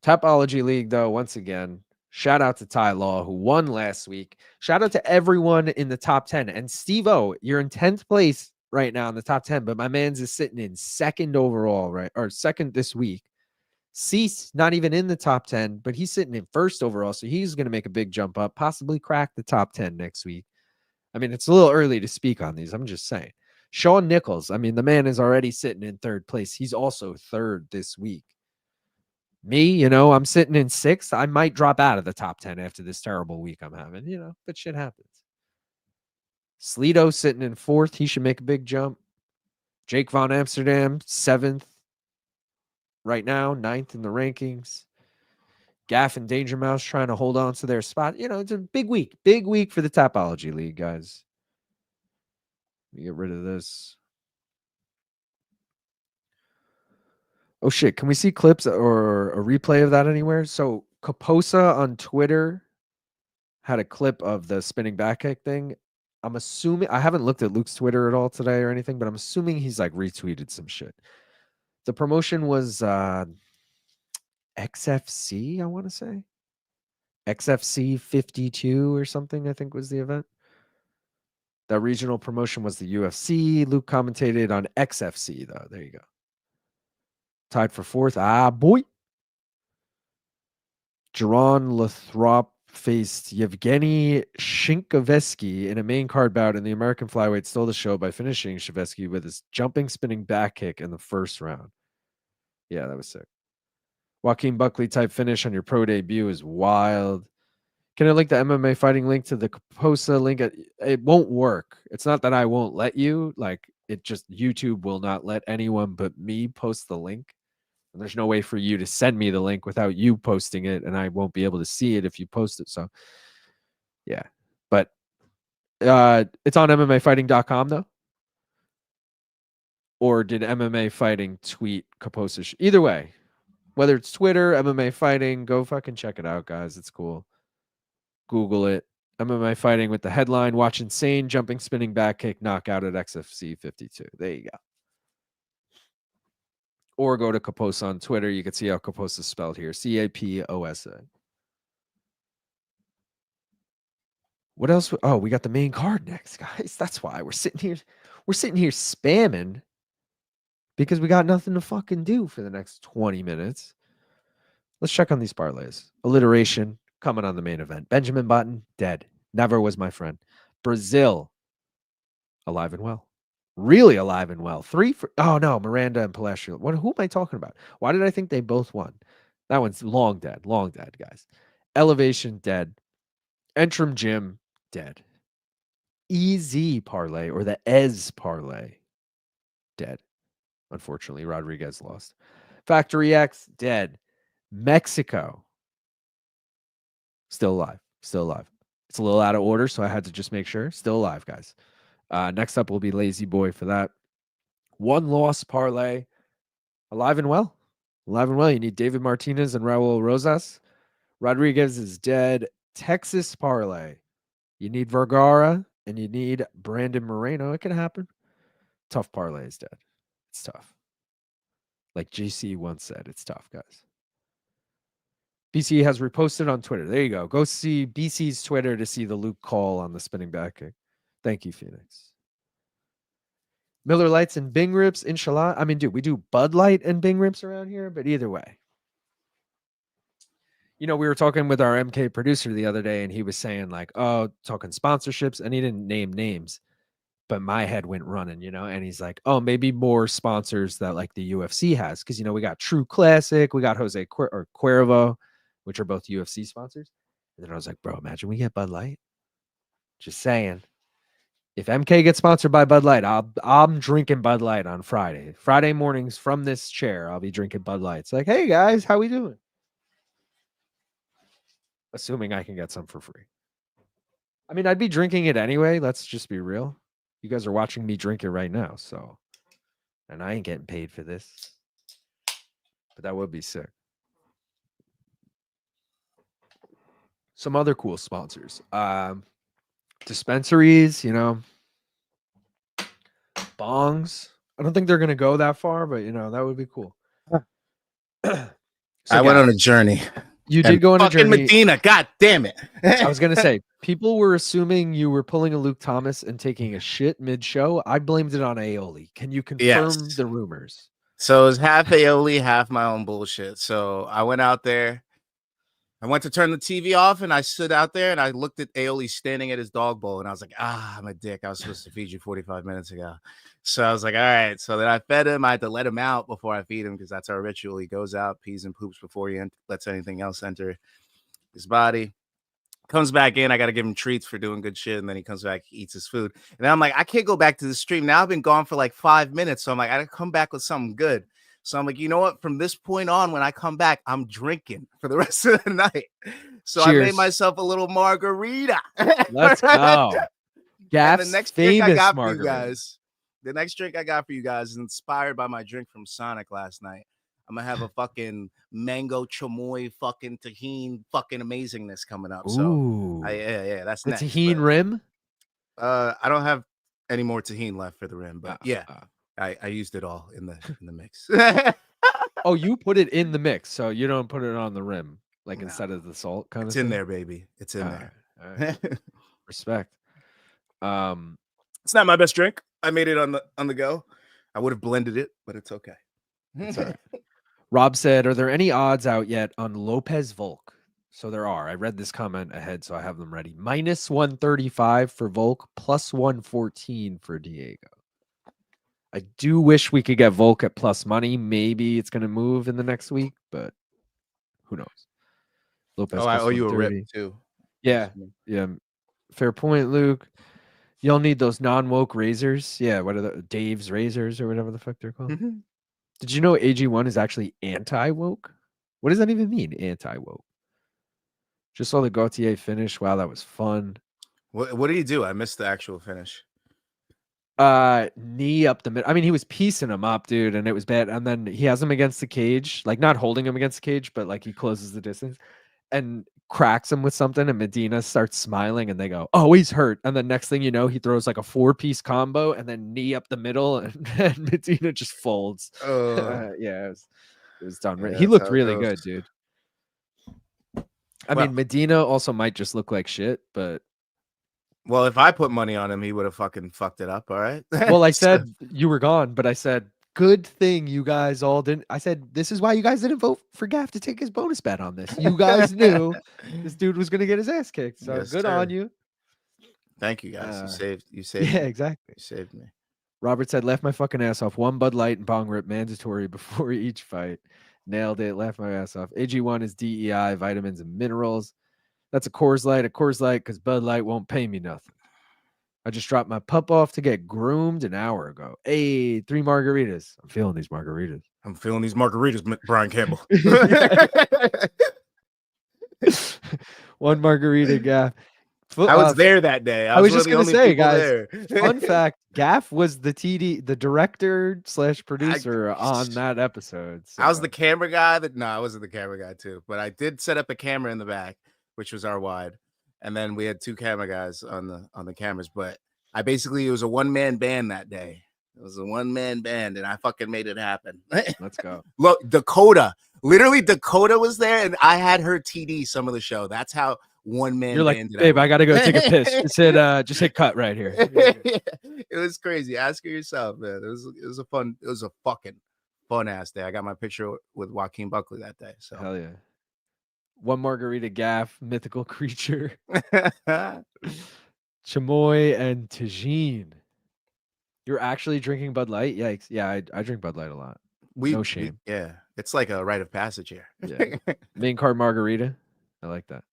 Tapology League, though, once again, shout out to Ty Law, who won last week. Shout out to everyone in the top 10. And Steve-O, you're in 10th place right now in the top 10, but my man's is sitting in second overall, right? Or second this week. Cease, not even in the top 10, but he's sitting in first overall. So he's going to make a big jump up, possibly crack the top 10 next week. I mean, it's a little early to speak on these. I'm just saying. Shawn Nichols, I mean, the man is already sitting in third place. He's also third this week. Me, I'm sitting in sixth. I might drop out of the top 10 after this terrible week I'm having, but shit happens. Sleeto sitting in fourth. He should make a big jump. Jake Von Amsterdam, seventh. Right now, ninth in the rankings. Gaff and Danger Mouse trying to hold on to their spot. It's a big week for the Tapology League, guys. Let me get rid of this. Oh, shit. Can we see clips or a replay of that anywhere? So Kaposa on Twitter had a clip of the spinning back kick thing. I'm assuming, I haven't looked at Luke's Twitter at all today or anything, but I'm assuming he's like retweeted some shit. The promotion was XFC, I want to say. XFC 52 or something, I think was the event. That regional promotion was the UFC. Luke commentated on XFC, though. There you go. Tied for fourth. Ah, boy. Jaron Lathrop faced Yevgeny Shinkovetsky in a main card bout, and the American flyweight stole the show by finishing Shinkovetsky with his jumping spinning back kick in the first round. Yeah, that was sick. Joaquin Buckley type finish on your pro debut is wild. Can I link the MMA fighting link to the Kaposa link? It won't work. It's not that I won't let you. Like, it just, YouTube will not let anyone but me post the link. And there's no way for you to send me the link without you posting it, and I won't be able to see it if you post it. So, yeah. But it's on MMAfighting.com, though. Or did MMA Fighting tweet Kaposa? Either way, whether it's Twitter, MMA Fighting, go fucking check it out, guys. It's cool. Google it. MMA Fighting with the headline, watch insane jumping spinning back kick knockout at XFC 52. There you go. Or go to Kaposa on Twitter. You can see how Kaposa is spelled here. Caposa. What else? Oh, we got the main card next, guys. That's why we're sitting here spamming because we got nothing to fucking do for the next 20 minutes. Let's check on these parlays. Alliteration coming on the main event. Benjamin Button, dead. Never was my friend. Brazil, alive and well. Really alive and well. Oh no, Miranda and Polastri. Who am I talking about? Why did I think they both won? That one's long dead, guys. Elevation, dead. Entrim Gym, dead. EZ parlay or the Ez parlay, dead. Unfortunately, Rodriguez lost. Factory X, dead. Mexico, still alive. It's a little out of order, so I had to just make sure. Still alive, guys. Next up will be Lazy Boy for that. One loss parlay. Alive and well. You need David Martinez and Raul Rosas. Rodriguez is dead. Texas parlay. You need Vergara and you need Brandon Moreno. It can happen. Tough parlay is dead. It's tough. Like GC once said, it's tough, guys. BC has reposted on Twitter. There you go. Go see BC's Twitter to see the Luke call on the spinning back kick. Thank you, Phoenix. Miller Lights and Bing Rips, inshallah. I mean, dude, we do Bud Light and Bing Rips around here, but either way. We were talking with our MK producer the other day, and he was saying, like, oh, talking sponsorships, and he didn't name names, but my head went running, and he's like, oh, maybe more sponsors that, like, the UFC has, because, we got True Classic, we got Jose Cuervo, which are both UFC sponsors. And then I was like, bro, imagine we get Bud Light. Just saying. If MK gets sponsored by Bud Light, I'm drinking Bud Light on Friday. Friday mornings from this chair, I'll be drinking Bud Light. It's like, hey, guys, how we doing? Assuming I can get some for free. I mean, I'd be drinking it anyway. Let's just be real. You guys are watching me drink it right now, so. And I ain't getting paid for this. But that would be sick. Some other cool sponsors. Dispensaries, bongs. I don't think they're going to go that far, but, that would be cool. I went on a journey. You did go on a fucking journey. Medina. God damn it. I was gonna say people were assuming you were pulling a Luke Thomas and taking a shit mid-show. I blamed it on aioli. Can you confirm the rumors? So it was half aioli, half my own bullshit. So I went out there. I went to turn the TV off, and I stood out there, and I looked at aioli standing at his dog bowl, and I was like, I'm a dick. I was supposed to feed you 45 minutes ago. So I was like, all right. So then I fed him. I had to let him out before I feed him because that's our ritual. He goes out, pees and poops before he lets anything else enter his body. Comes back in. I got to give him treats for doing good shit. And then he comes back, eats his food. And then I'm like, I can't go back to the stream. Now I've been gone for like 5 minutes. So I'm like, I got to come back with something good. So I'm like, you know what? From this point on, when I come back, I'm drinking for the rest of the night. So Cheers. I made myself a little margarita. Let's go. And the next drink I got margarita. for you guys, the next drink I got for you guys is inspired by my drink from Sonic last night. I'm gonna have a fucking mango chamoy fucking tahini fucking amazingness coming up. Ooh. So yeah, that's the next. tahini rim. I don't have any more tahini left for the rim, but yeah, I used it all in the mix. Oh, you put it in the mix, so you don't put it on the rim, like instead of the salt kind of. It's thing? in there, baby. It's in there. All right. Respect. It's not my best drink. I made it on the go. I would have blended it, but it's okay. It's all right. Rob said, "Are there any odds out yet on Lopez Volk?" So there are. I read this comment ahead, so I have them ready. -135 for Volk, +114 for Diego. I do wish we could get Volk at plus money. Maybe it's going to move in the next week, but who knows? Lopez. I owe you a rip too. Yeah. Fair point, Luke. You'll need those non-woke razors. Yeah, what are the Dave's razors or whatever the fuck they're called? Mm-hmm. Did you know AG1 is actually anti-woke? What does that even mean, anti-woke? Just saw the Gautier finish. Wow, that was fun. What did he do? I missed the actual finish. Knee up the middle. I mean, he was piecing him up, dude, and it was bad. And then he has him against the cage, like not holding him against the cage, but like he closes the distance and cracks him with something. And Medina starts smiling, and they go, "Oh, he's hurt." And the next thing you know, he throws like a 4-piece combo, and then knee up the middle, and Medina just folds. Yeah, it was done. Yeah, he looked really good, dude. I mean, Medina also might just look like shit, but. Well, if I put money on him, he would have fucking fucked it up. All right. Well, I said you were gone, but I said, good thing you guys all didn't. I said, this is why you guys didn't vote for Gaff to take his bonus bet on this. You guys knew this dude was going to get his ass kicked. So yes, good on you. Thank you, guys. You saved yeah, me. Exactly. You saved me. Robert said, left my fucking ass off. 1 Bud Light and bong rip mandatory before each fight. Nailed it. Left my ass off. AG1 is DEI, vitamins and minerals. That's a Coors Light, because Bud Light won't pay me nothing. I just dropped my pup off to get groomed an hour ago. Hey, 3 margaritas. I'm feeling these margaritas. Brian Campbell. 1 margarita, Gaff. I was there that day. I was just going to say, guys, there. Fun fact, Gaff was the director / producer on that episode. So. I was the camera guy. I wasn't the camera guy too, but I did set up a camera in the back, which was our wide. And then we had 2 camera guys on the cameras, but it was a 1-man band that day. It was a 1-man band, and I fucking made it happen. Let's go. Look, Dakota was there, and I had her TD some of the show. That's how 1-man. You're like, babe, I gotta go take a piss. Just hit cut right here. It was crazy. Ask her yourself, man. It was a fucking fun ass day. I got my picture with Joaquin Buckley that day. So hell yeah. 1 margarita, Gaff, mythical creature. Chamoy and Tajine. You're actually drinking Bud Light? Yikes. Yeah, I drink Bud Light a lot. No shame. Yeah. It's like a rite of passage here. Yeah. Main card margarita. I like that.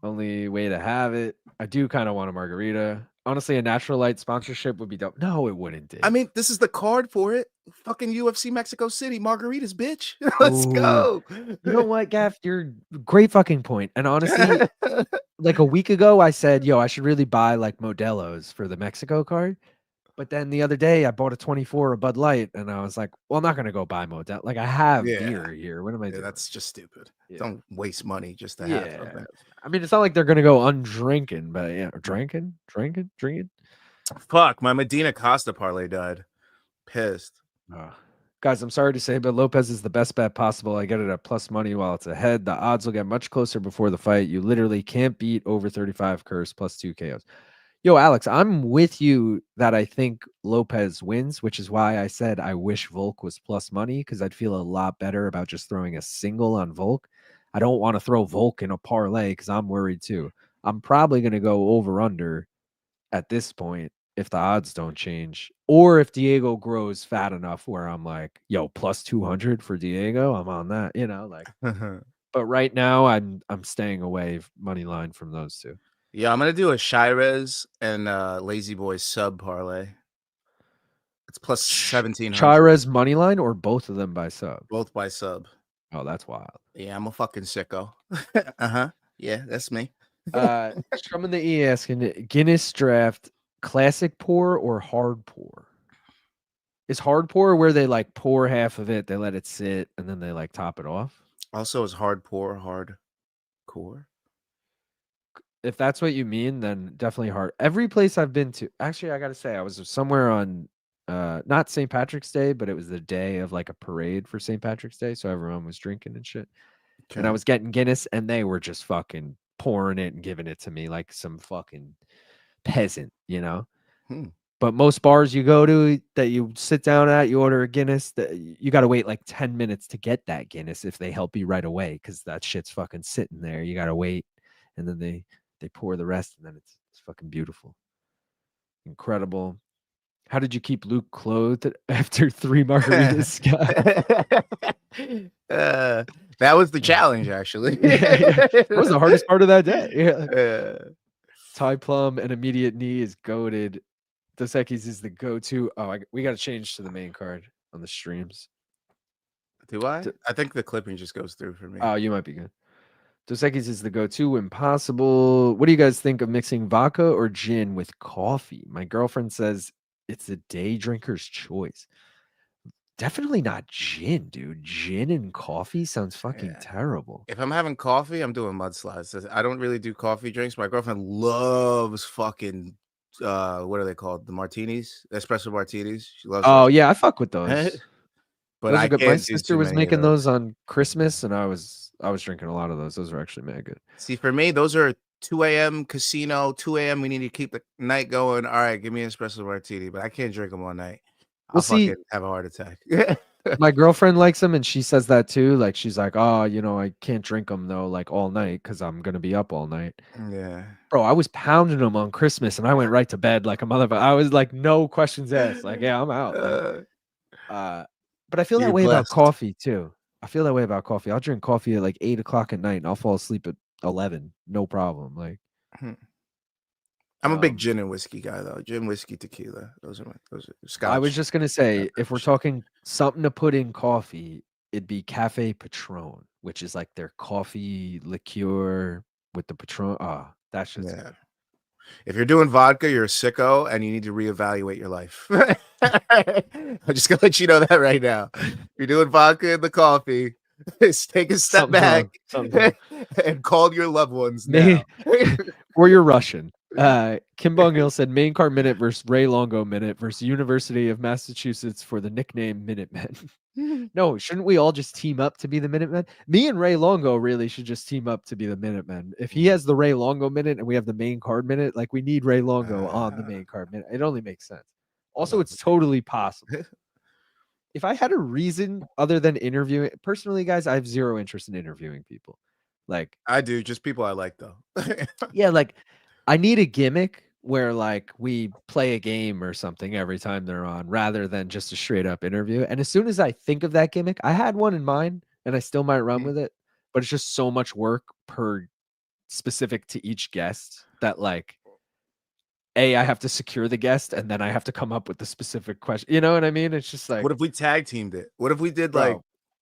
Only way to have it. I do kind of want a margarita. Honestly, a Natural Light sponsorship would be dope. No, it wouldn't. Dude. I mean, this is the card for it. Fucking UFC Mexico City margaritas, bitch. Let's go. You know what, Gaff? You're great fucking point. And honestly, like a week ago, I said, yo, I should really buy like Modelo's for the Mexico card. But then the other day, I bought a 24 of Bud Light, and I was like, well, I'm not going to go buy Modelo. Like, I have beer here. What am I doing? That's just stupid. Yeah. Don't waste money just to have something. I mean, it's not like they're going to go undrinking, but yeah, drinking. Fuck, my Medina Costa parlay died. Pissed. Guys, I'm sorry to say, but Lopez is the best bet possible. I get it at plus money while it's ahead. The odds will get much closer before the fight. You literally can't beat over 35 curse plus 2 KOs. Yo, Alex, I'm with you that I think Lopez wins, which is why I said I wish Volk was plus money, because I'd feel a lot better about just throwing a single on Volk. I don't want to throw Volk in a parlay because I'm worried too. I'm probably going to go over under at this point if the odds don't change, or if Diego grows fat enough where I'm like, yo, plus 200 for Diego, I'm on that, like. But right now, I'm staying away money line from those two. Yeah, I'm gonna do a Shirez and Lazy Boy sub parlay. It's plus 1700. Chira's money line or both of them by sub? Both by sub. Oh, that's wild. Yeah, I'm a fucking sicko. Yeah, that's me. From the E asking Guinness draft classic pour or hard pour? Is hard pour where they like pour half of it, they let it sit, and then they like top it off? Also, is hard pour hard core? If that's what you mean, then definitely hard. Every place I've been to, actually, I gotta say, I was somewhere on not St. Patrick's Day, but it was the day of like a parade for St. Patrick's Day, so everyone was drinking and shit. Okay. And I was getting Guinness, and they were just fucking pouring it and giving it to me like some fucking peasant, But most bars you go to that you sit down at, you order a Guinness, that you got to wait like 10 minutes to get that Guinness if they help you right away, because that shit's fucking sitting there. You got to wait, and then they pour the rest, and then it's fucking beautiful. Incredible. How did you keep Luke clothed after 3 margaritas, Scott? That was the challenge, actually. That was the hardest part of that day. Yeah. Thai plum and immediate knee is goated. Dos Equis is the go-to. Oh, we got to change to the main card on the streams. Do I? I think the clipping just goes through for me. Oh, you might be good. Dos Equis is the go-to when possible. What do you guys think of mixing vodka or gin with coffee? My girlfriend says it's a day drinker's choice. Definitely not gin, dude. Gin and coffee sounds fucking terrible. If I'm having coffee, I'm doing mudslides. I don't really do coffee drinks. My girlfriend loves fucking what are they called? The martinis, espresso martinis. She loves. Oh yeah, I fuck with those. But those I can't. My sister was making those on Christmas, and I was drinking a lot of those. Those are actually mad good. See, for me, those are 2 a.m. casino. 2 a.m. We need to keep the night going. All right, give me an espresso martini, but I can't drink them all night. I'll fucking have a heart attack. My girlfriend likes them, and she says that too. Like, she's like, oh, I can't drink them though, like all night, because I'm gonna be up all night. Yeah, bro, I was pounding them on Christmas, and I went right to bed like a motherfucker. I was like, no questions asked. Like, yeah, I'm out. But I feel that way about coffee too. I feel that way about coffee. I'll drink coffee at like 8 o'clock at night, and I'll fall asleep at 11, no problem. Like, I'm a big gin and whiskey guy though. Gin, whiskey, tequila. Those are Scotch. I was just gonna say, if we're talking something to put in coffee, it'd be Cafe Patron, which is like their coffee liqueur with the Patron. That's just If you're doing vodka, you're a sicko, and you need to reevaluate your life. I'm just gonna let you know that right now. If you're doing vodka in the coffee, take a step back and call your loved ones now. Or you're Russian. Kim Bong-il said main card minute versus Ray Longo minute versus University of Massachusetts for the nickname Minutemen. No, shouldn't we all just team up to be the Minutemen? Me and Ray Longo really should just team up to be the Minutemen. If he has the Ray Longo minute and we have the main card minute, like, we need Ray Longo on the main card minute. It only makes sense. Also, it's totally possible. If I had a reason other than interviewing, personally, guys, I have zero interest in interviewing people. Like, I do, just people I like though. Yeah, like, I need a gimmick where like we play a game or something every time they're on, rather than just a straight up interview. And as soon as I think of that gimmick, I had one in mind and I still might run with it, but it's just so much work per specific to each guest that, like, I have to secure the guest, and then I have to come up with the specific question. You know what I mean? It's just like, what if we tag teamed it? What if we did like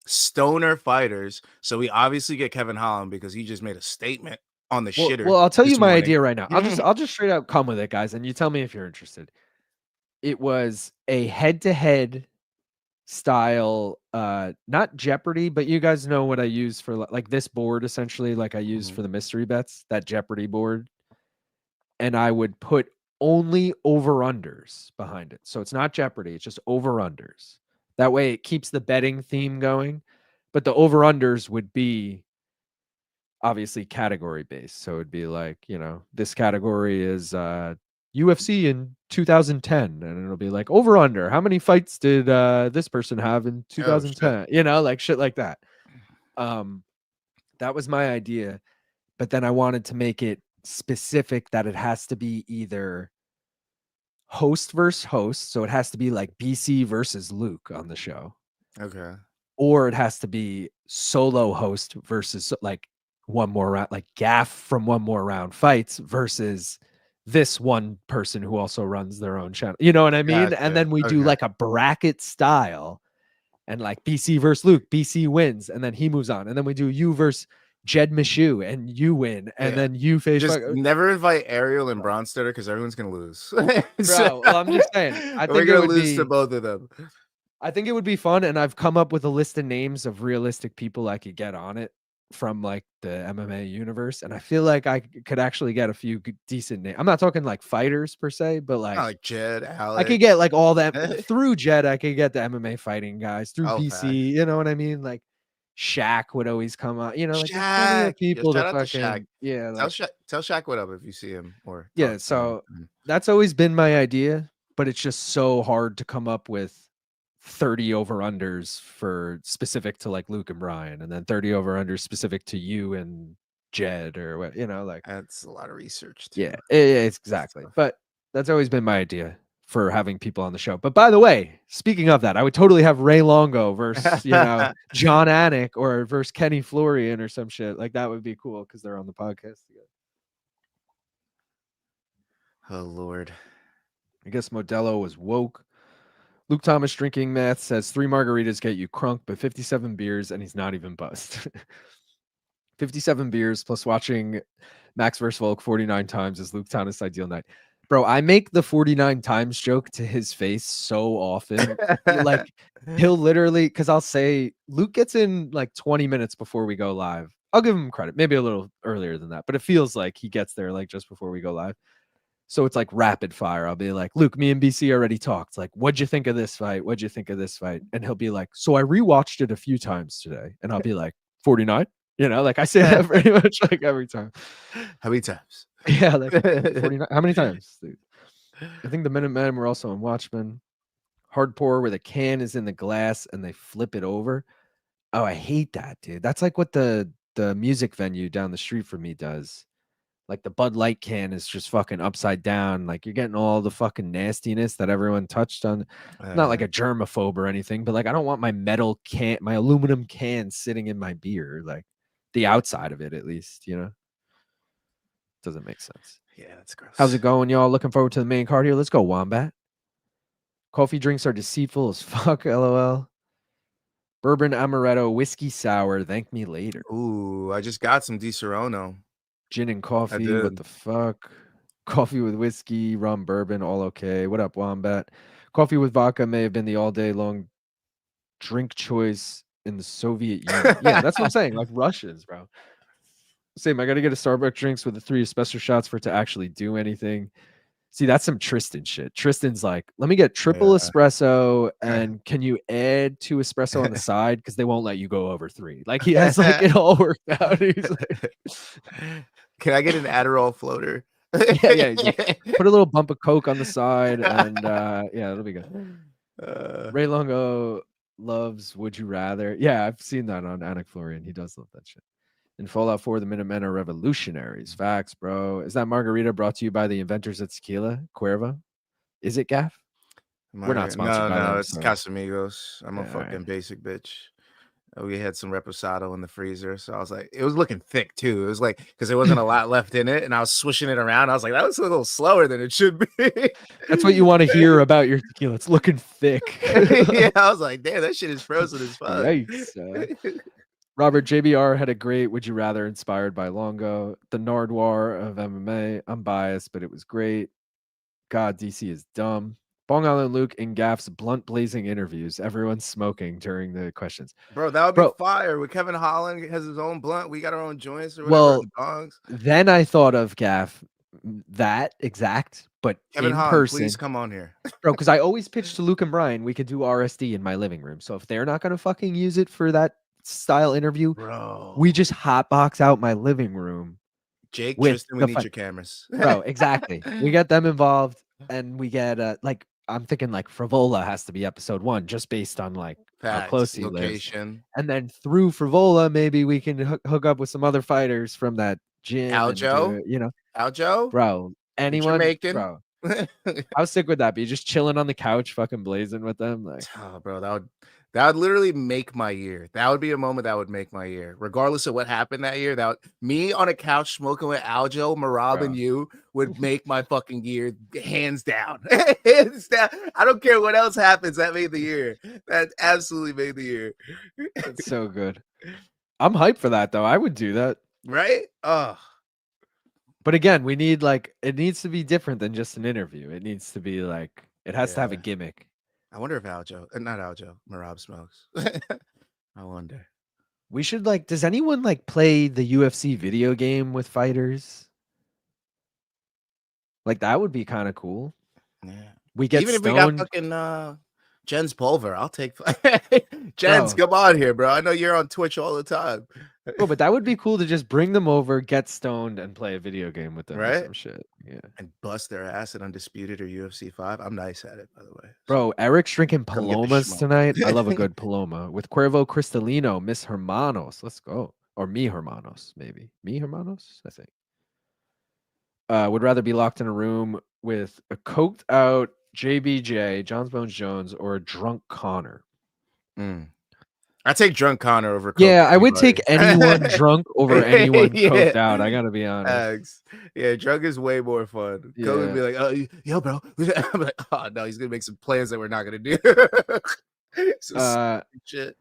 stoner fighters? So we obviously get Kevin Holland because he just made a statement on the shitter. Well, I'll tell you my idea right now. I'll just straight out come with it, guys, and you tell me if you're interested. It was a head-to-head style, not Jeopardy, but you guys know what I use for like this board, essentially, like I use for the mystery bets, that Jeopardy board. And I would put only over-unders behind it. So it's not Jeopardy, it's just over-unders. That way it keeps the betting theme going. But the over-unders would be obviously category based. So it'd be like, this category is UFC in 2010. And it'll be like over under. How many fights did this person have in 2010? Like shit like that. That was my idea. But then I wanted to make it specific that it has to be either host versus host. So it has to be like BC versus Luke on the show. Okay. Or it has to be solo host versus like one more round, like Gaff from One More Round Fights versus this one person who also runs their own channel. You know what I mean? Gotcha. And then we do like a bracket style and like BC versus Luke, BC wins. And then he moves on. And then we do you versus Jed Mishu and you win. And then you face. Just never invite Ariel and Bronstetter because everyone's going to lose. Bro, well, I'm just saying. I think we're going to lose to both of them. I think it would be fun. And I've come up with a list of names of realistic people I could get on it from like the MMA universe. And I feel like I could actually get a few decent names. I'm not talking like fighters per se, but like Jed, Alex. I could get like all that through Jed. I could get the MMA fighting guys through BC. Fact. You know what I mean? Like Shaq would always come out, like plenty of people to fucking, tell Shaq what up if you see him or so that's always been my idea, but it's just so hard to come up with 30 over unders for specific to like Luke and Brian, and then 30 over unders specific to you and Jed or what, like that's a lot of research too. Yeah, it's exactly. But that's always been my idea for having people on the show. But by the way, speaking of that, I would totally have Ray Longo versus John Anik or versus Kenny Florian or some shit. Like that would be cool because they're on the podcast together. Oh Lord. I guess Modelo was woke. Luke Thomas drinking math says 3 margaritas get you crunk, but 57 beers and he's not even buzzed. 57 beers plus watching Max vs. Volk 49 times is Luke Thomas' ideal night. Bro, I make the 49 times joke to his face so often. Like he'll literally, because I'll say Luke gets in like 20 minutes before we go live. I'll give him credit, maybe a little earlier than that, but it feels like he gets there like just before we go live. So it's like rapid fire. I'll be like, Luke, me and BC already talked. Like, what'd you think of this fight? What'd you think of this fight? And he'll be like, so I rewatched it a few times today. And I'll be like, 49? Like I say that pretty much like every time. How many times? Yeah, like 49. How many times, dude? I think the Minutemen were also on Watchmen. Hard pour where the can is in the glass and they flip it over. Oh, I hate that, dude. That's like what the music venue down the street from me does. Like the Bud Light can is just fucking upside down. Like you're getting all the fucking nastiness that everyone touched on. Not like a germaphobe or anything, but like I don't want my metal can, my aluminum can sitting in my beer. Like the outside of it, at least, Doesn't make sense. Yeah, that's gross. How's it going, y'all? Looking forward to the main card here. Let's go, Wombat. Coffee drinks are deceitful as fuck, LOL. Bourbon amaretto whiskey sour. Thank me later. Ooh, I just got some Di Serono. Gin and coffee. What the fuck? Coffee with whiskey, rum, bourbon, all okay. What up, Wombat? Coffee with vodka may have been the all day long drink choice in the Soviet Union. Yeah, that's what I'm saying. Like Russians, bro. Same. I got to get a Starbucks drinks with the 3 espresso shots for it to actually do anything. See, that's some Tristan shit. Tristan's like, let me get triple espresso, and can you add 2 espresso on the side because they won't let you go over 3. Like he has like it all worked out. He's like, can I get an Adderall floater? yeah. Put a little bump of Coke on the side, and yeah, it'll be good. Ray Longo loves Would You Rather. Yeah, I've seen that on Anik Florian. He does love that shit. In Fallout 4, the Minutemen are revolutionaries. Facts, bro. Is that margarita brought to you by the inventors of tequila, Cuervo? Is it, Gaff? We're not sponsored by them. No, it's Casamigos. I'm a fucking basic bitch. We had some reposado in the freezer, so I was like, it was looking thick too. It was like, because there wasn't a lot left in it, and I was swishing it around. I was like, that was a little slower than it should be. That's what you want to hear about your tequila. It's looking thick. Yeah, I was like, damn, that shit is frozen as fuck. Yikes. Robert JBR had a great Would You Rather inspired by Longo. The Nardwar of MMA. I'm biased, but it was great. God, DC is dumb. Bong Island Luke and Gaff's blunt blazing interviews. Everyone's smoking during the questions. Bro, that would be fire. With Kevin Holland has his own blunt. We got our own joints or whatever. Well, then I thought of Gaff. that exact, but Kevin in Hahn, person, please come on here. bro. Because I always pitch to Luke and Brian, we could do RSD in my living room. So if they're not gonna fucking use it for that style interview, Bro. we just hotbox out my living room. Jake, with Tristan, we the need fight. your cameras. Bro, exactly. We get them involved, and we get like I'm thinking like Frivola has to be episode 1, just based on like how Facts, close he lives. location. And then through Frivola, maybe we can hook up with some other fighters from that gym. Aljo? You know, Aljo? bro. Anyone, Jamaican? bro. How sick would that be? Just chilling on the couch, fucking blazing with them. Like, Oh, bro, that would literally make my year. That would be a moment that would make my year, regardless of what happened that year. That me on a couch smoking with Aljo, Marab, Bro. and you would make my fucking year, hands down. Hands down. I don't care what else happens. That made the year. That absolutely made the year. it's so good. I'm hyped for that though. I would do that. Right? Oh, But again, we need like it needs to be different than just an interview. It needs to be like it has to have a Yeah. gimmick. I wonder if not Aljo, Marab smokes. I wonder. We should like. Does anyone like play the UFC video game with fighters? Like that would be kind of cool. Yeah. We get Even if stoned. we got fucking Jen's Pulver, I'll take Jen's, Bro. come on here, bro. I know you're on Twitch all the time. Oh, but that would be cool to just bring them over, get stoned, and play a video game with them or Right? some shit. Yeah. And bust their ass at Undisputed or UFC 5. I'm nice at it, by the way. Bro, Eric's drinking Come get the palomas schmuck. tonight. I love a good paloma with Cuervo Cristalino, Miss Hermanos. Let's go. Or Mi Hermanos, maybe. Mi Hermanos, I think. Would rather be locked in a room with a coked out JBJ, Johns Bones Jones, or a drunk Connor. I take drunk Connor over. Yeah, coked I would take anybody. anyone drunk over anyone Yeah. coked out. I gotta be honest. Yeah, drunk is way more fun. Coke would Yeah. be like, "Oh, yo, bro." I'm like, "Oh no, he's gonna make some plans that we're not gonna do." Shit.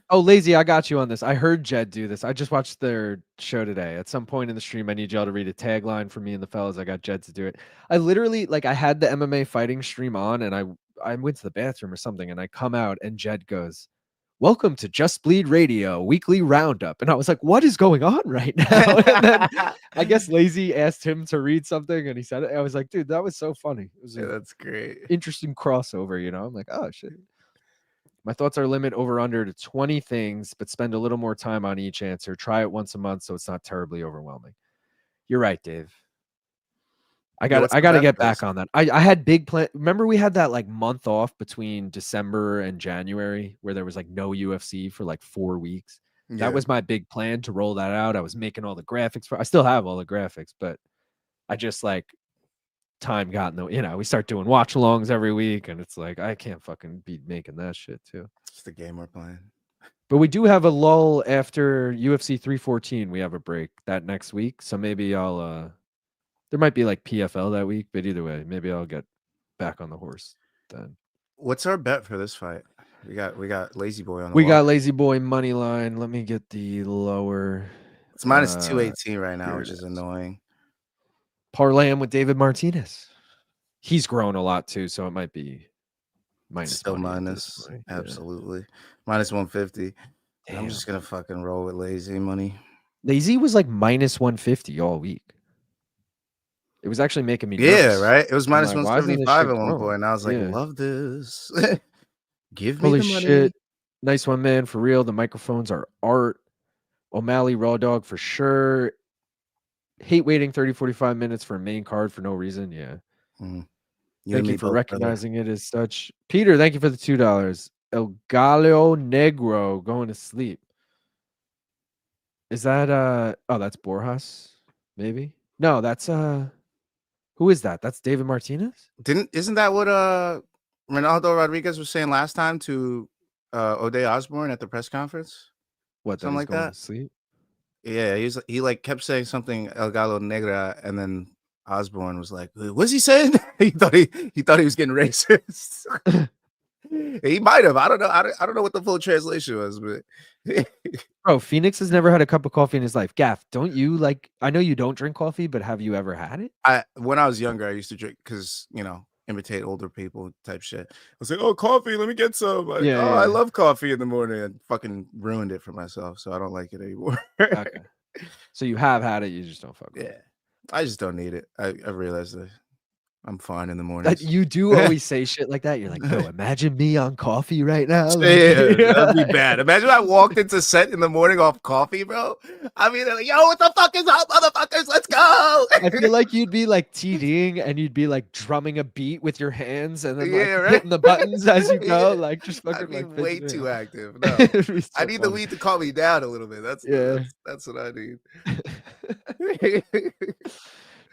Oh, Lazy, I got you on this. I heard Jed do this. I just watched their show today. At some point in the stream, I need y'all to read a tagline for me and the fellas. I got Jed to do it. I literally I had the MMA fighting stream on, and I went to the bathroom or something, and I come out, and Jed goes, "Welcome to Just Bleed Radio weekly roundup." And I was like, "What is going on right now?" And then I guess Lazy asked him to read something, and he said it. I was like, "Dude, that was so funny." It was Yeah, that's great. interesting crossover, you know. I'm like, "Oh shit." My thoughts are limit over under to 20 things, but spend a little more time on each answer. Try it once a month so it's not terribly overwhelming. You're right, Dave. I got to get back on that. I had big plan. Remember we had that like month off between December and January where there was like no UFC for like 4 weeks. Yeah. That was my big plan to roll that out. I was making all the graphics I still have all the graphics, but I just like time got no, we start doing watch alongs every week, and it's like I can't fucking be making that shit too. It's the game we're playing. But we do have a lull after UFC 314. We have a break that next week, so maybe I'll there might be like PFL that week, but either way, maybe I'll get back on the horse then. What's our bet for this fight? We got Lazy Boy on the We wall. got Lazy Boy money line. Let me get the lower. It's minus 218 right now, here which it is is. annoying. Parlay him with David Martinez. He's grown a lot too, so it might be minus. Still money at minus. this point. Yeah. Absolutely. Minus 150. I'm Damn. just gonna fucking roll with Lazy money. Lazy was like minus 150 all week. It was actually making me Yeah, nervous. right. It was minus like, why isn't this 175 shit at one growing? point, and I was like, Yeah. love this. Give me Holy the money. shit. Nice one, man. For real. The microphones are art. O'Malley, Raw Dog for sure. Hate waiting 30, 45 minutes for a main card for no reason. Yeah. Thank you for recognizing it as such. Peter, thank you for the $2. El Gallo Negro going to sleep. Is that oh, that's Borjas, maybe? No, that's who is that? That's David Martinez? Isn't that what Ronaldo Rodriguez was saying last time to O'Day Osborne at the press conference? What, Something like that? To sleep? Yeah, he like kept saying something El Gallo Negra, and then Osborne was like, "What's he saying?" he thought he was getting racist. He might have. I don't know. I don't know what the full translation was, but Bro, Phoenix has never had a cup of coffee in his life. Gaff, don't you like? I know you don't drink coffee, but have you ever had it? When I was younger, I used to drink because imitate older people type shit. I was like, "Oh, coffee, let me get some." Like, Yeah, I love coffee in the morning, and fucking ruined it for myself, so I don't like it anymore. Okay. So you have had it, you just don't fuck with it. Yeah. I just don't need it. I realized that I'm fine in the mornings. You do always say shit like that. You're like, yo, imagine me on coffee right now. Like, Yeah, that'd be bad. Imagine I walked into set in the morning off coffee, bro. I mean, like, yo, what the fuck is up, motherfuckers? Let's go. I feel like you'd be like TDing and you'd be like drumming a beat with your hands and then like Yeah, right. hitting the buttons as you go, Yeah. like just fucking I'd be like way fidgeting. too active. No, It'd be so I need the funny. weed to calm me down a little bit. That's what I need.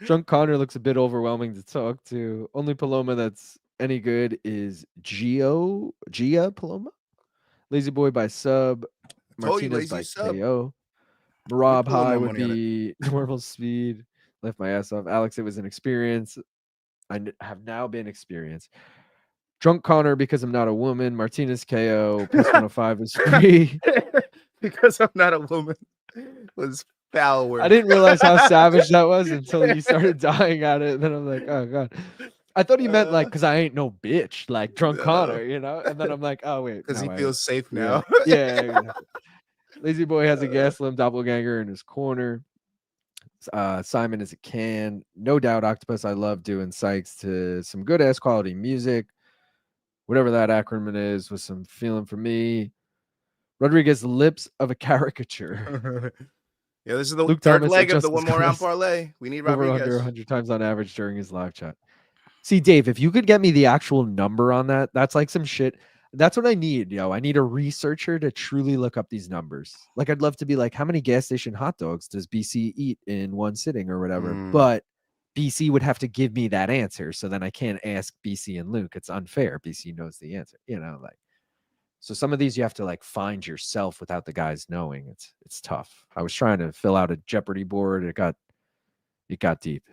Drunk Connor looks a bit overwhelming to talk to. Only Paloma that's any good is Gia Paloma. Lazy Boy by sub. Told you, Martinez lazy by sub. KO. Marab put a little High more would money on it. be normal speed. Left my ass off. Alex, it was an experience. Have now been experienced. Drunk Connor because I'm not a woman. Martinez KO. Plus 105 is free. Because I'm not a woman was foul work. I didn't realize how savage that was until you started dying at it. And then I'm like, oh god. I thought he meant like because I ain't no bitch, like Drunk Connor, you know? And then I'm like, oh wait. Because he no, feels safe yeah. now. Yeah. Exactly. Lazy Boy has a Gaslam doppelganger in his corner. Saimon is a can. No doubt Octopus. I love doing psychs to some good ass quality music. Whatever that acronym is, with some feeling for me. Rodriguez, lips of a caricature. Yeah, this is the Luke third Thomas leg of the adjusts one his more round class parlay. We need over under Rodriguez. 100 times on average during his live chat. See, Dave, if you could get me the actual number on that, that's like some shit. That's what I need, yo. I need a researcher to truly look up these numbers. Like, I'd love to be like, how many gas station hot dogs does BC eat in one sitting or whatever? But BC would have to give me that answer. So then I can't ask BC and Luke. It's unfair. BC knows the answer, you know, like. So some of these you have to like find yourself without the guys knowing. It's tough. I was trying to fill out a Jeopardy board. It got deep.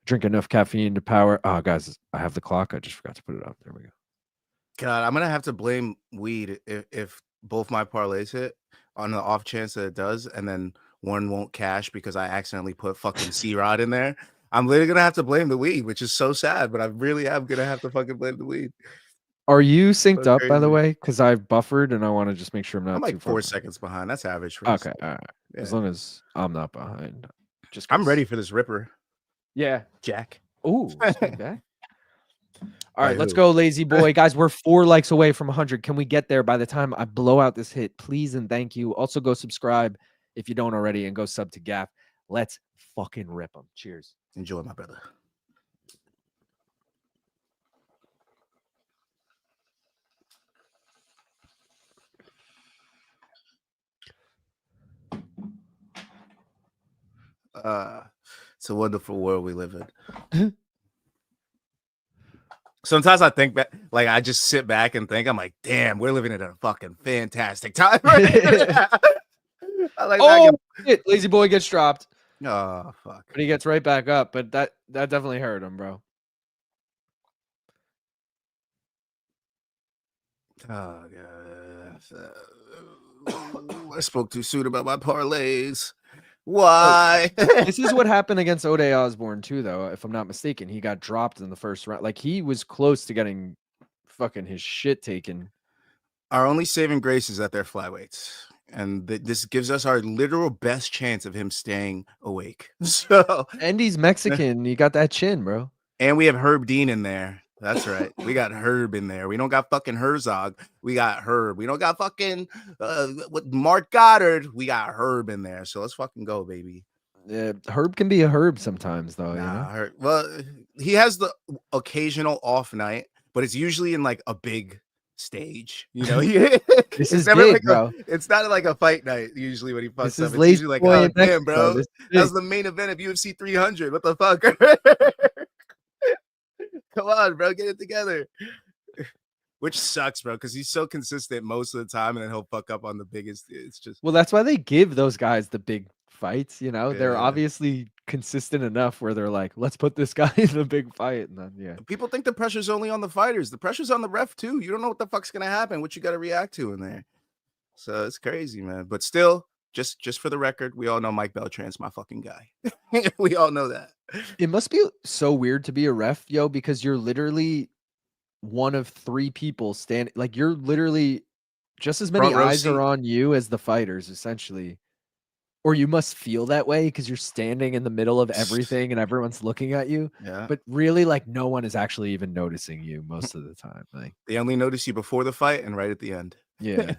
Drink enough caffeine to power. Oh, guys, I have the clock. I just forgot to put it up. There we go. God, I'm gonna have to blame weed if both my parlays hit on the off chance that it does, and then one won't cash because I accidentally put fucking C-Rod in there. I'm literally gonna have to blame the weed, which is so sad, but I really am gonna have to fucking blame the weed. Are you synced So up, by the crazy. way? Because I've buffered and I want to just make sure I'm not I'm like too far 4 behind. seconds behind. That's average for us. Okay, all right. Yeah. As long as I'm not behind. Just I'm 'cause- ready for this ripper, Yeah. Jack. Ooh, swing back. All right, By let's who? go, lazy boy. Guys, we're 4 likes away from 100. Can we get there by the time I blow out this hit? Please and thank you. Also, go subscribe if you don't already and go sub to Gaff. Let's fucking rip them. Cheers. Enjoy, my brother. It's a wonderful world we live in. Sometimes I think back, like I just sit back and think, I'm like, damn, we're living in a fucking fantastic time. I like Oh, shit. Lazy boy gets dropped, oh fuck. but he gets right back up. But that definitely hurt him, bro. Oh god. I spoke too soon about my parlays. Why? This is what happened against Ode Osborne too, though. If I'm not mistaken, he got dropped in the first round. Like he was close to getting fucking his shit taken. Our only saving grace is that they're flyweights, and this gives us our literal best chance of him staying awake. So, And he's Mexican. He got that chin, bro. and we have Herb Dean in there. That's right. We got Herb in there. We don't got fucking Herzog. We got Herb. We don't got fucking Mark Goddard. We got Herb in there. So let's fucking go, baby. Yeah, Herb can be a herb sometimes, though. Nah, You know? Herb. Well, he has the occasional off night, but it's usually in like a big stage. You know, This is never big, like bro. it's not like a fight night usually when he fucks This up. is It's lazy usually like, boy oh in damn, Mexico. bro, This is that's big. the main event of UFC 300. What the fuck? Come on, bro, get it together. Which sucks, bro, because he's so consistent most of the time, and then he'll fuck up on the biggest. It's just Well, that's why they give those guys the big fights. You know, they're Yeah. obviously consistent enough where they're like, let's put this guy in a big fight, and then yeah. people think the pressure's only on the fighters. The pressure's on the ref too. You don't know what the fuck's gonna happen, what you got to react to in there. So it's crazy, man. But still, just for the record, we all know Mike Beltran's my fucking guy. We all know that. It must be so weird to be a ref, yo, because you're literally one of 3 people standing. Like you're literally just as many Front row eyes seat. are on you as the fighters, essentially. or you must feel that way because you're standing in the middle of everything and everyone's looking at you. Yeah. But really, like, no one is actually even noticing you most of the time. Like, They only notice you before the fight and right at the end. yeah.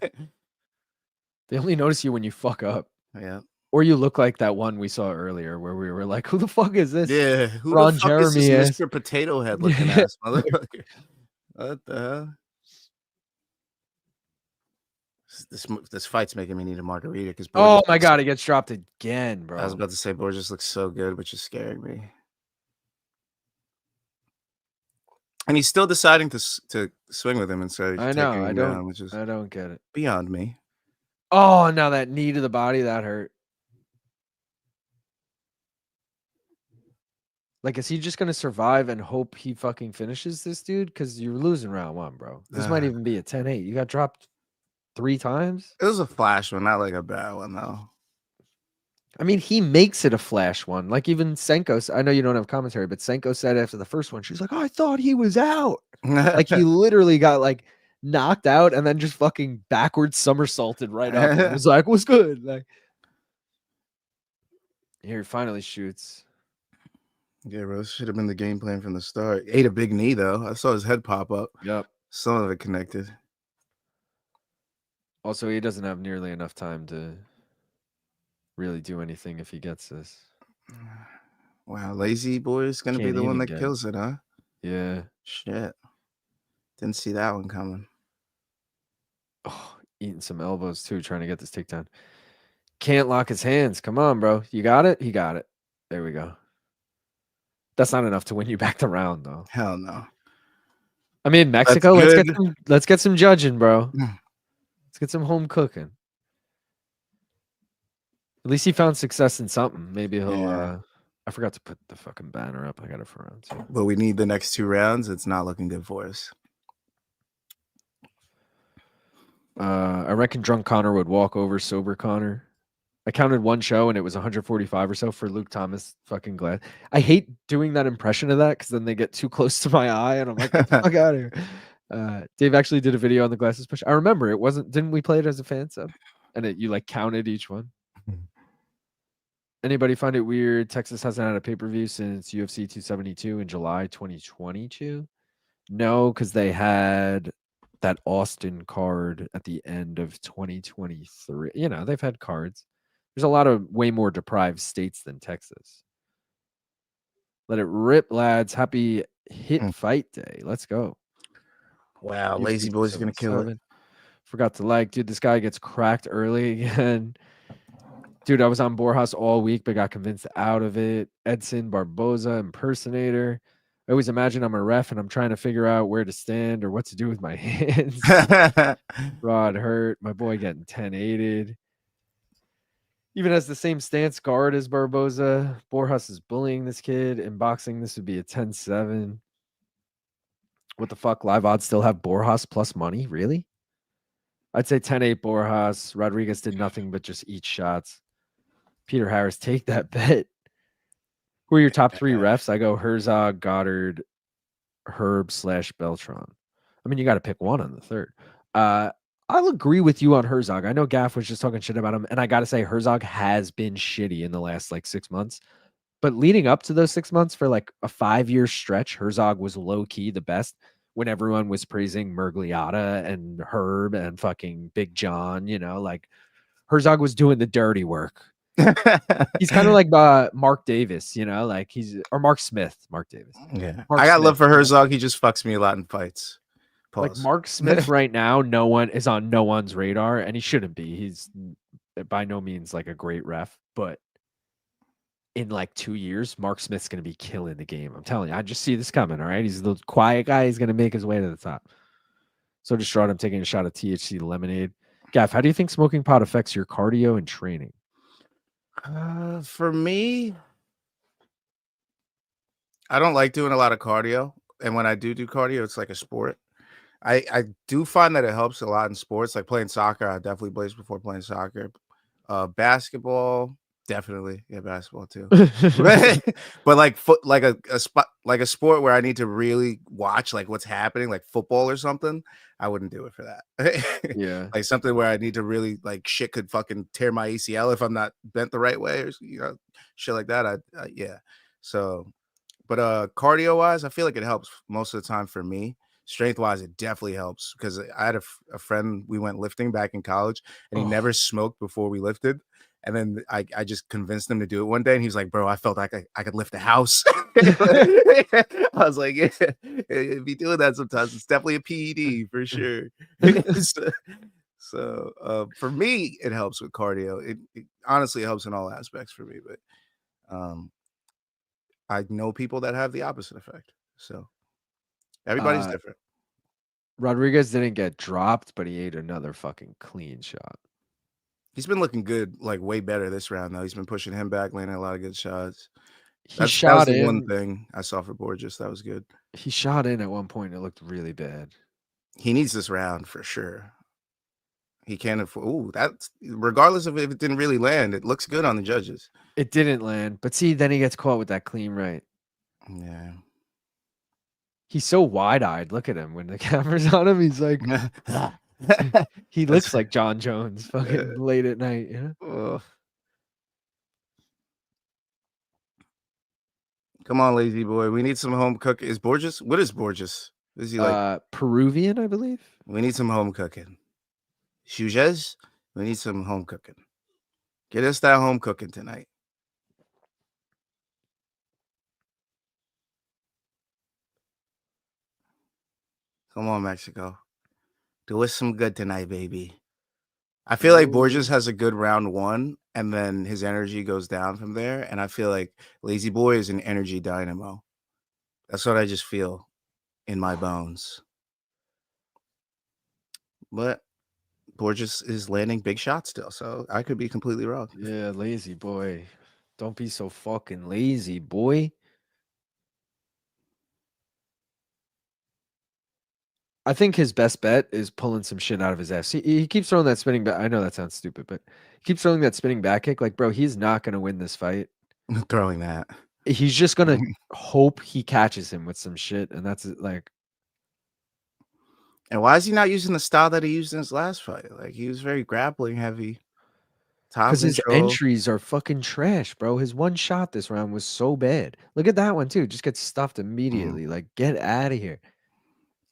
They only notice you when you fuck up. Yeah. Or you look like that one we saw earlier where we were like, who the fuck is this? Yeah. Who Ron the fuck Jeremy is is. this Mr. Potato Head looking ass motherfucker? What the hell? This fight's making me need a margarita because Oh my god, it gets dropped again, bro. I was about to say Borjas looks so good, which is scaring me. And he's still deciding to swing with him instead of I know. taking him down, which is I don't get it. beyond me. Oh, now that knee to the body, that hurt. Like, is he just gonna survive and hope he fucking finishes this dude? Because you're losing round 1, bro. This might even be a 10-8. You got dropped 3 times. It was a flash one, not like a bad one though. I mean, he makes it a flash one. Like, even Senko, I know you don't have commentary, but Senko said after the first one, she's like, oh, I thought he was out. Like, he literally got like knocked out and then just fucking backwards somersaulted right up. And it was like, what's good? Like, here he finally shoots. Yeah, bro, this should have been the game plan from the start. Ate a big knee though. I saw his head pop up. Yep. Some of it connected. Also, he doesn't have nearly enough time to really do anything if he gets this. Wow, lazy boy is gonna be the one that kills it, huh? Yeah. Shit. Didn't see that one coming. Oh, eating some elbows too, trying to get this takedown. Can't lock his hands. Come on, bro. You got it? He got it. There we go. That's not enough to win you back the round, though. Hell no. I mean, Mexico, let's get some judging, bro. Let's get some home cooking. At least he found success in something. Maybe he'll I forgot to put the fucking banner up. I got it for round 2. But we need the next 2 rounds. It's not looking good for us. I reckon drunk Connor would walk over sober Connor. I counted one show and it was 145 or so for Luke Thomas. Fucking glad. I hate doing that impression of that because then they get too close to my eye and I'm like, get the fuck out of here. Dave actually did a video on the glasses push. I remember it wasn't. Didn't we play it as a fan sub? And you like counted each one. Anybody find it weird? Texas hasn't had a pay-per-view since UFC 272 in July 2022. No, because they had that Austin card at the end of 2023. You know, they've had cards. There's a lot of way more deprived states than Texas. Let it rip, lads. Happy hit fight day. Let's go. Wow, lazy boy's going to kill it. Forgot to like. Dude, this guy gets cracked early again. Dude, I was on Borjas all week, but got convinced out of it. Edson Barboza, impersonator. I always imagine I'm a ref and I'm trying to figure out where to stand or what to do with my hands. Rod hurt. My boy getting 10-8'd. Even has the same stance guard as Barboza. Borjas is bullying this kid. In boxing, this would be a 10-7. What the fuck? Live odds still have Borjas plus money? Really? I'd say 10-8 Borjas. Rodriguez did nothing but just eat shots. Peter Harris, take that bet. Who are your top 3 refs? I go Herzog, Goddard, Herb / Beltran. I mean, you got to pick one on the third. I'll agree with you on Herzog. I know Gaff was just talking shit about him, and I got to say Herzog has been shitty in the last like 6 months. But leading up to those 6 months for like a 5-year stretch, Herzog was low-key the best when everyone was praising Mergliata and Herb and fucking Big John, you know, like Herzog was doing the dirty work. He's kind of like Mark Davis, you know, like or Mark Smith. Mark Davis. Yeah, I got love for Herzog. He just fucks me a lot in fights. Pause. Like Mark Smith right now, no one is on no one's radar, and he shouldn't be. He's by no means like a great ref, but in like 2 years, Mark Smith's going to be killing the game. I'm telling you, I just see this coming. All right, he's the quiet guy. He's going to make his way to the top. So distraught, I'm taking a shot of THC lemonade. Gaff, how do you think smoking pot affects your cardio and training? For me, I don't like doing a lot of cardio, and when I do cardio, it's like a sport. I do find that it helps a lot in sports, like playing soccer. I definitely played before playing soccer. Basketball, Definitely, yeah, basketball too. But like like a spot, like a sport where I need to really watch like what's happening, like football or something, I wouldn't do it for that. Yeah. Like something where I need to really like shit could fucking tear my ACL if I'm not bent the right way, or shit like that. Yeah. So, but cardio wise, I feel like it helps most of the time for me. Strength wise, it definitely helps because I had a friend, we went lifting back in college, and he never smoked before we lifted. And then I just convinced him to do it one day, and he was like, "Bro, I felt like I could lift a house." I was like, "Yeah, be doing that sometimes. It's definitely a PED for sure." So for me, it helps with cardio. It honestly helps in all aspects for me, but I know people that have the opposite effect. So everybody's different. Rodriguez didn't get dropped, but he ate another fucking clean shot. He's been looking good, like way better this round though. He's been pushing him back, landing a lot of good shots. That was was the one thing I saw for Borjas. That was good. He shot in at one point. It looked really bad. He needs this round for sure. He can't afford. Ooh, that's regardless of if it didn't really land. It looks good on the judges. It didn't land, but see, then he gets caught with that clean right. Yeah. He's so wide-eyed. Look at him when the camera's on him. He's like, he looks like John Jones, fucking late at night. You know? Come on, lazy boy. We need some home cook. Is Borjas? What is Borjas? Is he like Peruvian, I believe? We need some home cooking. Shujes, we need some home cooking. Get us that home cooking tonight. Come on, Mexico. Do us some good tonight, baby. I feel like Borjas has a good round one, and then his energy goes down from there. And I feel like Lazy Boy is an energy dynamo. That's what I just feel in my bones. But Borjas is landing big shots still, so I could be completely wrong. Yeah, Lazy Boy. Don't be so fucking lazy, boy. I think his best bet is pulling some shit out of his ass. He keeps throwing that spinning back. I know that sounds stupid, but he keeps throwing that spinning back kick. Like, bro, he's not going to win this fight. Throwing that. He's just going to hope he catches him with some shit. And that's like. And why is he not using the style that he used in his last fight? Like, he was very grappling heavy. Because his entries are fucking trash, bro. His one shot this round was so bad. Look at that one, too. Just gets stuffed immediately. Like, get out of here.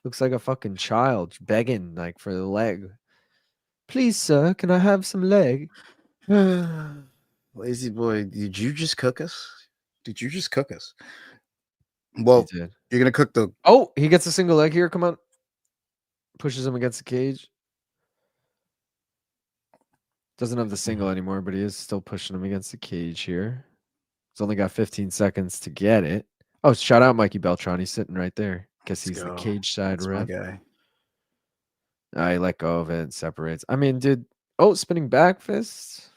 Looks like a fucking child begging, like, for the leg. Please, sir, can I have some leg? Lazy boy, did you just cook us? Did you just cook us? Well, you're going to cook the... Oh, he gets a single leg here. Come on. Pushes him against the cage. Doesn't have the single anymore, but he is still pushing him against the cage here. He's only got 15 seconds to get it. Oh, shout out Mikey Beltran. He's sitting right there. Guess he's the cage side ref. Guy. I let go of it and separates. I mean, dude. Oh, spinning back fist.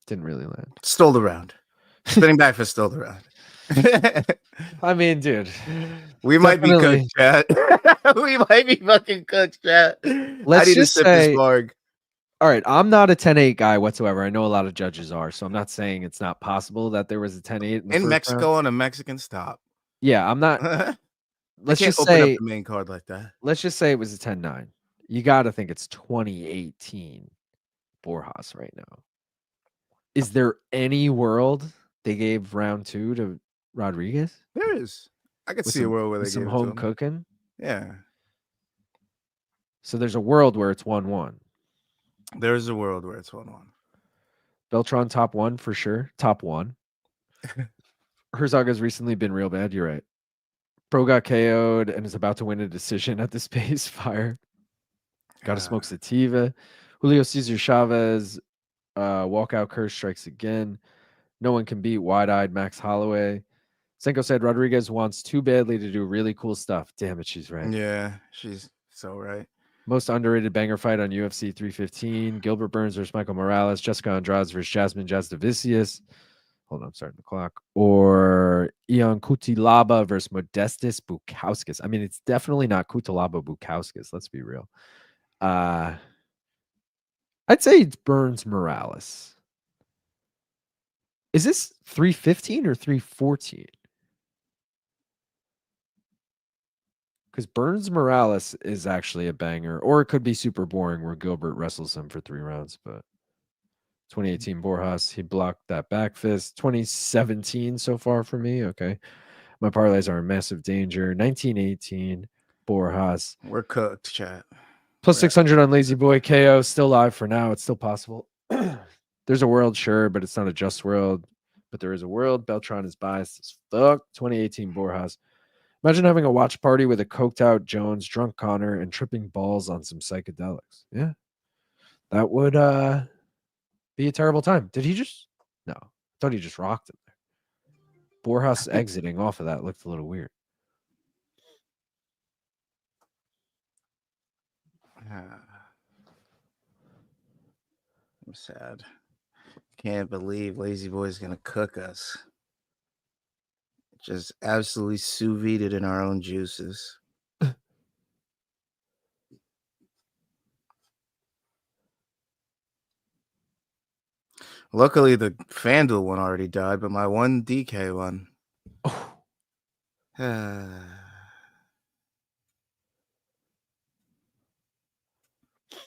Didn't really land. Stole the round. Spinning back fist stole the round. I mean, dude. We might be cooked, chat. We might be fucking cooked, chat. Let's just sip say, this marg. All right, I'm not a 10-8 guy whatsoever. I know a lot of judges are, so I'm not saying it's not possible that there was a 10-8 in Mexico round. On a Mexican stop. Yeah, I'm not. Let's just open say up the main card like that. Let's just say it was a 10-9. You got to think it's 2018 Borjas right now. Is there any world they gave round 2 to Rodriguez? There is. I could see a world where they some gave home it to him. cooking. Yeah. So there's a world where it's 1-1. There is a world where it's 1-1. Beltran top 1 for sure. Top 1. Herzog has recently been real bad. You're right. Pro got KO'd and is about to win a decision at the space fire. Got to smoke sativa. Julio Cesar Chavez walkout curse strikes again. No one can beat wide-eyed Max Holloway. Senko said Rodriguez wants too badly to do really cool stuff. Damn it, she's right. Yeah, she's so right. Most underrated banger fight on UFC 315. Gilbert Burns versus Michael Morales. Jessica Andrade versus Jasmine Jasdavicius. Hold on, I'm starting the clock. Or Ion Cutelaba versus Modestas Bukauskas. I mean, it's definitely not Cutelaba Bukauskas. Let's be real. I'd say it's Burns Morales. Is this 315 or 314? Because Burns Morales is actually a banger, or it could be super boring where Gilbert wrestles him for 3 rounds. But 2018 Borjas, he blocked that back fist. 2017 so far for me. Okay. My parlays are in massive danger. 1918 Borjas. We're cooked, chat. Plus 600 on Lazy Boy. KO still live for now. It's still possible. There's a world, sure, but it's not a just world. But there is a world. Beltran is biased as fuck. 2018 Borjas. Imagine having a watch party with a coked out Jones, drunk Connor, and tripping balls on some psychedelics. Yeah. That would be a terrible time. Did he just? No. I thought he just rocked him there. Borjas exiting off of that looked a little weird. I'm sad. Can't believe Lazy Boy's gonna cook us. Just absolutely sous vide in our own juices. Luckily, the FanDuel one already died, but my one DK one. Oh.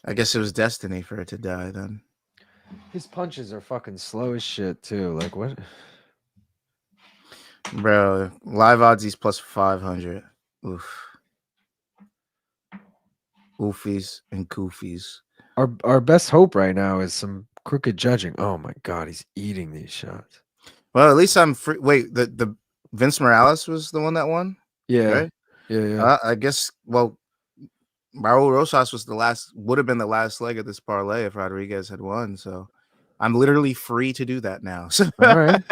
I guess it was destiny for it to die then. His punches are fucking slow as shit, too. Like, what? Bro, live odds he's plus 500. Oof. Oofies and goofies. Our best hope right now is some crooked judging. Oh my god, he's eating these shots. Well, at least I'm free. Wait, the Vince Morales was the one that won? Yeah. Right? Yeah. I guess, well, Raul Rosas was would have been the last leg of this parlay if Rodriguez had won. So I'm literally free to do that now. So All right.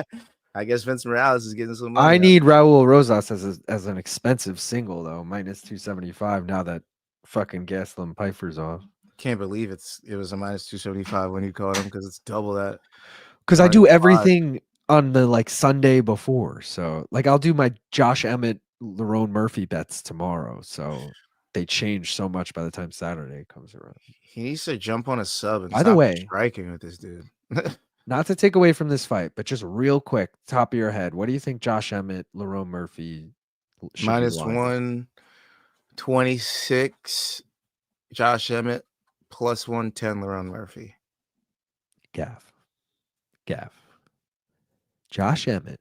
I guess Vince Morales is getting some money. I need Raul Rosas as an expensive single though, minus 275 now that fucking Gaslam Pfeiffer's off. Can't believe it was a minus 275 when you caught him because it's double that. Because I do everything on the like Sunday before. So like I'll do my Josh Emmett, Lerone Murphy bets tomorrow. So they change so much by the time Saturday comes around. He needs to jump on a sub and by the way, striking with this dude. Not to take away from this fight, but just real quick, top of your head, what do you think Josh Emmett, Lerone Murphy should minus be lying? 126 Josh Emmett, plus 110 Lerone Murphy. Gav. Josh Emmett,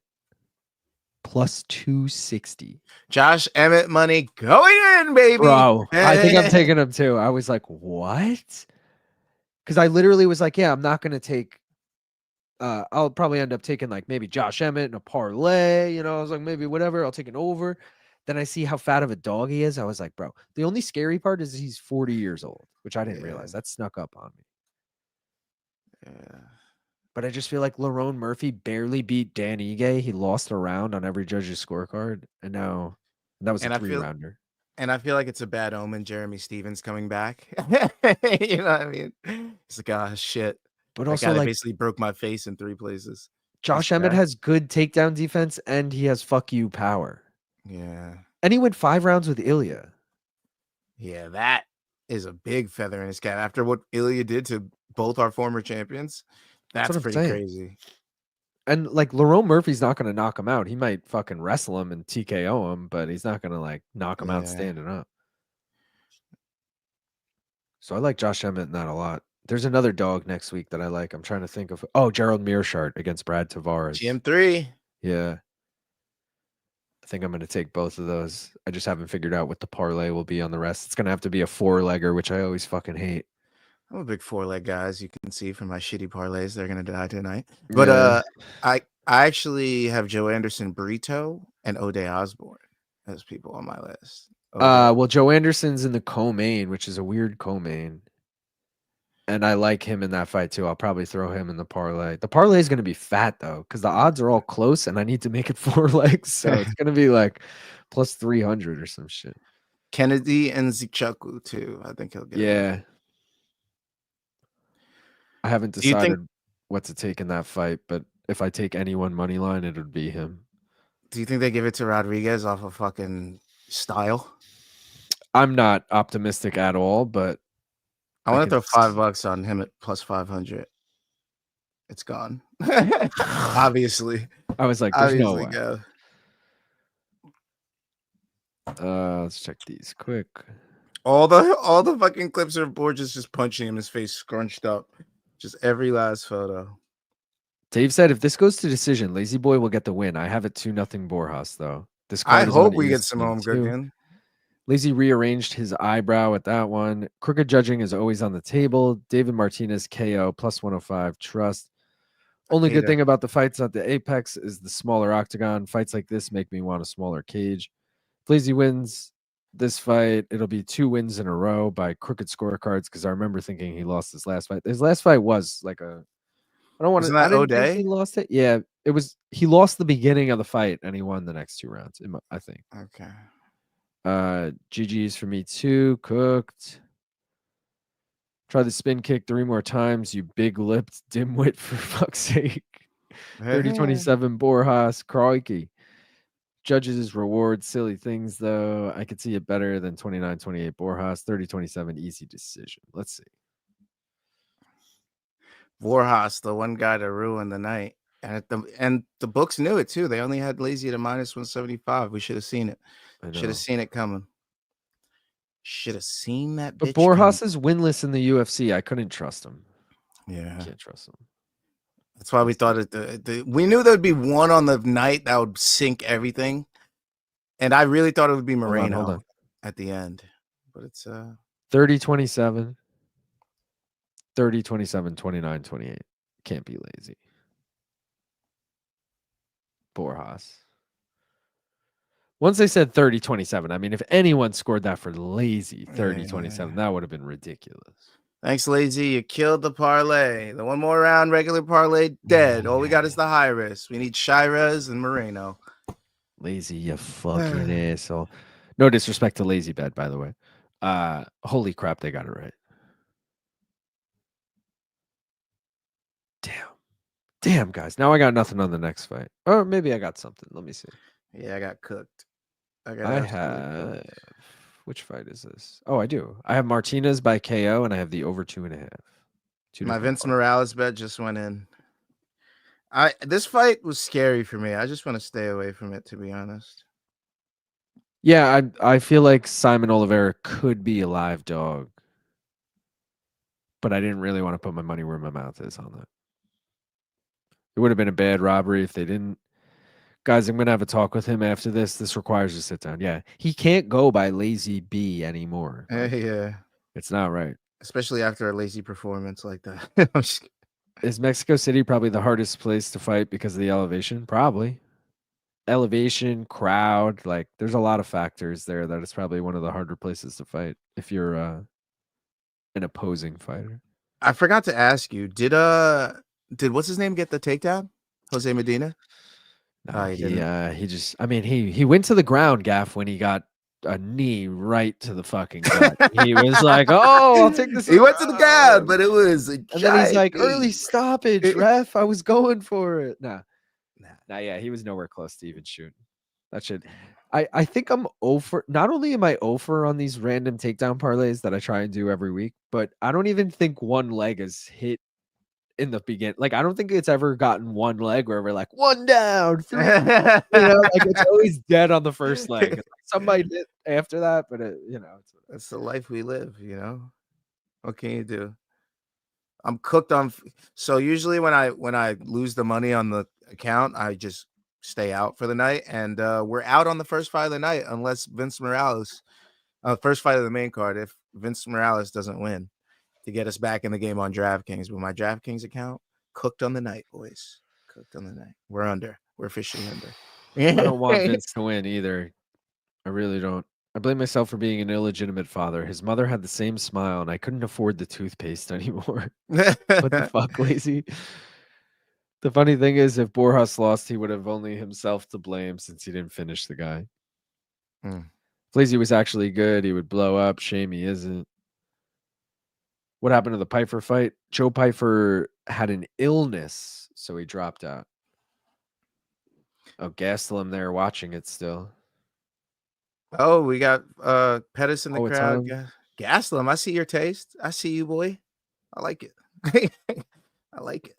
plus 260. Josh Emmett money going in, baby. Bro, I think I'm taking him too. I was like, what? Because I literally was like, yeah, I'm not going to take I'll probably end up taking like maybe Josh Emmett and a parlay, you know. I was like, maybe whatever, I'll take an over. Then I see how fat of a dog he is. I was like, bro, the only scary part is he's 40 years old, which I didn't realize. That snuck up on me. Yeah. But I just feel like Lerone Murphy barely beat Dan Ige. He lost a round on every judge's scorecard. And now that was a 3-rounder. And I feel like it's a bad omen, Jeremy Stevens coming back. You know what I mean? It's like, oh, shit. But that also, guy like, basically broke my face in 3 places. Josh Emmett has good takedown defense and he has fuck you power. Yeah. And he went 5 rounds with Ilya. Yeah, that is a big feather in his cap. After what Ilya did to both our former champions, that's pretty crazy. And like Lerone Murphy's not going to knock him out. He might fucking wrestle him and TKO him, but he's not going to like knock him out standing up. So I like Josh Emmett in that a lot. There's another dog next week that I like. I'm trying to think of. Oh, Gerald Mearshart against Brad Tavares. GM3. Yeah. I think I'm going to take both of those. I just haven't figured out what the parlay will be on the rest. It's going to have to be a 4-legger, which I always fucking hate. I'm a big 4-leg guy, as you can see from my shitty parlays. They're going to die tonight. But I actually have Joe Anderson Brito and O'Day Osborne as people on my list. Well, Joe Anderson's in the co-main, which is a weird co-main. And I like him in that fight too. I'll probably throw him in the parlay. The parlay is going to be fat though, because the odds are all close, and I need to make it 4 legs, so it's going to be like plus 300 or some shit. Kennedy and Zichaku too. I think he'll get. Yeah. I haven't decided what to take in that fight, but if I take anyone money line, it would be him. Do you think they give it to Rodriguez off of fucking style? I'm not optimistic at all, but I want to throw $5 on him at plus 500. It's gone. Obviously. I was like, there's no Obviously way. Go. Let's check these quick. All the fucking clips are Borjas just punching him, his face scrunched up. Just every last photo. Dave said, if this goes to decision, Lazy Boy will get the win. I have it 2-0 Borjas, though. This I card is hope on we get ESPN some home too. cooking. Lazy rearranged his eyebrow at that one. Crooked judging is always on the table. David Martinez KO plus 105 trust. Only good thing about the fights at the Apex is the smaller octagon. Fights like this make me want a smaller cage. If Lazy wins this fight, it'll be 2 wins in a row by crooked scorecards because I remember thinking he lost his last fight. His last fight was like a I don't want to. I didn't think he lost it. Yeah, it was. He lost the beginning of the fight and he won the next 2 rounds. I think. Okay. GG's for me too. Cooked. Try the spin kick 3 more times. You big-lipped dimwit, for fuck's sake. 30-27 Borjas. Crikey. Judges reward silly things though. I could see it better than 29-28 Borjas. 30-27 easy decision. Let's see. Borjas, the one guy to ruin the night. And the books knew it too. They only had Lazy at a -175. We should have seen it. Should have seen it coming. Should have seen that. But Borjas is winless in the UFC. I couldn't trust him. Yeah, can't trust him. That's why we thought we knew there'd be one on the night that would sink everything, and I really thought it would be Moreno Hold on. at the end. But it's 30-27. 30-27, 29-28. Can't be Lazy. Borjas. Once they said 30-27, I mean, if anyone scored that for Lazy 30-27, that would have been ridiculous. Thanks, Lazy. You killed the parlay. The one more round, regular parlay, dead. All we got is the high risk. We need Shiraz and Moreno. Lazy, you fucking asshole. No disrespect to Lazy Bet, by the way. Holy crap, they got it right. Damn, guys. Now I got nothing on the next fight. Or maybe I got something. Let me see. Yeah, I got cooked. I have... Which fight is this? Oh, I do. I have Martinez by KO, and I have the over 2.5. My Vince Morales bet just went in. This fight was scary for me. I just want to stay away from it, to be honest. Yeah, I feel like Simon Oliveira could be a live dog. But I didn't really want to put my money where my mouth is on that. It would have been a bad robbery if they didn't. Guys, I'm going to have a talk with him after this. This requires a sit down. Yeah, he can't go by Lazy B anymore. Yeah. It's not right. Especially after a Lazy performance like that. Is Mexico City probably the hardest place to fight because of the elevation? Probably. Elevation, crowd, like there's a lot of factors there that it's probably one of the harder places to fight if you're an opposing fighter. I forgot to ask you, did what's his name get the takedown? Jose Medina? No, he just, I mean, he went to the ground, Gaff, when he got a knee right to the fucking gut. He was like, "Oh, I'll take this." He went to the ground, but it was and then he's like, "Early stoppage, ref. I was going for it." Nah, yeah, he was nowhere close to even shooting. That shit. I think I'm over. Not only am I over on these random takedown parlays that I try and do every week, but I don't even think one leg has hit in the beginning. Like, I don't think it's ever gotten one leg where we're like 1 down, 3. Like it's always dead on the first leg. Somebody did after that, but it's the life we live. What can you do? I'm cooked on. So usually when I lose the money on the account, I just stay out for the night, and we're out on the first fight of the night unless Vince Morales, first fight of the main card, if Vince Morales doesn't win, to get us back in the game on DraftKings. But my DraftKings account, cooked on the night, boys. Cooked on the night. We're under. We're officially under. I don't want Vince to win either. I really don't. I blame myself for being an illegitimate father. His mother had the same smile, and I couldn't afford the toothpaste anymore. What the fuck, Lazy? The funny thing is, if Borjas lost, he would have only himself to blame since he didn't finish the guy. If Lazy was actually good, he would blow up. Shame he isn't. What happened to the Pyfer fight? Joe Pyfer had an illness, so he dropped out. Oh, Gastelum there watching it still. Oh, we got Pettis in the crowd. On. Gastelum, I see your taste. I see you, boy. I like it. I like it.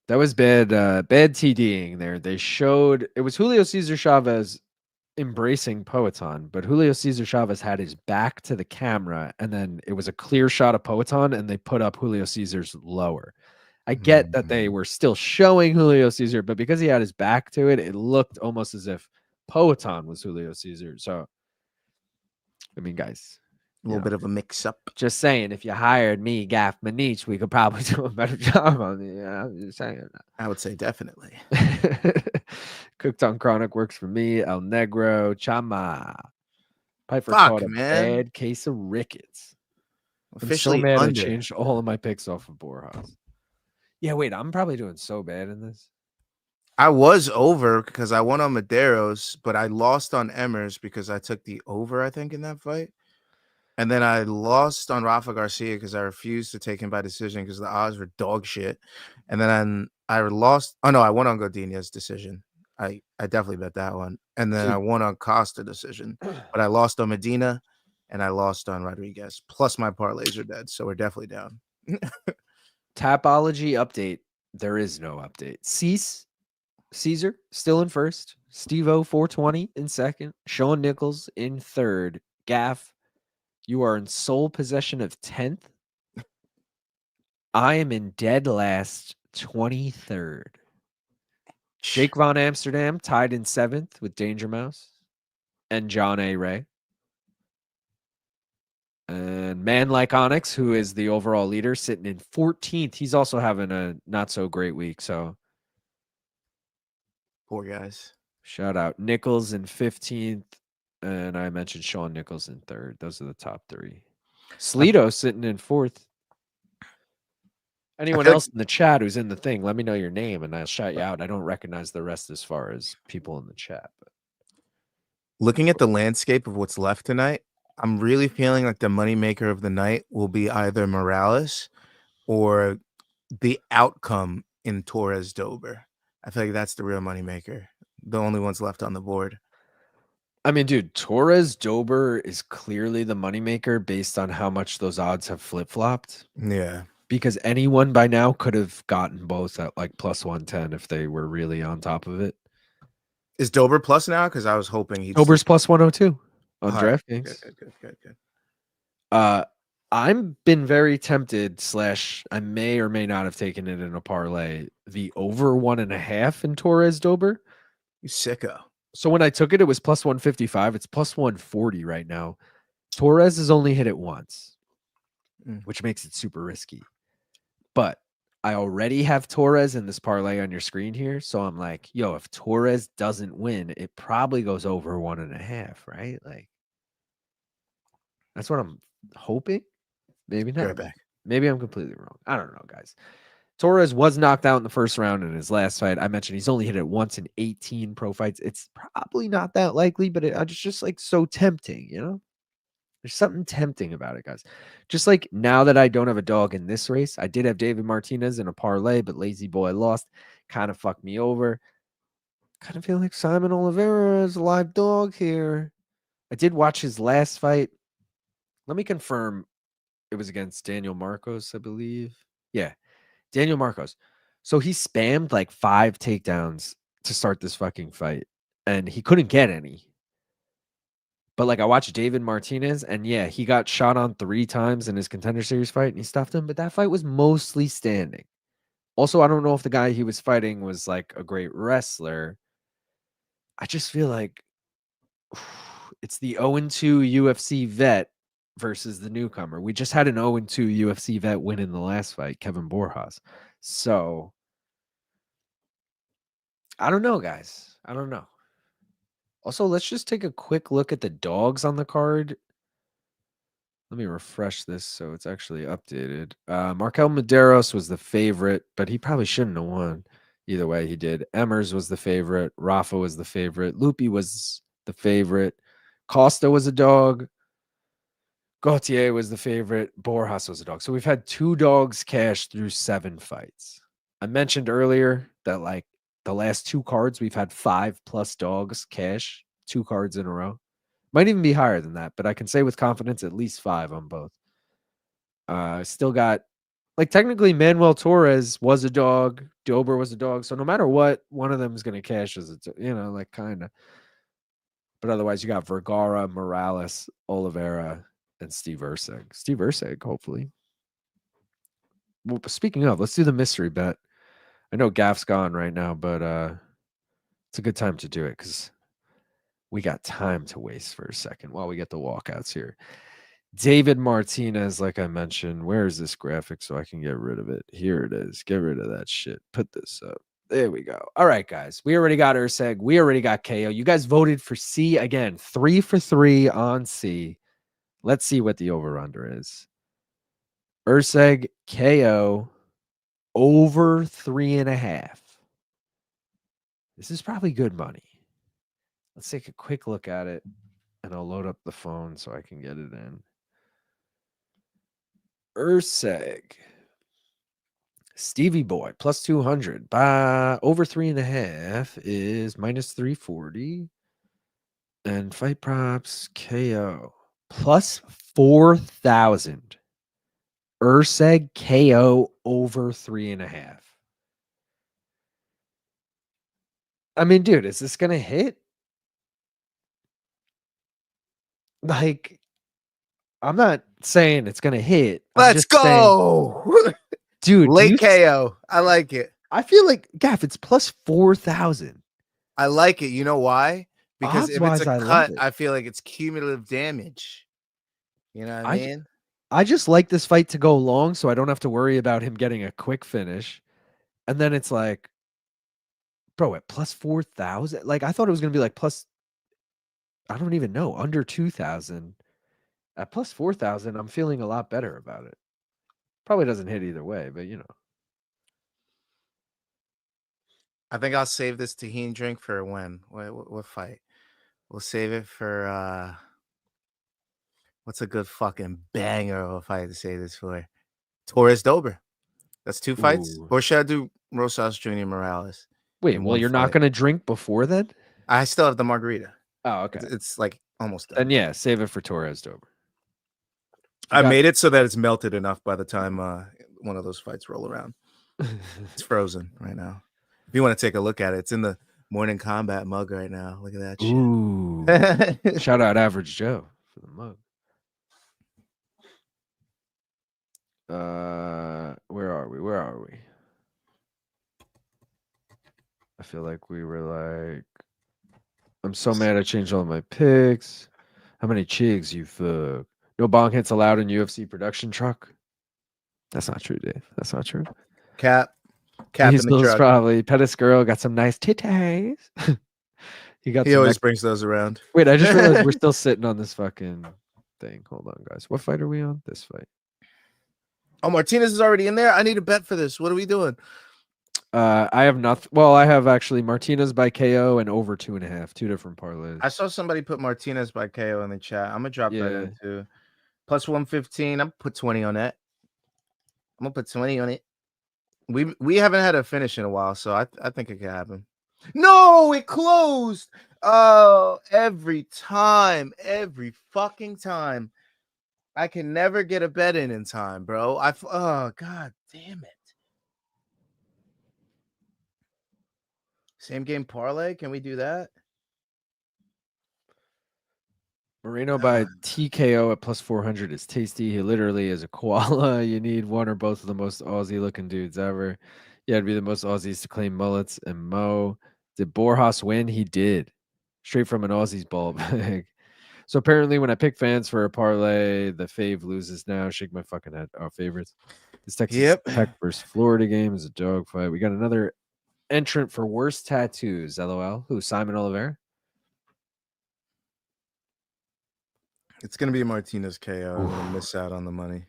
That was bad. Bad TDing there. They showed it was Julio Cesar Chavez embracing Poetan, but Julio Cesar Chavez had his back to the camera, and then it was a clear shot of Poetan, and they put up Julio Cesar's lower. I get that they were still showing Julio Cesar, but because he had his back to it, it looked almost as if Poetan was Julio Cesar. So, I mean, guys, A little bit of a mix-up. just saying, if you hired me, Gaff Manich, we could probably do a better job on it. Yeah, I'm just saying. I would say definitely. Cooked on Chronic works for me. El Negro, Chama. Piper Fuck, caught a man. bad case of rickets. Officially I'm so mad under. I changed all of my picks off of Borjas. Yeah, wait, I'm probably doing so bad in this. I was over because I won on Mederos, but I lost on Emmers because I took the over, I think, in that fight. And then I lost on Rafa Garcia because I refused to take him by decision because the odds were dog shit. And then I lost. Oh, no, I won on Godinez decision. I definitely bet that one. And then I won on Costa decision. But I lost on Medina and I lost on Rodriguez. Plus my parlays are dead. So we're definitely down. Tapology update. There is no update. Caesar still in first. Steve-O 420 in second. Sean Nichols in third. Gaff, you are in sole possession of 10th. I am in dead last 23rd. Jake Von Amsterdam tied in 7th with Danger Mouse and John A. Ray. And Man Like Onyx, who is the overall leader, sitting in 14th. He's also having a not so great week. So Poor guys. shout out Nichols in 15th. And I mentioned Sean Nichols in 3rd. Those are the top 3. Sleeto sitting in 4th. Anyone else in the chat who's in the thing, let me know your name and I'll shout you out. I don't recognize the rest as far as people in the chat. But looking at the landscape of what's left tonight, I'm really feeling like the moneymaker of the night will be either Morales or the outcome in Torres Dober. I feel like that's the real moneymaker. The only ones left on the board. I mean, dude, Torres Dober is clearly the moneymaker based on how much those odds have flip-flopped. Yeah. Because anyone by now could have gotten both at like plus 110 if they were really on top of it. Is Dober plus now? Because I was hoping he'd Dober's plus 102 on DraftKings. Good. I've been very tempted / I may or may not have taken it in a parlay. The over 1.5 in Torres Dober. You sicko. So when I took it, it was plus 155. It's plus 140 right now. Torres has only hit it once, which makes it super risky. But I already have Torres in this parlay on your screen here. So I'm like, yo, if Torres doesn't win, it probably goes over 1.5, right? Like, that's what I'm hoping. Maybe not. Right back. Maybe I'm completely wrong. I don't know, guys. Torres was knocked out in the first round in his last fight. I mentioned he's only hit it once in 18 pro fights. It's probably not that likely, but it's just like so tempting, you know? There's something tempting about it, guys. Just like now that I don't have a dog in this race, I did have David Martinez in a parlay, but Lazy Boy lost. Kind of fucked me over. Kind of feel like Simon Oliveira is a live dog here. I did watch his last fight. Let me confirm. It was against Daniel Marcos, I believe. Yeah, Daniel Marcos. So he spammed like 5 takedowns to start this fucking fight, and he couldn't get any. But like I watched David Martinez, and yeah, he got shot on 3 times in his Contender Series fight, and he stuffed him. But that fight was mostly standing. Also, I don't know if the guy he was fighting was like a great wrestler. I just feel like it's the 0-2 UFC vet versus the newcomer. We just had an 0-2 UFC vet win in the last fight, Kevin Borjas. So I don't know, guys. I don't know. Also, let's just take a quick look at the dogs on the card. Let me refresh this so it's actually updated. MarQuel Mederos was the favorite, but he probably shouldn't have won. Either way, he did. Emmers was the favorite. Rafa was the favorite. Loopy was the favorite. Costa was a dog. Gautier was the favorite. Borjas was a dog. So we've had 2 dogs cash through 7 fights. I mentioned earlier that like the last 2 cards, we've had 5+ dogs cash 2 cards in a row. Might even be higher than that, but I can say with confidence at least 5 on both. Still got like technically Manuel Torres was a dog, Dober was a dog. So no matter what, one of them is going to cash as like kind of. But otherwise, you got Vergara, Morales, Oliveira, and Steve Erceg. Steve Erceg, hopefully. Well, speaking of, let's do the mystery bet. I know Gaff's gone right now, but it's a good time to do it because we got time to waste for a second while we get the walkouts here. David Martinez, like I mentioned, where is this graphic so I can get rid of it? Here it is. Get rid of that shit. Put this up. There we go. All right, guys. We already got Erceg. We already got KO. You guys voted for C again. 3 for 3 on C. Let's see what the over-under is. Erceg, KO, over 3.5. This is probably good money. Let's take a quick look at it, and I'll load up the phone so I can get it in. Erceg. Stevie Boy, plus 200. By over 3.5 is minus 340. And Fight Props, KO, plus 4,000. Erceg, KO, over 3.5. I mean, dude, is this going to hit? Like, I'm not saying it's going to hit. Let's go. Dude, late KO. I like it. I feel like, Gaff, it's plus 4,000. I like it. You know why? Because if it's a cut, I feel like it's cumulative damage. You know what I mean? I just like this fight to go long so I don't have to worry about him getting a quick finish. And then it's like, bro, at plus 4,000, like I thought it was going to be like plus, I don't even know, under 2,000. At plus 4,000, I'm feeling a lot better about it. Probably doesn't hit either way, but you know. I think I'll save this Tajín drink for when? What fight? We'll save it for what's a good fucking banger of a fight to save this for? Torres Dober. That's 2 fights. Ooh. Or should I do Rosas Jr. Morales? Wait, well, you're not going to drink before then? I still have the margarita. Oh, okay. It's like almost done. Then yeah, save it for Torres Dober. I made it so that it's melted enough by the time one of those fights roll around. It's frozen right now. If you want to take a look at it, it's in the Morning Combat mug right now. Look at that shit. Ooh. Shout out Average Joe for the mug. Where are we? I feel like we were like, I'm so mad I changed all my picks. How many chigs you fuck? No bong hits allowed in UFC production truck. That's not true, Dave. That's not true. Cap He's in the truck. Probably Pettis girl got some nice titties. He always brings those around. Wait, I just realized we're still sitting on this fucking thing. Hold on, guys. What fight are we on? This fight. Oh, Martinez is already in there. I need a bet for this. What are we doing? I have nothing. Well, I have actually Martinez by KO and over 2.5. 2 different parlays. I saw somebody put Martinez by KO in the chat. I'm gonna drop that in too. Plus 115. I'm gonna put 20 on that. I'm gonna put 20 on it. We haven't had a finish in a while, so I think it could happen. No, it closed. Oh, every fucking time. I can never get a bet in time, bro. Oh, god damn it. Same game parlay. Can we do that? Moreno by TKO at plus 400 is tasty. He literally is a koala. You need one or both of the most Aussie looking dudes ever. Yeah, it'd be the most Aussies to claim mullets and Mo. Did Borjas win? He did. Straight from an Aussie's ball bag. So apparently when I pick fans for a parlay, the fave loses now. Shake my fucking head. Our favorites. This Texas Tech versus Florida game is a dogfight. We got another entrant for worst tattoos. LOL. Who? Simon Oliveira? It's gonna be a Martinez KO. I'm gonna miss out on the money.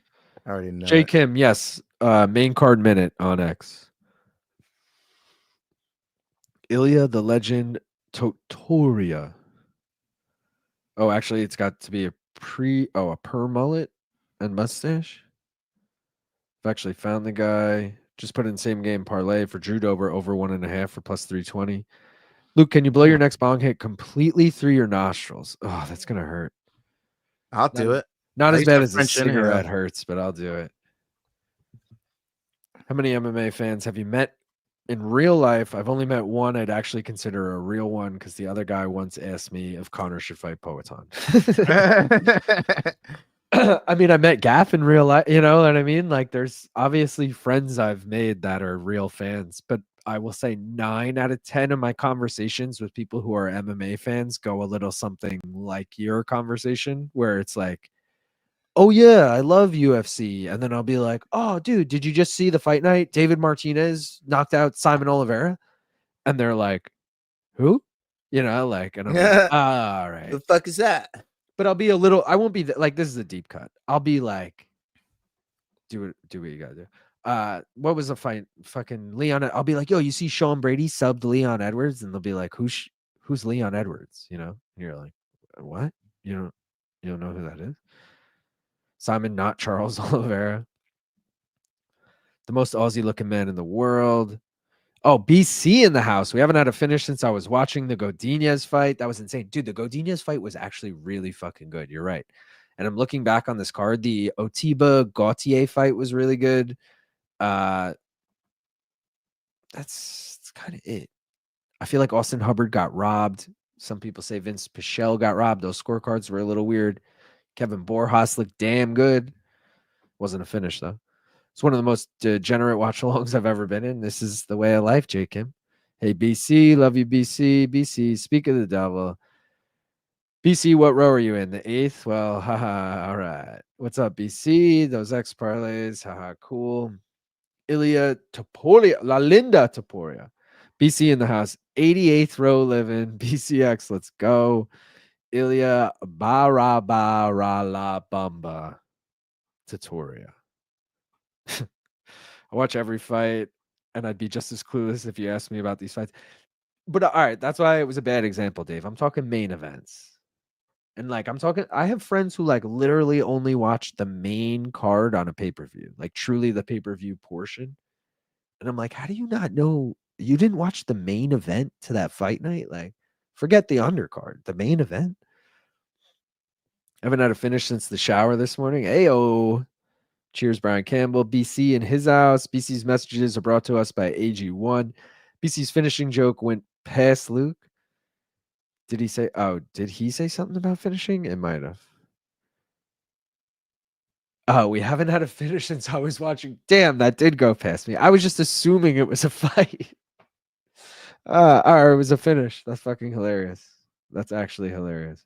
I already know. J Kim, yes. Main card minute on X. Ilya the Legend Totoria. Oh, actually, it's got to be a per mullet and mustache. I've actually found the guy. Just put in same game parlay for Drew Dober over 1.5 for plus 320. Luke, can you blow your next bong hit completely through your nostrils? Oh, that's gonna hurt. I'll do it. Not as bad as a cigarette hurts, but I'll do it. How many MMA fans have you met in real life? I've only met one I'd actually consider a real one because the other guy once asked me if Connor should fight Poatan. I mean, I met Gaff in real life, you know what I mean? Like, there's obviously friends I've made that are real fans, but I will say 9 out of 10 of my conversations with people who are MMA fans go a little something like your conversation, where it's like, oh yeah, I love UFC. And then I'll be like, oh dude, did you just see the fight night? David Martinez knocked out Simon Oliveira. And they're like, who? You know, like, and I'm like, all right. The fuck is that? But I'll be a little, I won't be like, this is a deep cut. I'll be like, do what you gotta do. What was the fight? Fucking Leon. I'll be like, yo, you see Sean Brady subbed Leon Edwards? And they'll be like, who's Leon Edwards? You know? And you're like, what? You don't know who that is? Simon, not Charles Oliveira. The most Aussie looking man in the world. Oh, BC in the house. We haven't had a finish since I was watching the Godinez fight. That was insane. Dude, the Godinez fight was actually really fucking good. You're right. And I'm looking back on this card. The Ateba Gautier fight was really good. That's kind of it. I feel like Austin Hubbard got robbed. Some people say Vinc Pichel got robbed. Those scorecards were a little weird. Kevin Borjas looked damn good. Wasn't a finish, though. It's one of the most degenerate watch-alongs I've ever been in. This is the way of life, J. Kim. Hey, BC. Love you, BC. BC, speak of the devil. BC, what row are you in? The 8th? Well, haha, all right. What's up, BC? Those X parlays, haha, cool. Ilya Topuria, La Linda Topuria. BC in the house. 88th row living. BCX, let's go. Ilya Barabarala Bamba Topuria. I watch every fight, and I'd be just as clueless if you asked me about these fights. But all right, that's why it was a bad example, Dave. I'm talking main events. And like I have friends who like literally only watch the main card on a pay-per-view, like truly the pay-per-view portion. And I'm like, how do you not know you didn't watch the main event to that fight night? Like, forget the undercard, the main event. I haven't had a finish since the shower this morning. Ayo. Cheers, Brian Campbell. BC in his house. BC's messages are brought to us by AG1. BC's finishing joke went past Luke. Did he say something about finishing? It might have. Oh, we haven't had a finish since I was watching. Damn, that did go past me. I was just assuming it was a fight. It was a finish. That's fucking hilarious. That's actually hilarious.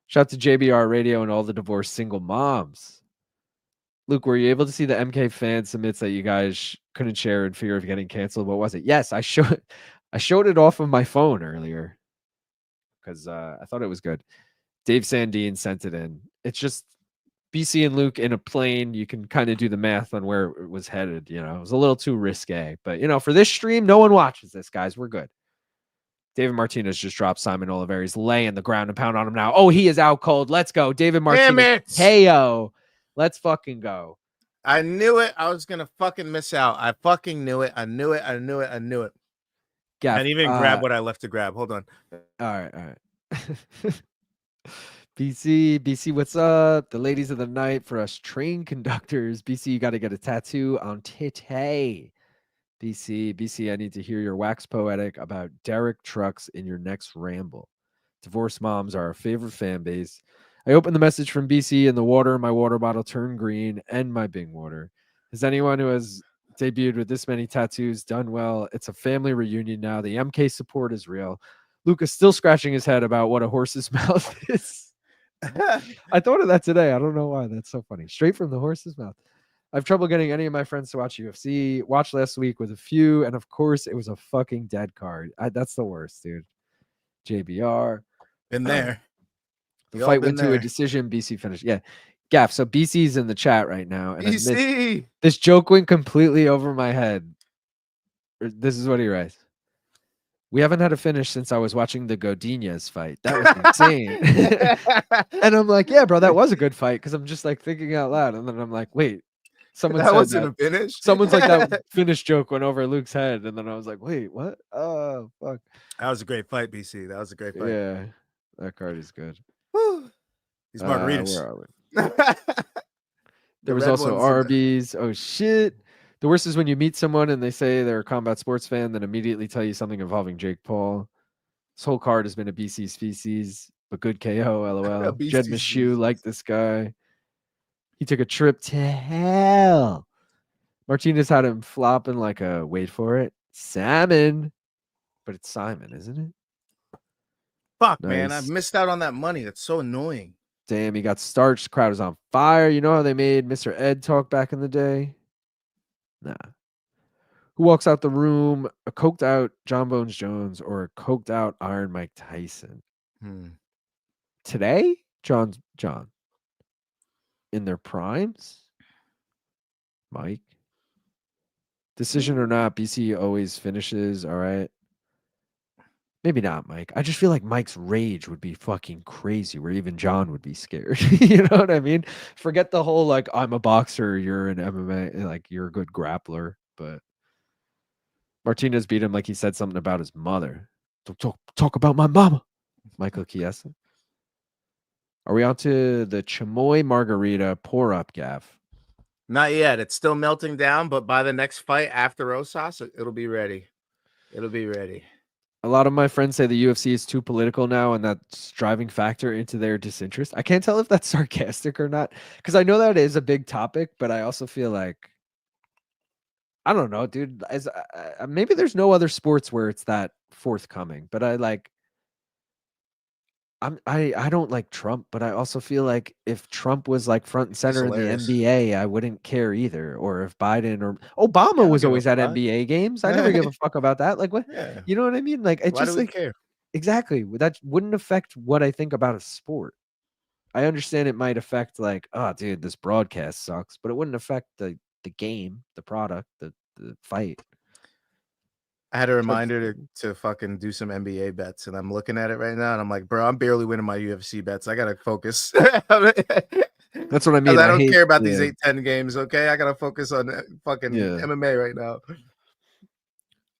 Shout out to JBR Radio and all the divorced single moms. Luke, were you able to see the MK fan submits that you guys couldn't share in fear of getting canceled? What was it? Yes, I showed it off of my phone earlier because I thought it was good. Dave Sandine sent it in. It's just BC and Luke in a plane. You can kind of do the math on where it was headed. You know, it was a little too risque, but you know, for this stream, no one watches this, guys. We're good. David Martinez just dropped Simon Oliveira. He's laying the ground and pound on him now. Oh, he is out cold. Let's go. David Martinez. Damn it. Heyo. Let's fucking go. I knew it. I was going to fucking miss out. I fucking knew it. I knew it. Gaff, I didn't even grab what I left to grab. Hold on. All right. BC, what's up? The ladies of the night for us train conductors. BC, you got to get a tattoo on titty. BC, I need to hear your wax poetic about Derek trucks in your next ramble. Divorced moms are our favorite fan base. I opened the message from BC and the water in my water bottle turned green and my Bing water. Has anyone who has debuted with this many tattoos done well? It's a family reunion now. The MK support is real. Luca's still scratching his head about what a horse's mouth is. I thought of that today. I don't know why. That's so funny. Straight from the horse's mouth. I have trouble getting any of my friends to watch UFC. Watched last week with a few, and of course, it was a fucking dead card. That's the worst, dude. JBR. Been there. The fight went to a decision. BC finished. Yeah. Gaff. So BC's in the chat right now. And BC. This joke went completely over my head. This is what he writes. We haven't had a finish since I was watching the Godinez fight. That was insane. And I'm like, yeah, bro, that was a good fight. Cause I'm just like thinking out loud. And then I'm like, wait, someone that said wasn't that. A finish. Someone's like that finish joke went over Luke's head. And then I was like, wait, what? Oh, fuck. That was a great fight, BC. That was a great fight. Yeah. That card is good. Woo. These margaritas. Where are we? There was also Arby's. Oh, shit. The worst is when you meet someone and they say they're a combat sports fan, then immediately tell you something involving Jake Paul. This whole card has been a BC species, but good KO, LOL. BC Jed Meshew species. like this guy. He took a trip to hell. Martinez had him flopping like a, wait for it, salmon. But it's Simon, isn't it? Fuck, Nice. man. I've missed out on that money. That's so annoying. Damn, he got starched. The crowd was on fire. You know how they made Mr. Ed talk back in the day? Nah. Who walks out the room? A coked out John Bones Jones or a coked out Iron Mike Tyson? Today? John. In their primes? Mike? Decision or not, BC always finishes. All right. Maybe not, Mike. I just feel like Mike's rage would be fucking crazy, where even John would be scared. You know what I mean? Forget the whole like I'm a boxer, you're an MMA, like you're a good grappler. But Martinez beat him like he said something about his mother. Don't talk about my mama. Michael Chiesa. Are we on to the Chamoy Margarita pour up, Gav? Not yet. It's still melting down, but by the next fight after Rosas, it'll be ready. It'll be ready. A lot of my friends say the UFC is too political now, and that's driving factor into their disinterest. I can't tell if that's sarcastic or not, because I know that is a big topic, but I also feel like, I don't know, dude. As maybe there's no other sports where it's that forthcoming, but I don't like Trump, but I also feel like if Trump was like front and center in the NBA, I wouldn't care either. Or if Biden or Obama was always at NBA games, I never give a fuck about that. Like what? Yeah. You know what I mean? Like it just like care? Exactly. That wouldn't affect what I think about a sport. I understand it might affect like, oh, dude, this broadcast sucks, but it wouldn't affect the game, the product, the fight. I had a reminder to fucking do some NBA bets, and I'm looking at it right now, and I'm like, bro, I'm barely winning my UFC bets. I gotta focus. That's what I mean. I don't care about these 8-10 games, okay? I gotta focus on fucking MMA right now.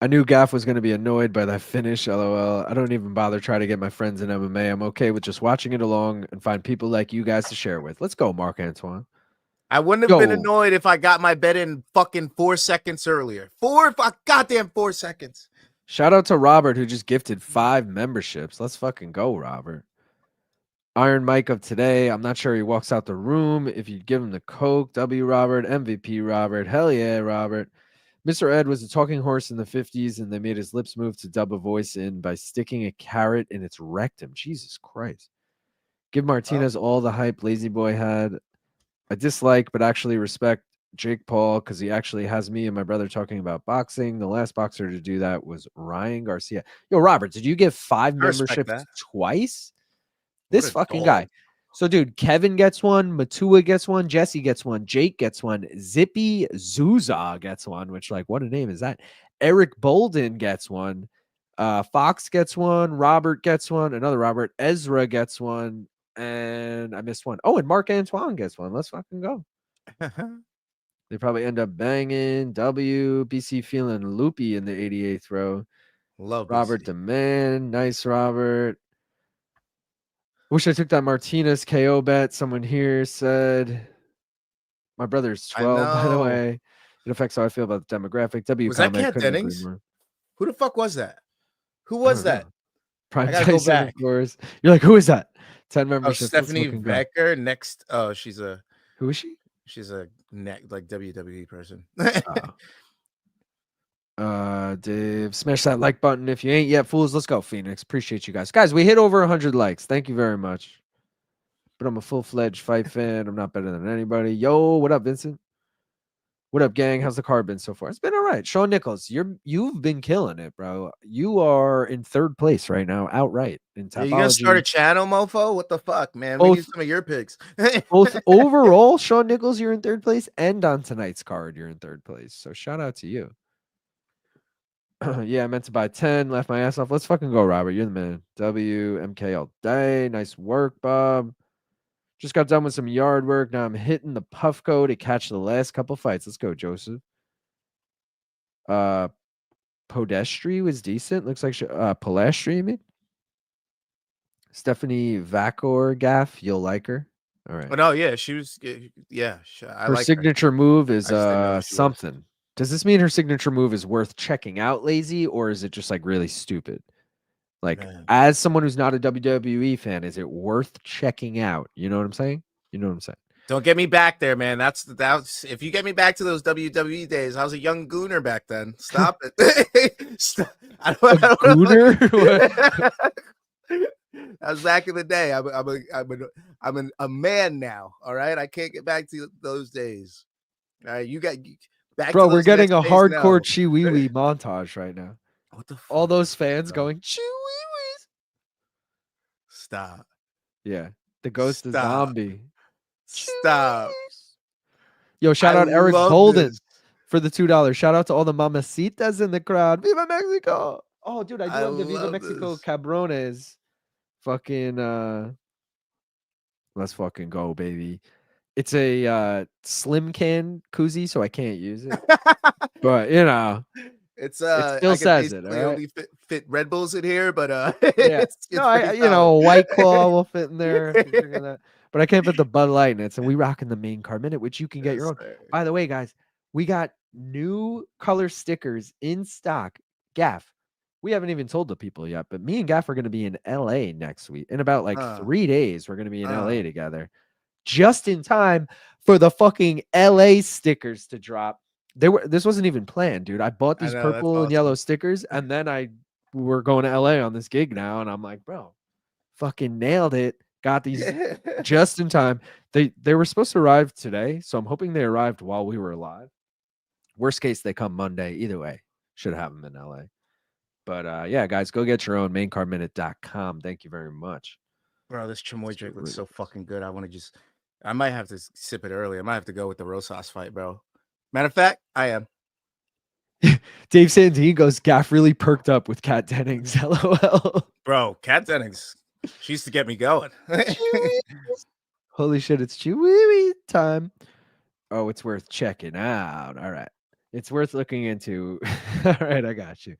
I knew Gaff was gonna be annoyed by that finish. LOL. I don't even bother trying to get my friends in MMA. I'm okay with just watching it along and find people like you guys to share with. Let's go, Mark Antoine. I wouldn't have been annoyed if I got my bet in fucking 4 seconds earlier. 4 seconds. Shout out to Robert, who just gifted 5 memberships. Let's fucking go, Robert. Iron Mike of today. I'm not sure he walks out the room. If you'd give him the Coke, W Robert, MVP Robert. Hell yeah, Robert. Mr. Ed was a talking horse in the 50s, and they made his lips move to dub a voice in by sticking a carrot in its rectum. Jesus Christ. Give Martinez all the hype Lazy Boy had. I dislike, but actually respect Jake Paul because he actually has me and my brother talking about boxing. The last boxer to do that was Ryan Garcia. Yo, Robert, did you give 5 memberships twice? This fucking guy. So, dude, Kevin gets one, Matua gets one, Jesse gets one, Jake gets one, Zippy Zuza gets one, which, like, what a name is that? Eric Bolden gets one, Fox gets one, Robert gets one, another Robert, Ezra gets one, and I missed one. Oh, and Mark Antoine gets one. Let's fucking go. They probably end up banging. BC feeling loopy in the 88th row. Love Robert BC. Demand. Nice, Robert. Wish I took that Martinez KO bet. Someone here said my brother's 12, by the way. It affects how I feel about the demographic. Was that Cat Dennings? Who the fuck was that? Who was that? Prime Tyson, of course. You're like, who is that? 10 memberships. Oh, Stephanie Becker. Next. Oh, she's a. Who is she? She's a like WWE person. Dave, smash that like button if you ain't yet, fools. Let's go, Phoenix. Appreciate you guys. Guys, we hit over 100 likes. Thank you very much. But I'm a full-fledged fight fan. I'm not better than anybody. Yo, what up, Vincent? What up, gang? How's the card been so far? It's been all right. Sean Nichols, you've been killing it, bro. You are in 3rd place right now, outright in topology. You gonna start a channel, mofo? What the fuck, man? We need some of your picks. Both overall, Sean Nichols, you're in 3rd place, and on tonight's card, you're in 3rd place. So shout out to you. Yeah, I meant to buy 10. Left my ass off. Let's fucking go, Robert. You're the man. WMK all day. Nice work, Bob. Just got done with some yard work. Now I'm hitting the Puffco to catch the last couple fights. Let's go, Joseph. Polastri was decent. Looks like Polastri, you mean? Stephanie Vacor Gaff. You'll like her. All right. Oh, no, yeah. She was, yeah. Her signature move is something. Does this mean her signature move is worth checking out, lazy, or is it just like really stupid? Like, Man. as someone who's not a WWE fan, is it worth checking out? You know what I'm saying? You know what I'm saying? Don't get me back there, man. That's if you get me back to those WWE days, I was a young gooner back then. Stop it. Stop. I don't Gooner? That was back in the day. I'm a man now. All right, I can't get back to those days. All right, you got back. Bro, to we're those getting a next days hardcore now. Chiwiwi montage right now. What the fuck? All those fans bro? going Chiwiwis. Stop. Yeah, the ghost of Stop. zombie. Stop. Yo, shout I out Eric love Holden this. for the $2. Shout out to all the mamacitas in the crowd. Viva Mexico! Oh, dude, I do have the Viva love Mexico this. Cabrones. Fucking let's fucking go, baby. It's a slim can koozie, so I can't use it. But you know, It's it still I says can it. basically All right? only fit Red Bulls in here, but Yeah. it's No, I, pretty you know, solid. a White Claw will fit in there. If you're drinking that. But I can't put the Bud Light in it. So we rocking the main card minute, which you can get Yes, your own. sir. By the way, guys, we got new color stickers in stock. Gaff, we haven't even told the people yet, but me and Gaff are going to be in LA next week. In about like 3 days, we're going to be in LA together. Just in time for the fucking LA stickers to drop. This wasn't even planned, dude. I bought these know, that's purple and awesome. yellow stickers, and then we're going to LA on this gig now, and I'm like, bro, fucking nailed it. Got these just in time. They were supposed to arrive today, so I'm hoping they arrived while we were live. Worst case, they come Monday. Either way, should have them in LA. But yeah, guys, go get your own maincardminute.com. Thank you very much. Bro, this chamoy drink looks so fucking good. I might have to sip it early. I might have to go with the Rosas fight, bro. Matter of fact, I am. Dave Santee goes, Gaff really perked up with Kat Dennings. LOL. Bro, Kat Dennings. She used to get me going. Holy shit, it's Chewy time. Oh, it's worth checking out. All right. It's worth looking into. All right, I got you.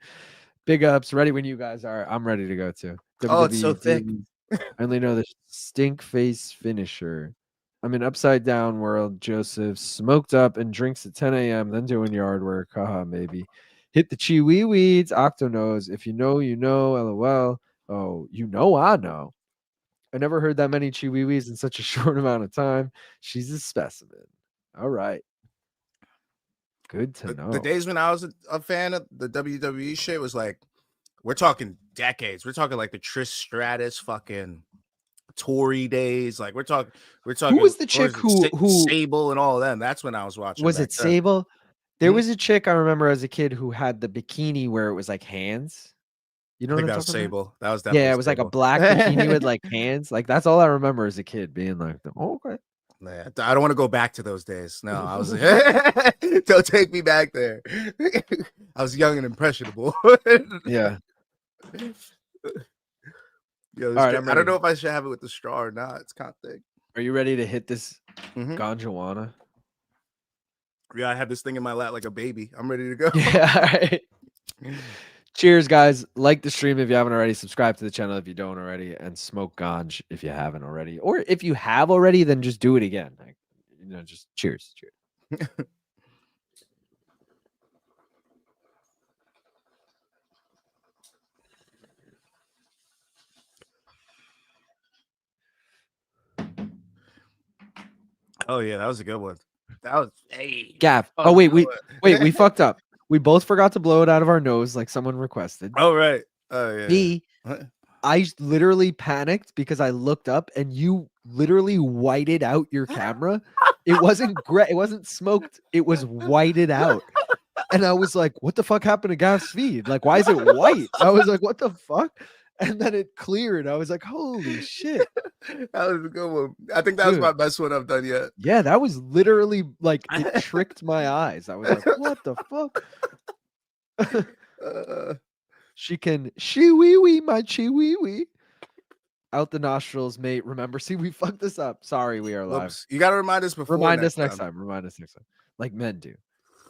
Big ups. Ready when you guys are. I'm ready to go too. Oh, it's so thick. I only know the stink face finisher. I'm in upside down world, Joseph. Smoked up and drinks at 10 a.m., then doing yard work. Haha, maybe. Hit the Chiwi weeds. Octo knows. If you know, you know. LOL. Oh, you know, I know. I never heard that many Chiwi weeds in such a short amount of time. She's a specimen. All right. Good to know. The days when I was a fan of the WWE shit was like, we're talking decades. We're talking like the Trish Stratus fucking Tory days. Like we're talking. Who was the chick who Sable and all of them? That's when I was watching. Was it Sable? There was a chick I remember as a kid who had the bikini where it was like hands. You know what I'm talking about? Sable. That was definitely it was like a black bikini with like hands. Like that's all I remember as a kid being like, oh, okay. Yeah, I don't want to go back to those days. No, I was. Don't take me back there. I was young and impressionable. Yeah. Yo, right, I don't know if I should have it with the straw or not. It's kind of thick. Are you ready to hit this ganjawana? Yeah, I have this thing in my lap like a baby. I'm ready to go. Yeah. All right. Cheers, guys. Like the stream if you haven't already. Subscribe to the channel if you don't already. And smoke ganj if you haven't already. Or if you have already, then just do it again. Like, you know, just cheers. Cheers. Oh, yeah. That was a good one. That was Gaff. Oh, wait. We fucked up. We both forgot to blow it out of our nose like someone requested. Oh, right. Oh, yeah. B, I literally panicked because I looked up and you literally whited out your camera. It wasn't gray. It wasn't smoked. It was whited out. And I was like, what the fuck happened to Gaff's feed? Like, why is it white? I was like, what the fuck? And then it cleared. I was like, holy shit. That was a good one. I think that was my best one I've done yet. Yeah, that was literally like, it tricked my eyes. I was like, what the fuck? She can wee my wee out the nostrils, mate. Remember, see, we fucked this up. Sorry, we are live. Oops. You got to remind us before. Remind us next time. Like men do.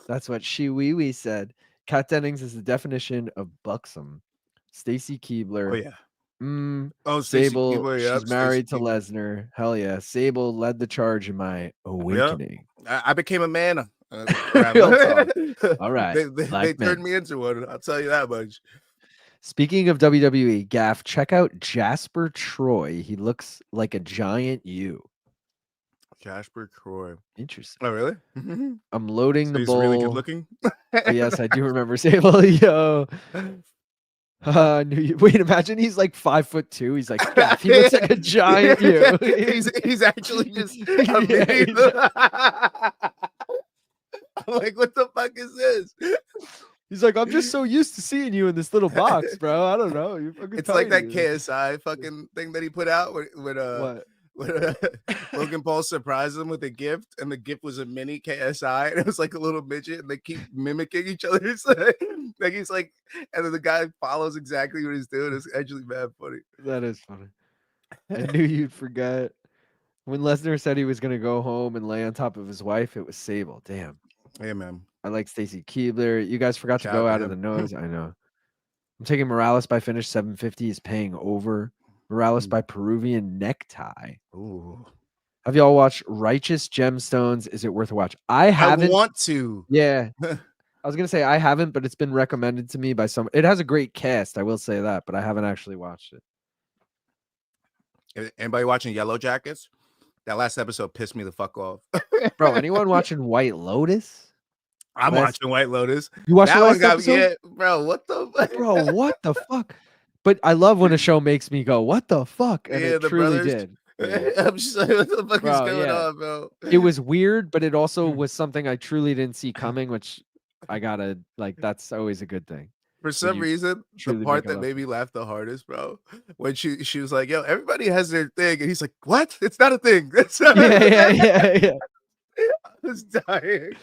That's what wee said. Kat Dennings is the definition of buxom. Stacy Keebler. Oh yeah. Sable. Keebler, she's married to Lesnar. Hell yeah. Sable led the charge in my awakening. Yep. I became a man Real talk. All right. They turned me into one. I'll tell you that much. Speaking of WWE, Gaff, check out Jasper Troy. He looks like a giant U. Jasper Troy. Interesting. Oh, really? I'm loading the He's bowl. really good looking. Oh, yes, I do remember Sable. Yo. Wait, imagine he's like 5'2". He's like, Gaff. He looks like a giant U. he's actually just Yeah, I'm like, what the fuck is this? He's like, I'm just so used to seeing you in this little box, bro. I don't know. You're fucking It's like that tiny. KSI fucking thing that he put out when What? Logan Paul surprised him with a gift, and the gift was a mini KSI, and it was like a little midget, and they keep mimicking each other. It's like he's like, and then the guy follows exactly what he's doing. It's actually mad funny. That is funny. I knew you'd forget. When Lesnar said he was going to go home and lay on top of his wife, it was Sable. Damn. Hey, man. I like Stacy Keebler. You guys forgot to Shout go out out to of the him. nose. I know. I'm taking Morales by finish 750. Is paying over. Morales by Peruvian necktie. Ooh. Have y'all watched Righteous Gemstones? Is it worth a watch? I haven't. I want to. Yeah. I was going to say I haven't, but it's been recommended to me by some. It has a great cast. I will say that, but I haven't actually watched it. Anybody watching Yellow Jackets? That last episode pissed me the fuck off. Bro, anyone watching White Lotus? I'm watching White Lotus. You watched that the one last episode? Yeah, bro. What the fuck? Bro, what the fuck? But I love when a show makes me go, what the fuck? And Yeah, it the truly brothers. did. I'm just like, what the fuck is Bro, going yeah. on, bro? It was weird, but it also was something I truly didn't see coming, which I gotta like. That's always a good thing. For some reason, the truly part make it that up. made me laugh the hardest, bro, when she was like, "Yo, everybody has their thing," and he's like, "What? It's not a thing." That's not Yeah. I was dying.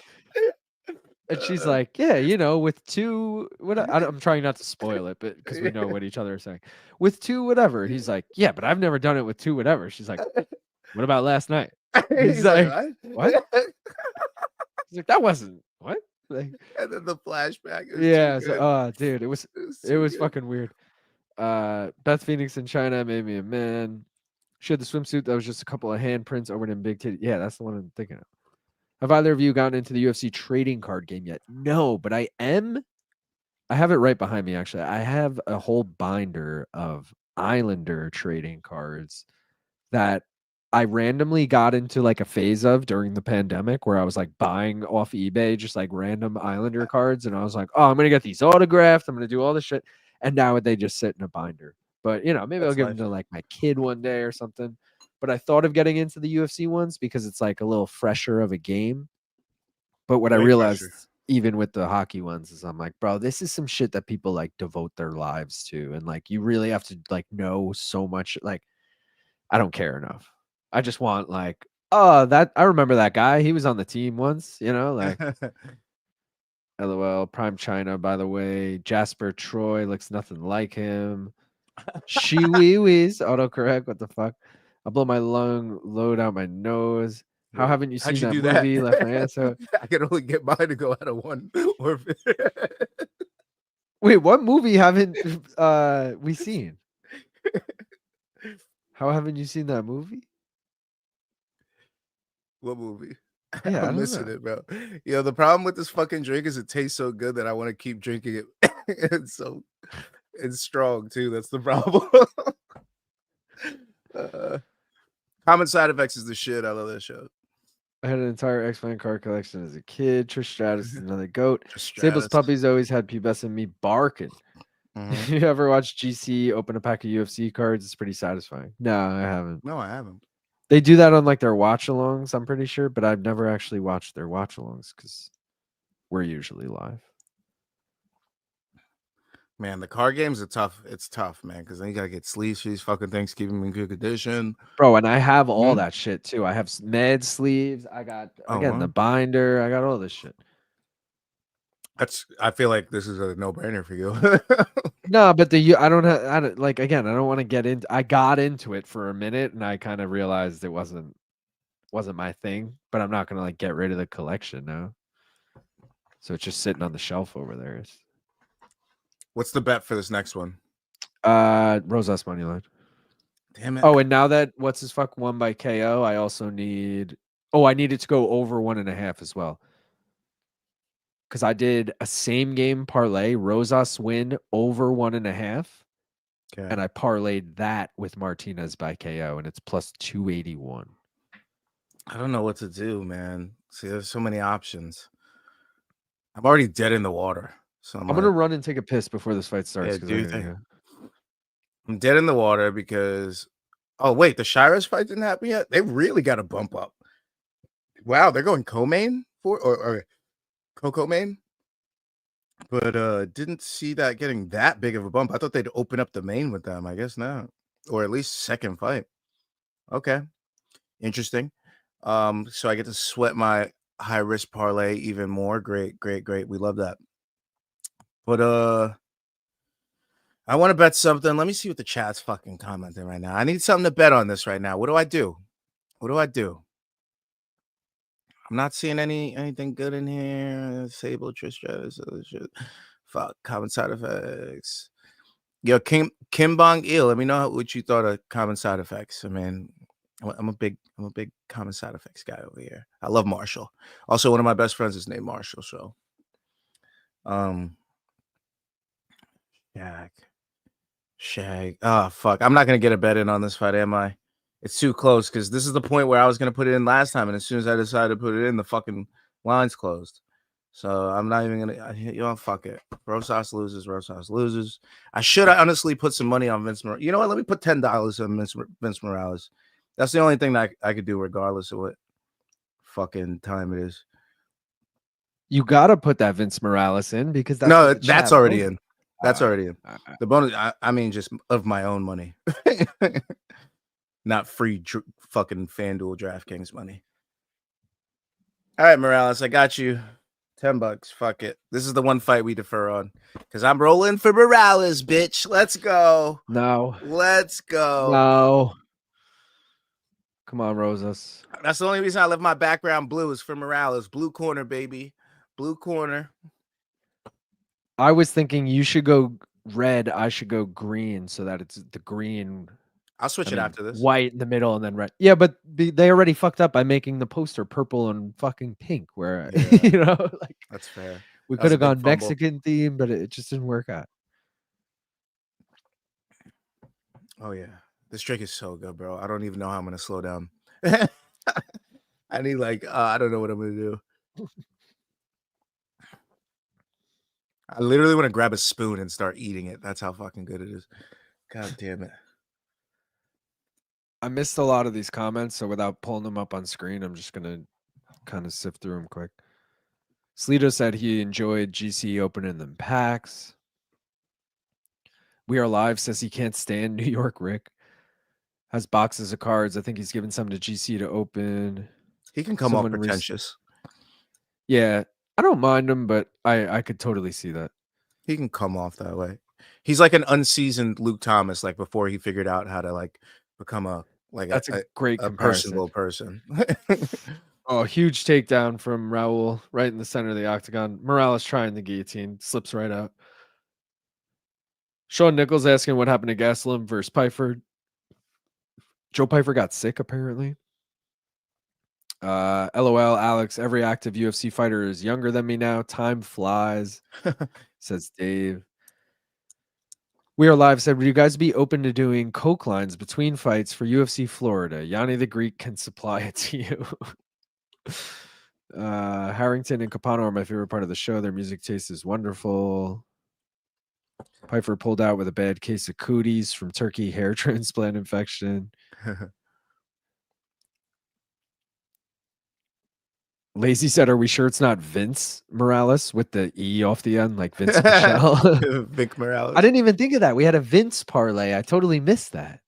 And she's like, yeah, you know, with two, I'm trying not to spoil it, but because we know what each other are saying. With two, whatever. He's like, yeah, but I've never done it with two, whatever. She's like, what about last night? He's like, what? He's like, that wasn't what? Like, and then the flashback. Yeah. So, dude, it was good. fucking weird. Beth Phoenix in China made me a man. She had the swimsuit that was just a couple of handprints over them big titty. Yeah, that's the one I'm thinking of. Have either of you gotten into the UFC trading card game yet? No, but I am. I have it right behind me, actually. I have a whole binder of Islander trading cards that I randomly got into like a phase of during the pandemic where I was like buying off eBay, just like random Islander cards. And I was like, oh, I'm going to get these autographed. I'm going to do all this shit. And now they just sit in a binder. But, you know, maybe I'll give them to like my kid one day or something. But I thought of getting into the UFC ones because it's like a little fresher of a game. But what I realized, even with the hockey ones, is I'm like, bro, this is some shit that people like devote their lives to. And like, you really have to like know so much. Like, I don't care enough. I just want like, oh, that I remember that guy. He was on the team once, you know, like LOL. Prime China, by the way. Jasper Troy looks nothing like him. She wee wees. Autocorrect. What the fuck? I'll blow my lung load out my nose. How haven't you seen that movie? Left my ass out. I can only get mine to go out of one orbit. Wait, what movie haven't we seen? How haven't you seen that movie? What movie? Yeah, I'm missing it, bro. Yo, the problem with this fucking drink is it tastes so good that I want to keep drinking it. It's strong too. That's the problem. Common Side Effects is the shit. I love that show. I had an entire X-Men card collection as a kid. Trish Stratus is another goat. Sable's puppies always had pubescent me barking. Mm-hmm. You ever watch GC open a pack of UFC cards? It's pretty satisfying. No, I haven't. No, I haven't. They do that on like their watch-alongs, I'm pretty sure, but I've never actually watched their watch-alongs because we're usually live. Man, the card games are tough. It's tough, man, because then you gotta get sleeves for these fucking things, keep them in good condition. Bro, and I have all that shit too. I have med sleeves. I got the binder. I got all this shit. I feel like this is a no-brainer for you. No, but I don't like, again, I don't want to get into. I got into it for a minute and I kind of realized it wasn't my thing, but I'm not gonna like get rid of the collection now. So it's just sitting on the shelf over there. What's the bet for this next one? Rosas money line. Damn it. Oh, and now that what's his fuck won by KO, I also need. Oh, I need it to go over 1.5 as well. because I did a same game parlay, Rosas win over 1.5. Okay. And I parlayed that with Martinez by KO, and it's plus 281. I don't know what to do, man. See, there's so many options. I'm already dead in the water. So I'm gonna run and take a piss before this fight starts. Yeah, do you think? I'm dead in the water because wait, the Shiras fight didn't happen yet? They really got to bump up. Wow, they're going co-main or co-main? But didn't see that getting that big of a bump. I thought they'd open up the main with them. I guess not. Or at least second fight. Okay. Interesting. So I get to sweat my high risk parlay even more. Great. We love that. But I want to bet something. Let me see what the chat's fucking commenting right now. I need something to bet on this right now. What do I do? I'm not seeing anything good in here. Sable, Trish, fuck, common side effects. Yo, Kim Bong Il, let me know what you thought of common side effects. I mean, I'm a big common side effects guy over here. I love Marshall. Also, one of my best friends is named Marshall. So, Shag. Oh fuck, I'm not gonna get a bet in on this fight, am I? It's too close because this is the point where I was going to put it in last time. And as soon as I decided to put it in, the fucking line's closed. So I'm not even going to, fuck it. Rosas loses. I should honestly put some money on Vince Morales. You know what? Let me put $10 on Vince Morales. That's the only thing that I could do regardless of what fucking time it is. You got to put that Vince Morales in because that's already in. That's already in. The bonus, I mean, just of my own money. Not free fucking FanDuel DraftKings money. All right, Morales, I got you. $10. Fuck it. This is the one fight we defer on because I'm rolling for Morales, bitch. Let's go. No. Let's go. No. Come on, Rosas. That's the only reason I left my background blue is for Morales. Blue corner, baby. Blue corner. I was thinking you should go red. I should go green so that it's the green. I'll switch it after this. White in the middle and then red. Yeah, but they already fucked up by making the poster purple and fucking pink. Where like that's fair. We could have gone Mexican theme, but it just didn't work out. Oh yeah, this trick is so good, bro. I don't even know how I'm gonna slow down. I need I don't know what I'm gonna do. I literally want to grab a spoon and start eating it. That's how fucking good it is. God damn it. I missed a lot of these comments, so without pulling them up on screen, I'm just going to kind of sift through them quick. Sleeto said he enjoyed GC opening them packs. We Are Live says he can't stand New York Rick. Has boxes of cards. I think he's given some to GC to open. He can come off pretentious. Yeah, I don't mind him, but I could totally see that. He can come off that way. He's like an unseasoned Luke Thomas, like before he figured out how to become a great personable person. Oh, huge takedown from Raul right in the center of the octagon. Morales trying the guillotine, slips right out. Sean Nichols asking what happened to Gastelum versus Pfeiffer. Joe Pfeiffer got sick apparently. LOL, Alex, every active UFC fighter is younger than me now. Time flies, says Dave. We Are Live said, would you guys be open to doing coke lines between fights for UFC Florida? Yanni the Greek can supply it to you. Harrington and Capano are my favorite part of the show. Their music taste is wonderful. Pfeiffer pulled out with a bad case of cooties from turkey hair transplant infection. Lazy said, are we sure it's not Vince Morales with the E off the end, like Vince Pichel? Vinc Morales. I didn't even think of that. We had a Vince parlay. I totally missed that.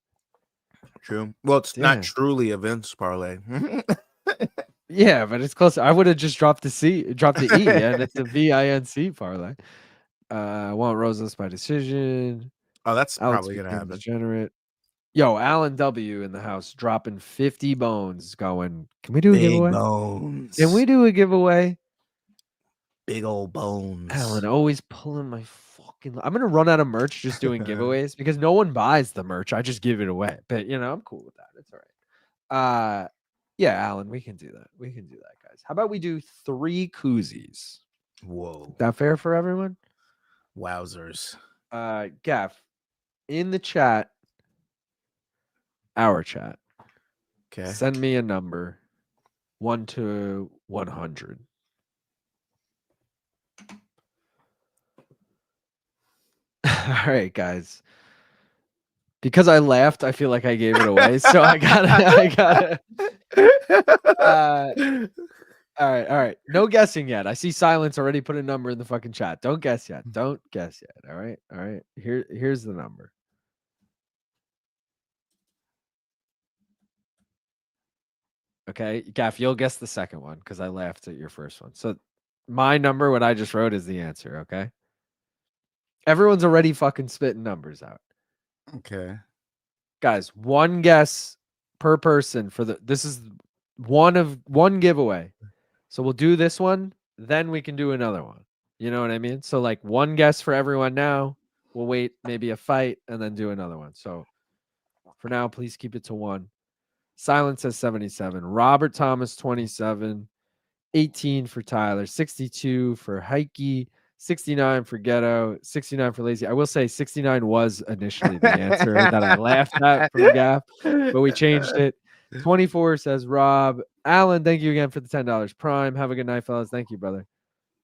True. Well, it's not truly a Vince parlay. Yeah, but it's close. I would have just dropped the E, and it's a VINC parlay. I want Rosas by decision. Oh, that's Alex probably gonna happen. Degenerate. Yo, Alan W in the house dropping 50 bones. Going, can we do a giveaway? Bones. Can we do a giveaway? Big old bones. Alan always pulling my fucking. I'm gonna run out of merch just doing giveaways because no one buys the merch. I just give it away. But I'm cool with that. It's all right. Yeah, Alan, we can do that. We can do that, guys. How about we do 3 koozies? Whoa. That fair for everyone? Wowzers. Gaff, in the chat, our chat, Okay. send me a number 1 to 100. All right, guys. Because I laughed, I feel like I gave it away. So I gotta. All right. No guessing yet. I see Silence already put a number in the fucking chat. Don't guess yet. Don't guess yet. All right. Here's the number. Okay, Gaff, you'll guess the second one because I laughed at your first one. So my number, what I just wrote, is the answer. Okay. Everyone's already fucking spitting numbers out. Okay. Guys, one guess per person for this is one giveaway. So we'll do this one, then we can do another one. You know what I mean? So like one guess for everyone now. We'll wait maybe a fight and then do another one. So for now, please keep it to one. Silence says 77. Robert Thomas 27. 18 for Tyler. 62 for Heike. 69 for Ghetto. 69 for Lazy. I will say 69 was initially the answer that I laughed at from Gaff, but we changed it. 24 says Rob. Alan, thank you again for the $10. Prime. Have a good night, fellas. Thank you, brother.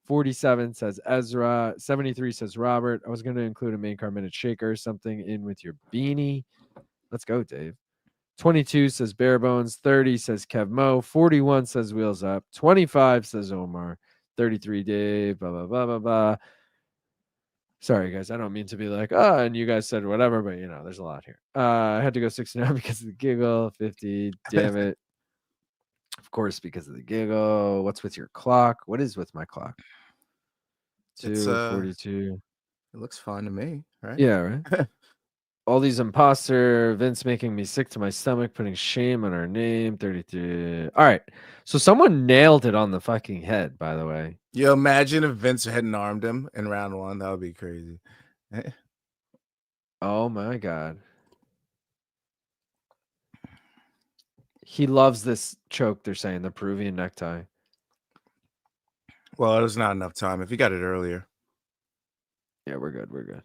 47 says Ezra. 73 says Robert. I was going to include a main card minute shaker or something in with your beanie. Let's go, Dave. 22 says Bare Bones. 30 says Kev Mo. 41 says Wheels Up. 25 says Omar. 33 Dave. Blah, blah, blah, blah, blah. Sorry, guys. I don't mean to be like, and you guys said whatever, but, there's a lot here. I had to go 69 because of the giggle. 50. Damn it. Of course, because of the giggle. What's with your clock? What is with my clock? 2:42. It looks fine to me, right? Yeah, right? All these imposter, Vince making me sick to my stomach, putting shame on our name. 33. All right. So someone nailed it on the fucking head, by the way. Yo, imagine if Vince hadn't armed him in round one. That would be crazy. Oh my God. He loves this choke, they're saying, the Peruvian necktie. Well, there's not enough time. If he got it earlier. Yeah, we're good. We're good.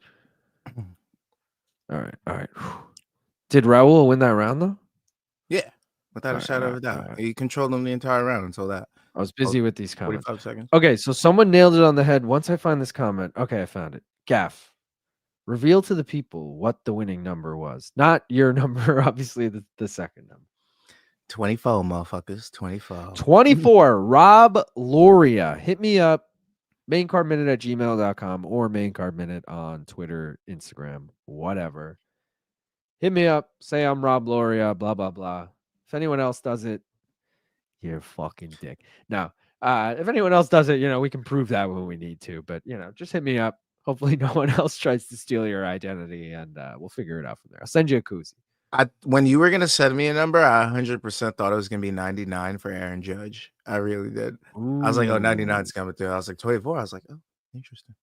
All right. Did Raul win that round, though? Yeah. Without a shadow of a doubt. He controlled him the entire round until that. I was busy with these comments. 45 seconds. Okay, so someone nailed it on the head. Once I find this comment. Okay, I found it. Gaff. Reveal to the people what the winning number was. Not your number, obviously, the second number. 24, motherfuckers. 24. 24. Rob Loria. Hit me up. maincardminute@gmail.com or maincardminute on Twitter, Instagram, whatever. Hit me up. Say I'm Rob Loria, blah, blah, blah. If anyone else does it, you're a fucking dick. Now, if anyone else does it, we can prove that when we need to. But, just hit me up. Hopefully no one else tries to steal your identity, and we'll figure it out from there. I'll send you a koozie. When you were going to send me a number, I 100% thought it was going to be 99 for Aaron Judge. I really did. Ooh. I was like, 99's coming through. I was like, 24. I was like, oh, interesting.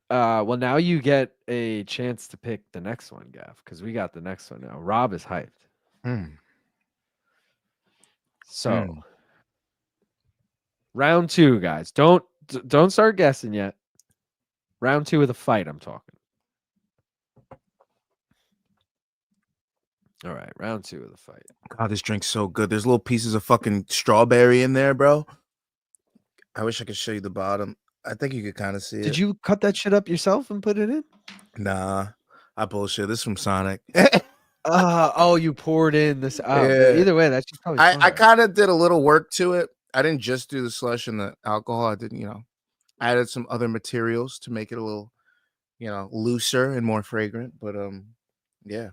Well, now you get a chance to pick the next one, Gav, because we got the next one now. Rob is hyped. So, round 2, guys. Don't start guessing yet. Round 2 of the fight, I'm talking. All right, round 2 of the fight. God, this drink's so good. There's little pieces of fucking strawberry in there, bro. I wish I could show you the bottom. I think you could kind of see it. Did you cut that shit up yourself and put it in? Nah, I bullshit. This is from Sonic. You poured in this. Yeah. Either way, that's just probably. I kind of did a little work to it. I didn't just do the slush and the alcohol. I didn't, I added some other materials to make it a little, looser and more fragrant. But yeah.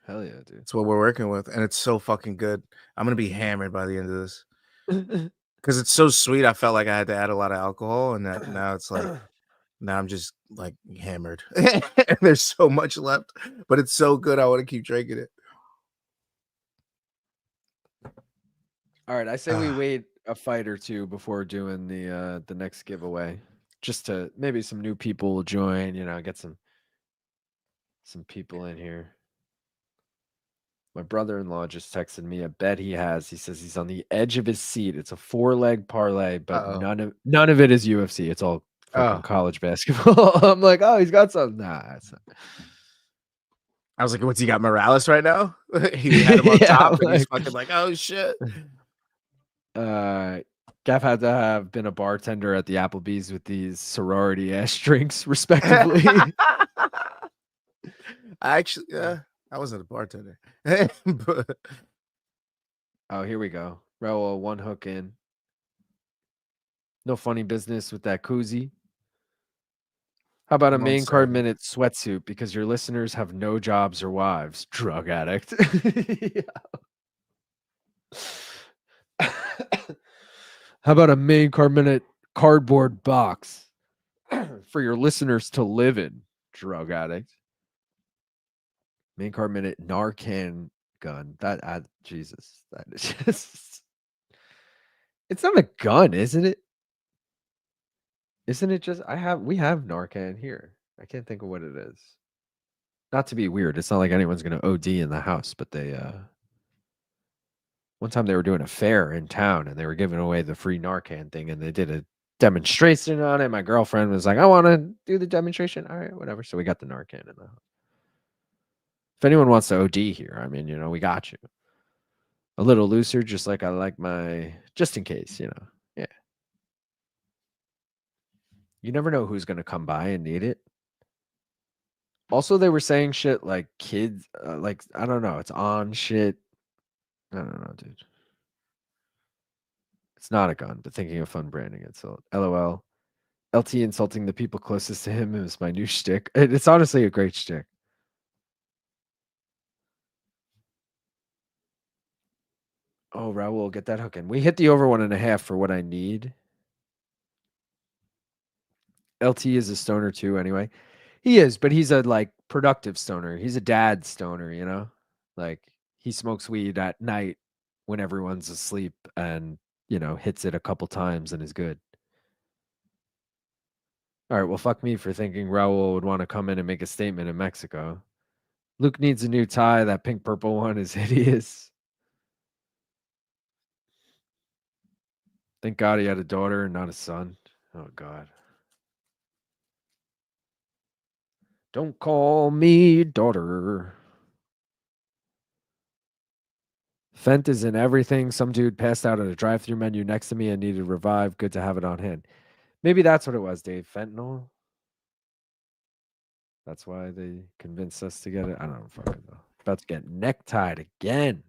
Hell yeah, dude. That's what we're working with, and it's so fucking good. I'm gonna be hammered by the end of this because it's so sweet. I felt like I had to add a lot of alcohol, and that now it's like now I'm just like hammered. There's so much left, but it's so good. I want to keep drinking it. All right, I say we wait a fight or two before doing the next giveaway, just to maybe some new people will join. Get some people in here. My brother-in-law just texted me a bet he has. He says he's on the edge of his seat. It's a 4-leg parlay, but none of it is UFC. It's all fucking college basketball. I'm like, oh, he's got something. Nah, it's not. I was like, what's he got? Morales right now? He had him on top, and like, he's fucking like, oh shit. Gav had to have been a bartender at the Applebee's with these sorority ass drinks, respectively. Actually, I wasn't a bartender. But... Oh, here we go. Raul, one hook in. No funny business with that koozie. How about a main card minute sweatsuit because your listeners have no jobs or wives? Drug addict. How about a main card minute cardboard box for your listeners to live in? Drug addict. Main card minute Narcan gun. Jesus. That is just... It's not a gun, isn't it? Isn't it just we have Narcan here. I can't think of what it is. Not to be weird. It's not like anyone's gonna OD in the house, but they one time they were doing a fair in town and they were giving away the free Narcan thing and they did a demonstration on it. My girlfriend was like, I want to do the demonstration. All right, whatever. So we got the Narcan in the house. If anyone wants to OD here, I mean, we got you. A little looser, just like I like my, just in case, Yeah. You never know who's going to come by and need it. Also, they were saying shit like kids, like, I don't know. It's on shit. I don't know, dude. It's not a gun, but thinking of fun branding it. So, LOL. LT insulting the people closest to him is my new shtick. It's honestly a great shtick. Oh, Raul, get that hook in. We hit the over 1.5 for what I need. LT is a stoner too, anyway. He is, but he's a productive stoner. He's a dad stoner, Like he smokes weed at night when everyone's asleep and, hits it a couple times and is good. All right, well, fuck me for thinking Raul would want to come in and make a statement in Mexico. Luke needs a new tie. That pink purple one is hideous. Thank God he had a daughter and not a son. Oh, God. Don't call me daughter. Fent is in everything. Some dude passed out at a drive-thru menu next to me and needed revive. Good to have it on hand. Maybe that's what it was, Dave. Fentanyl? That's why they convinced us to get it. I don't fucking know. About to get necktied again.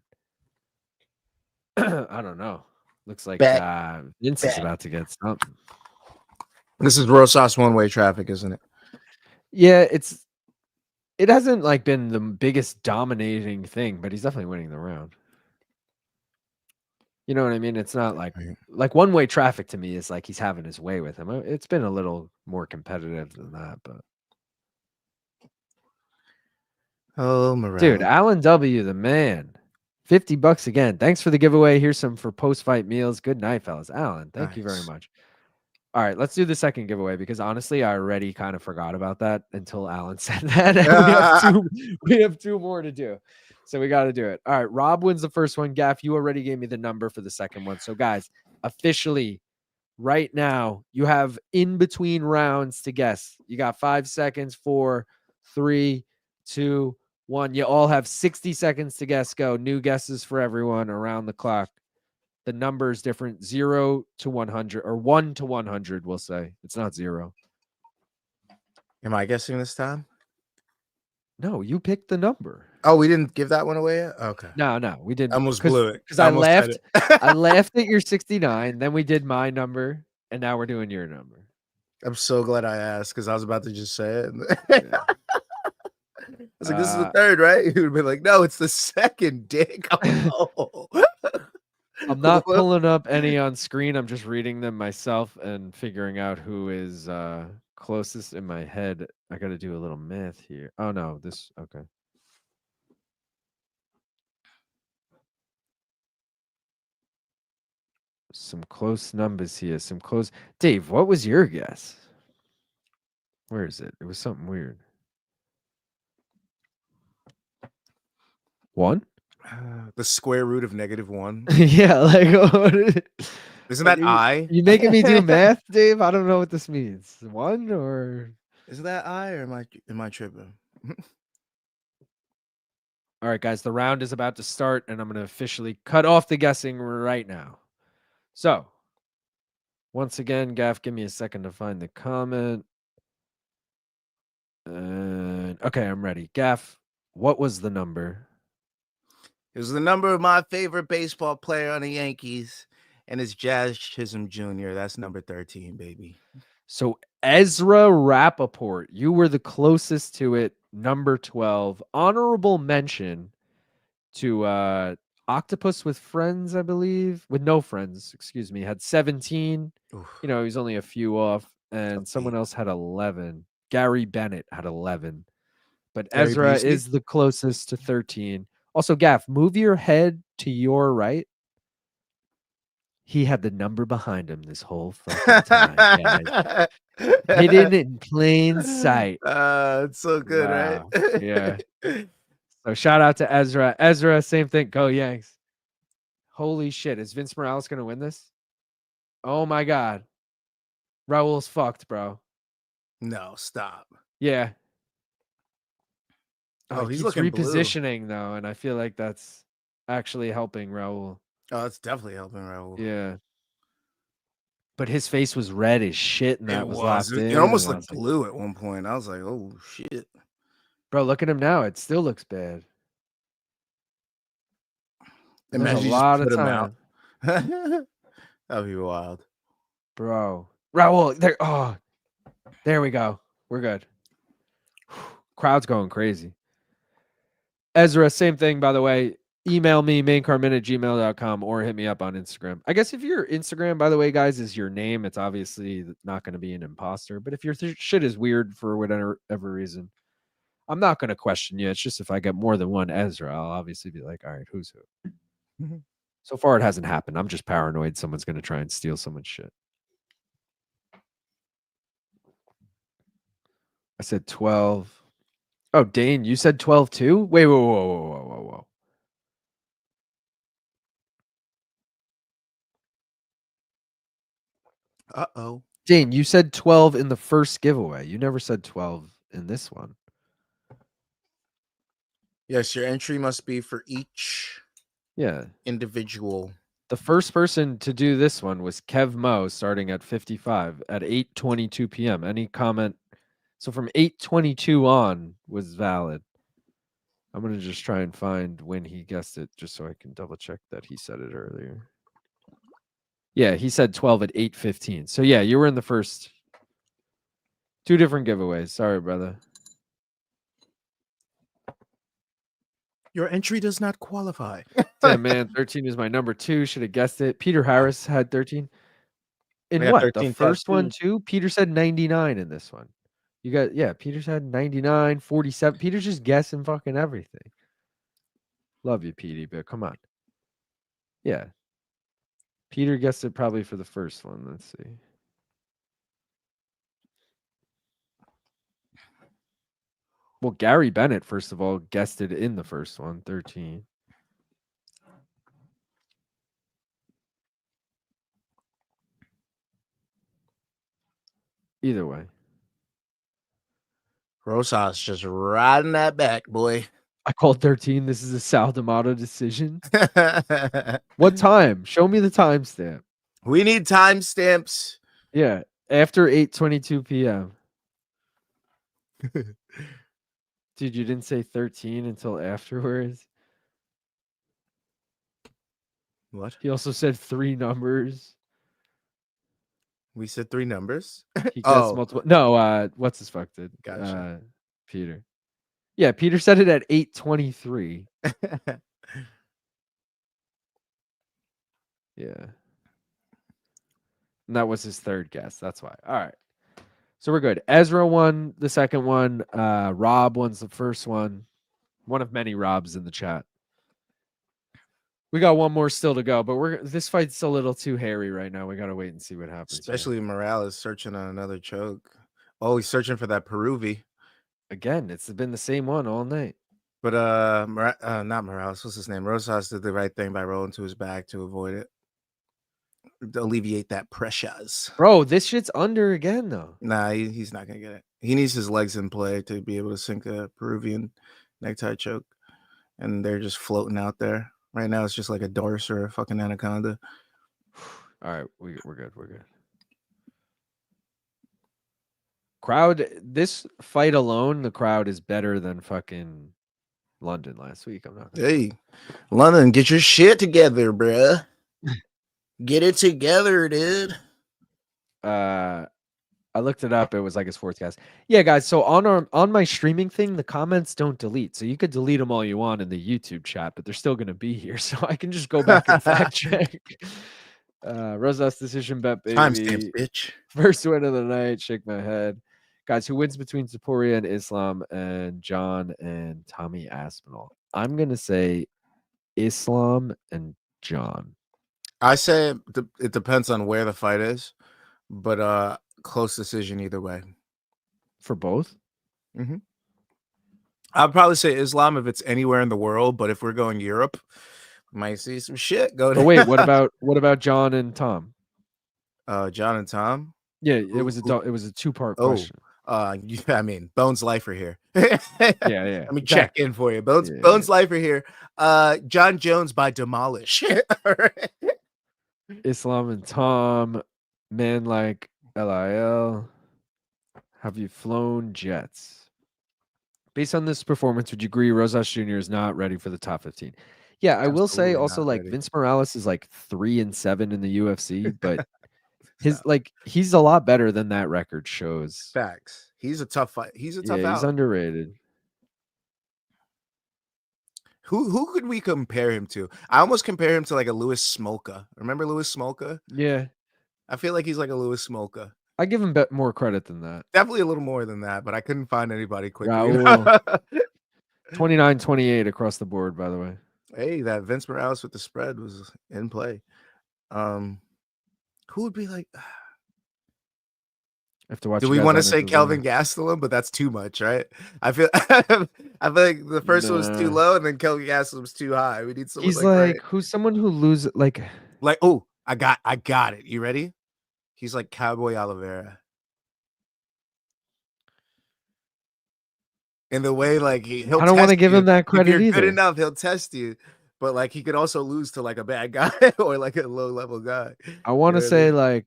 I don't know. Looks like Vince is about to get something. This is Rosas one-way traffic, isn't it? Yeah, it hasn't been the biggest dominating thing, but he's definitely winning the round. You know what I mean? It's not like one-way traffic to me is like he's having his way with him. It's been a little more competitive than that, but oh, Miranda. Dude, Alan W, the man. $50 again. Thanks for the giveaway. Here's some for post-fight meals. Good night, fellas. Alan, thank you very much. All right, let's do the second giveaway because honestly, I already kind of forgot about that until Alan said that. We have two more to do. So we got to do it. All right, Rob wins the first one. Gaff, you already gave me the number for the second one. So guys, officially right now, you have in between rounds to guess. You got 5 seconds, 4, 3, 2, 1. You all have 60 seconds to guess. Go. New guesses for everyone around the clock. The number is different, 0 to 100 or 1 to 100. We'll say it's not 0. Am I guessing this time? No, you picked the number. Oh, we didn't give that one away yet? Okay. No, we didn't. I almost blew it because I laughed. I laughed at your 69. Then we did my number, and now we're doing your number. I'm so glad I asked because I was about to just say it. Yeah. I was like, "This is the third, right?" He would be like, "No, it's the second, dick." I'm not pulling up any on screen. I'm just reading them myself and figuring out who is closest in my head. I got to do a little math here. Oh, no. Okay. Some close numbers here. Dave, what was your guess? Where is it? It was something weird. 1? The square root of -1. Yeah, like Isn't that I? you making me do math, Dave? I don't know what this means. 1 or Is that I or am I tripping? all right, guys, the round is about to start, and I'm going to officially cut off the guessing right now. So, once again, Gaff, give me a second to find the comment. Okay, I'm ready. Gaff, what was the number? It was the number of my favorite baseball player on the Yankees, and it's Jazz Chisholm Jr. That's number 13, baby. So Ezra Rappaport, you were the closest to it. Number 12. Honorable mention to Octopus with Friends, I believe. With no friends, excuse me, had 17. Oof. You know, he's only a few off. And Tough someone beat. else had 11. Gary Bennett had 11. But Gary Ezra Busey? is the closest to 13. Also, Gaff, move your head to your right. He had the number behind him this whole fucking time, guys. Hidden in plain sight. It's so good, Wow. right? Yeah. So shout out to Ezra. Ezra, same thing. Go Yanks. Holy shit. Is Vince Morales going to win this? Oh my God. Raul's fucked, bro. No, stop. Yeah. Oh, he he's keeps looking blue. repositioning though, and I feel like that's actually helping Raul. Oh, it's definitely helping Raul. Yeah. But his face was red as shit, and that was locked in. It almost and I looked was like, blue at one point. I was like, oh shit. bro, look at him now. It still looks bad. And there's Imagine a you lot just of put him time. out. That'd be wild. Bro. Raul, there. Oh, there we go. We're good. Crowd's going crazy. Ezra, same thing, by the way. Email me, maincarmin@gmail.com, or hit me up on Instagram. I guess if your Instagram, by the way, guys, is your name, it's obviously not going to be an imposter. But if your shit is weird for whatever reason, I'm not going to question you. It's just if I get more than one Ezra, I'll obviously be like, all right, who's who? Mm-hmm. So far, it hasn't happened. I'm just paranoid someone's going to try and steal someone's shit. I said 12. Oh, Dane, you said 12 too? Wait, whoa. Uh-oh. Dane, you said 12 in the first giveaway. You never said 12 in this one. Yes, your entry must be for each individual. The first person to do this one was Kev Mo, starting at 55 at 8:22 p.m. Any comment? So from 8:22 on was valid. I'm going to just try and find when he guessed it, just so I can double check that he said it earlier. Yeah, he said 12 at 8:15. So yeah, you were in the first two different giveaways. Sorry, brother. Your entry does not qualify. Damn, man, 13 is my number 2. Should have guessed it. Peter Harris had 13. In what? The first one too? Peter said 99 in this one. You got, yeah, Peter said 99, 47. Peter's just guessing fucking everything. Love you, Petey, but come on. Yeah. Peter guessed it probably for the first one. Let's see. Well, Gary Bennett, first of all, guessed it in the first one, 13. Either way. Rosas just riding that back, boy. I called 13. This is a Sal D'Amato decision. What time? Show me the timestamp. We need timestamps. Yeah, after 8:22 p.m. Dude, you didn't say 13 until afterwards. What? He also said 3 numbers. We said 3 numbers. He guessed multiple. No, what's his fuck did? Gotcha. Peter. Yeah, Peter said it at 8:23. Yeah. And that was his third guess. That's why. All right. So we're good. Ezra won the second one. Rob wins the first one. One of many Robs in the chat. We got one more still to go, but this fight's a little too hairy right now. We gotta wait and see what happens. Especially Morales searching on another choke. Oh, he's searching for that Peruvi. Again, it's been the same one all night. But not Morales. What's his name? Rosas did the right thing by rolling to his back to avoid it, to alleviate that pressures. Bro, this shit's under again though. Nah, he's not gonna get it. He needs his legs in play to be able to sink a Peruvian necktie choke, and they're just floating out there right now. It's just like a dorse or a fucking anaconda. All right, we're good. We're good. Crowd, this fight alone, the crowd is better than fucking London last week. I'm not. Hey, London, get your shit together, bruh. Get it together, dude. I looked it up. It was like his fourth cast. Yeah, guys. So on my streaming thing, the comments don't delete. So you could delete them all you want in the YouTube chat, but they're still gonna be here. So I can just go back and fact check. Rosas decision bet, baby. Timestamps, bitch. First win of the night. Shake my head. Guys, who wins between Taporia and Islam and John and Tommy Aspinall? I'm going to say Islam and John. I say it depends on where the fight is, but close decision either way. For both? Mm-hmm. I'd probably say Islam if it's anywhere in the world, but if we're going Europe, we might see some shit go. Oh, wait, what about John and Tom? John and Tom? Yeah, it was a two-part question. I mean, Bones Lifer here. Yeah. Let me check in for you. Bones Lifer here. John Jones by Demolish. All right. Islam and Tom, man like LIL. Have you flown jets? Based on this performance, would you agree Rosas Jr. is not ready for the top 15? Yeah, I will say also like Vince Morales is like 3-7 in the UFC, but he's a lot better than that record shows. Facts. He's a tough fight. He's a tough out. He's underrated. Who could we compare him to? I almost compare him to like a Louis Smolka. Remember Louis Smolka? Yeah. I feel like he's like a Louis Smolka. I give him more credit than that. Definitely a little more than that, but I couldn't find anybody quickly. 29-28 across the board, by the way. Hey, that Vince Morales with the spread was in play. Who would be like? I have to watch. Do we want to say Kelvin Gastelum? But that's too much, right? I feel like the first one was too low, and then Kelvin Gastelum's too high. We need someone. He's like who's someone who loses like. Oh, I got it. You ready? He's like Cowboy Oliveira. In the way, like he'll. I don't want to give him that credit either. If you're good either. enough, he'll test you. But like he could also lose to like a bad guy or like a low level guy. I want to say like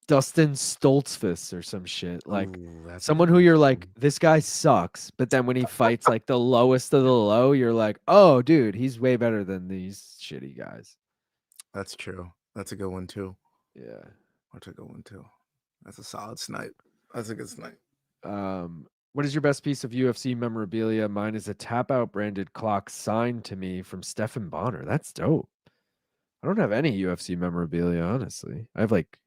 Dustin Stoltzfus or some shit. Like someone who you're like, this guy sucks. But then when he fights like the lowest of the low, you're like, oh, dude, he's way better than these shitty guys. That's true. That's a good one too. Yeah. That's a good one too. That's a solid snipe. That's a good snipe. What is your best piece of UFC memorabilia? Mine is a tap out branded clock signed to me from Stephan Bonner. That's dope. I don't have any UFC memorabilia, honestly. I have like,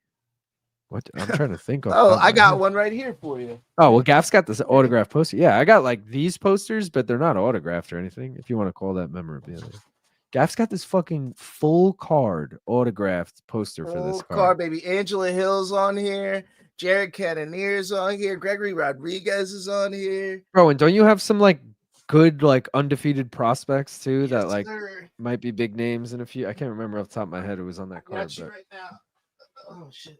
what? I'm trying to think of. Oh, I got one right here for you. Oh, well, Gaff's got this autographed poster. Yeah, I got like these posters, but they're not autographed or anything, if you want to call that memorabilia. Gaff's got this fucking full card autographed poster for this card. Baby. Angela Hill's on here. Jared Cannonier's on here. Gregory Rodriguez is on here. Bro, and don't you have some like good like undefeated prospects too that like might be big names in a few? I can't remember off the top of my head who was on that card. But... right now. Oh shit.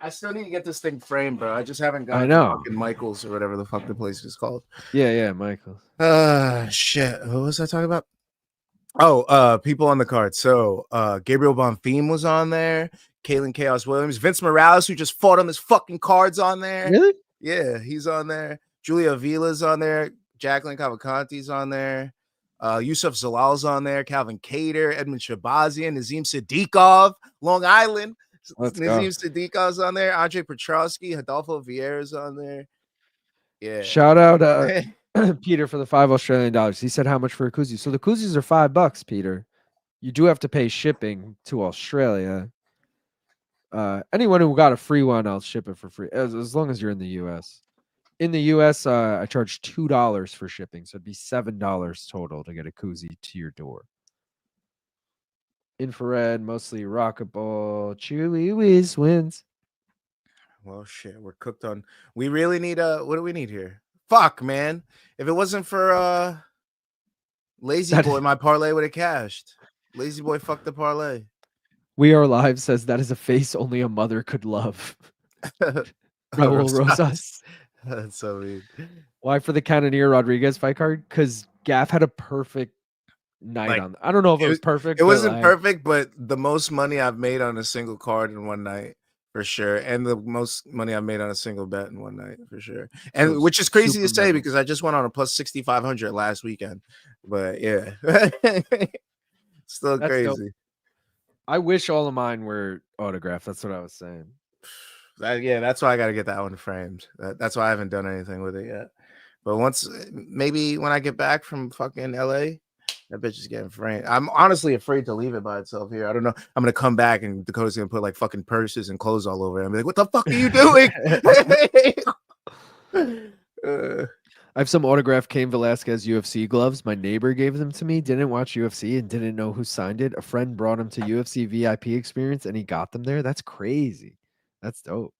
I still need to get this thing framed, bro. I just haven't got fucking Michaels or whatever the fuck the place is called. Yeah, Michaels. Shit. What was I talking about? Oh, people on the card. So Gabriel Bonfim was on there. Kalen Chaos Williams. Vince Morales, who just fought on this fucking card's on there. Really? Yeah, he's on there. Julia Avila's on there. Jacqueline Cavalcanti's on there. Yusuf Zalal's on there. Calvin Cater, Edmund Shabazian, Nazim Siddiqov, Long Island. Nazim Siddiqov's on there. Andre Petrowski, Adolfo Vieira's on there. Yeah. Shout out Peter for the $5 Australian. He said how much for a koozie. So the koozies are $5, Peter. You do have to pay shipping to Australia. Anyone who got a free one, I'll ship it for free as long as you're in the US. In the US, I charge $2 for shipping, so it'd be $7 total to get a koozie to your door. Infrared, mostly rocketball. Chewy Whiz wins. Well, shit, we're cooked on. We really need what do we need here? Fuck, man. If it wasn't for Lazy Boy, my parlay would have cashed. Lazy Boy fucked the parlay. We Are Live says that is a face only a mother could love. Raul Rosas. That's so weird. Why for the Cannonier Rodriguez fight card? Because Gaff had a perfect night on. I don't know if it was perfect. It wasn't perfect, but the most money I've made on a single card in one night for sure, and the most money I've made on a single bet in one night for sure. And which is crazy to say because I just went on a plus 6,500 last weekend. But yeah, still crazy. Dope. I wish all of mine were autographed. That's what I was saying. That's why I got to get that one framed. That's why I haven't done anything with it yet. But maybe when I get back from fucking LA, that bitch is getting framed. I'm honestly afraid to leave it by itself here. I don't know. I'm gonna come back and Dakota's gonna put like fucking purses and clothes all over it. I'm like, what the fuck are you doing? I have some autographed Cain Velasquez UFC gloves. My neighbor gave them to me. Didn't watch UFC and didn't know who signed it. A friend brought him to UFC VIP experience and he got them there. That's crazy. That's dope.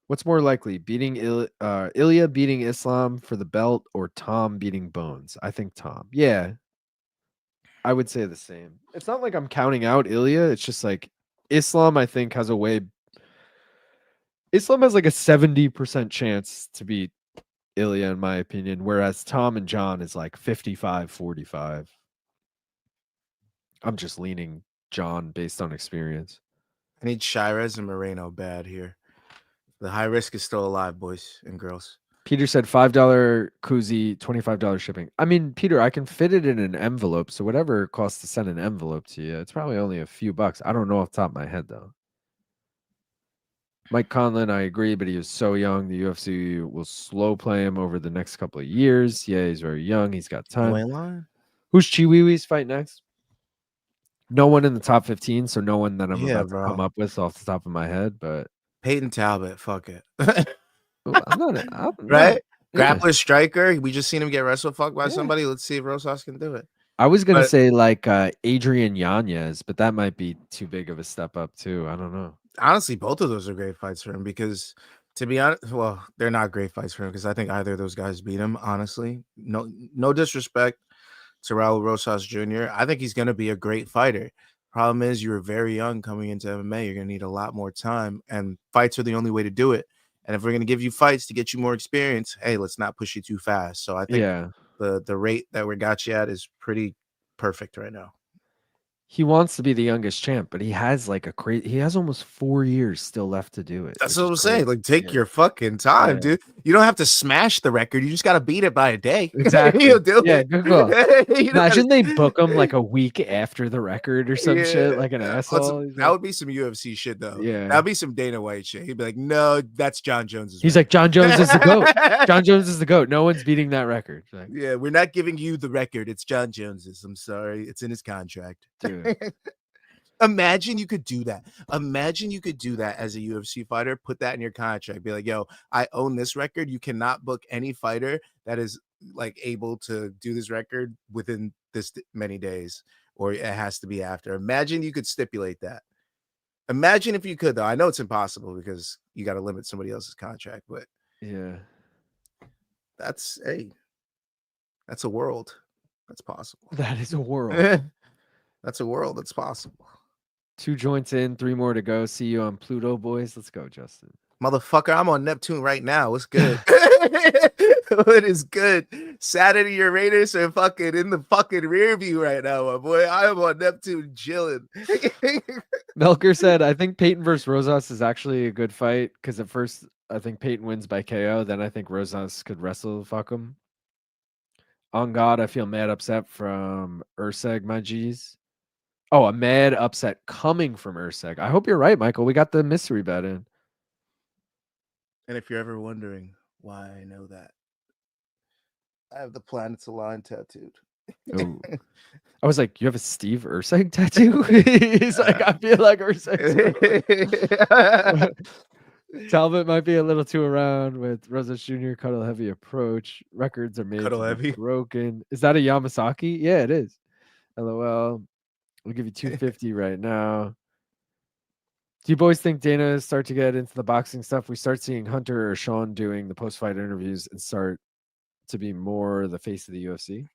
What's more likely, beating Ilya beating Islam for the belt or Tom beating Bones? I think Tom. Yeah, I would say the same. It's not like I'm counting out Ilya. It's just like Islam, I think, has a way. Islam has like a 70% chance to beat Ilya, in my opinion, whereas Tom and John is like 55-45. I'm just leaning John based on experience. I need Shirez and Moreno bad here. The high risk is still alive, boys and girls. Peter said $5 koozie, $25 shipping. I mean, Peter, I can fit it in an envelope. So whatever it costs to send an envelope to you, it's probably only a few bucks. I don't know off the top of my head, though. Mike Conlon, I agree, but he is so young. The UFC will slow play him over the next couple of years. Yeah, he's very young. He's got time. Who's Chiwiwi's fight next? No one in the top 15, so no one that I'm about to come up with off the top of my head, but Peyton Talbot, fuck it. I'm right? Grappler striker. We just seen him get wrestle fucked by somebody. Let's see if Rosas can do it. I was gonna say like Adrian Yanez, but that might be too big of a step up too. I don't know. Honestly, both of those are great fights for him because, to be honest, well, they're not great fights for him because I think either of those guys beat him. Honestly, no disrespect to Raul Rosas Jr. I think he's gonna be a great fighter. Problem is, you're very young coming into MMA. You're gonna need a lot more time, and fights are the only way to do it. And if we're gonna give you fights to get you more experience, hey, let's not push you too fast. So I think the rate that we got you at is pretty perfect right now. He wants to be the youngest champ, but he has like he has almost 4 years still left to do it. That's what I'm saying. Like, take your fucking time, dude. You don't have to smash the record. You just got to beat it by a day. Exactly. You'll do it. Good call. Imagine they book him like a week after the record or some shit, like an asshole. That would be some UFC shit, though. Yeah. That'd be some Dana White shit. He'd be like, no, that's John Jones. He's like, John Jones is the GOAT. John Jones is the GOAT. No one's beating that record. Like, yeah, we're not giving you the record. It's John Jones's. I'm sorry. It's in his contract. Dude. Imagine you could do that. Imagine you could do that as a UFC fighter. Put that in your contract. Be like, yo, I own this record. You cannot book any fighter that is like able to do this record within this many days, or it has to be after. Imagine you could stipulate that. Imagine if you could, though. I know it's impossible because you got to limit somebody else's contract, but yeah, that's a world that's possible. That is a world. That's a world that's possible. 2 joints in, 3 more to go. See you on Pluto, boys. Let's go, Justin. Motherfucker, I'm on Neptune right now. What's good? What is good? Saturday, your Raiders are fucking in the fucking rear view right now, my boy. I am on Neptune chilling. Melker said, I think Peyton versus Rosas is actually a good fight because at first I think Peyton wins by KO. Then I think Rosas could wrestle fuck him. On God, I feel mad upset from Erceg, my G's. Oh, a mad upset coming from Erceg. I hope you're right, Michael. We got the mystery bet in. And if you're ever wondering why I know that, I have the planets aligned tattooed. Oh. I was like, you have a Steve Erceg tattoo? He's like, I feel like Erceg. Talbot might be a little too around with Rosas Jr. Cuddle heavy approach. Records are made Cuddle heavy. Broken. Is that a Yamasaki? Yeah, it is. LOL. We'll give you 250 right now. Do you boys think Dana start to get into the boxing stuff? We start seeing Hunter or Sean doing the post-fight interviews and start to be more the face of the UFC?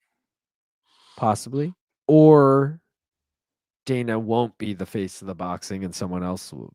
Possibly. Or Dana won't be the face of the boxing and someone else will,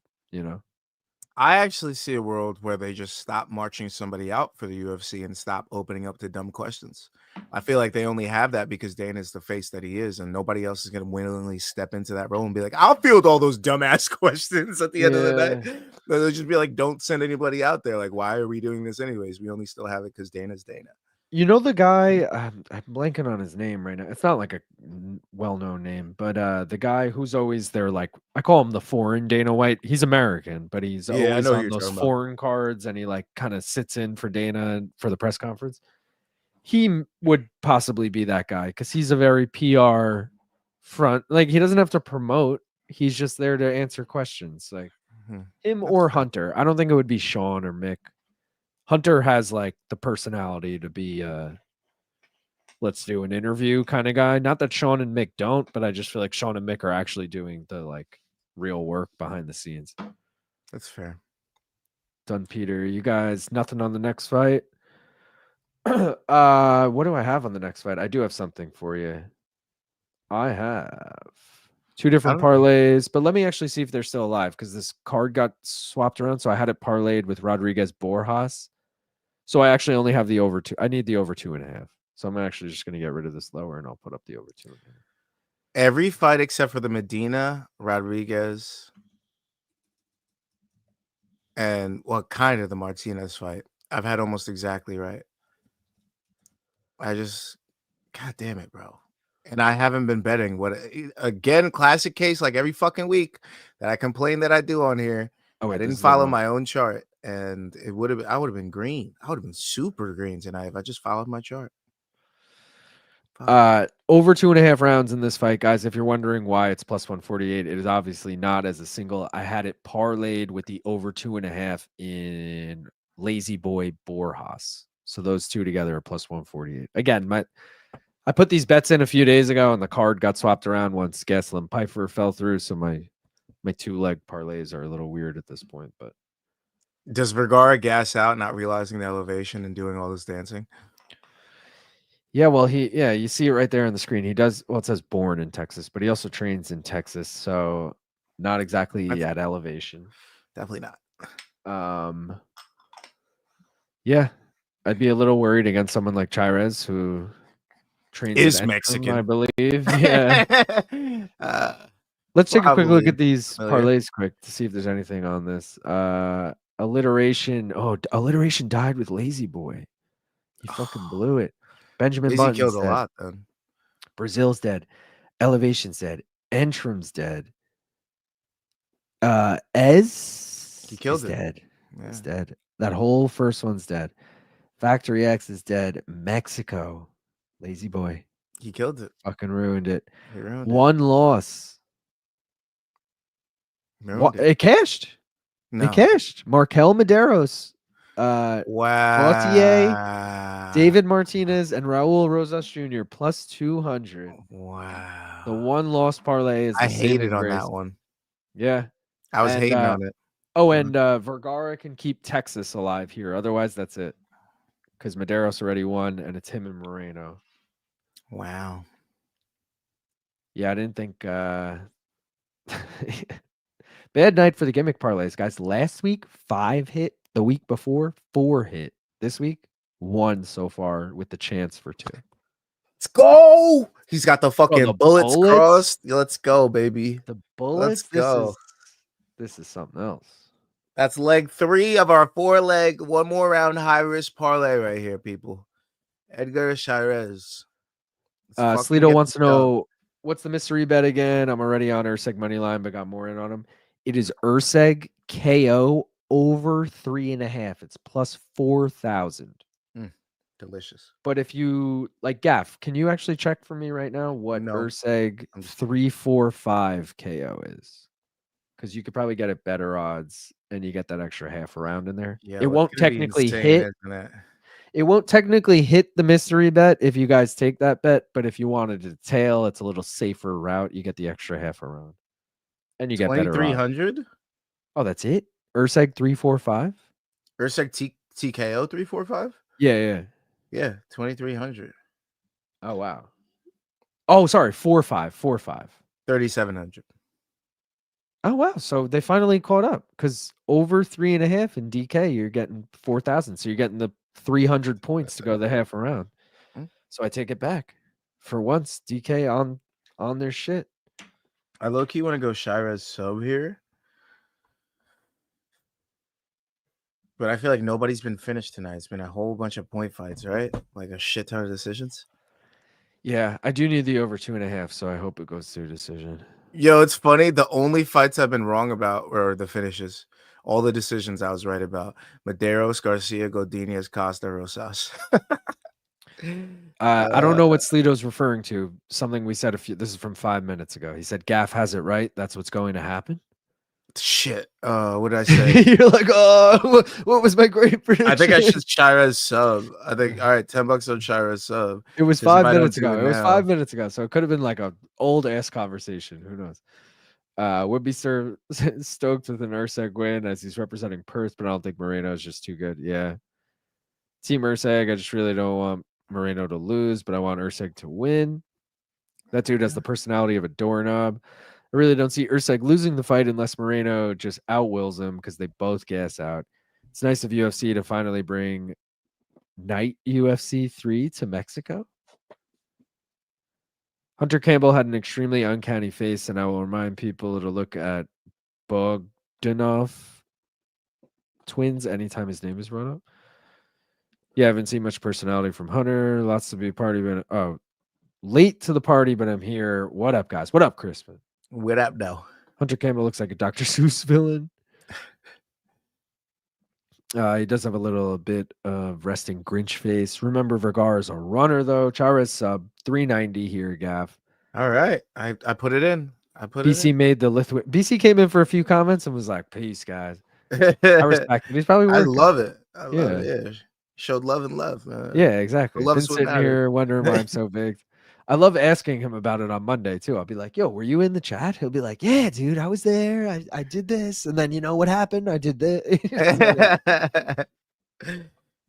I actually see a world where they just stop marching somebody out for the UFC and stop opening up to dumb questions. I feel like they only have that because Dana's the face that he is, and nobody else is going to willingly step into that role and be like, I'll field all those dumbass questions at the end of the night. They'll just be like, don't send anybody out there. Like, why are we doing this anyways? We only still have it because Dana's Dana. You know the guy, I'm blanking on his name right now. It's not like a well-known name, but the guy who's always there, like I call him the foreign Dana White. He's American, but he's always on those foreign cards, and he like kind of sits in for Dana for the press conference. He would possibly be that guy because he's a very PR front. Like he doesn't have to promote. He's just there to answer questions. Like him or Hunter. I don't think it would be Sean or Mick. Hunter has like the personality to be let's do an interview kind of guy. Not that Sean and Mick don't, but I just feel like Sean and Mick are actually doing the like real work behind the scenes. That's fair. Done, Peter. You guys, nothing on the next fight. What do I have on the next fight? I do have something for you. I have two different parlays, but let me actually see if they're still alive because this card got swapped around. So I had it parlayed with Rodriguez Borjas. So I actually only have the over 2. I need the over 2.5. So I'm actually just going to get rid of this lower and I'll put up the over 2.5. Every fight except for the Medina, Rodriguez, and kind of the Martinez fight, I've had almost exactly right. God damn it, bro. And I haven't been betting. Again, classic case like every fucking week that I complain that I do on here. I didn't follow my own chart, and I would have been green. I would have been super green tonight if I just followed my chart. Over 2.5 rounds in this fight, guys. If you're wondering why it's plus 148, it is obviously not as a single. I had it parlayed with the over 2.5 in Lazy Boy Borjas. So those two together are plus 148. Again, I put these bets in a few days ago, and the card got swapped around once Gastelum Piper fell through. So my 2-leg parlays are a little weird at this point. But does Vergara gas out, not realizing the elevation and doing all this dancing? Yeah, well, you see it right there on the screen. He does, well, it says born in Texas, but he also trains in Texas, so not exactly at elevation. Definitely not. Yeah, I'd be a little worried against someone like Chirez, who trains is Mexican, I believe. Yeah. Let's take a quick look at these parlays quick to see if there's anything on this. Alliteration. Oh, Alliteration died with Lazy Boy. He fucking blew it. Benjamin Button's killed dead. A lot then. Brazil's dead. Elevation's dead. Entram's dead. He killed it. Dead. Yeah. It's dead. That whole first one's dead. Factory X is dead. Mexico. Lazy Boy. He killed it. Fucking ruined it. He ruined One loss. It cashed. No. It cashed. MarQuel Mederos. Wow. Gautier, David Martinez, and Raul Rosas Jr. plus 200. Wow. The one loss parlay is. I hated on that one. Yeah, I was hating on it. Oh, and Vergara can keep Texas alive here. Otherwise, that's it. Because Mederos already won, and it's him and Moreno. Wow. Yeah, I didn't think. Bad night for the gimmick parlays, guys. Last week, 5 hit. The week before, 4 hit. This week, 1 so far with the chance for 2. Let's go. He's got the fucking bullets crossed. Let's go, baby. The bullets. Let's go. This is something else. That's leg 3 of our 4-leg, 1 more round high risk parlay right here, people. Edgar Chirez. Sleeto wants to know what's the mystery bet again. I'm already on Erceg money line, but got more in on him. It is Erceg KO over 3.5. It's plus 4,000. Delicious. But if you like Gaff, can you actually check for me right now what Erceg 345 KO is? Because you could probably get it better odds and you get that extra half a round in there. Yeah, it won't technically hit. It won't technically hit the mystery bet if you guys take that bet, but if you wanted to tail, it's a little safer route. You get the extra half a round. And you get better odds. 2,300? Oh, that's it? Erceg 345? Erceg TKO 345. Yeah. Yeah, 2,300. Oh, wow. Oh, sorry, 45. 3,700. Oh, wow. So they finally caught up because over 3.5 in DK, you're getting 4,000. So you're getting the 300 points to go the half around. So I take it back. For once, DK on their shit. I low-key want to go Shira's sub here. But I feel like nobody's been finished tonight. It's been a whole bunch of point fights, right? Like a shit ton of decisions. Yeah, I do need the over 2.5, so I hope it goes through decision. Yo, it's funny. The only fights I've been wrong about were the finishes. All the decisions I was right about. Mederos, Garcia, Godinez, Costa, Rosas. I don't know what Slito's referring to. Something we said this is from 5 minutes ago. He said Gaff has it right. That's what's going to happen. Shit. What did I say? You're like, oh, what was my great prediction? I think I should Shira's sub. I think, all right, $10 on Shira's sub. It was 5 minutes ago. It was 5 minutes ago. So it could have been like a old ass conversation. Who knows? Would be stoked with an Erceg win as he's representing Perth, but I don't think Moreno is just too good. Yeah. Team Erceg, I just really don't want Moreno to lose, but I want Erceg to win. That dude has the personality of a doorknob. I really don't see Erceg losing the fight unless Moreno just outwills him because they both gas out. It's nice of UFC to finally bring Night UFC 3 to Mexico. Hunter Campbell had an extremely uncanny face, and I will remind people to look at Bogdanov twins anytime his name is brought up. Yeah, I haven't seen much personality from Hunter. Lots to be a party, but late to the party, but I'm here. What up, guys? What up, Crispin? What up, though? Hunter Campbell looks like a Dr. Seuss villain. He does have a little bit of resting Grinch face. Remember, Vergara is a runner, though. Charas sub 390 here, Gav. All right. I put it in. BC made the Lithuanian. BC came in for a few comments and was like, peace, guys. I respect it. He's probably working. I love it. I love it. Yeah. Showed love and love, man. Yeah, exactly. Love Been sitting here wondering why I'm so big. I love asking him about it on Monday too. I'll be like, yo, were you in the chat? He'll be like, yeah, dude, I was there. I did this. And then you know what happened? I did this.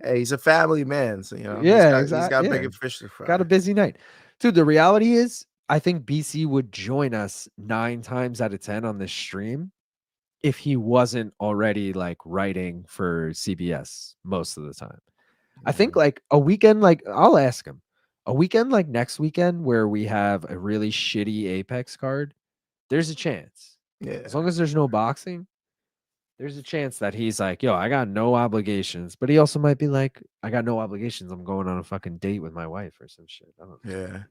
Hey, he's a family man. So, you know, yeah, he's got bigger fish to fry. Got a busy night. Dude, the reality is, I think BC would join us 9 times out of 10 on this stream if he wasn't already like writing for CBS most of the time. I think like a weekend, like I'll ask him. A weekend like next weekend where we have a really shitty Apex card, there's a chance. Yeah. As long as there's no boxing, there's a chance that he's like, yo, I got no obligations. But he also might be like, I got no obligations. I'm going on a fucking date with my wife or some shit. I don't know. Yeah.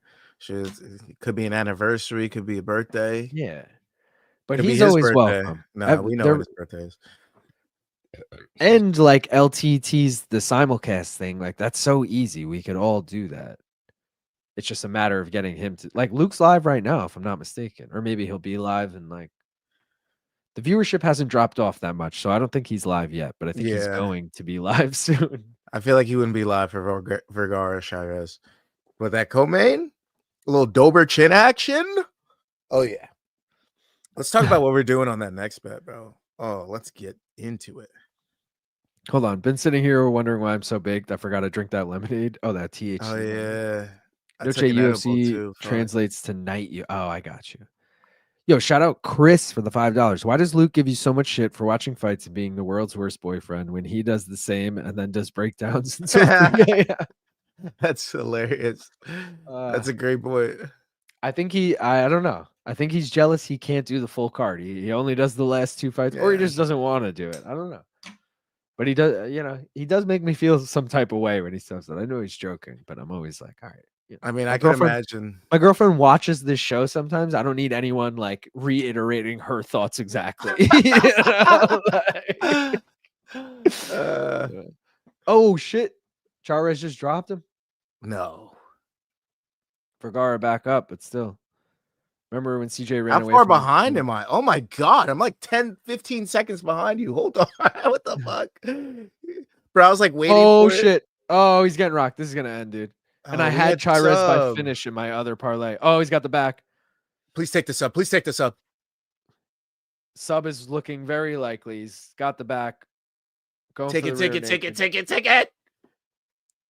It could be an anniversary, could be a birthday. Yeah. But he's always welcome. No, we know what his birthday is. And like LTT's the simulcast thing, like that's so easy. We could all do that. It's just a matter of getting him to like Luke's live right now, if I'm not mistaken, or maybe he'll be live and like the viewership hasn't dropped off that much, so I don't think he's live yet, but I think he's going to be live soon. I feel like he wouldn't be live for Vergara Chavez, but that co-main, a little Dober chin action. Oh yeah, let's talk about what we're doing on that next bet, bro. Oh, let's get into it. Hold on, been sitting here wondering why I'm so big. I forgot to drink that lemonade. Oh, that THC. Oh yeah. Noche UFC translates to night. Oh, I got you. Yo, shout out Chris for the $5. Why does Luke give you so much shit for watching fights and being the world's worst boyfriend when he does the same and then does breakdowns? That's hilarious. That's a great point. I think I don't know. I think he's jealous he can't do the full card. He only does the last 2 fights, or he just doesn't want to do it. I don't know. But he does, he does make me feel some type of way when he says that. I know he's joking, but I'm always like, all right. I mean, I can imagine. My girlfriend watches this show sometimes. I don't need anyone like reiterating her thoughts exactly. Oh shit! Charas just dropped him. No. Vergara back up, but still. Remember when CJ ran How away? How far behind am I? Oh my god, I'm like 10, 15 seconds behind you. Hold on. What the fuck? Bro, I was like waiting. Oh shit! Oh, he's getting rocked. This is gonna end, dude. And I had Charas by finish in my other parlay. Oh, he's got the back. Please take this up. Please take this up. Sub is looking very likely. He's got the back. Going for the rear naked. Ticket.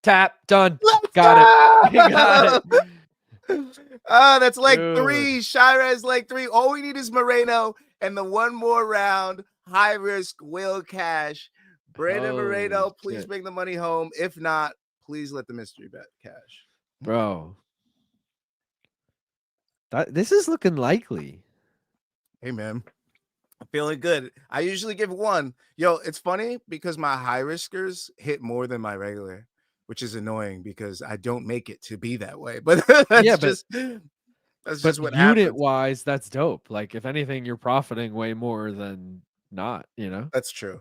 Tap. Done. Let's Got it. go! Got it. That's like Dude. 3. Shirez like 3. All we need is Moreno and the one more round. High risk, will cash. Brandon Holy Moreno, please shit. bring the money home. If not, please let the mystery bet cash. Bro. This is looking likely. Hey, man. I'm feeling good. I usually give 1. Yo, it's funny because my high riskers hit more than my regular, which is annoying because I don't make it to be that way. But that's just what happens. Unit wise, that's dope. Like, if anything, you're profiting way more than not, you know? That's true.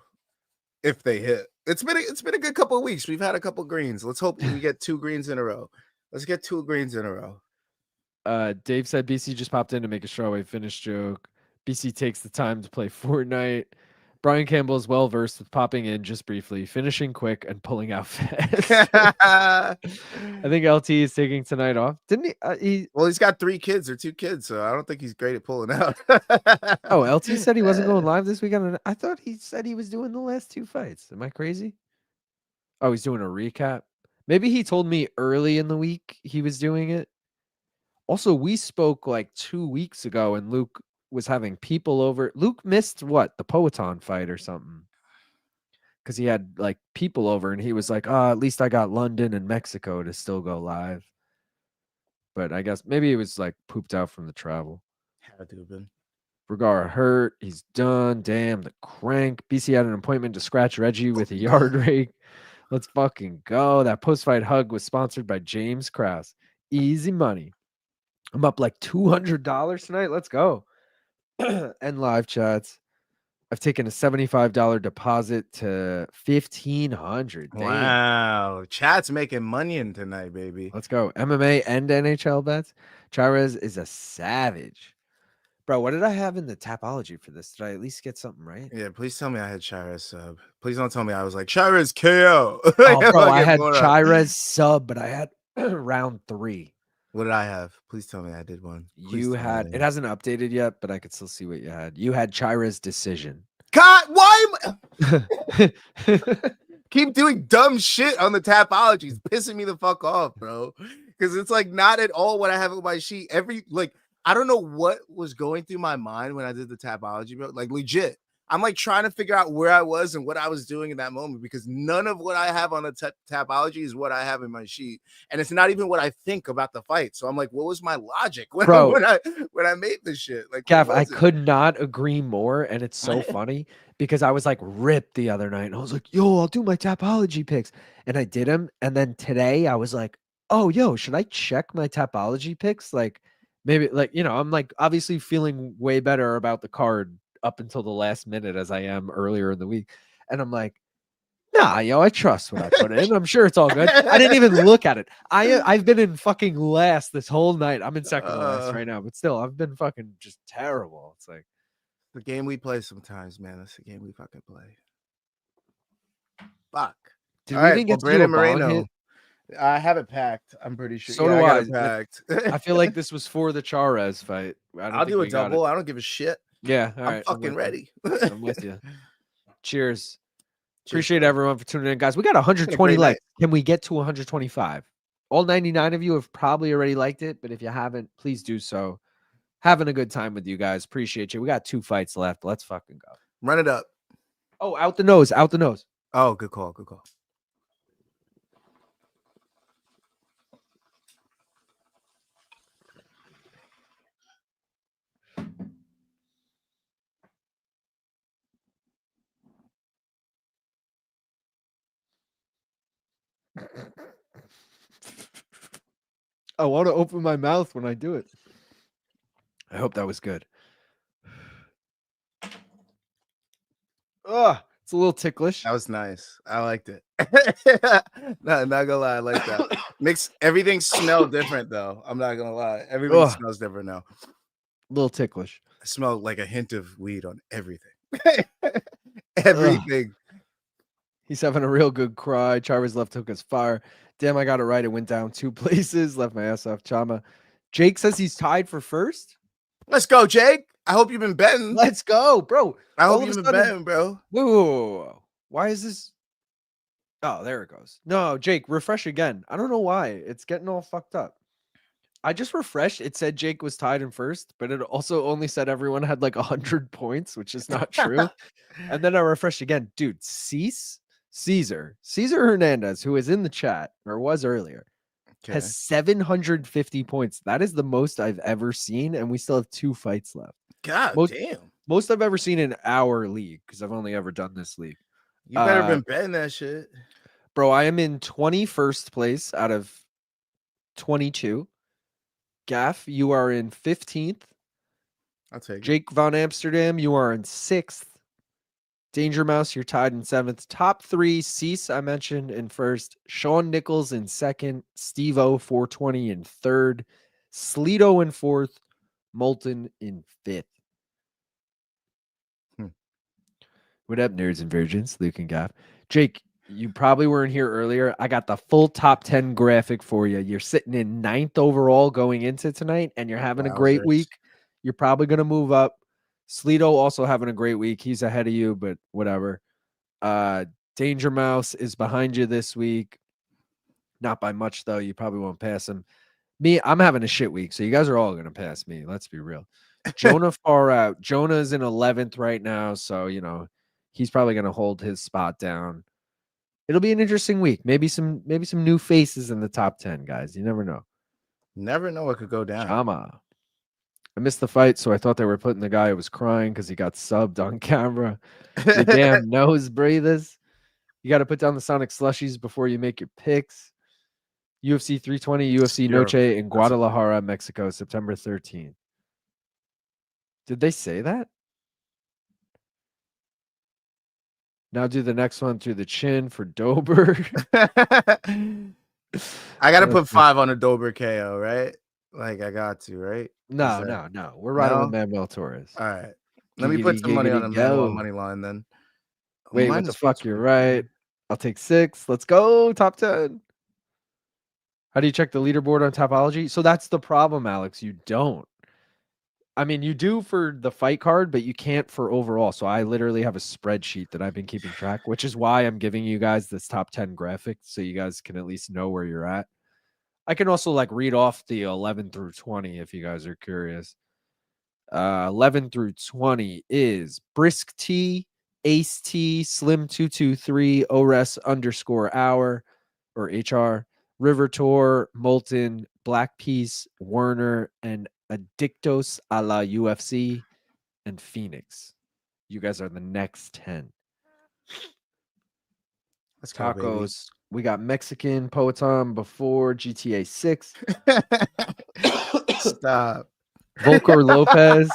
If they hit. It's been a good couple of weeks. We've had a couple greens. Let's hope we get 2 greens in a row. Let's get 2 greens in a row. Dave said BC just popped in to make a strawaway finish joke. BC takes the time to play Fortnite. Brian Campbell is well versed with popping in just briefly, finishing quick, and pulling out fast. I think LT is taking tonight off. Didn't he? Well, he's got 3 kids or 2 kids, so I don't think he's great at pulling out. Oh, LT said he wasn't going live this weekend. I thought he said he was doing the last 2 fights. Am I crazy? Oh, he's doing a recap. Maybe he told me early in the week he was doing it. Also, we spoke like 2 weeks ago, and Luke was having people over. Luke missed what? The Poeton fight or something. Because he had like people over, and he was like, at least I got London and Mexico to still go live. But I guess maybe he was like pooped out from the travel. Had to have been. Vergara hurt. He's done. Damn, the crank. BC had an appointment to scratch Reggie with a yard rake. Let's fucking go. That post-fight hug was sponsored by James Krause. Easy money. I'm up like $200 tonight. Let's go. And live chats. I've taken a $75 deposit to $1,500. Damn. Wow. Chat's making money in tonight, baby. Let's go. MMA and NHL bets. Chirez is a savage. Bro, what did I have in the tapology for this? Did I at least get something right? Yeah, please tell me I had Chirez sub. Please don't tell me I was like, Chirez KO. Oh, bro, I had Chirez sub, but I had round 3. What did I have? Please tell me I did one. Please You tell had, me. it hasn't updated yet, but I could still see what you had. You had Chirez decision. God, why keep doing dumb shit on the tapology? It's pissing me the fuck off, bro. Because it's like not at all what I have on my sheet. I don't know what was going through my mind when I did the tapology, bro. Like legit. I'm like trying to figure out where I was and what I was doing in that moment because none of what I have on the tapology is what I have in my sheet. And it's not even what I think about the fight. So I'm like, what was my logic when I made this shit? Like, Gav, I could not agree more. And it's so funny because I was like ripped the other night and I was like, yo, I'll do my tapology picks. And I did them. And then today I was like, oh, yo, should I check my tapology picks? Like maybe like, you know, I'm like obviously feeling way better about the card up until the last minute as I am earlier in the week. And I'm like, nah, yo, I trust what I put in. I'm sure it's all good. I didn't even look at it. I've been in fucking last this whole night. I'm in second to last right now, but still, I've been fucking just terrible. It's like the game we play sometimes, man. That's the game we fucking play. Fuck. Did we even get to do a Moreno hit? I have it packed. I'm pretty sure. So do I. Got it packed. I feel like this was for the Chirez fight. I'll do a double. I don't give a shit. Yeah, all I'm right. fucking ready. I'm with you. Cheers. Appreciate everyone for tuning in, guys. We got 120 likes. Can we get to 125? All 99 of you have probably already liked it, but if you haven't, please do so. Having a good time with you guys. Appreciate you. We got 2 fights left. Let's fucking go. Run it up. Oh, out the nose. Out the nose. Oh, good call. Good call. I want to open my mouth when I do it. I hope that was good. Oh, it's a little ticklish. That was nice. I liked it. No, not gonna lie, I like that. Everything smells different though. I'm not gonna lie. Everything smells different now. A little ticklish. I smell like a hint of weed on everything. Everything. He's having a real good cry. Chavez left hook is fire. Damn, I got it right. It went down 2 places. Left my ass off. Chama. Jake says he's tied for first. Let's go, Jake. I hope you've been betting. Let's go, bro. I hope All of you've a been sudden, betting, bro. whoa. Why is this? Oh, there it goes. No, Jake, refresh again. I don't know why. It's getting all fucked up. I just refreshed. It said Jake was tied in first, but it also only said everyone had like 100 points, which is not true. And then I refreshed again. Dude, Caesar Hernandez, who is in the chat or was earlier, has 750 points. That is the most I've ever seen, and we still have 2 fights left. God damn. Most I've ever seen in our league, because I've only ever done this league. You better been betting that shit. Bro, I am in 21st place out of 22. Gaff, you are in 15th. I'll take it. Jake Von Amsterdam, you are in 6th. Danger Mouse, you're tied in 7th. Top 3, Cease, I mentioned, in 1st. Sean Nichols in 2nd. Steve-O, 420 in 3rd. Sleeto in 4th. Molten in 5th. What up, nerds and virgins? Luke and Gaff. Jake, you probably weren't here earlier. I got the full top 10 graphic for you. You're sitting in 9th overall going into tonight, and you're having a great week. You're probably going to move up. Sleeto also having a great week. He's ahead of you, but whatever. Danger Mouse is behind you this week. Not by much, though. You probably won't pass him. Me, I'm having a shit week, so you guys are all going to pass me. Let's be real. Jonah far out. Jonah's in 11th right now, so, you know, he's probably going to hold his spot down. It'll be an interesting week. Maybe some new faces in the top 10, guys. You never know. Never know what could go down. Chama. I missed the fight, so I thought they were putting the guy who was crying because he got subbed on camera. You damn nose breathers. You got to put down the Sonic slushies before you make your picks. UFC 320, UFC Noche in Guadalajara, Mexico, September 13th. Did they say that? Now do the next one through the chin for Dober. I got to put 5 on a Dober KO, right? Like, I got to, right? No. We're riding with Manuel Torres. All right. Let me put some money on a Manuel money line then. Wait, what the fuck? You're right. I'll take 6. Let's go. Top 10. How do you check the leaderboard on Topology? So that's the problem, Alex. You don't. I mean, you do for the fight card, but you can't for overall. So I literally have a spreadsheet that I've been keeping track, which is why I'm giving you guys this top 10 graphic so you guys can at least know where you're at. I can also like read off the 11 through 20 if you guys are curious. 11 through 20 is Brisk T, Ace T, Slim 223, ORES _hour or HR, River Tour, Molten, Black Peace, Werner, and Addictos a la UFC, and Phoenix. You guys are the next 10. Let's Tacos. We got Mexican Poetom before GTA 6. Stop. Volker Lopez.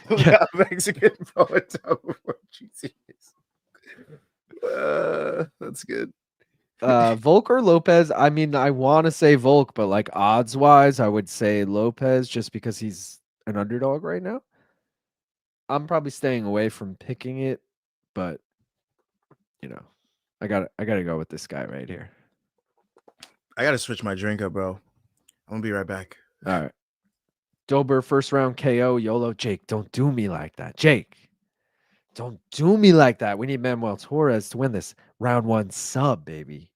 We got Mexican Poetom before GTA 6. That's good. Volker Lopez. I mean, I want to say Volk, but like odds wise, I would say Lopez just because he's an underdog right now. I'm probably staying away from picking it, but you know, I gotta go with this guy right here. I gotta switch my drink up, bro. I'm gonna be right back. All right. Dober first round KO. YOLO. Jake, don't do me like that. Jake, don't do me like that. We need Manuel Torres to win this. Round 1 sub, baby.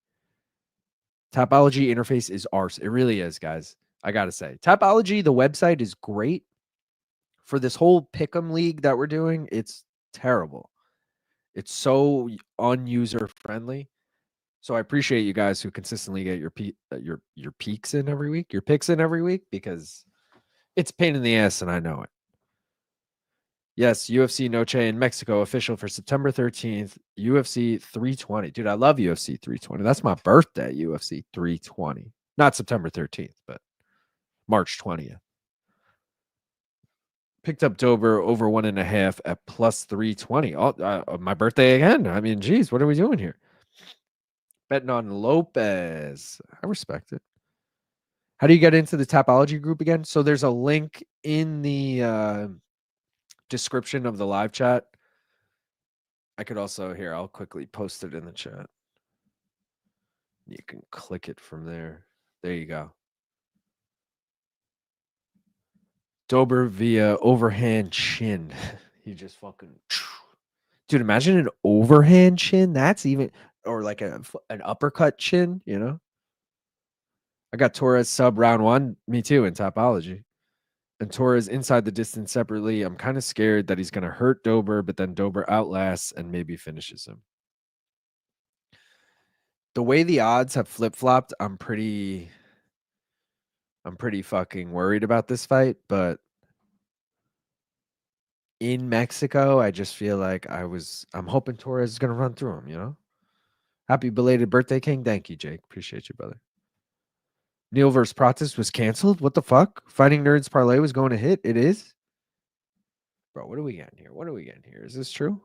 Topology interface is ours. It really is, guys. I gotta say. Topology, the website is great. For this whole pick'em league that we're doing, it's terrible. It's so unuser friendly. So I appreciate you guys who consistently get your peaks in every week, your picks in every week, because it's a pain in the ass and I know it. Yes, UFC Noche in Mexico, official for September 13th, UFC 320. Dude, I love UFC 320. That's my birthday, UFC 320. Not September 13th, but March 20th. Picked up Dober over 1.5 at plus 320. Oh, my birthday again. I mean, geez, what are we doing here? Betting on Lopez. I respect it. How do you get into the Topology group again? So there's a link in the description of the live chat. I could also, here, I'll quickly post it in the chat. You can click it from there. There you go. Dober via overhand chin. He just fucking. Dude, imagine an overhand chin. That's even, or like an uppercut chin, you know? I got Torres sub round 1. Me too in Topology. And Torres inside the distance separately. I'm kind of scared that he's going to hurt Dober, but then Dober outlasts and maybe finishes him. The way the odds have flip-flopped, I'm pretty fucking worried about this fight, but in Mexico, I just feel like I'm hoping Torres is going to run through him, you know? Happy belated birthday, King. Thank you, Jake. Appreciate you, brother. Neil versus Pratis was canceled. What the fuck? Fighting Nerds parlay was going to hit. It is? Bro, what are we getting here? What are we getting here? Is this true?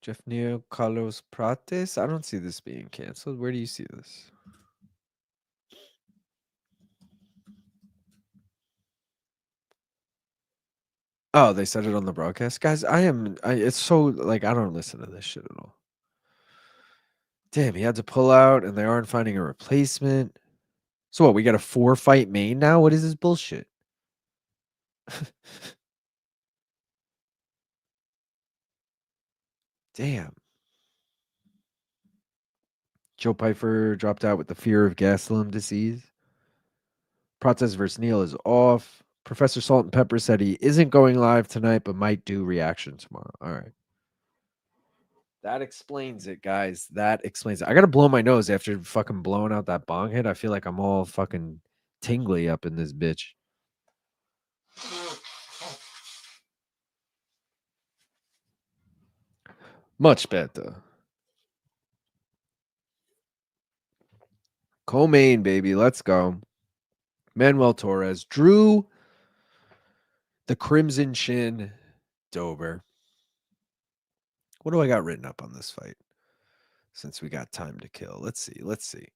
Jeff Neal, Carlos Pratis. I don't see this being canceled. Where do you see this? Oh, they said it on the broadcast. Guys, it's so, like, I don't listen to this shit at all. Damn, he had to pull out, and they aren't finding a replacement. So what, we got a 4-fight main now? What is this bullshit? Damn. Joe Pfeiffer dropped out with the fear of Gastelum disease. Pratis versus Neal is off. Professor Salt and Pepper said he isn't going live tonight, but might do reaction tomorrow. All right. That explains it, guys. That explains it. I got to blow my nose after fucking blowing out that bong hit. I feel like I'm all fucking tingly up in this bitch. Much better. Co-main, baby. Let's go. Manuel Torres drew the Crimson Chin Dober. What do I got written up on this fight? Since we got time to kill. Let's see. Let's see.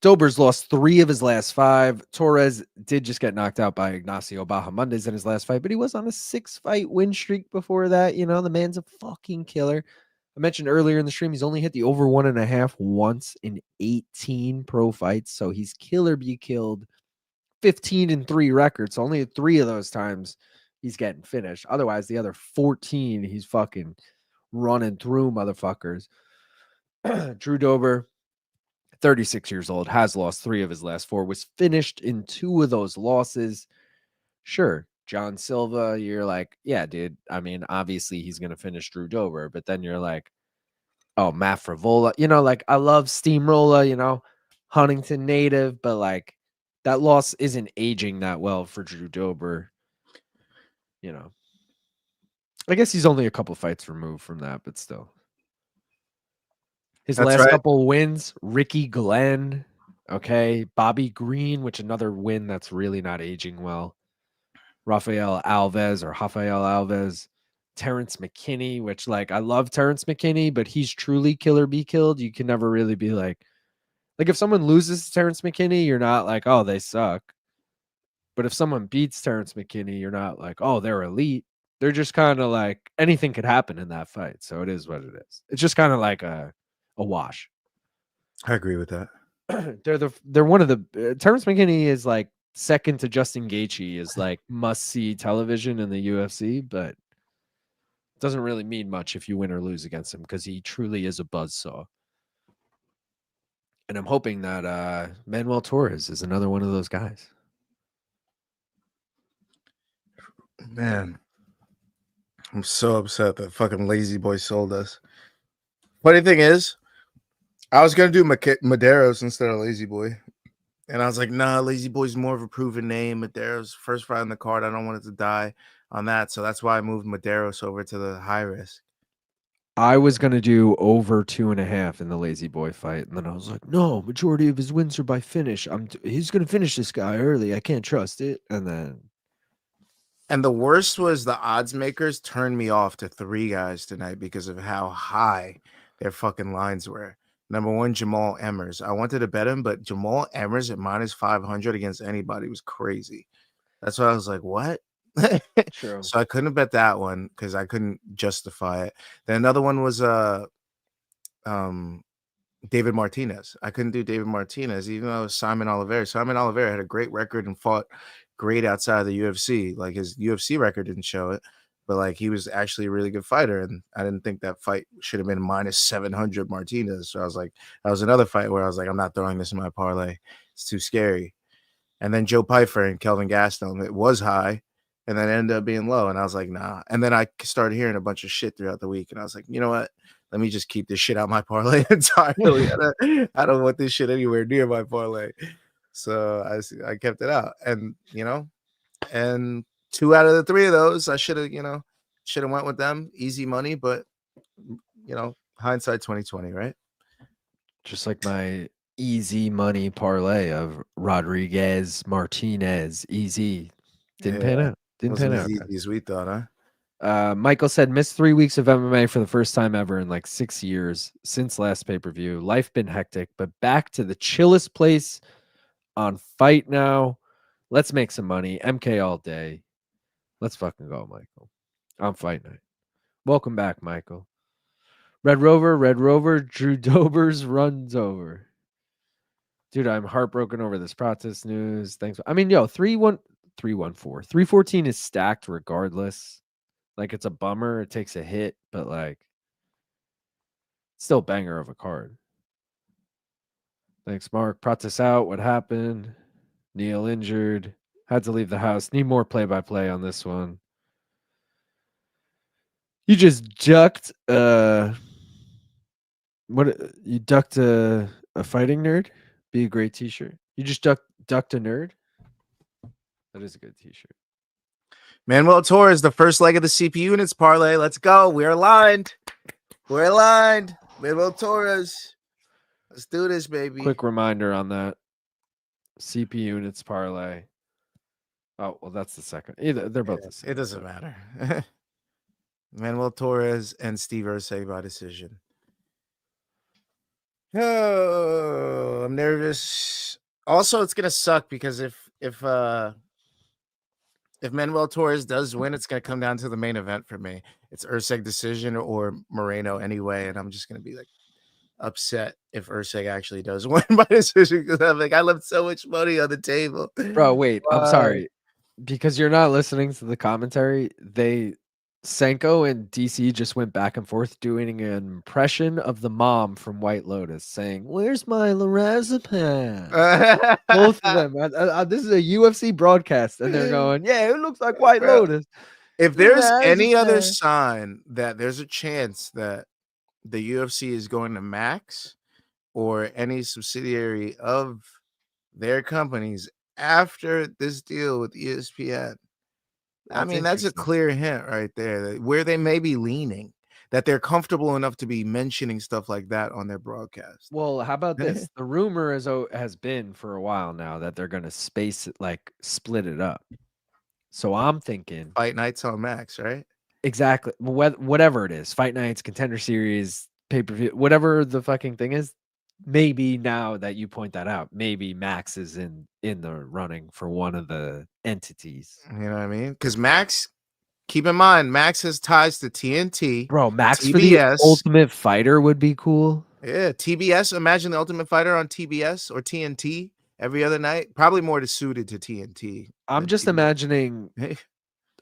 Dober's lost 3 of his last 5. Torres did just get knocked out by Ignacio Bahamondes in his last fight, but he was on a 6-fight win streak before that. You know, the man's a fucking killer. I mentioned earlier in the stream, he's only hit the over 1.5 once in 18 pro fights. So he's killer be killed. 15-3 record. So only 3 of those times he's getting finished. Otherwise, the other 14, he's fucking running through motherfuckers. Drew Dober, 36 years old, has lost 3 of his last 4, was finished in 2 of those losses. Sure, John Silva, you're like, yeah, dude. I mean, obviously he's going to finish Drew Dober, but then you're like, oh, Matt Frivola. You know, like, I love Steamroller, you know, Huntington native, but like that loss isn't aging that well for Drew Dober. You know, I guess he's only a couple fights removed from that, but still. His last couple wins, Ricky Glenn, okay, Bobby Green, which another win that's really not aging well. Rafael Alves, Terrence McKinney, which, like, I love Terrence McKinney, but he's truly killer be killed. You can never really be like if someone loses to Terrence McKinney, you're not like, oh, they suck. But if someone beats Terrence McKinney, you're not like, oh, they're elite. They're just kind of like anything could happen in that fight. So it is what it is. It's just kind of like a wash. I agree with that. They're one of the Terrence McKinney is like second to Justin Gaethje is like must see television in the UFC, but it doesn't really mean much if you win or lose against him because he truly is a buzzsaw. And I'm hoping that Manuel Torres is another one of those guys. Man, I'm so upset that fucking Lazy Boy sold us. Funny thing is, I was going to do Mederos instead of Lazy Boy. And I was like, nah, Lazy Boy's more of a proven name. Mederos, first fight on the card. I don't want it to die on that. So that's why I moved Mederos over to the high risk. I was going to do over 2.5 in the Lazy Boy fight. And then I was like, no, majority of his wins are by finish. He's going to finish this guy early. I can't trust it. And the worst was the odds makers turned me off to 3 guys tonight because of how high their fucking lines were. Number 1, Jamall Emmers. I wanted to bet him, but Jamall Emmers at -500 against anybody was crazy. That's why I was like, what? True. So I couldn't bet that one because I couldn't justify it. Then another one was David Martinez. I couldn't do David Martinez, even though it was Simon Oliveira. Simon Oliveira had a great record and fought great outside of the UFC. Like his UFC record didn't show it, but like he was actually a really good fighter. And I didn't think that fight should have been minus 700 Martinez. So I was like, that was another fight where I was like, I'm not throwing this in my parlay. It's too scary. And then Joe Pyfer and Kelvin Gastelum, it was high and then ended up being low. And I was like, nah. And then I started hearing a bunch of shit throughout the week. And I was like, you know what? Let me just keep this shit out my parlay entirely. I don't want this shit anywhere near my parlay. So I kept it out. And, and 2 out of the 3 of those, I should have went with them. Easy money, but, hindsight 2020, right? Just like my easy money parlay of Rodriguez, Martinez, easy. Didn't pan out. Didn't pan out. As easy as we thought, huh? Michael said, missed 3 weeks of MMA for the first time ever in like 6 years since last pay-per-view. Life been hectic, but back to the chillest place on Fight Now. Let's make some money. MK all day. Let's fucking go, Michael. On Fight Night. Welcome back, Michael. Red Rover, Drew Dobers runs over. Dude, I'm heartbroken over this protest news. Thanks. I mean, 314 is stacked regardless. Like, it's a bummer. It takes a hit, but like, still banger of a card. Thanks, Mark. Protest out. What happened? Neil injured. Had to leave the house. Need more play-by-play on this one. You just ducked. You ducked a fighting nerd? Be a great t-shirt. You just ducked a nerd? That is a good t-shirt. Manuel Torres, the first leg of the CP units parlay. Let's go. We're aligned. Manuel Torres. Let's do this, baby. Quick reminder on that. CP units parlay. Oh, well, that's the second. They're both the same. It doesn't matter. Manuel Torres and Steve Erceg by decision. Oh, I'm nervous. Also, it's gonna suck because if Manuel Torres does win, it's gonna come down to the main event for me. It's Erceg decision or Moreno anyway, and I'm just gonna be like upset if Erceg actually does win by decision because I'm like, I left so much money on the table. Bro, wait, I'm sorry. Because you're not listening to the commentary, Senko and DC just went back and forth doing an impression of the mom from White Lotus saying, "Where's my lorazepam?" Both of them. This is a UFC broadcast, and they're going, "Yeah, it looks like White Lotus." If there's any other sign that there's a chance that the UFC is going to Max or any subsidiary of their companies after this deal with ESPN, I mean, that's a clear hint right there where they may be leaning, that they're comfortable enough to be mentioning stuff like that on their broadcast. Well, how about this? The rumor has been for a while now that they're going to space it, like split it up. So I'm thinking Fight nights on Max, right? Exactly. Whatever it is, Fight Nights, Contender Series, pay-per-view, whatever the fucking thing is. Maybe now that you point that out, maybe Max is in the running for one of the entities. You know what I mean? Because Max, keep in mind, Max has ties to TNT. Bro, Max TBS. For the Ultimate Fighter would be cool. Yeah, TBS. Imagine the Ultimate Fighter on TBS or TNT every other night. Probably more suited to TNT. I'm just imagining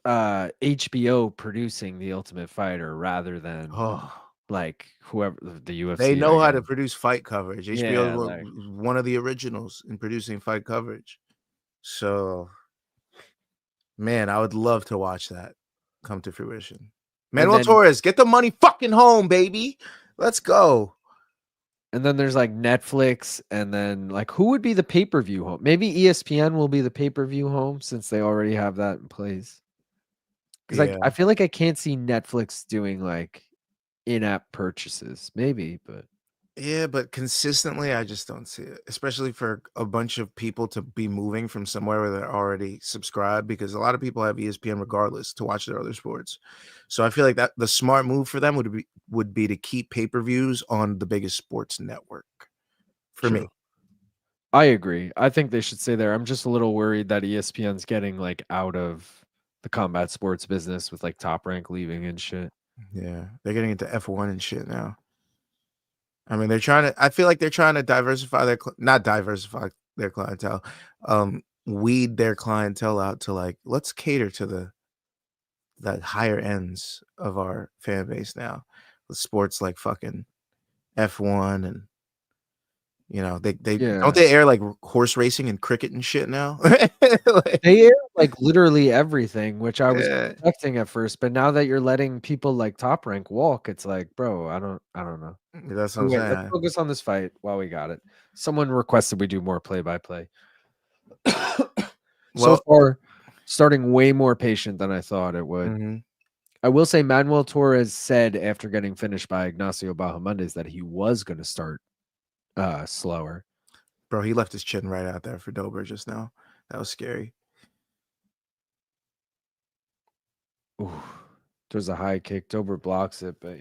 HBO producing the Ultimate Fighter rather than like whoever the UFC. They know how to produce fight coverage. HBO is one of the originals in producing fight coverage. So, man, I would love to watch that come to fruition. Manuel Torres, get the money fucking home, baby. Let's go. And then there's like Netflix, and then like who would be the pay-per-view home? Maybe ESPN will be the pay-per-view home since they already have that in place. Because I feel like I can't see Netflix doing like in-app purchases. Maybe, but yeah, but consistently, I just don't see it. Especially for a bunch of people to be moving from somewhere where they're already subscribed, because a lot of people have ESPN regardless to watch their other sports. So I feel like that the smart move for them would be to keep pay-per-views on the biggest sports network. For me, I agree. I think they should stay there. I'm just a little worried that ESPN's getting like out of the combat sports business with like Top Rank leaving and shit. Yeah, they're getting into F1 and shit now. I mean, they're trying to. I feel like they're trying to diversify not diversify their clientele, weed their clientele out to like let's cater to the higher ends of our fan base now. With sports like fucking F1 and they don't they air like horse racing and cricket and shit now. Like, they air like literally everything, which I was expecting at first, but now that you're letting people like Top Rank walk, it's like, bro, I don't know. That's what I'm saying. Let's focus on this fight while we got it. Someone requested we do more play-by-play. So far, starting way more patient than I thought it would. Mm-hmm. I will say Manuel Torres said after getting finished by Ignacio Bahamondes that he was going to start slower. Bro, he left his chin right out there for Dober just now. That was scary. Ooh, there's a high kick. Dober blocks it, but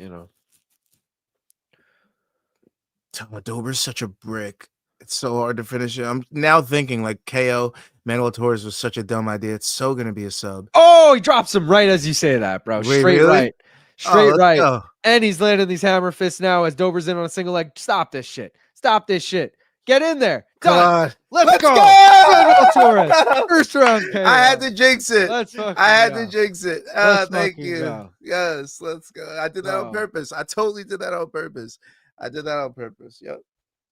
Dober's such a brick. It's so hard to finish it. I'm now thinking like KO Manuel Torres was such a dumb idea. It's so gonna be a sub. Oh, he drops him right as you say that, bro. Wait, Straight really? right. Straight right. Go. And he's landing these hammer fists now as Dober's in on a single leg. Stop this shit. Stop this shit. Get in there. Done. Let's go. Manuel Torres. First round KO. I had to jinx it. I had to jinx it. Thank you. Go. Yes, let's go. I did that on purpose. I totally did that on purpose. Yep.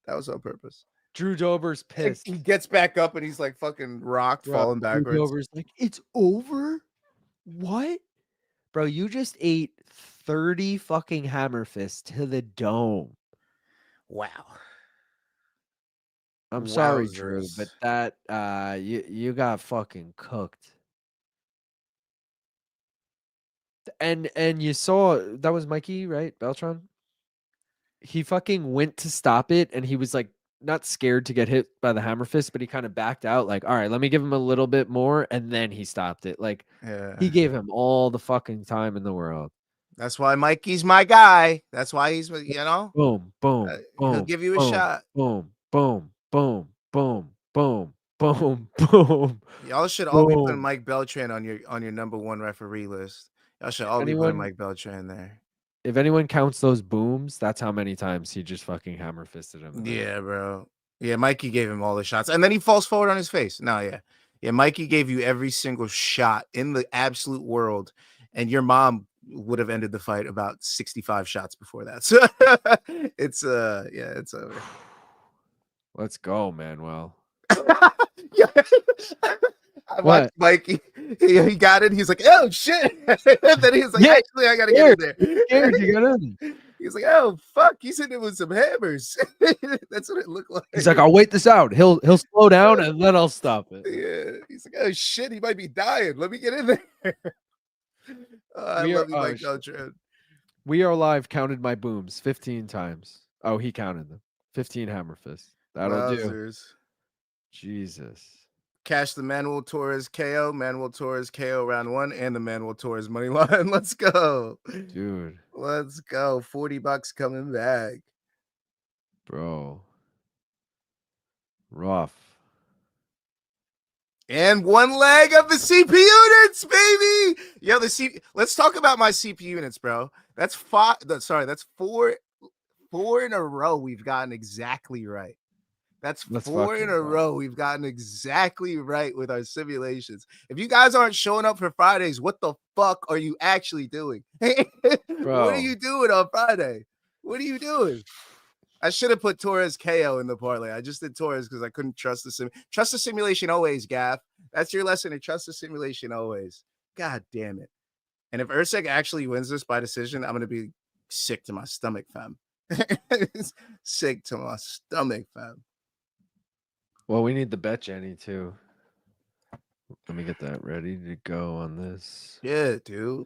That was on purpose. Drew Dober's pissed. He gets back up and he's like fucking rocked, falling backwards. Drew Dober's like, it's over? What? Bro, you just ate 30 fucking hammer fists to the dome. Wow. I'm sorry, Drew, but that you got fucking cooked. And you saw that was Mikey, right? Beltran? He fucking went to stop it and he was like not scared to get hit by the hammer fist, but he kind of backed out like, all right, let me give him a little bit more. And then he stopped it. Like he gave him all the fucking time in the world. That's why Mikey's my guy. That's why he's, boom, boom, boom. He'll give you a shot. Boom, boom, boom, boom, boom, boom, boom. Y'all should all be putting Mike Beltran on your number one referee list. Y'all should all be putting Mike Beltran there. If anyone counts those booms, that's how many times he just fucking hammer fisted him. Yeah, bro. Yeah, Mikey gave him all the shots. And then he falls forward on his face. No, yeah. Yeah, Mikey gave you every single shot in the absolute world. And your mom would have ended the fight about 65 shots before that. So it's over. Let's go, Manuel. Yeah. I watched Mikey. He got it. He's like, oh shit. And then he's like, actually, I gotta get in there. He's like, oh fuck, he's hitting it with some hammers. That's what it looked like. He's like, I'll wait this out. He'll slow down and then I'll stop it. Yeah. He's like, oh shit, he might be dying. Let me get in there. I love you, Mike Beltran. We Are Live counted my booms 15 times. Oh, he counted them. 15 hammer fists. That'll do. Jesus. Cash the Manuel Torres KO round one, and the Manuel Torres money line. Let's go, dude. Let's go. $40 coming back, bro. Rough. And one leg of the CP units, baby. Yo, let's talk about my CP units, bro. That's four in a row we've gotten exactly right. That's four in a row we've gotten exactly right with our simulations. If you guys aren't showing up for Fridays, what the fuck are you actually doing? What are you doing on Friday? What are you doing? I should have put Torres KO in the parlay. I just did Torres because I couldn't trust the simulation always, Gav. That's your lesson. To trust the simulation always. God damn it. And if Erceg actually wins this by decision, I'm going to be sick to my stomach, fam. Sick to my stomach, fam. Well, we need the bet Jenny too. Let me get that ready to go on this. Yeah, dude.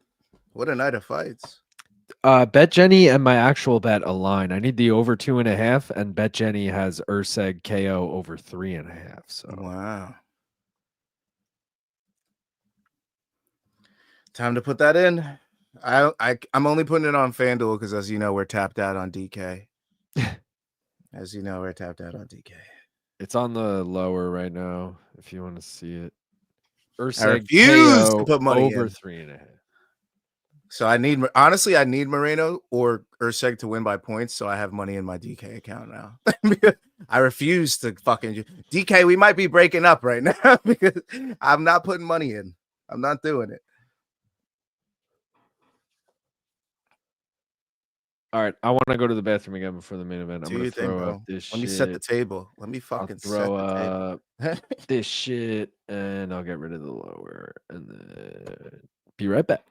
What a night of fights. Bet Jenny and my actual bet align. I need the over 2.5, and Bet Jenny has Erceg KO over 3.5. So wow. Time to put that in. I'm only putting it on FanDuel because, as you know, we're tapped out on DK. It's on the lower right now. If you want to see it, Erceg KO to put money over in. 3.5. So I need Moreno or Erceg to win by points, so I have money in my DK account now. I refuse to fucking DK. We might be breaking up right now because I'm not putting money in. I'm not doing it. All right, I want to go to the bathroom again before the main event. I'm gonna throw up this Let me shit. set the table. Let me fucking throw set the table. up this shit, and I'll get rid of the lower, and then be right back.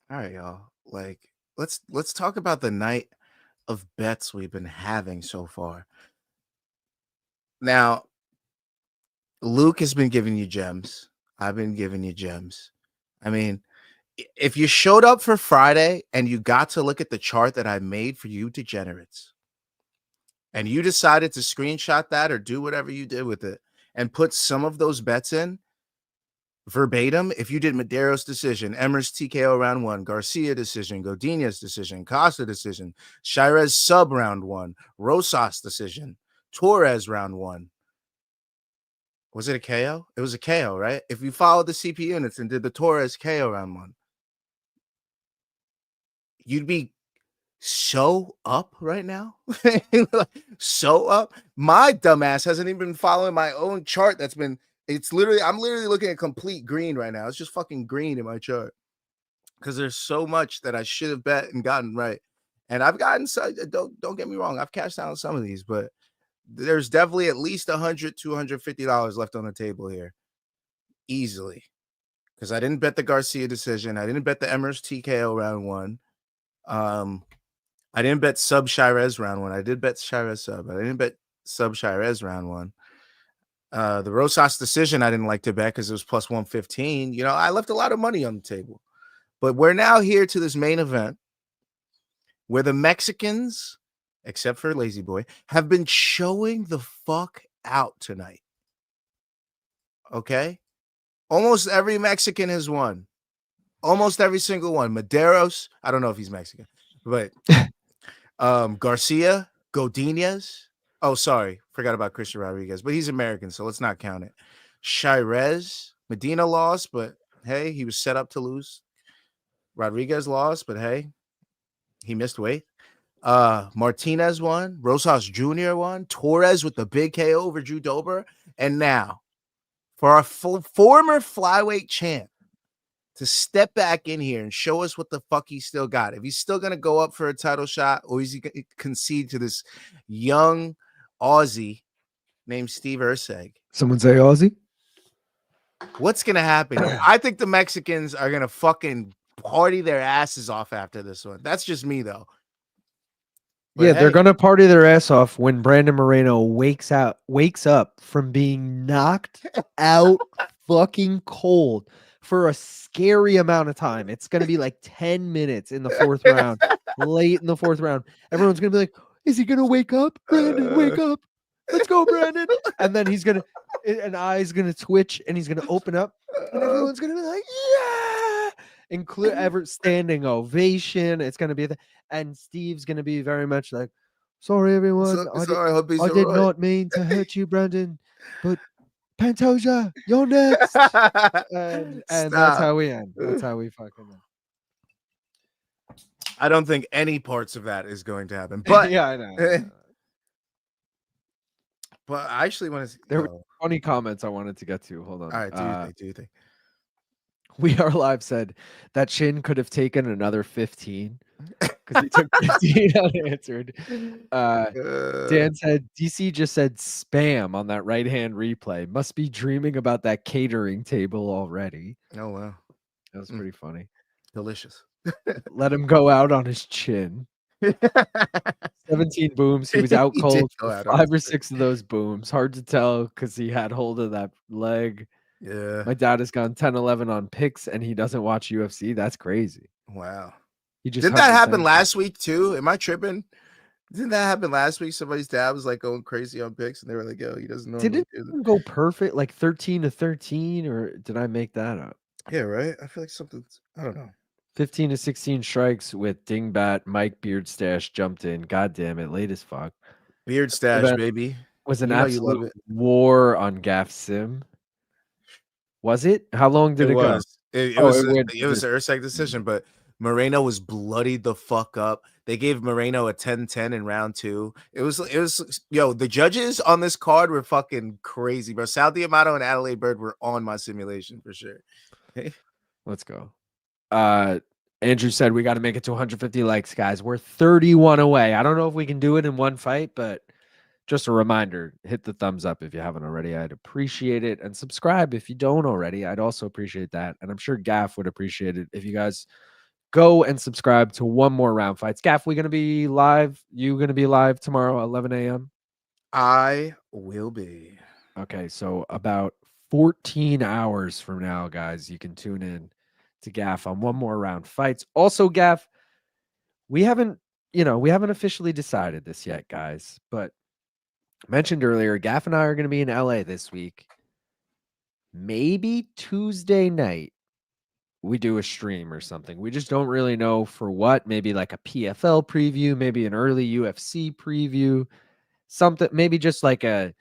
All right, y'all. Like, let's talk about the night of bets we've been having so far. Now, Luke has been giving you gems. I've been giving you gems. I mean, if you showed up for Friday and you got to look at the chart that I made for you degenerates, and you decided to screenshot that or do whatever you did with it and put some of those bets in verbatim, if you did Mederos decision, Emmers TKO round 1, Garcia decision, Godinez decision, Costa decision, Shirez sub round 1, Rosas decision, Torres round 1. Was it a KO? It was a KO, right? If you followed the CP units and did the Torres KO round 1, you'd be so up right now. So up. My dumbass hasn't even been following my own chart. I'm literally looking at complete green right now. It's just fucking green in my chart because there's so much that I should have bet and gotten right. And I've gotten, don't get me wrong, I've cashed out on some of these, but there's definitely at least $100, $250 left on the table here. Easily. Because I didn't bet the Garcia decision. I didn't bet the Emmers TKO round 1. I didn't bet sub Shirez round 1. I did bet Shirez sub. I didn't bet sub Shirez round 1. The Rosas decision I didn't like to bet because it was plus 115. You know, I left a lot of money on the table. But we're now here to this main event where the Mexicans, except for Lazy Boy, have been showing the fuck out tonight. Okay? Almost every Mexican has won. Almost every single one. Mederos, I don't know if he's Mexican, but Garcia, Godinez. Oh, sorry. Forgot about Christian Rodriguez, but he's American, so let's not count it. Shirez, Medina lost, but hey, he was set up to lose. Rodriguez lost, but hey, he missed weight. Martinez won. Rosas Jr. won. Torres with the big KO over Drew Dober. And now, for our former flyweight champ to step back in here and show us what the fuck he still got. If he's still going to go up for a title shot, or is he going to concede to this young Aussie named Steve Erceg? Someone say Aussie? What's going to happen here? I think the Mexicans are going to fucking party their asses off after this one. That's just me, though. But yeah, hey, they're gonna party their ass off when Brandon Moreno wakes up from being knocked out fucking cold for a scary amount of time. It's gonna be like 10 minutes in the 4th round, late in the 4th round. Everyone's gonna be like, "Is he gonna wake up, Brandon? Wake up! Let's go, Brandon!" And then an eye's gonna twitch, and he's gonna open up, and everyone's gonna be like, "Yeah!" And ever standing ovation. It's gonna be and Steve's gonna be very much like, "Sorry, everyone. I did not mean to hurt you, Brandon, but Pantoja, you're next." And that's how we end. That's how we fucking end. I don't think any parts of that is going to happen. But yeah, I know. But I actually want to. There were funny comments I wanted to get to. Hold on. All right, do you think? We Are Live said that Shin could have taken another 15 because he took 15 unanswered. Dan said DC just said spam on that right-hand replay. Must be dreaming about that catering table already. Oh, wow. That was pretty funny. Delicious. Let him go out on his chin. 17 booms. He was out cold for 5 or 6 of those booms. Hard to tell because he had hold of that leg. Yeah. My dad has gone 10-11 on picks and he doesn't watch UFC. That's crazy. Wow. Didn't that happen last week too? Am I tripping? Didn't that happen last week? Somebody's dad was like going crazy on picks and they were like, "Yo, he doesn't know." Did it go perfect like 13-13 or did I make that up? Yeah, right. I feel like something's, I don't know. 15-16 strikes with Dingbat. Mike Beard Stash jumped in. God damn it, late as fuck. Beard Stash, baby. Was an absolute war on Gaff Sim. Was it? How long did it go? It was an Erceg decision, but Moreno was bloodied the fuck up. They gave Moreno a 10-10 in round 2. It was the judges on this card were fucking crazy, bro. Sal Diamato and Adelaide Bird were on my simulation for sure. Let's go. Andrew said we got to make it to 150 likes, guys. We're 31 away. I don't know if we can do it in one fight, but just a reminder, hit the thumbs up if you haven't already. I'd appreciate it. And subscribe if you don't already. I'd also appreciate that. And I'm sure Gaff would appreciate it if you guys go and subscribe to One More Round Fights. Gaff, we going to be live? You going to be live tomorrow, 11 a.m.? I will be. Okay, so about 14 hours from now, guys, you can tune in to Gaff on One More Round Fights. Also, Gaff, we haven't officially decided this yet, guys, but mentioned earlier, Gaff and I are going to be in LA this week. Maybe Tuesday night we do a stream or something. We just don't really know for what. Maybe like a PFL preview, maybe an early UFC preview, something, maybe just like a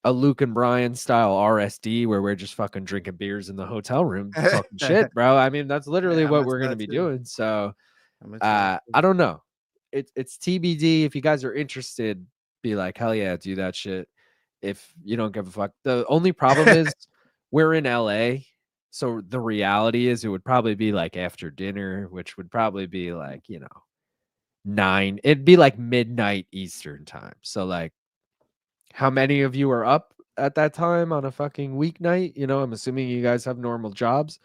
Luke and Brian style RSD where we're just fucking drinking beers in the hotel room talking shit, bro. I mean, that's literally what we're going to be doing. So I don't know. It's TBD. If you guys are interested, be like, hell yeah, do that shit. If you don't give a fuck. The only problem is we're in LA. So the reality is it would probably be like after dinner, which would probably be like, 9. It'd be like midnight Eastern time. So like, how many of you are up at that time on a fucking weeknight? I'm assuming you guys have normal jobs.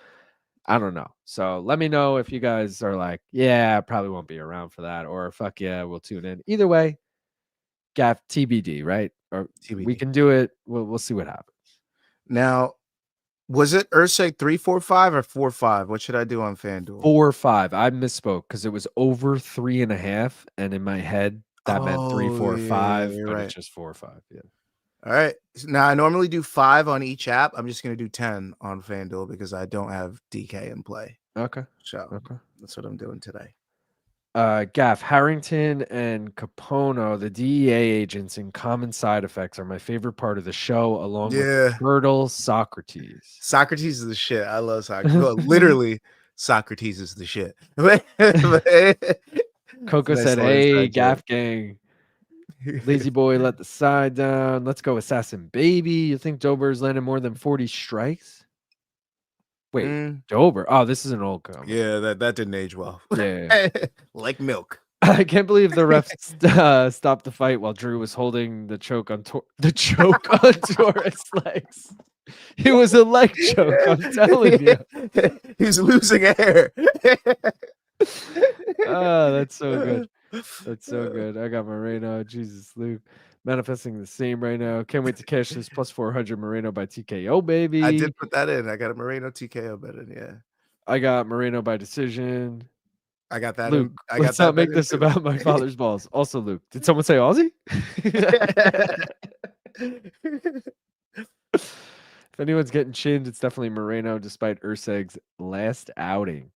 I don't know. So let me know if you guys are like, yeah, I probably won't be around for that, or fuck yeah, we'll tune in. Either way, Gaff TBD, right? Or TBD. We can do it. We'll see what happens. Now, was it Erceg 3-4-5 or 4-5? What should I do on FanDuel? 4-5. I misspoke because it was over 3.5, and in my head that meant 3-4-5, but right. It's just 4-5. Yeah. All right. Now I normally do 5 on each app. I'm just gonna do 10 on FanDuel because I don't have DK in play. Okay. So that's what I'm doing today. Gaff, Harrington and Capono, the DEA agents in Common Side Effects, are my favorite part of the show, along with Bertle Socrates. Socrates is the shit. I love Socrates. Well, literally, Socrates is the shit. Coco said, hey, Gaff gang. Lazy boy let the side down. Let's go Assassin Baby. You think Dober's landed more than 40 strikes? Wait, Dober. Oh, this is an old comment. Yeah, that didn't age well. Yeah. Like milk. I can't believe the refs stopped the fight while Drew was holding the choke on Torres' legs. It was a leg choke, I'm telling you. He's losing air. Oh, that's so good. That's so good. I got Moreno. Jesus, Luke. Manifesting the same right now. Can't wait to cash this plus 400 Moreno by TKO, baby. I did put that in. I got a Moreno TKO bet in, yeah. I got Moreno by decision. I got that. Luke, let's not make this about my father's balls. Also, Luke, did someone say Aussie? If anyone's getting chinned, it's definitely Moreno, despite Erceg's last outing.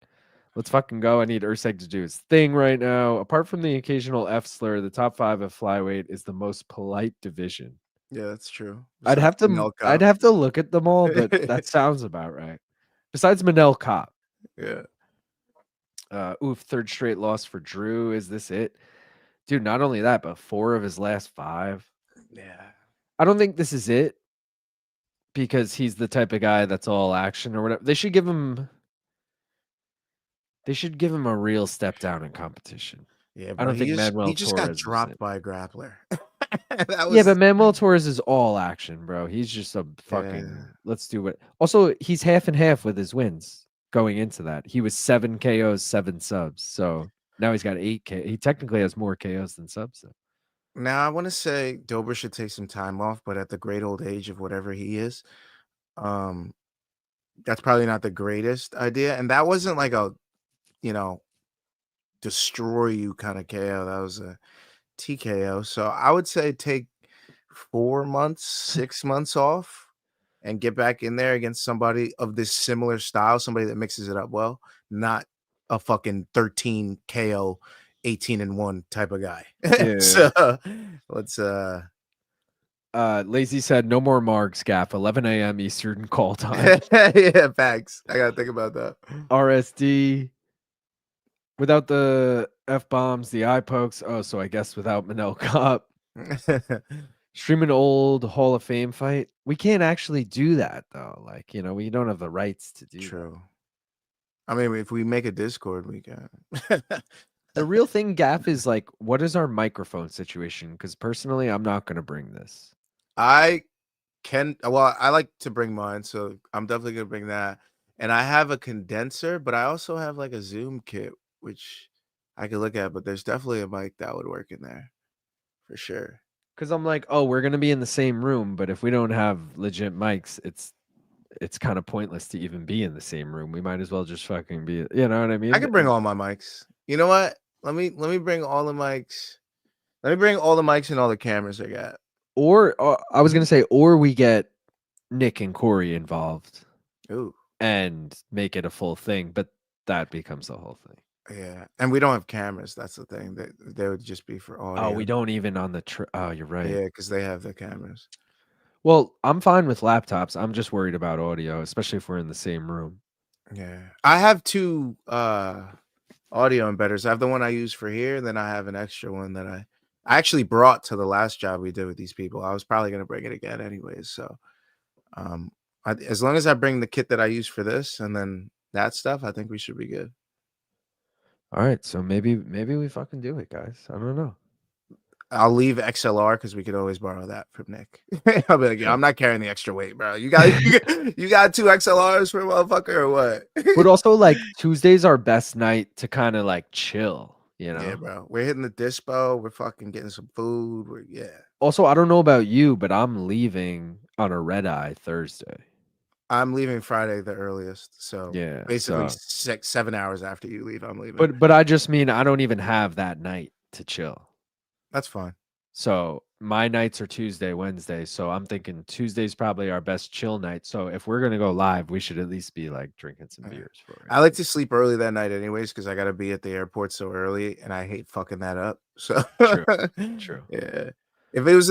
Let's fucking go. I need Erceg to do his thing right now. Apart from the occasional F slur, the top 5 of flyweight is the most polite division. Yeah, that's true. I'd have to look at them all, but that sounds about right. Besides Manel Cop. Yeah. Third straight loss for Drew. Is this it? Dude, not only that, but 4 of his last 5. Yeah. I don't think this is it because he's the type of guy that's all action or whatever. They should give him a real step down in competition. Yeah, I don't think Manuel he just Torres got dropped by a grappler. Yeah, but Manuel Torres is all action, bro. He's just a fucking let's do it. Also, he's half and half with his wins going into that. He was 7 KOs, 7 subs. So now he's got 8 KOs. He technically has more KOs than subs. So. Now I want to say Dober should take some time off, but at the great old age of whatever he is, that's probably not the greatest idea. And that wasn't like a, destroy you kind of KO. That was a TKO. So I would say take 4 months, 6 months off and get back in there against somebody of this similar style, somebody that mixes it up well, not a fucking 13 KO, 18-1 type of guy. Yeah. So let's Lazy said no more Margs Gaff, 11 a.m. Eastern call time. Yeah, facts. I gotta think about that. RSD. Without the F-bombs, the eye pokes. Oh, so I guess without Manel Cop. Stream an old Hall of Fame fight. We can't actually do that though. Like, we don't have the rights to do True. I mean, if we make a Discord, we can. that. The real thing, Gaff, is like, what is our microphone situation? Because personally, I'm not going to bring this. I like to bring mine, so I'm definitely gonna bring that. And I have a condenser, but I also have like a Zoom kit, which I could look at. But there's definitely a mic that would work in there for sure. Because I'm like, oh, we're going to be in the same room, but if we don't have legit mics, it's kind of pointless to even be in the same room. We might as well just fucking be, you know what I mean? I can bring all my mics. You know what? Let me bring all the mics. Let me bring all the mics and all the cameras I got. Or I was gonna say, or we get Nick and Corey involved. Ooh. And make it a full thing, but that becomes the whole thing. Yeah, and we don't have cameras. That's the thing. They would just be for audio. Oh, we don't even on the. Oh, you're right. Yeah, because they have the cameras. Well, I'm fine with laptops. I'm just worried about audio, especially if we're in the same room. Yeah, I have 2 audio embedders. I have the one I use for here, and then I have an extra one that I actually brought to the last job we did with these people. I was probably gonna bring it again anyways. So, as long as I bring the kit that I use for this and then that stuff, I think we should be good. All right, so maybe we fucking do it, guys. I don't know. I'll leave XLR because we could always borrow that from Nick. I'll be like, yeah, I'm not carrying the extra weight, bro. You got 2 XLRs for a motherfucker or what? But also, like, Tuesday's our best night to kind of like chill, Yeah, bro. We're hitting the dispo. We're fucking getting some food. Yeah. Also, I don't know about you, but I'm leaving on a red eye Thursday. I'm leaving Friday the earliest. So yeah, basically 7 hours after you leave, I'm leaving. But I just mean I don't even have that night to chill. That's fine. So my nights are Tuesday, Wednesday. So I'm thinking Tuesday's probably our best chill night. So if we're gonna go live, we should at least be like drinking some beers for it. I like to sleep early that night anyways, because I gotta be at the airport so early and I hate fucking that up. So True. Yeah. If it was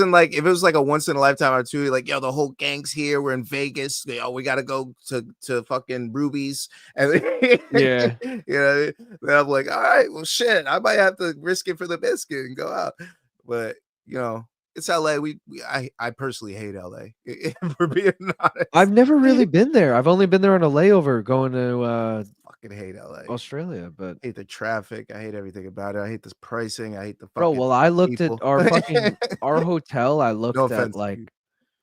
like a once in a lifetime opportunity, like, yo, the whole gang's here, we're in Vegas, we gotta go to fucking Ruby's, and yeah, then I'm like, all right, well, shit, I might have to risk it for the biscuit and go out. But it's LA. I personally hate LA. If we're being honest, I've never really been there. I've only been there on a layover going to fucking hate LA, Australia. But I hate the traffic. I hate everything about it. I hate this pricing. I hate the fucking bro. Well, I looked people. at our fucking our hotel. I looked No at offense, like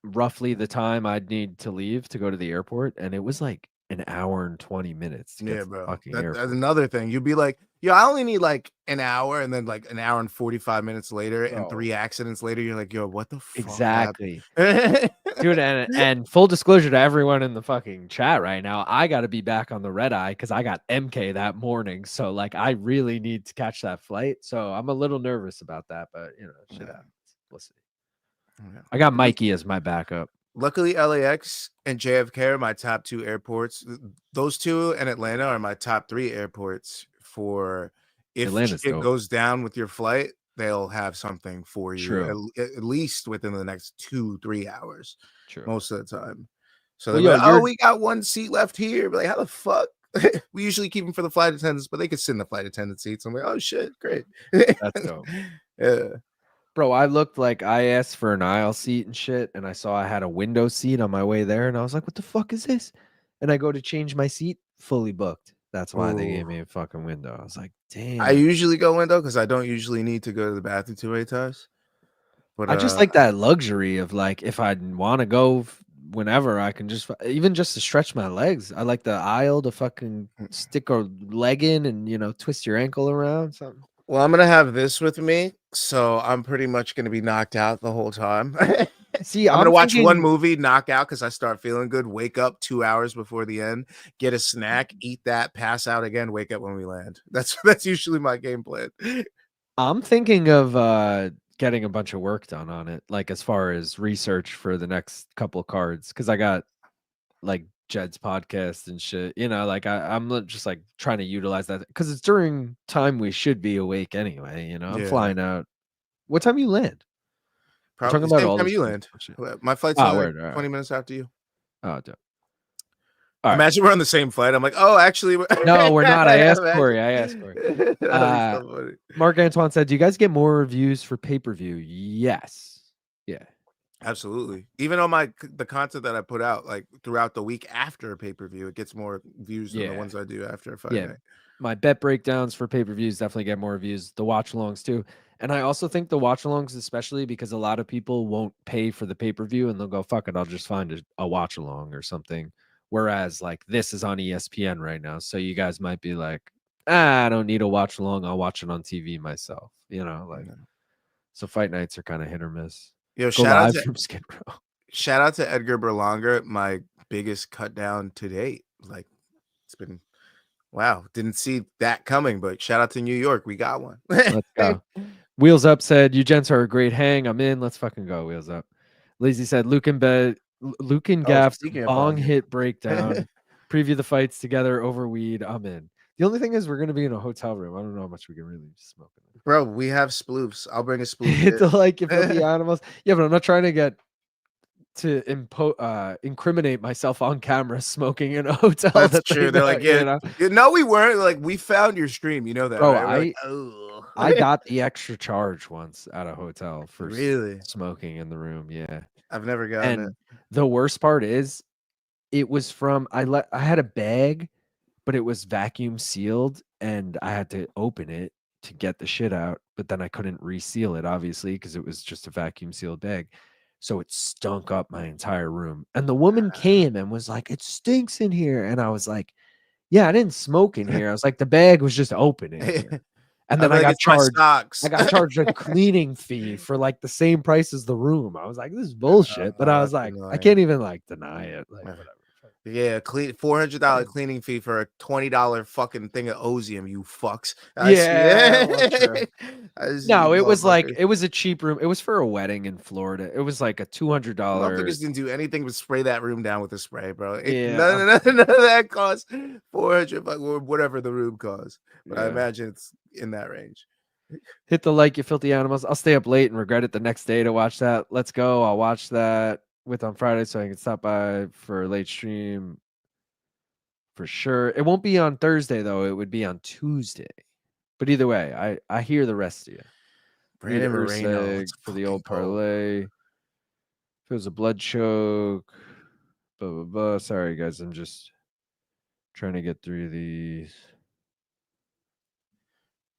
roughly the time I'd need to leave to go to the airport, and it was like an hour and 20 minutes to get to the fucking airport. That's another thing. You'd be like, yo, I only need like an hour, and then like an hour and 45 minutes later, and 3 accidents later, you're like, yo, what the fuck? Exactly. Dude, and full disclosure to everyone in the fucking chat right now, I got to be back on the red eye because I got MK that morning. So like, I really need to catch that flight. So I'm a little nervous about that, but shit happens. We'll see. I got Mikey as my backup. Luckily, LAX and JFK are my top 2 airports. Those 2 and Atlanta are my top 3 airports for if Atlanta's it dope. goes down with your flight, they'll have something for you. True. At least within the next 2-3 hours. True. Most of the time. So they're like, we got 1 seat left here. But like, how the fuck? We usually keep them for the flight attendants, but they could sit in the flight attendant seats. I'm like, oh shit, great. That's dope. Yeah. Bro, I looked like I asked for an aisle seat and shit, and I saw I had a window seat on my way there, and I was like, what the fuck is this? And I go to change my seat, fully booked. That's why they gave me a fucking window. I was like, damn. I usually go window because I don't usually need to go to the bathroom too many times. But I just like that luxury of like, if I want to go whenever, I can just, even just to stretch my legs. I like the aisle to fucking stick a leg in and, twist your ankle around, something. Well, I'm going to have this with me, so I'm pretty much going to be knocked out the whole time. See, I'm going to watch one movie, knock out because I start feeling good, wake up 2 hours before the end, get a snack, eat that, pass out again, wake up when we land. That's usually my game plan. I'm thinking of getting a bunch of work done on it, like as far as research for the next couple of cards, because I got like Jed's podcast and shit, like I'm just like trying to utilize that because it's during time we should be awake anyway. I'm flying out. What time you land? Probably talking about all time you land. My flight's 20 minutes after you. Oh, dope. right. Imagine we're on the same flight. I'm like, oh, actually, No, we're not. I asked Imagine. Corey. That'd be so funny. Mark Antoine said, "Do you guys get more reviews for pay-per-view?" Yes. Yeah. Absolutely. Even on the content that I put out, like throughout the week after a pay-per-view, it gets more views than the ones I do after a fight night. My bet breakdowns for pay-per-views definitely get more views. The watch-alongs too. And I also think the watch-alongs, especially because a lot of people won't pay for the pay-per-view and they'll go, fuck it, I'll just find a watch-along or something. Whereas like this is on ESPN right now. So you guys might be like, I don't need a watch-along. I'll watch it on TV myself. You know, like so fight nights are kind of hit or miss. Yo, shout out to Edgar Berlanga, my biggest cut down to date. Like it's been wow, didn't see that coming, but shout out to New York. We got one. Let's go. Wheels Up said, you gents are a great hang. I'm in. Let's fucking go. Wheels Up. Lazy said, Luke and Gaff's bong hit breakdown. Preview the fights together over weed. I'm in. The only thing is we're going to be in a hotel room. I don't know how much we can really smoke. Bro, we have sploofs. I'll bring a sploof. It's like you feel the animals. Yeah, but I'm not trying to get to incriminate myself on camera smoking in a hotel. That's true. They're like, yeah, no, we weren't. Like, we found your stream. You know that, bro, right? I got the extra charge once at a hotel for really smoking in the room. Yeah, I've never gotten it. The worst part is, it was from I had a bag, but it was vacuum sealed, and I had to open it to get the shit out. But then I couldn't reseal it, obviously, because it was just a vacuum sealed bag. So it stunk up my entire room. And the woman came and was like, it stinks in here. And I was like, yeah, I didn't smoke in here. I was like, the bag was just open in here. And then I got charged a cleaning fee for like the same price as the room. I was like, this is bullshit. But I was like, I can't even like deny it. Like, whatever. Yeah, $400 cleaning fee for a $20 fucking thing of Ozium, you fucks. No, it was like it was a cheap room. It was for a wedding in Florida. It was like a $200. Motherfuckers didn't do anything but spray that room down with a spray, bro. None of that cost $400 or whatever the room costs. But I imagine it's in that range. Hit the like, you filthy animals. I'll stay up late and regret it the next day to watch that. Let's go. I'll watch that on Friday so I can stop by for a late stream for sure. It won't be on Thursday though. It would be on Tuesday. But either way, I hear the rest of you. Brandon Moreno for the old parlay. If it was a blood choke, blah blah blah. Sorry guys, I'm just trying to get through these.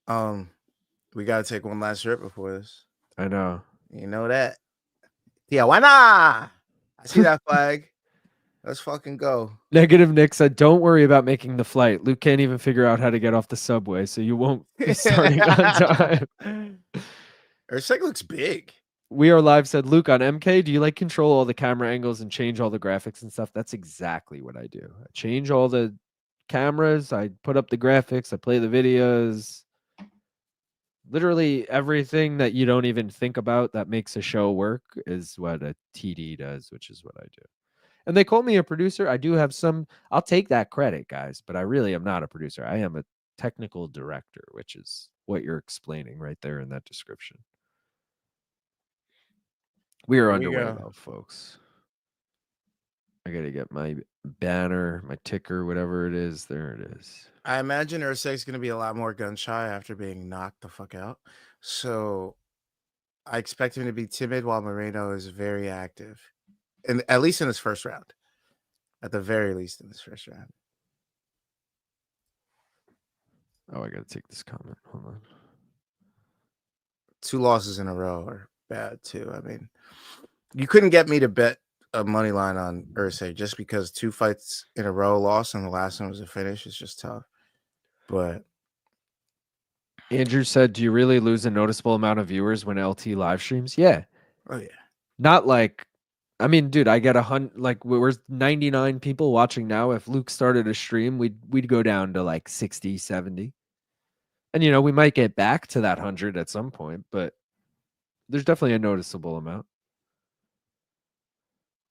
We gotta take one last trip before this. I know. You know that. Tijuana. I see that flag. Let's fucking go. Negative Nick said, don't worry about making the flight. Luke can't even figure out how to get off the subway, so you won't be starting on time. Erceg looks big. We Are Live said, Luke, on MK, do you like control all the camera angles and change all the graphics and stuff? That's exactly what I do. I change all the cameras. I put up the graphics. I play the videos. Literally everything that you don't even think about that makes a show work is what a TD does, which is what I do. And they call me a producer. I do have some, I'll take that credit, guys, but I really am not a producer. I am a technical director, which is what you're explaining right there in that description. We are underway though, folks. I got to get my banner, my ticker, whatever it is. There it is. I imagine Erceg's going to be a lot more gun shy after being knocked the fuck out. So I expect him to be timid while Moreno is very active. And at least in his first round. At the very least in this first round. Oh, I got to take this comment. Hold on. 2 losses in a row are bad too. I mean, you couldn't get me to bet a money line on Erceg just because 2 fights in a row lost and the last one was a finish. It's just tough. But Andrew said, do you really lose a noticeable amount of viewers when LT live streams? Yeah. Oh yeah. Not like, I mean, dude, I get 100, like we're 99 people watching now. If Luke started a stream, we'd go down to like 60, 70. And you know, we might get back to that 100 at some point, but there's definitely a noticeable amount.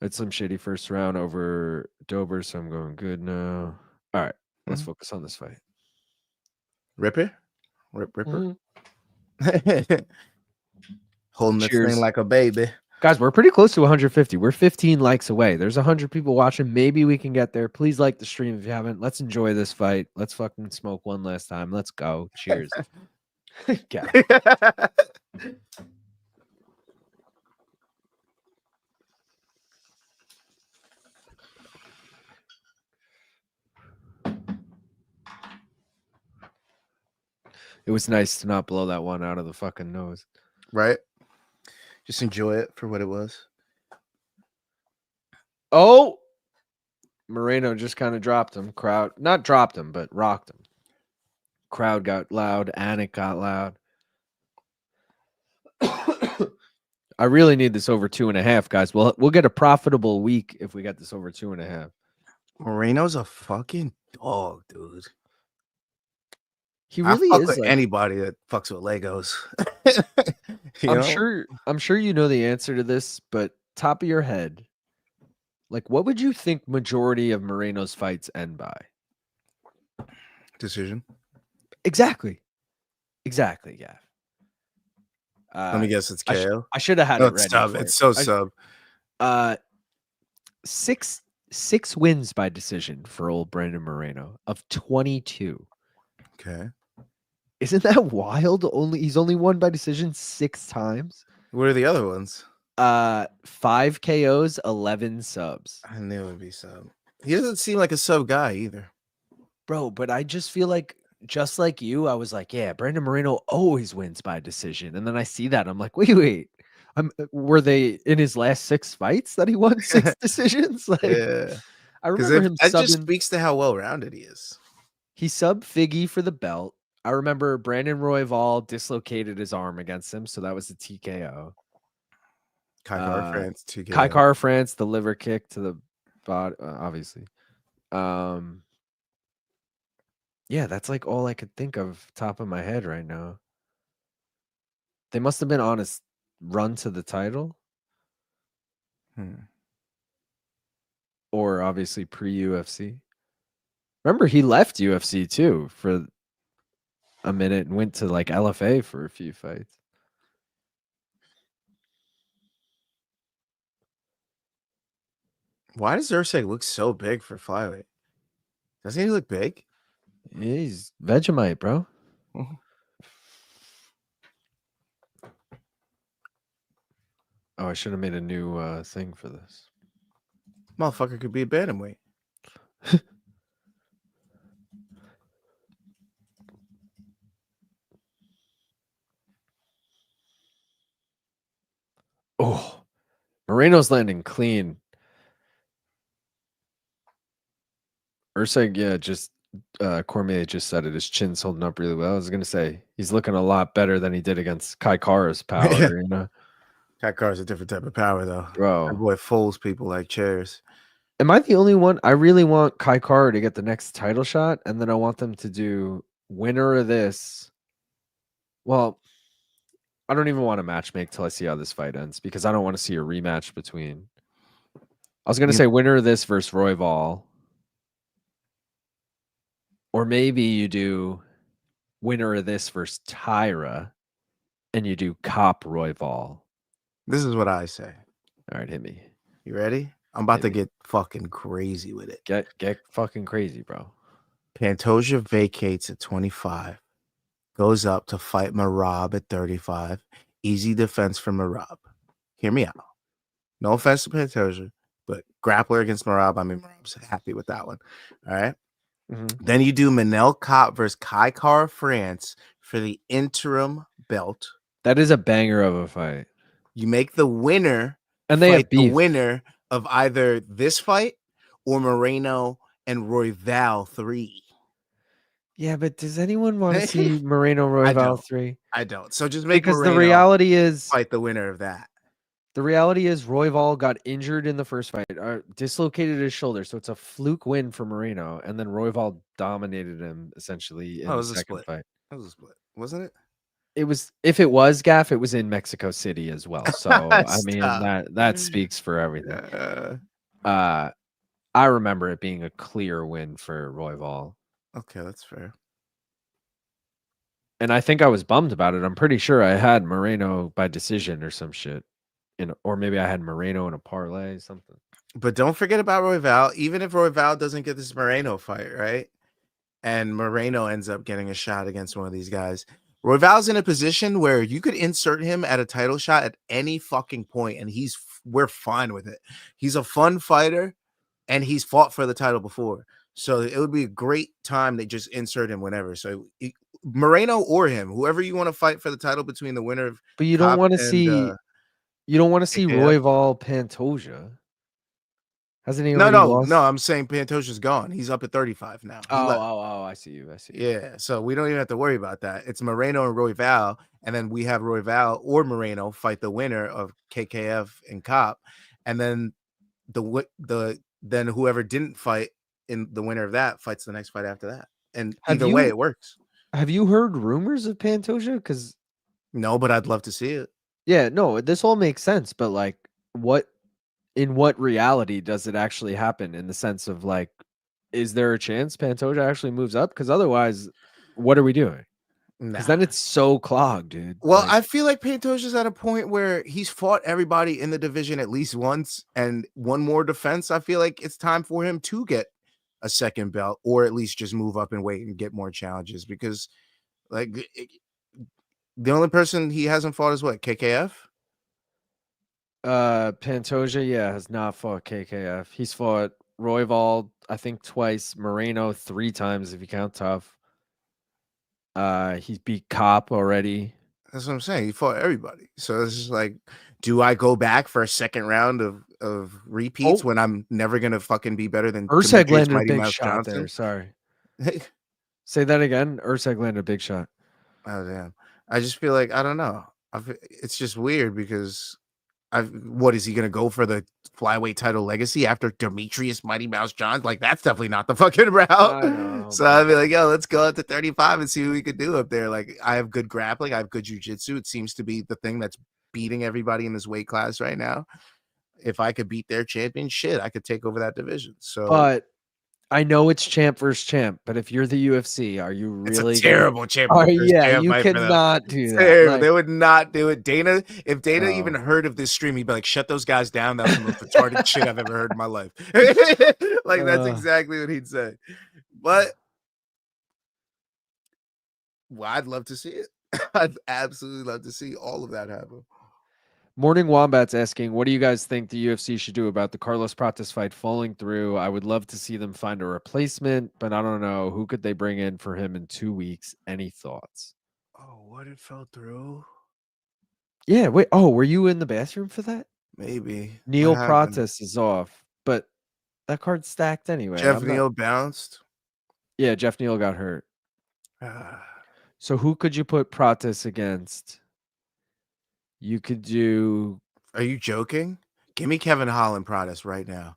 It's some shitty first round over Dober, so I'm going good now. All right, let's focus on this fight. Ripper? Ripper? Holding this thing like a baby. Guys, we're pretty close to 150. We're 15 likes away. There's 100 people watching. Maybe we can get there. Please like the stream if you haven't. Let's enjoy this fight. Let's fucking smoke one last time. Let's go. Cheers. Yeah. It was nice to not blow that one out of the fucking nose. Right? Just enjoy it for what it was. Oh, Moreno just kind of dropped him. Crowd, not dropped him, but rocked him. Crowd got loud. Anik got loud. I really need this over 2.5, guys. We'll get a profitable week if we get this over 2.5. Moreno's a fucking dog, dude. He really I fuck is. with Like, anybody that fucks with Legos. I'm sure you know the answer to this, but top of your head, like, what would you think majority of Moreno's fights end by? Decision. Exactly. Yeah. Let me guess, it's KO. I should have had No, it it's ready. sub. for It's it. so sub. 6 wins by decision for old Brandon Moreno of 22. Okay. Isn't that wild? He's only won by decision 6 times. What are the other ones? 5 KOs, 11 subs. I knew it would be sub. He doesn't seem like a sub guy either. Bro, but I just feel like, just like you, I was like, yeah, Brandon Moreno always wins by decision. And then I see that. I'm like, wait. Were they in his last 6 fights that he won 6 decisions? Like, Yeah. I remember him that just subbing. speaks to how well-rounded he is. He subbed Figgy for the belt. I remember Brandon Royval dislocated his arm against him, so that was a TKO. Kai France, 2K. Kai France, the liver kick to the body, obviously. Yeah, that's like all I could think of top of my head right now. They must have been on his run to the title. Or obviously pre-UFC. Remember, he left UFC too for a minute and went to like LFA for a few fights. Why does Erceg look so big for flyweight? Doesn't he look big? Yeah, he's Vegemite, bro. Mhm. Oh, I should have made a new thing for this. Motherfucker could be a bantamweight. Oh, Moreno's landing clean. Erceg, yeah, just Cormier just said it. His chin's holding up really well. I was gonna say he's looking a lot better than he did against Kai Kara's power. Yeah. You know, Kai Kara's a different type of power, though. bro. That boy folds people like chairs. Am I the only one? I really want Kai Kara to get the next title shot, and then I want them to do winner of this. Well, I don't even want to match make till I see how this fight ends because I don't want to see a rematch between. I was gonna say winner of this versus Royval. Or maybe you do winner of this versus Tyra, and you do Cop Royval. This is what I say. All right, hit me. You ready? I'm about to Maybe. get fucking crazy with it. Get fucking crazy, bro. Pantoja vacates at 25. Goes up to fight Merab at 35. Easy defense for Merab. Hear me out. No offense to Pantoja, but grappler against Merab, I mean, Merab's happy with that one. All right? Then you do Manel Kopp versus Kai Kara France for the interim belt. That is a banger of a fight. You make the winner and they have fight the beef. winner of either this fight or Moreno and Royval 3. Yeah, but does anyone want to see Moreno Royval 3? I don't. So just make because Moreno the reality is fight the winner of that. The reality is Royval got injured in the first fight, dislocated his shoulder, so it's a fluke win for Moreno, and then Royval dominated him essentially in the second fight. That was a split, wasn't it? It was. If it was Gaff, it was in Mexico City as well. So I mean that speaks for everything. I remember it being a clear win for Royval. Okay, that's fair. And I think I was bummed about it. I'm pretty sure I had Moreno by decision or some shit or maybe I had Moreno in a parlay, something. But don't forget about Royval. Even if Royval doesn't get this Moreno fight, right? And Moreno ends up getting a shot against one of these guys. Royval's in a position where you could insert him at a title shot at any fucking point, and we're fine with it. He's a fun fighter, and he's fought for the title before. So it would be a great time to just insert him whenever. So Moreno or him, whoever you want to fight for the title between the winner of But you don't Cop want to and, see you don't want to see AKF. Royval Pantoja. Hasn't he No, already lost? no. I'm saying Pantoja's gone. He's up at 35 now. Oh, I see you. Yeah, so we don't even have to worry about that. It's Moreno and Royval, and then we have Royval or Moreno fight the winner of KKF and Cop, and then then whoever didn't fight in the winner of that fights the next fight after that. And either way, it works. Have you heard rumors of Pantoja? Because no, but I'd love to see it. Yeah, no, this all makes sense, but like, in what reality does it actually happen? In the sense of like, is there a chance Pantoja actually moves up? Because otherwise, what are we doing? Because then it's so clogged, dude. Well, I feel like Pantoja's at a point where he's fought everybody in the division at least once, and one more defense. I feel like it's time for him to get a second belt, or at least just move up and wait and get more challenges. Because, like, the only person he hasn't fought is what, KKF? Pantoja, has not fought KKF. He's fought Royval, I think twice, Moreno 3 times if you count Tough. He's beat Cop already. That's what I'm saying. He fought everybody. So it's just like, do I go back for a second round of repeats when I'm never gonna fucking be better than Erceg landed a Mighty big Mouse shot Johnson? there. Sorry. Say that again. Erceg landed a big shot. Oh damn. I just feel like I don't know. It's just weird because what is he gonna go for the flyweight title legacy after Demetrius Mighty Mouse Johnson? Like that's definitely not the fucking route. So I'd be like, yo, let's go up to 35 and see what we could do up there. Like I have good grappling, I have good jiu-jitsu. It seems to be the thing that's beating everybody in this weight class right now. If I could beat their champion, shit, I could take over that division. So, but I know it's champ versus champ, but if you're the UFC, are you really it's a terrible champ? You cannot do that. Like, they would not do it. If Dana even heard of this stream, he'd be like, "Shut those guys down." That was the most retarded shit I've ever heard in my life. Like that's exactly what he'd say. But I'd love to see it. I'd absolutely love to see all of that happen. Morning Wombat's asking, what do you guys think the UFC should do about the Carlos Prates fight falling through? I would love to see them find a replacement, but I don't know. Who could they bring in for him in 2 weeks? Any thoughts? Oh, what it fell through? Yeah, wait. Oh, were you in the bathroom for that? Maybe. Neil Prates is off, but that card's stacked anyway. Jeff Neal bounced. Yeah, Jeff Neal got hurt. So who could you put Prates against? You could do. Are you joking? Give me Kevin Holland Prates right now.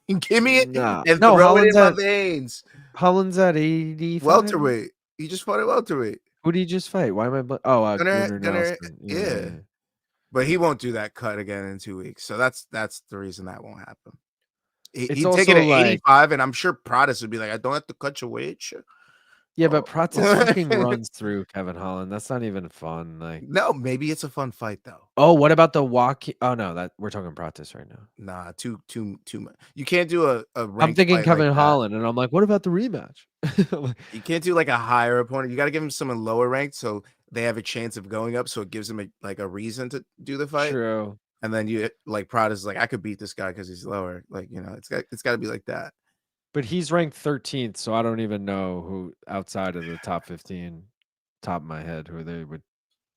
Give me it and throw it in my veins. Holland's at 80. Welterweight. He just fought at welterweight. Who did he just fight? Why am I? Gunnar, yeah. But he won't do that cut again in 2 weeks. So that's the reason that won't happen. He'd take it at 85, and I'm sure Prates would be like, I don't have to cut your weight. Sure. Yeah, but Prates fucking runs through Kevin Holland. That's not even fun. Like, no, maybe it's a fun fight though. Oh, what about the walk? Oh no, that we're talking Prates right now. Nah, too much. You can't do a I'm thinking Kevin Holland, and I'm like, what about the rematch? You can't do like a higher opponent. You got to give him someone lower ranked so they have a chance of going up. So it gives them a reason to do the fight. True. And then you like Prates is like, I could beat this guy because he's lower. Like it's got to be like that. But he's ranked 13th, so I don't even know who outside of the top 15, top of my head, who they would,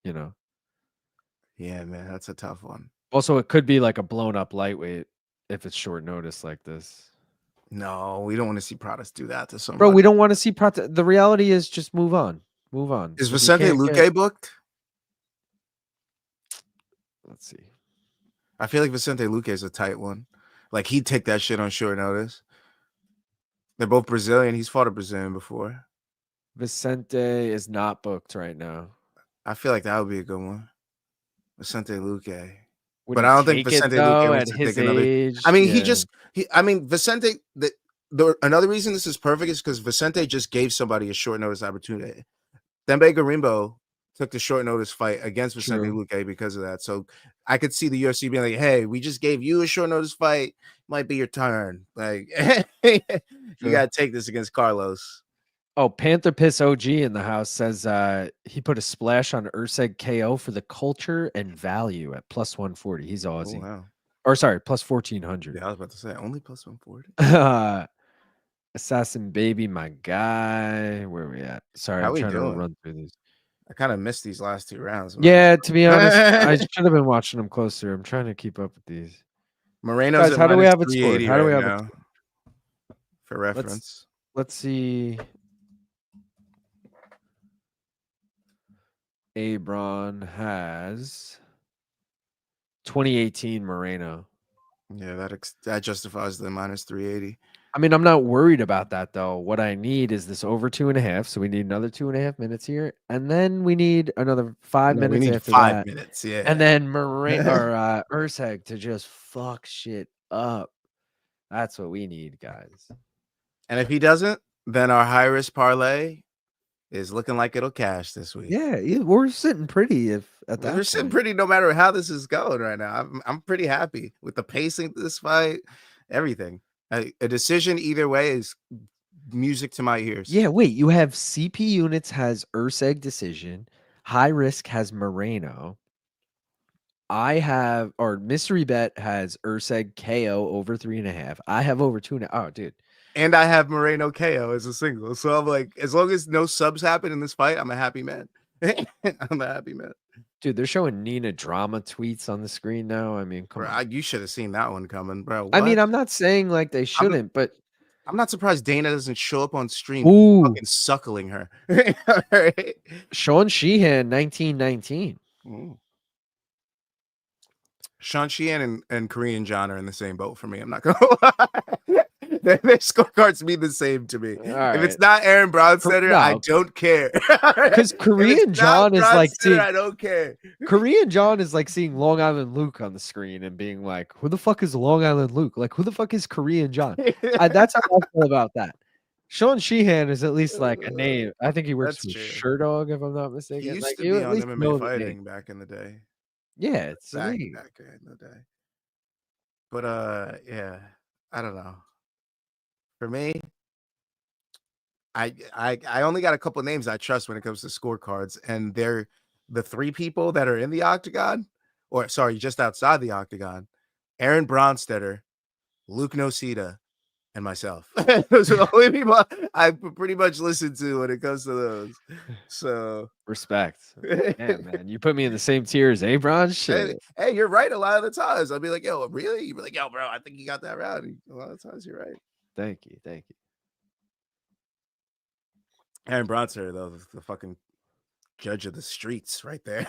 Yeah, man, that's a tough one. Also, it could be like a blown up lightweight if it's short notice like this. No, we don't want to see Prates do that to somebody. Bro, we don't want to see Prates. The reality is just move on. Move on. Is Vicente Luque booked? Let's see. I feel like Vicente Luque is a tight one. Like he'd take that shit on short notice. They're both Brazilian. He's fought a Brazilian before. Vicente is not booked right now. I feel like that would be a good one. Vicente Luque. But I don't think Vicente Luque would take another. Age, I mean, Vicente, another reason this is perfect is because Vicente just gave somebody a short notice opportunity. Dembe Garimbo took the short notice fight against Vicente True. Luque because of that. So I could see the UFC being like, "Hey, we just gave you a short notice fight. Might be your turn. Like, you True. got to take this against Carlos." Oh, Panther Piss OG in the house says he put a splash on Erceg KO for the culture and value at plus 140. He's Oh, Aussie. wow. Or sorry, plus 1400. Yeah, I was about to say only plus 140. Assassin Baby, my guy. Where are we at? Sorry, How I'm we trying to doing? run through these. I kind of missed these last 2 rounds. Yeah, to be honest, I should have been watching them closer. I'm trying to keep up with these. Moreno's Guys, at how do we minus have it scored? 380 How do we right have it now, for reference. Let's see. Abron has 2018 Moreno. Yeah, that justifies the minus 380. I mean, I'm not worried about that though. What I need is this over 2.5. So we need another 2.5 minutes here, and then we need another 5 No, minutes we need after 5 that. minutes. Yeah, And then Erceg to just fuck shit up. That's what we need, guys. and if he doesn't, then our high risk parlay is looking like it'll cash this week. Yeah, we're sitting pretty at that. We're sitting pretty no matter how this is going right now. I'm pretty happy with the pacing of this fight, everything. A decision either way is music to my ears. Yeah, wait, you have CP Units has Erceg decision, high risk has Moreno. I have, or mystery bet has Erceg KO over 3.5. I have over 2.5. Oh, dude. And I have Moreno KO as a single. So I'm like, as long as no subs happen in this fight, I'm a happy man. I'm a happy man. Dude, they're showing Nina drama tweets on the screen now. I mean, come on. You should have seen that one coming, bro. I mean, What? I'm not saying like they shouldn't, but I'm not surprised Dana doesn't show up on stream fucking suckling her. Right? Sean Sheehan, 1919. Sean Sheehan and Korean John are in the same boat for me. I'm not gonna lie. Their scorecards mean the same to me. If it's not Aaron Bronstetter, I don't care. Because Korean John is like seeing, I don't care. Korean John is like seeing Long Island Luke on the screen and being like, "Who the fuck is Long Island Luke? Like, who the fuck is Korean John?" That's how I feel about that. Sean Sheehan is at least like a name. I think he works with Sherdog, if I'm not mistaken. He used like, to be on MMA fighting back in the day. Yeah, it's back in the day. But yeah, I don't know. For me, I only got a couple names I trust when it comes to scorecards, and they're the 3 people that are in the octagon, or sorry, just outside the octagon: Aaron Bronstetter, Luke Nocita, and myself. Those are the only people I pretty much listen to when it comes to those. So respect. Yeah, man. You put me in the same tier as Abron. Shit. Hey, you're right a lot of the times. I'll be like, yo, really? You'd be like, yo, bro, I think you got that right. A lot of times you're right. Thank you. Aaron Bronstetter, though, the fucking judge of the streets right there.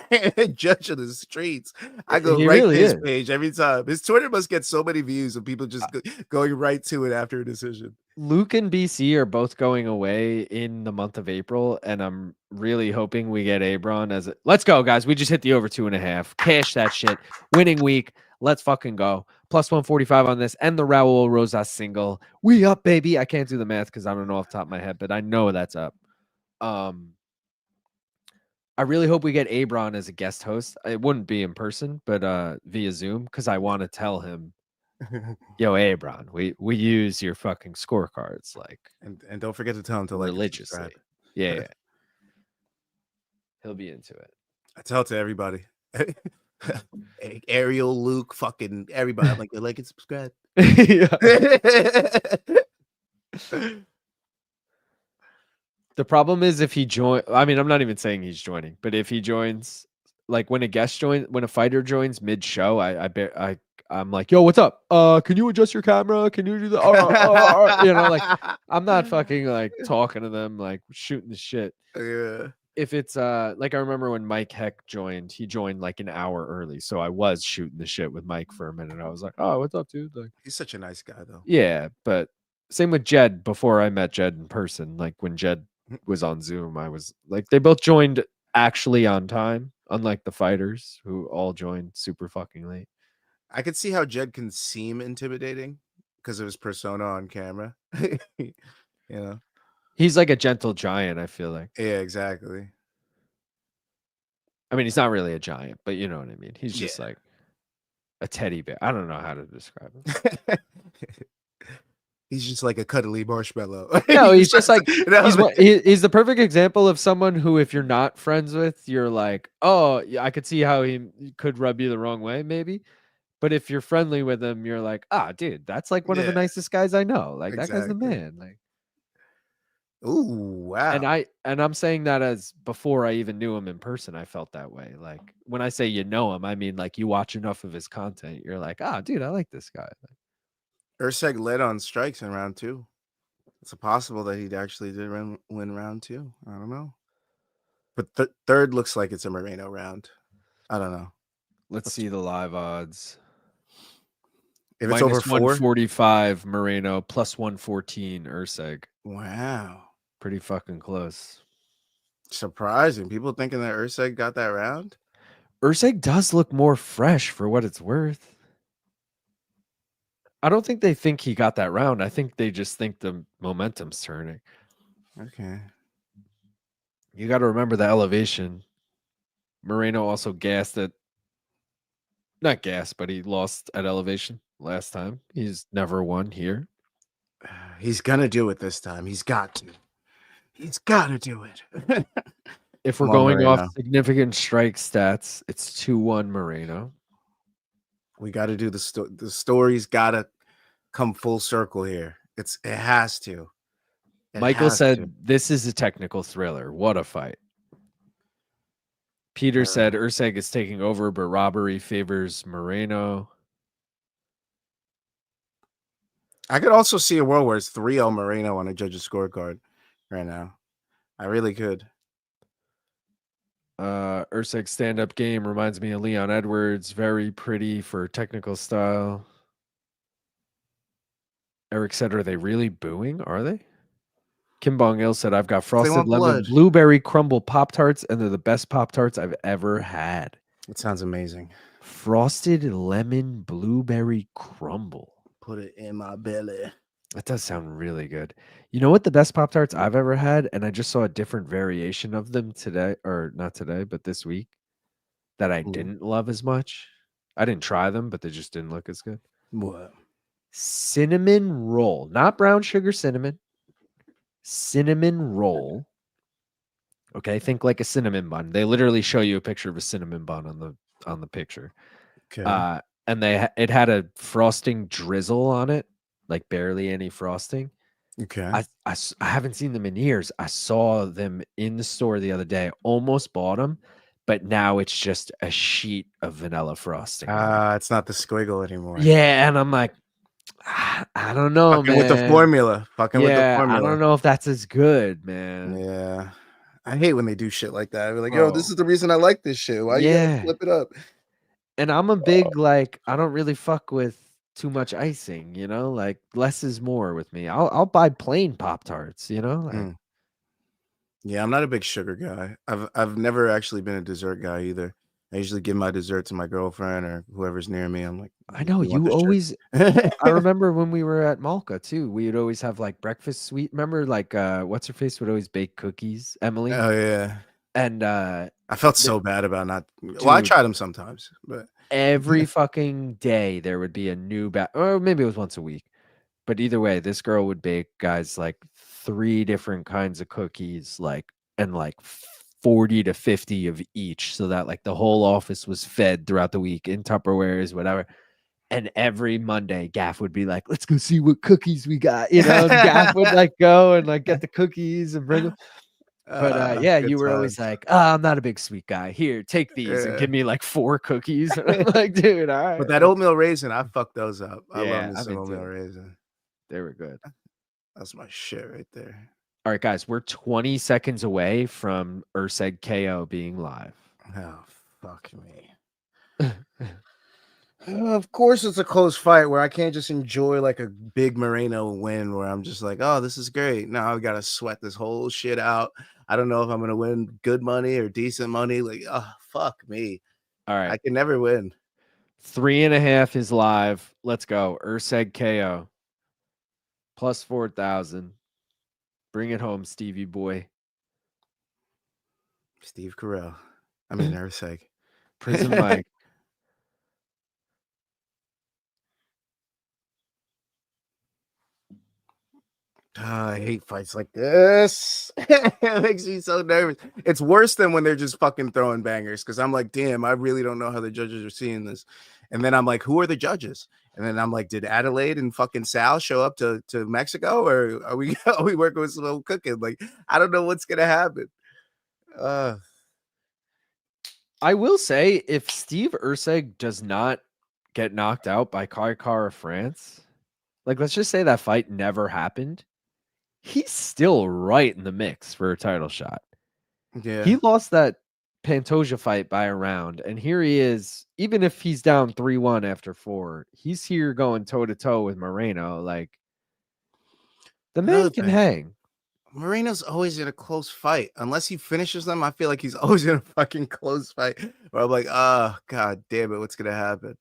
Judge of the streets. I go right to his page every time. His Twitter must get so many views of people just going right to it after a decision. Luke and BC are both going away in the month of April, and I'm really hoping we get Abron as let's go, guys. We just hit the over 2.5. Cash that shit. Winning week. Let's fucking go. Plus 145 on this and the Raul Rosas single. We up, baby. I can't do the math because I don't know off the top of my head, but I know that's up. I really hope we get Abron as a guest host. It wouldn't be in person, but via Zoom, because I want to tell him, yo, Abron, we use your fucking scorecards, like, and don't forget to tell him to like religiously. Yeah. He'll be into it. I tell it to everybody. Ariel, Luke, fucking everybody. I'm like and subscribe. The problem is if he joins, I mean, I'm not even saying he's joining, but if he joins, like when a fighter joins mid-show, I'm like, yo, what's up? Can you adjust your camera? Can you do that? You know, like I'm not fucking like talking to them, like shooting the shit. Yeah. If it's like I remember when Mike Heck joined, he joined like an hour early, so I was shooting the shit with Mike for a minute. I was like, oh, what's up, dude? Like, he's such a nice guy, though. Yeah, but same with Jed. Before I met Jed in person, like when Jed was on Zoom, I was like, they both joined actually on time, unlike the fighters who all joined super fucking late. I could see how Jed can seem intimidating because of his persona on camera. You know, he's like a gentle giant, I feel like. Yeah, exactly. I mean, he's not really a giant, but you know what I mean. He's just Yeah. like a teddy bear. I don't know how to describe him. He's just like a cuddly marshmallow. No, he's just like No, he's the perfect example of someone who, if you're not friends with, you're like, oh, yeah, I could see how he could rub you the wrong way, maybe. But if you're friendly with him, you're like, ah, dude, that's like one of the yeah, nicest guys I know. Like that guy's the exactly. man. Like, Ooh, wow. I'm saying that as before I even knew him in person, I felt that way. Like when I say you know him, I mean like you watch enough of his content, you're like, ah, dude, I like this guy. Erceg led on strikes in round 2. It's possible that he actually did win round 2. I don't know. But third looks like it's a Moreno round. I don't know. Let's see the live odds. If it's over Minus 4, 145 Moreno, plus 114 Erceg. wow. Pretty fucking close. Surprising. People thinking that Erceg got that round? Erceg does look more fresh for what it's worth. I don't think they think he got that round. I think they just think the momentum's turning. Okay. You got to remember the elevation. Moreno also gassed at, not gassed, but he lost at elevation last time. He's never won here. He's going to do it this time. He's got to. He's got to do it. If we're Come on, going off Moreno. significant strike stats, it's 2-1 Moreno. We got to do the story's got to come full circle here. It has to. Michael said, this is a technical thriller. What a fight. Peter said, Erceg is taking over, but robbery favors Moreno. I could also see a world where it's 3-0 Moreno on a judge's scorecard right now. I really could. Erceg's stand-up game reminds me of Leon Edwards. Very pretty for technical style. Eric said, are they really booing? Are they? Kim Bong Il said, I've got frosted lemon blueberry crumble Pop-Tarts, and they're the best Pop-Tarts I've ever had. It sounds amazing. Frosted lemon blueberry crumble. Put it in my belly. That does sound really good. You know what the best Pop-Tarts I've ever had? And I just saw a different variation of them today, or not today, but this week, that I didn't love as much. I didn't try them, but they just didn't look as good. What? Cinnamon roll. Not brown sugar cinnamon. Cinnamon roll. Okay, think like a cinnamon bun. They literally show you a picture of a cinnamon bun on the picture. Okay. And it had a frosting drizzle on it, like barely any frosting. Okay. I haven't seen them in years. I saw them in the store the other day. Almost bought them, but now it's just a sheet of vanilla frosting. It's not the squiggle anymore. Yeah, and I'm like, I don't know, Fucking man. with the formula. Fucking with the formula. I don't know if that's as good, man. Yeah. I hate when they do shit like that. We're like, yo, this is the reason I like this shit. Why you gotta flip it up? And I'm a big, like, I don't really fuck with too much icing, you know? Like, less is more with me. I'll buy plain Pop-Tarts, you know? Like, yeah, I'm not a big sugar guy. I've never actually been a dessert guy either. I usually give my dessert to my girlfriend or whoever's near me. I'm like, I know you always. I remember when we were at Malka too. We would always have like breakfast sweet. Remember, like what's her face would always bake cookies, Emily. Oh yeah. And I felt so bad about not. Well, I tried them sometimes, but every fucking day there would be a new batch, or maybe it was once a week. But either way, this girl would bake, guys, like 3 different kinds of cookies, and 40 to 50 of each, so that like the whole office was fed throughout the week in Tupperwares, whatever. And every Monday, Gaff would be like, let's go see what cookies we got. You know, and Gaff would like go and like get the cookies and bring them. But yeah, you were always like, I'm not a big sweet guy. Here, take these and give me like 4 cookies. And I'm like, dude, all right. But that oatmeal raisin, I fucked those up. I Yeah, love me some oatmeal raisin. They were good. That's my shit right there. All right, guys, we're 20 seconds away from Erceg KO being live. Oh, fuck me. Of course, it's a close fight where I can't just enjoy like a big Moreno win where I'm just like, oh, this is great. Now I've got to sweat this whole shit out. I don't know if I'm going to win good money or decent money. Like, oh, fuck me. All right. I can never win. 3.5 is live. Let's go. Erceg KO. Plus 4,000. Bring it home, Stevie boy. Steve Carell. I mean, Erceg. Prison Mike. I hate fights like this. It makes me so nervous. It's worse than when they're just fucking throwing bangers because I'm like, damn, I really don't know how the judges are seeing this. And then I'm like, who are the judges? And then I'm like, did Adelaide and fucking Sal show up to Mexico, or are we working with slow cooking? Like, I don't know what's gonna happen. I will say, if Steve Erceg does not get knocked out by Kai France, like let's just say that fight never happened, he's still right in the mix for a title shot. Yeah, He lost that Pantoja fight by a round, and here he is. Even if he's down 3-1 after 4, he's here going toe to toe with Moreno. Like the man can hang. Moreno's always in a close fight. Unless he finishes them, I feel like he's always in a fucking close fight. Where I'm like, oh, God damn it, what's going to happen?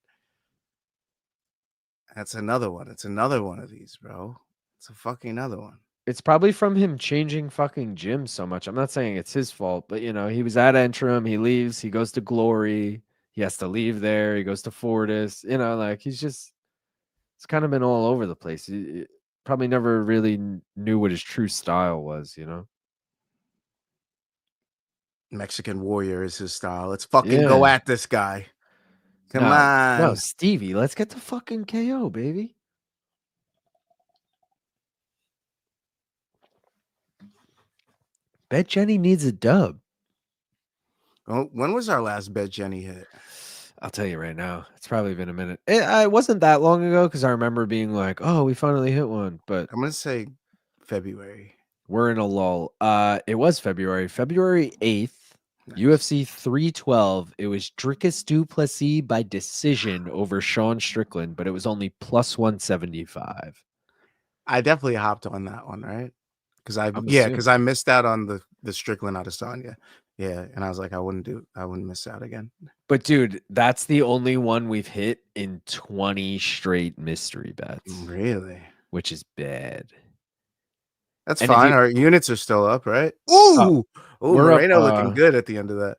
That's another one. It's another one of these, bro. It's a fucking another one. It's probably from him changing fucking gyms so much. I'm not saying it's his fault, but, you know, he was at Entrim. He leaves. He goes to Glory. He has to leave there. He goes to Fortis. You know, like he's just, it's kind of been all over the place. He probably never really knew what his true style was, you know? Mexican Warrior is his style. Let's fucking go at this guy. Come on. No, Stevie, let's get the fucking KO, baby. Bet Jenny needs a dub. Oh, when was our last Bet Jenny hit? I'll tell you right now. It's probably been a minute. It wasn't that long ago because I remember being like, oh, we finally hit one. But I'm going to say February. We're in a lull. It was February 8th. Nice. UFC 312. It was Dricus du Plessis by decision over Sean Strickland, but it was only plus 175. I definitely hopped on that one, right? Because I missed out on the Strickland Adesanya. Yeah, and I was like, I wouldn't miss out again. But dude, that's the only one we've hit in 20 straight mystery bets. Really? Which is bad. That's fine. Our units are still up, right? Ooh, Moreno looking good at the end of that.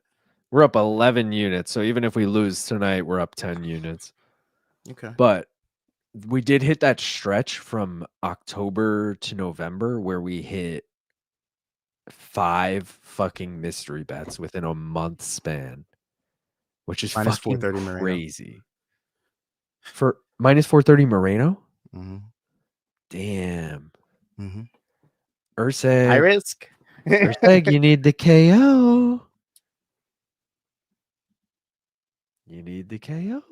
We're up 11 units. So even if we lose tonight, we're up 10 units. Okay. But we did hit that stretch from October to November where we hit 5 fucking mystery bets within a month span, which is minus fucking 430 crazy. Moreno. For minus 430 Moreno? Mm-hmm. Damn. Mm-hmm. Erceg. High risk. Erceg, you need the KO. You need the KO.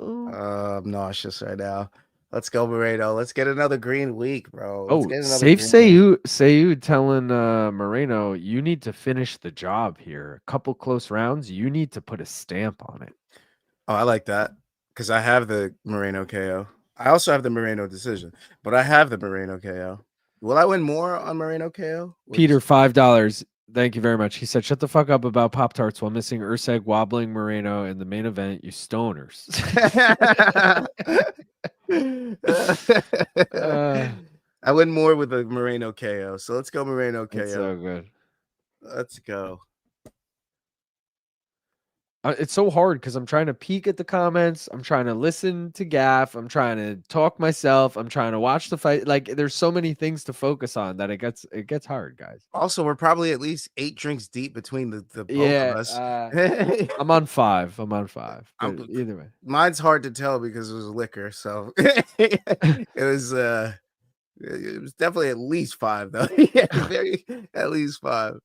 I'm nauseous right now. Let's go, Moreno. Let's get another green week, bro. Safe Sayud telling Moreno, you need to finish the job here. A couple close rounds, you need to put a stamp on it. Oh, I like that because I have the Moreno KO. I also have the Moreno decision, but I have the Moreno KO. Will I win more on Moreno KO? Peter, $5. Thank you very much. He said, shut the fuck up about Pop-Tarts while missing Erceg wobbling Moreno in the main event, you stoners. I win more with the Moreno KO. So let's go Moreno KO. That's so good. Let's go. It's so hard because I'm trying to peek at the comments. I'm trying to listen to Gaff. I'm trying to talk myself. I'm trying to watch the fight. Like there's so many things to focus on that it gets hard, guys. Also, we're probably at least 8 drinks deep between the both of us. I'm on 5. I'm on 5. Either way, mine's hard to tell because it was liquor. So it was definitely at least 5 though. At least 5.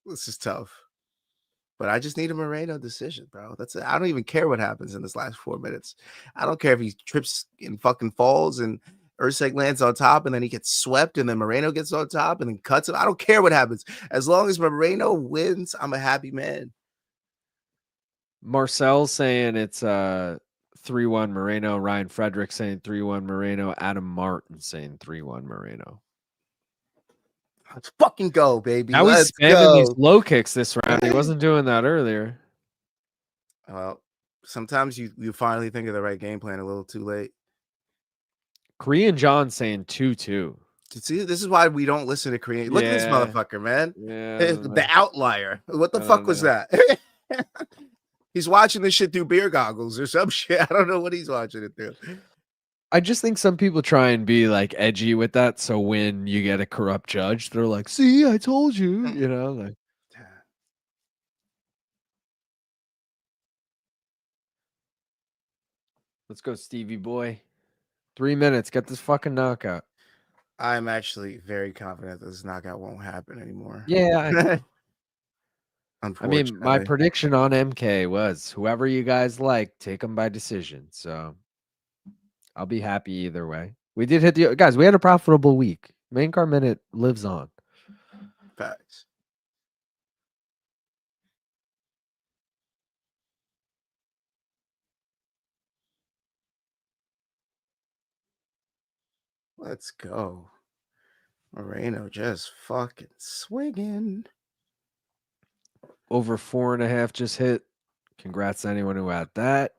This is tough. But I just need a Moreno decision, bro. That's it. I don't even care what happens in this last 4 minutes. I don't care if he trips and fucking falls and Erceg lands on top and then he gets swept and then Moreno gets on top and then cuts him. I don't care what happens. As long as Moreno wins, I'm a happy man. Marcel's saying it's 3-1 Moreno. Ryan Frederick saying 3-1 Moreno. Adam Martin saying 3-1 Moreno. Let's fucking go, baby. Now he's spamming these low kicks this round. He wasn't doing that earlier. Well, sometimes you finally think of the right game plan a little too late. Korean John saying 2-2. See, this is why we don't listen to Korean. Look at this motherfucker, man. Yeah, The outlier. What the fuck was that? He's watching this shit through beer goggles or some shit. I don't know what he's watching it through. I just think some people try and be like edgy with that. So when you get a corrupt judge, they're like, "See, I told you," you know. Like, let's go, Stevie boy. 3 minutes. Get this fucking knockout. I'm actually very confident that this knockout won't happen anymore. Yeah. I mean, my Unfortunately. prediction on MK was whoever you guys like, take them by decision. So I'll be happy either way. We did hit the guys. We had a profitable week. Main card minute lives on. Facts. Let's go. Moreno just fucking swinging. Over 4.5 just hit. Congrats to anyone who had that.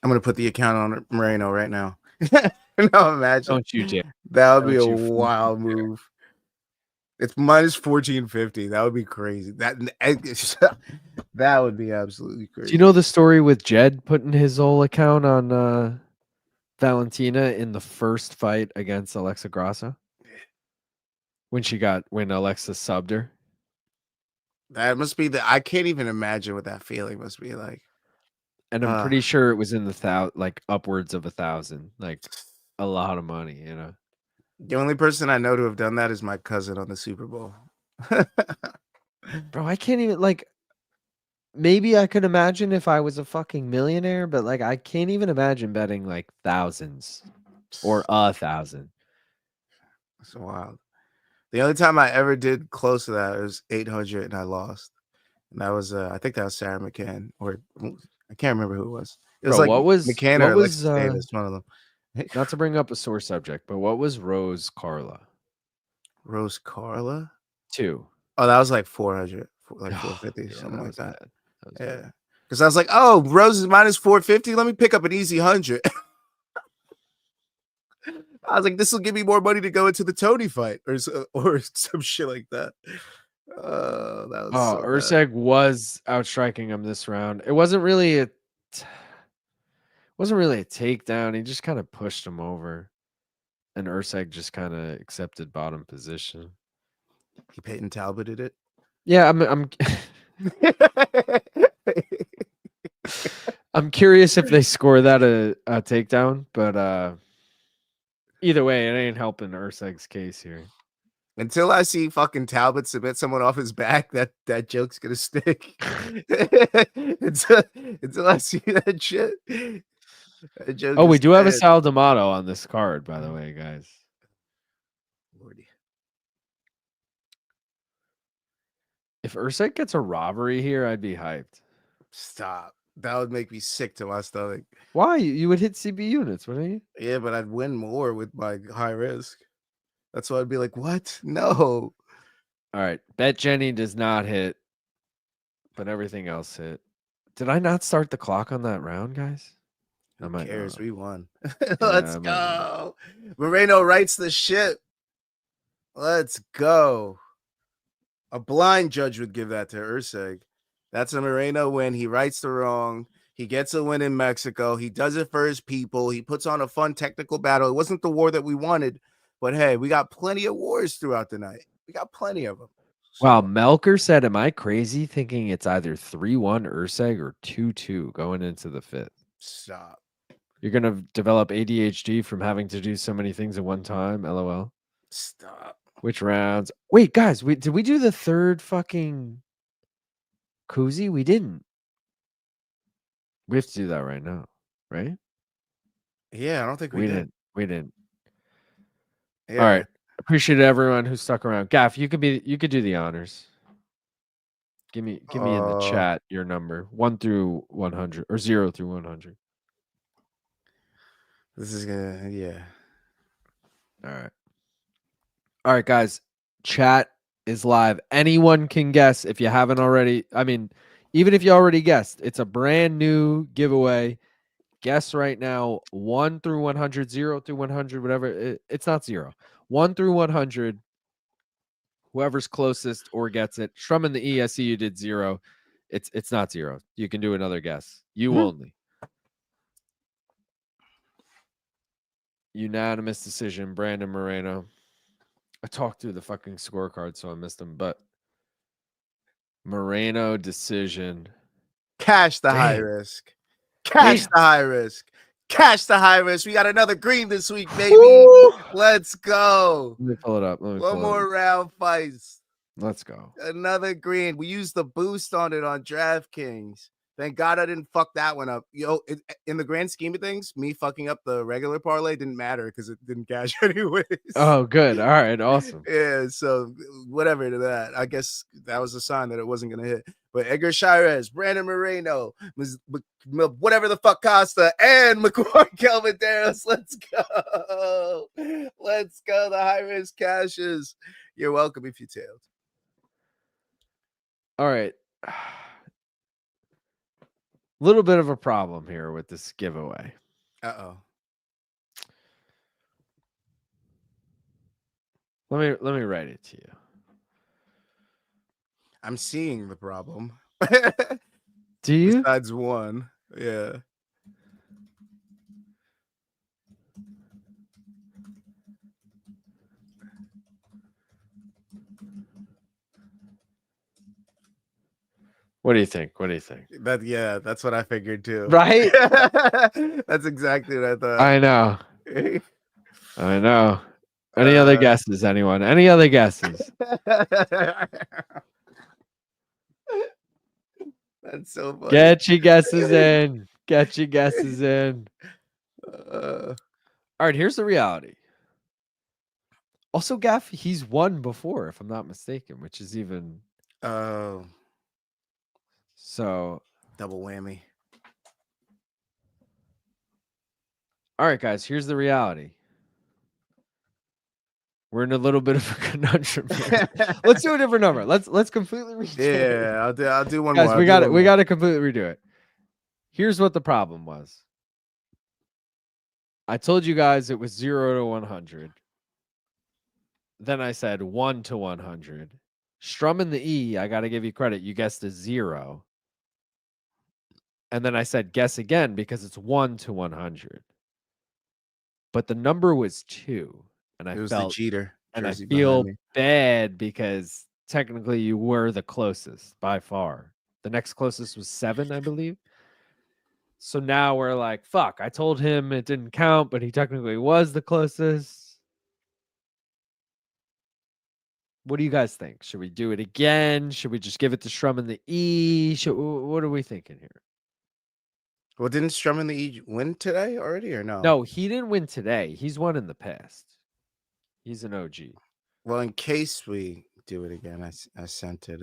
I'm gonna put the account on Moreno right now. No, imagine. Don't you, Jay? That would be Don't a you wild move. It's minus 1450. That would be crazy. That would be absolutely crazy. Do you know the story with Jed putting his whole account on Valentina in the first fight against Alexa Grasso? When Alexa subbed her? That must be I can't even imagine what that feeling must be like. And I'm pretty sure it was in the like upwards of 1,000, like a lot of money, you know. The only person I know to have done that is my cousin on the Super Bowl. Bro, I can't even like. Maybe I could imagine if I was a fucking millionaire, but like I can't even imagine betting like thousands or 1,000. That's wild. The only time I ever did close to that was 800 and I lost. And that was I think that was Sarah McCann, or I can't remember who it was. It was Bro, like what was McCann or Alexis Davis, one of them. Not to bring up a sore subject, but what was Rose Carla? Rose Carla? 2. Oh, that was like 400, like 450, yeah, something like that. Yeah. Because I was like, oh, Rose is minus 450. Let me pick up an easy 100. I was like, this will give me more money to go into the Tony fight or some shit like that. That was Erceg was outstriking him this round. It wasn't really a takedown. He just kind of pushed him over, and Erceg just kind of accepted bottom position. He Peyton Talboted it. Yeah, I'm curious if they score that a takedown, but either way, it ain't helping Erceg's case here. Until I see fucking Talbot submit someone off his back, that joke's gonna stick. until I see that shit. Oh, we do have a Sal D'Amato on this card, by the way, guys. Lordy. If Erceg gets a robbery here, I'd be hyped. Stop. That would make me sick to my stomach. Why? You would hit CB units, wouldn't you? Yeah, but I'd win more with my high risk. That's why I'd be like, what? No. All right. Bet Jenny does not hit, but everything else hit. Did I not start the clock on that round, guys? Who cares? We won. Yeah, Let's go. Moreno writes the ship. Let's go. A blind judge would give that to Erceg. That's a Moreno win. He rights the wrong. He gets a win in Mexico. He does it for his people. He puts on a fun technical battle. It wasn't the war that we wanted, but hey, we got plenty of wars throughout the night. We got plenty of them. Wow, Melker said, am I crazy thinking it's either 3-1 Erceg or 2-2 going into the 5th? Stop. You're going to develop ADHD from having to do so many things at one time, LOL. Stop. Which rounds? Wait, guys, did we do the third fucking koozie? We didn't. We have to do that right now, right? Yeah, I don't think we did. We didn't. Yeah. All right. Appreciate everyone who stuck around. Gaff, you could do the honors. Give me in the chat your number 1 through 100 or 0 through 100. This is gonna, yeah. All right, guys. Chat is live. Anyone can guess if you haven't already. I mean, even if you already guessed, it's a brand new giveaway. guess right now 1 through 100, 0 through 100, whatever. It's not 0. 1 through 100. Whoever's closest or gets it. Strum in the E, I see you did 0. It's not 0. You can do another guess. You only. Unanimous decision, Brandon Moreno. I talked through the fucking scorecard, so I missed him. But Moreno decision. Cash the high risk. Cash the high risk. Cash the high risk. We got another green this week, baby. Woo! Let's go. Let me pull it up. One more round fights. Let's go. Another green. We used the boost on it on DraftKings. Thank God I didn't fuck that one up. In the grand scheme of things, me fucking up the regular parlay didn't matter because it didn't cash anyways. Oh, good. All right. Awesome. Yeah, so whatever to that. I guess that was a sign that it wasn't going to hit. But Edgar Chairez, Brandon Moreno, whatever the fuck Costa, and MarQuel Mederos. Let's go. Let's go. The high-risk cashes. You're welcome if you tailed. All right. Little bit of a problem here with this giveaway. Uh-oh. Let me write it to you. I'm seeing the problem. Do you? Besides one. Yeah. What do you think? That's what I figured too. Right? That's exactly what I thought. I know. I know. Any other guesses, anyone? Any other guesses? That's so funny. Get your guesses in. Get your guesses in. All right, here's the reality. Also, Gaff, he's won before, if I'm not mistaken, which is even... Oh. So... Double whammy. All right, guys, here's the reality. We're in a little bit of a conundrum here. Let's do a different number. Let's completely redo it. Yeah, I'll do one Guys, more. we got to completely redo it. Here's what the problem was. I told you guys it was 0 to 100. Then I said 1 to 100. Strum in the E, I got to give you credit. You guessed a 0. And then I said guess again because it's 1 to 100. But the number was 2. And It was felt the cheater. And I feel bad because technically you were the closest by far. The next closest was 7, I believe. So now we're like, fuck, I told him it didn't count, but he technically was the closest. What do you guys think? Should we do it again? Should we just give it to Strum in the E? What are we thinking here? Well, didn't Strum in the E win today already or no? No, he didn't win today. He's won in the past. He's an OG. Well, in case we do it again, I sent it.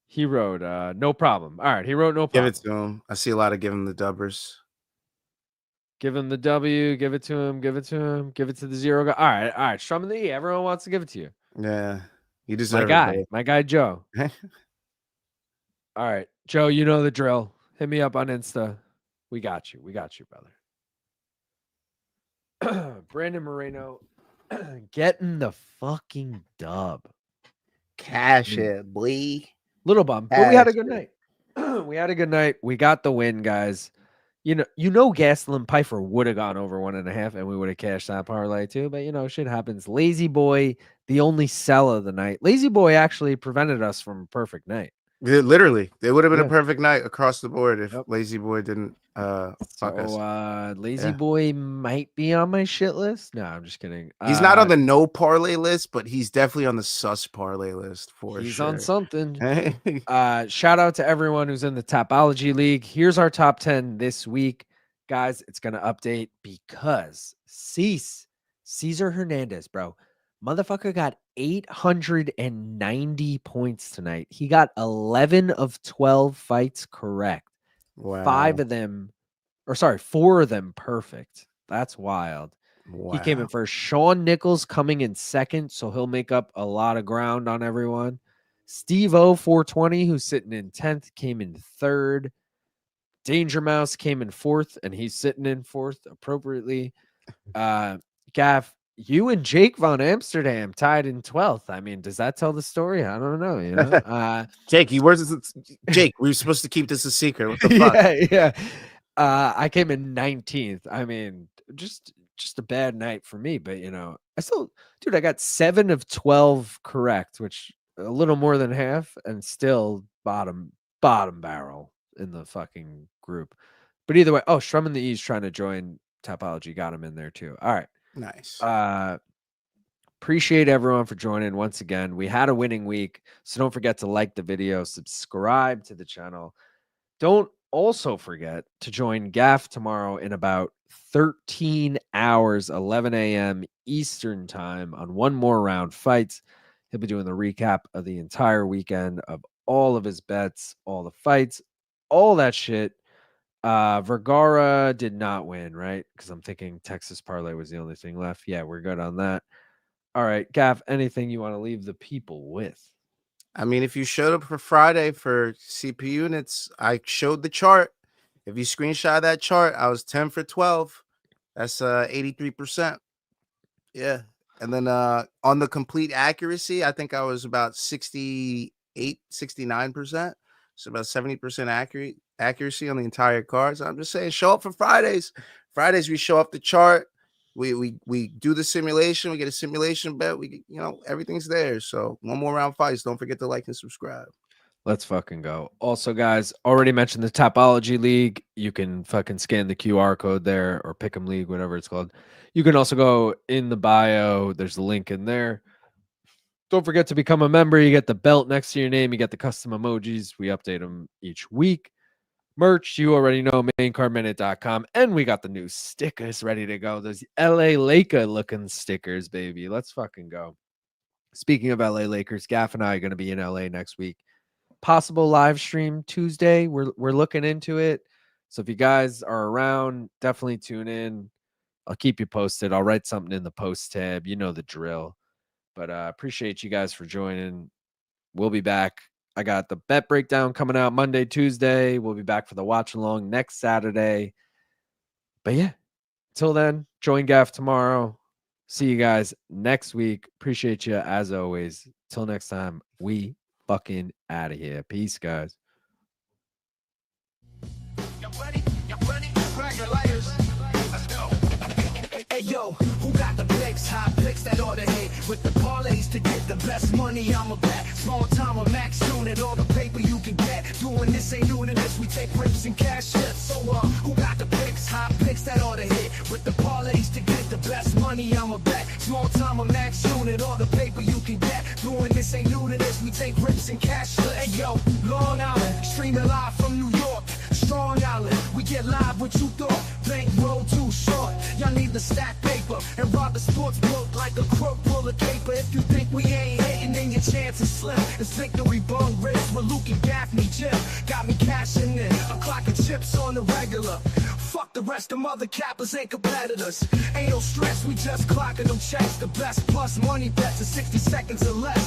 He wrote, no problem. All right, he wrote no problem. Give it to him. I see a lot of giving the dubbers. Give him the W. Give it to him. Give it to him. Give it to the 0 guy. All right. Strum in the E. Everyone wants to give it to you. Yeah, you deserve my guy Joe. All right, Joe. You know the drill. Hit me up on Insta. We got you. We got you, brother. Brandon Moreno getting the fucking dub. Cash it, boy. Little bum, but we had a good night. We had a good night. We got the win, guys. You know, Gastelum Pfeiffer would have gone over 1.5, and we would have cashed that parlay too. But shit happens. Lazy Boy, the only sell of the night. Lazy Boy actually prevented us from a perfect night. Literally, it would have been a perfect night across the board if Lazy Boy didn't fuck us. Lazy Boy might be on my shit list. No, I'm just kidding. He's not on the no parlay list, but he's definitely on the sus parlay list for sure. He's on something. Shout out to everyone who's in the Topology League. Here's our top 10 this week. Guys, it's going to update because Cesar Hernandez, bro. Motherfucker got 890 points tonight. He got 11 of 12 fights correct. Wow. 4 of them perfect. That's wild. Wow. He came in first. Sean Nichols coming in second, so he'll make up a lot of ground on everyone. Steve O 420, who's sitting in 10th, came in third. Danger Mouse came in 4th, and he's sitting in 4th appropriately. Gav, you and Jake Von Amsterdam tied in 12th. I mean, does that tell the story? I don't know. You know, Jake, Jake, we were supposed to keep this a secret. What the fuck? Yeah. I came in 19th. I mean, just a bad night for me, but you know, I got 7 of 12 correct, which a little more than half, and still bottom barrel in the fucking group. But either way, Shrum in the East trying to join Topology, got him in there too. All right. Nice. Appreciate everyone for joining once again. We had a winning week, so don't forget to like the video, subscribe to the channel. Don't also forget to join Gaff tomorrow in about 13 hours, 11 a.m. Eastern time on One More Round Fights. He'll be doing the recap of the entire weekend of all of his bets, all the fights, all that shit. Vergara did not win, right? Because I'm thinking Texas Parlay was the only thing left. Yeah, we're good on that. All right, Gaff, anything you want to leave the people with? I mean, if you showed up for Friday for CP units, I showed the chart. If you screenshot that chart, I was 10 for 12. That's 83%. Yeah. And then on the complete accuracy, I think I was about 68, 69%. So about 70% accuracy on the entire card. So I'm just saying, show up for Fridays. Fridays, we show up the chart. We do the simulation. We get a simulation bet. Everything's there. So One More Round Fights. Don't forget to like and subscribe. Let's fucking go. Also, guys, already mentioned the Topology League. You can fucking scan the QR code there, or Pick'em League, whatever it's called. You can also go in the bio. There's a link in there. Don't forget to become a member. You get the belt next to your name. You get the custom emojis. We update them each week. Merch, you already know, maincardminute.com. And we got the new stickers ready to go. Those LA Laker looking stickers, baby. Let's fucking go. Speaking of LA Lakers, Gaff and I are going to be in LA next week. Possible live stream Tuesday. We're looking into it. So if you guys are around, definitely tune in. I'll keep you posted. I'll write something in the post tab. You know the drill. But appreciate you guys for joining. We'll be back. I got the bet breakdown coming out Monday, Tuesday. We'll be back for the watch along next Saturday. But yeah, till then, join Gaff tomorrow. See you guys next week. Appreciate you as always. Till next time, we fucking out of here. Peace, guys. Hey yo, who got the picks? High picks that ought to hit with the parlays to get the best money. I'm a bet. Small time or max unit, all the paper you can get. Doing this ain't new to this. We take rips and cash shifts. So who got the picks? High picks that ought to hit with the parlays to get the best money. I'm a bet. Small time or max unit, all the paper you can get. Doing this ain't new to this. We take rips and cash shifts. Hey yo, Long Island, streaming live from New York. Strong Island, we get live what you thought. Bank roll too short. Y'all need the stack paper and rob the sports book like a crook full of caper. If you think we ain't hitting, then your chance is slim. It's victory bone race with Luke and Gaffney Jim. Got me cashing in, I'm clocking chips on the regular. Fuck the rest of other cappers ain't competitors. Ain't no stress, we just clocking them checks. The best plus money bets in 60 seconds or less.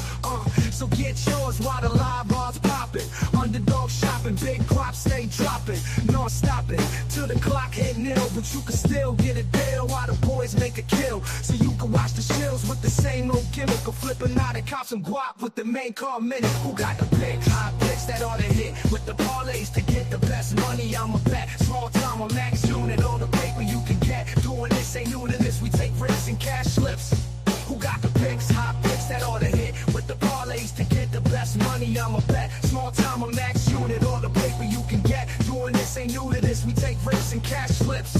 So get yours while the live odds popping. Underdog shopping, big props stay dropping. Non-stopping till the clock hit nil. But you can still get a deal while the boys make a kill. So you can watch the shills with the same old gimmick. Or flipping out and cop some guap with the main car minute. Who got the picks? High picks that ought to hit with the parlays to get the best money. I'm a bet. Small time or max unit, all the paper you can get. Doing this ain't new to this. We take risks and cash slips. Who got the picks? High picks that ought to hit with the parlays to get the best money. I'm a bet. Small time or max unit, all the paper you can get. Doing this ain't new to this. We take risks and cash slips.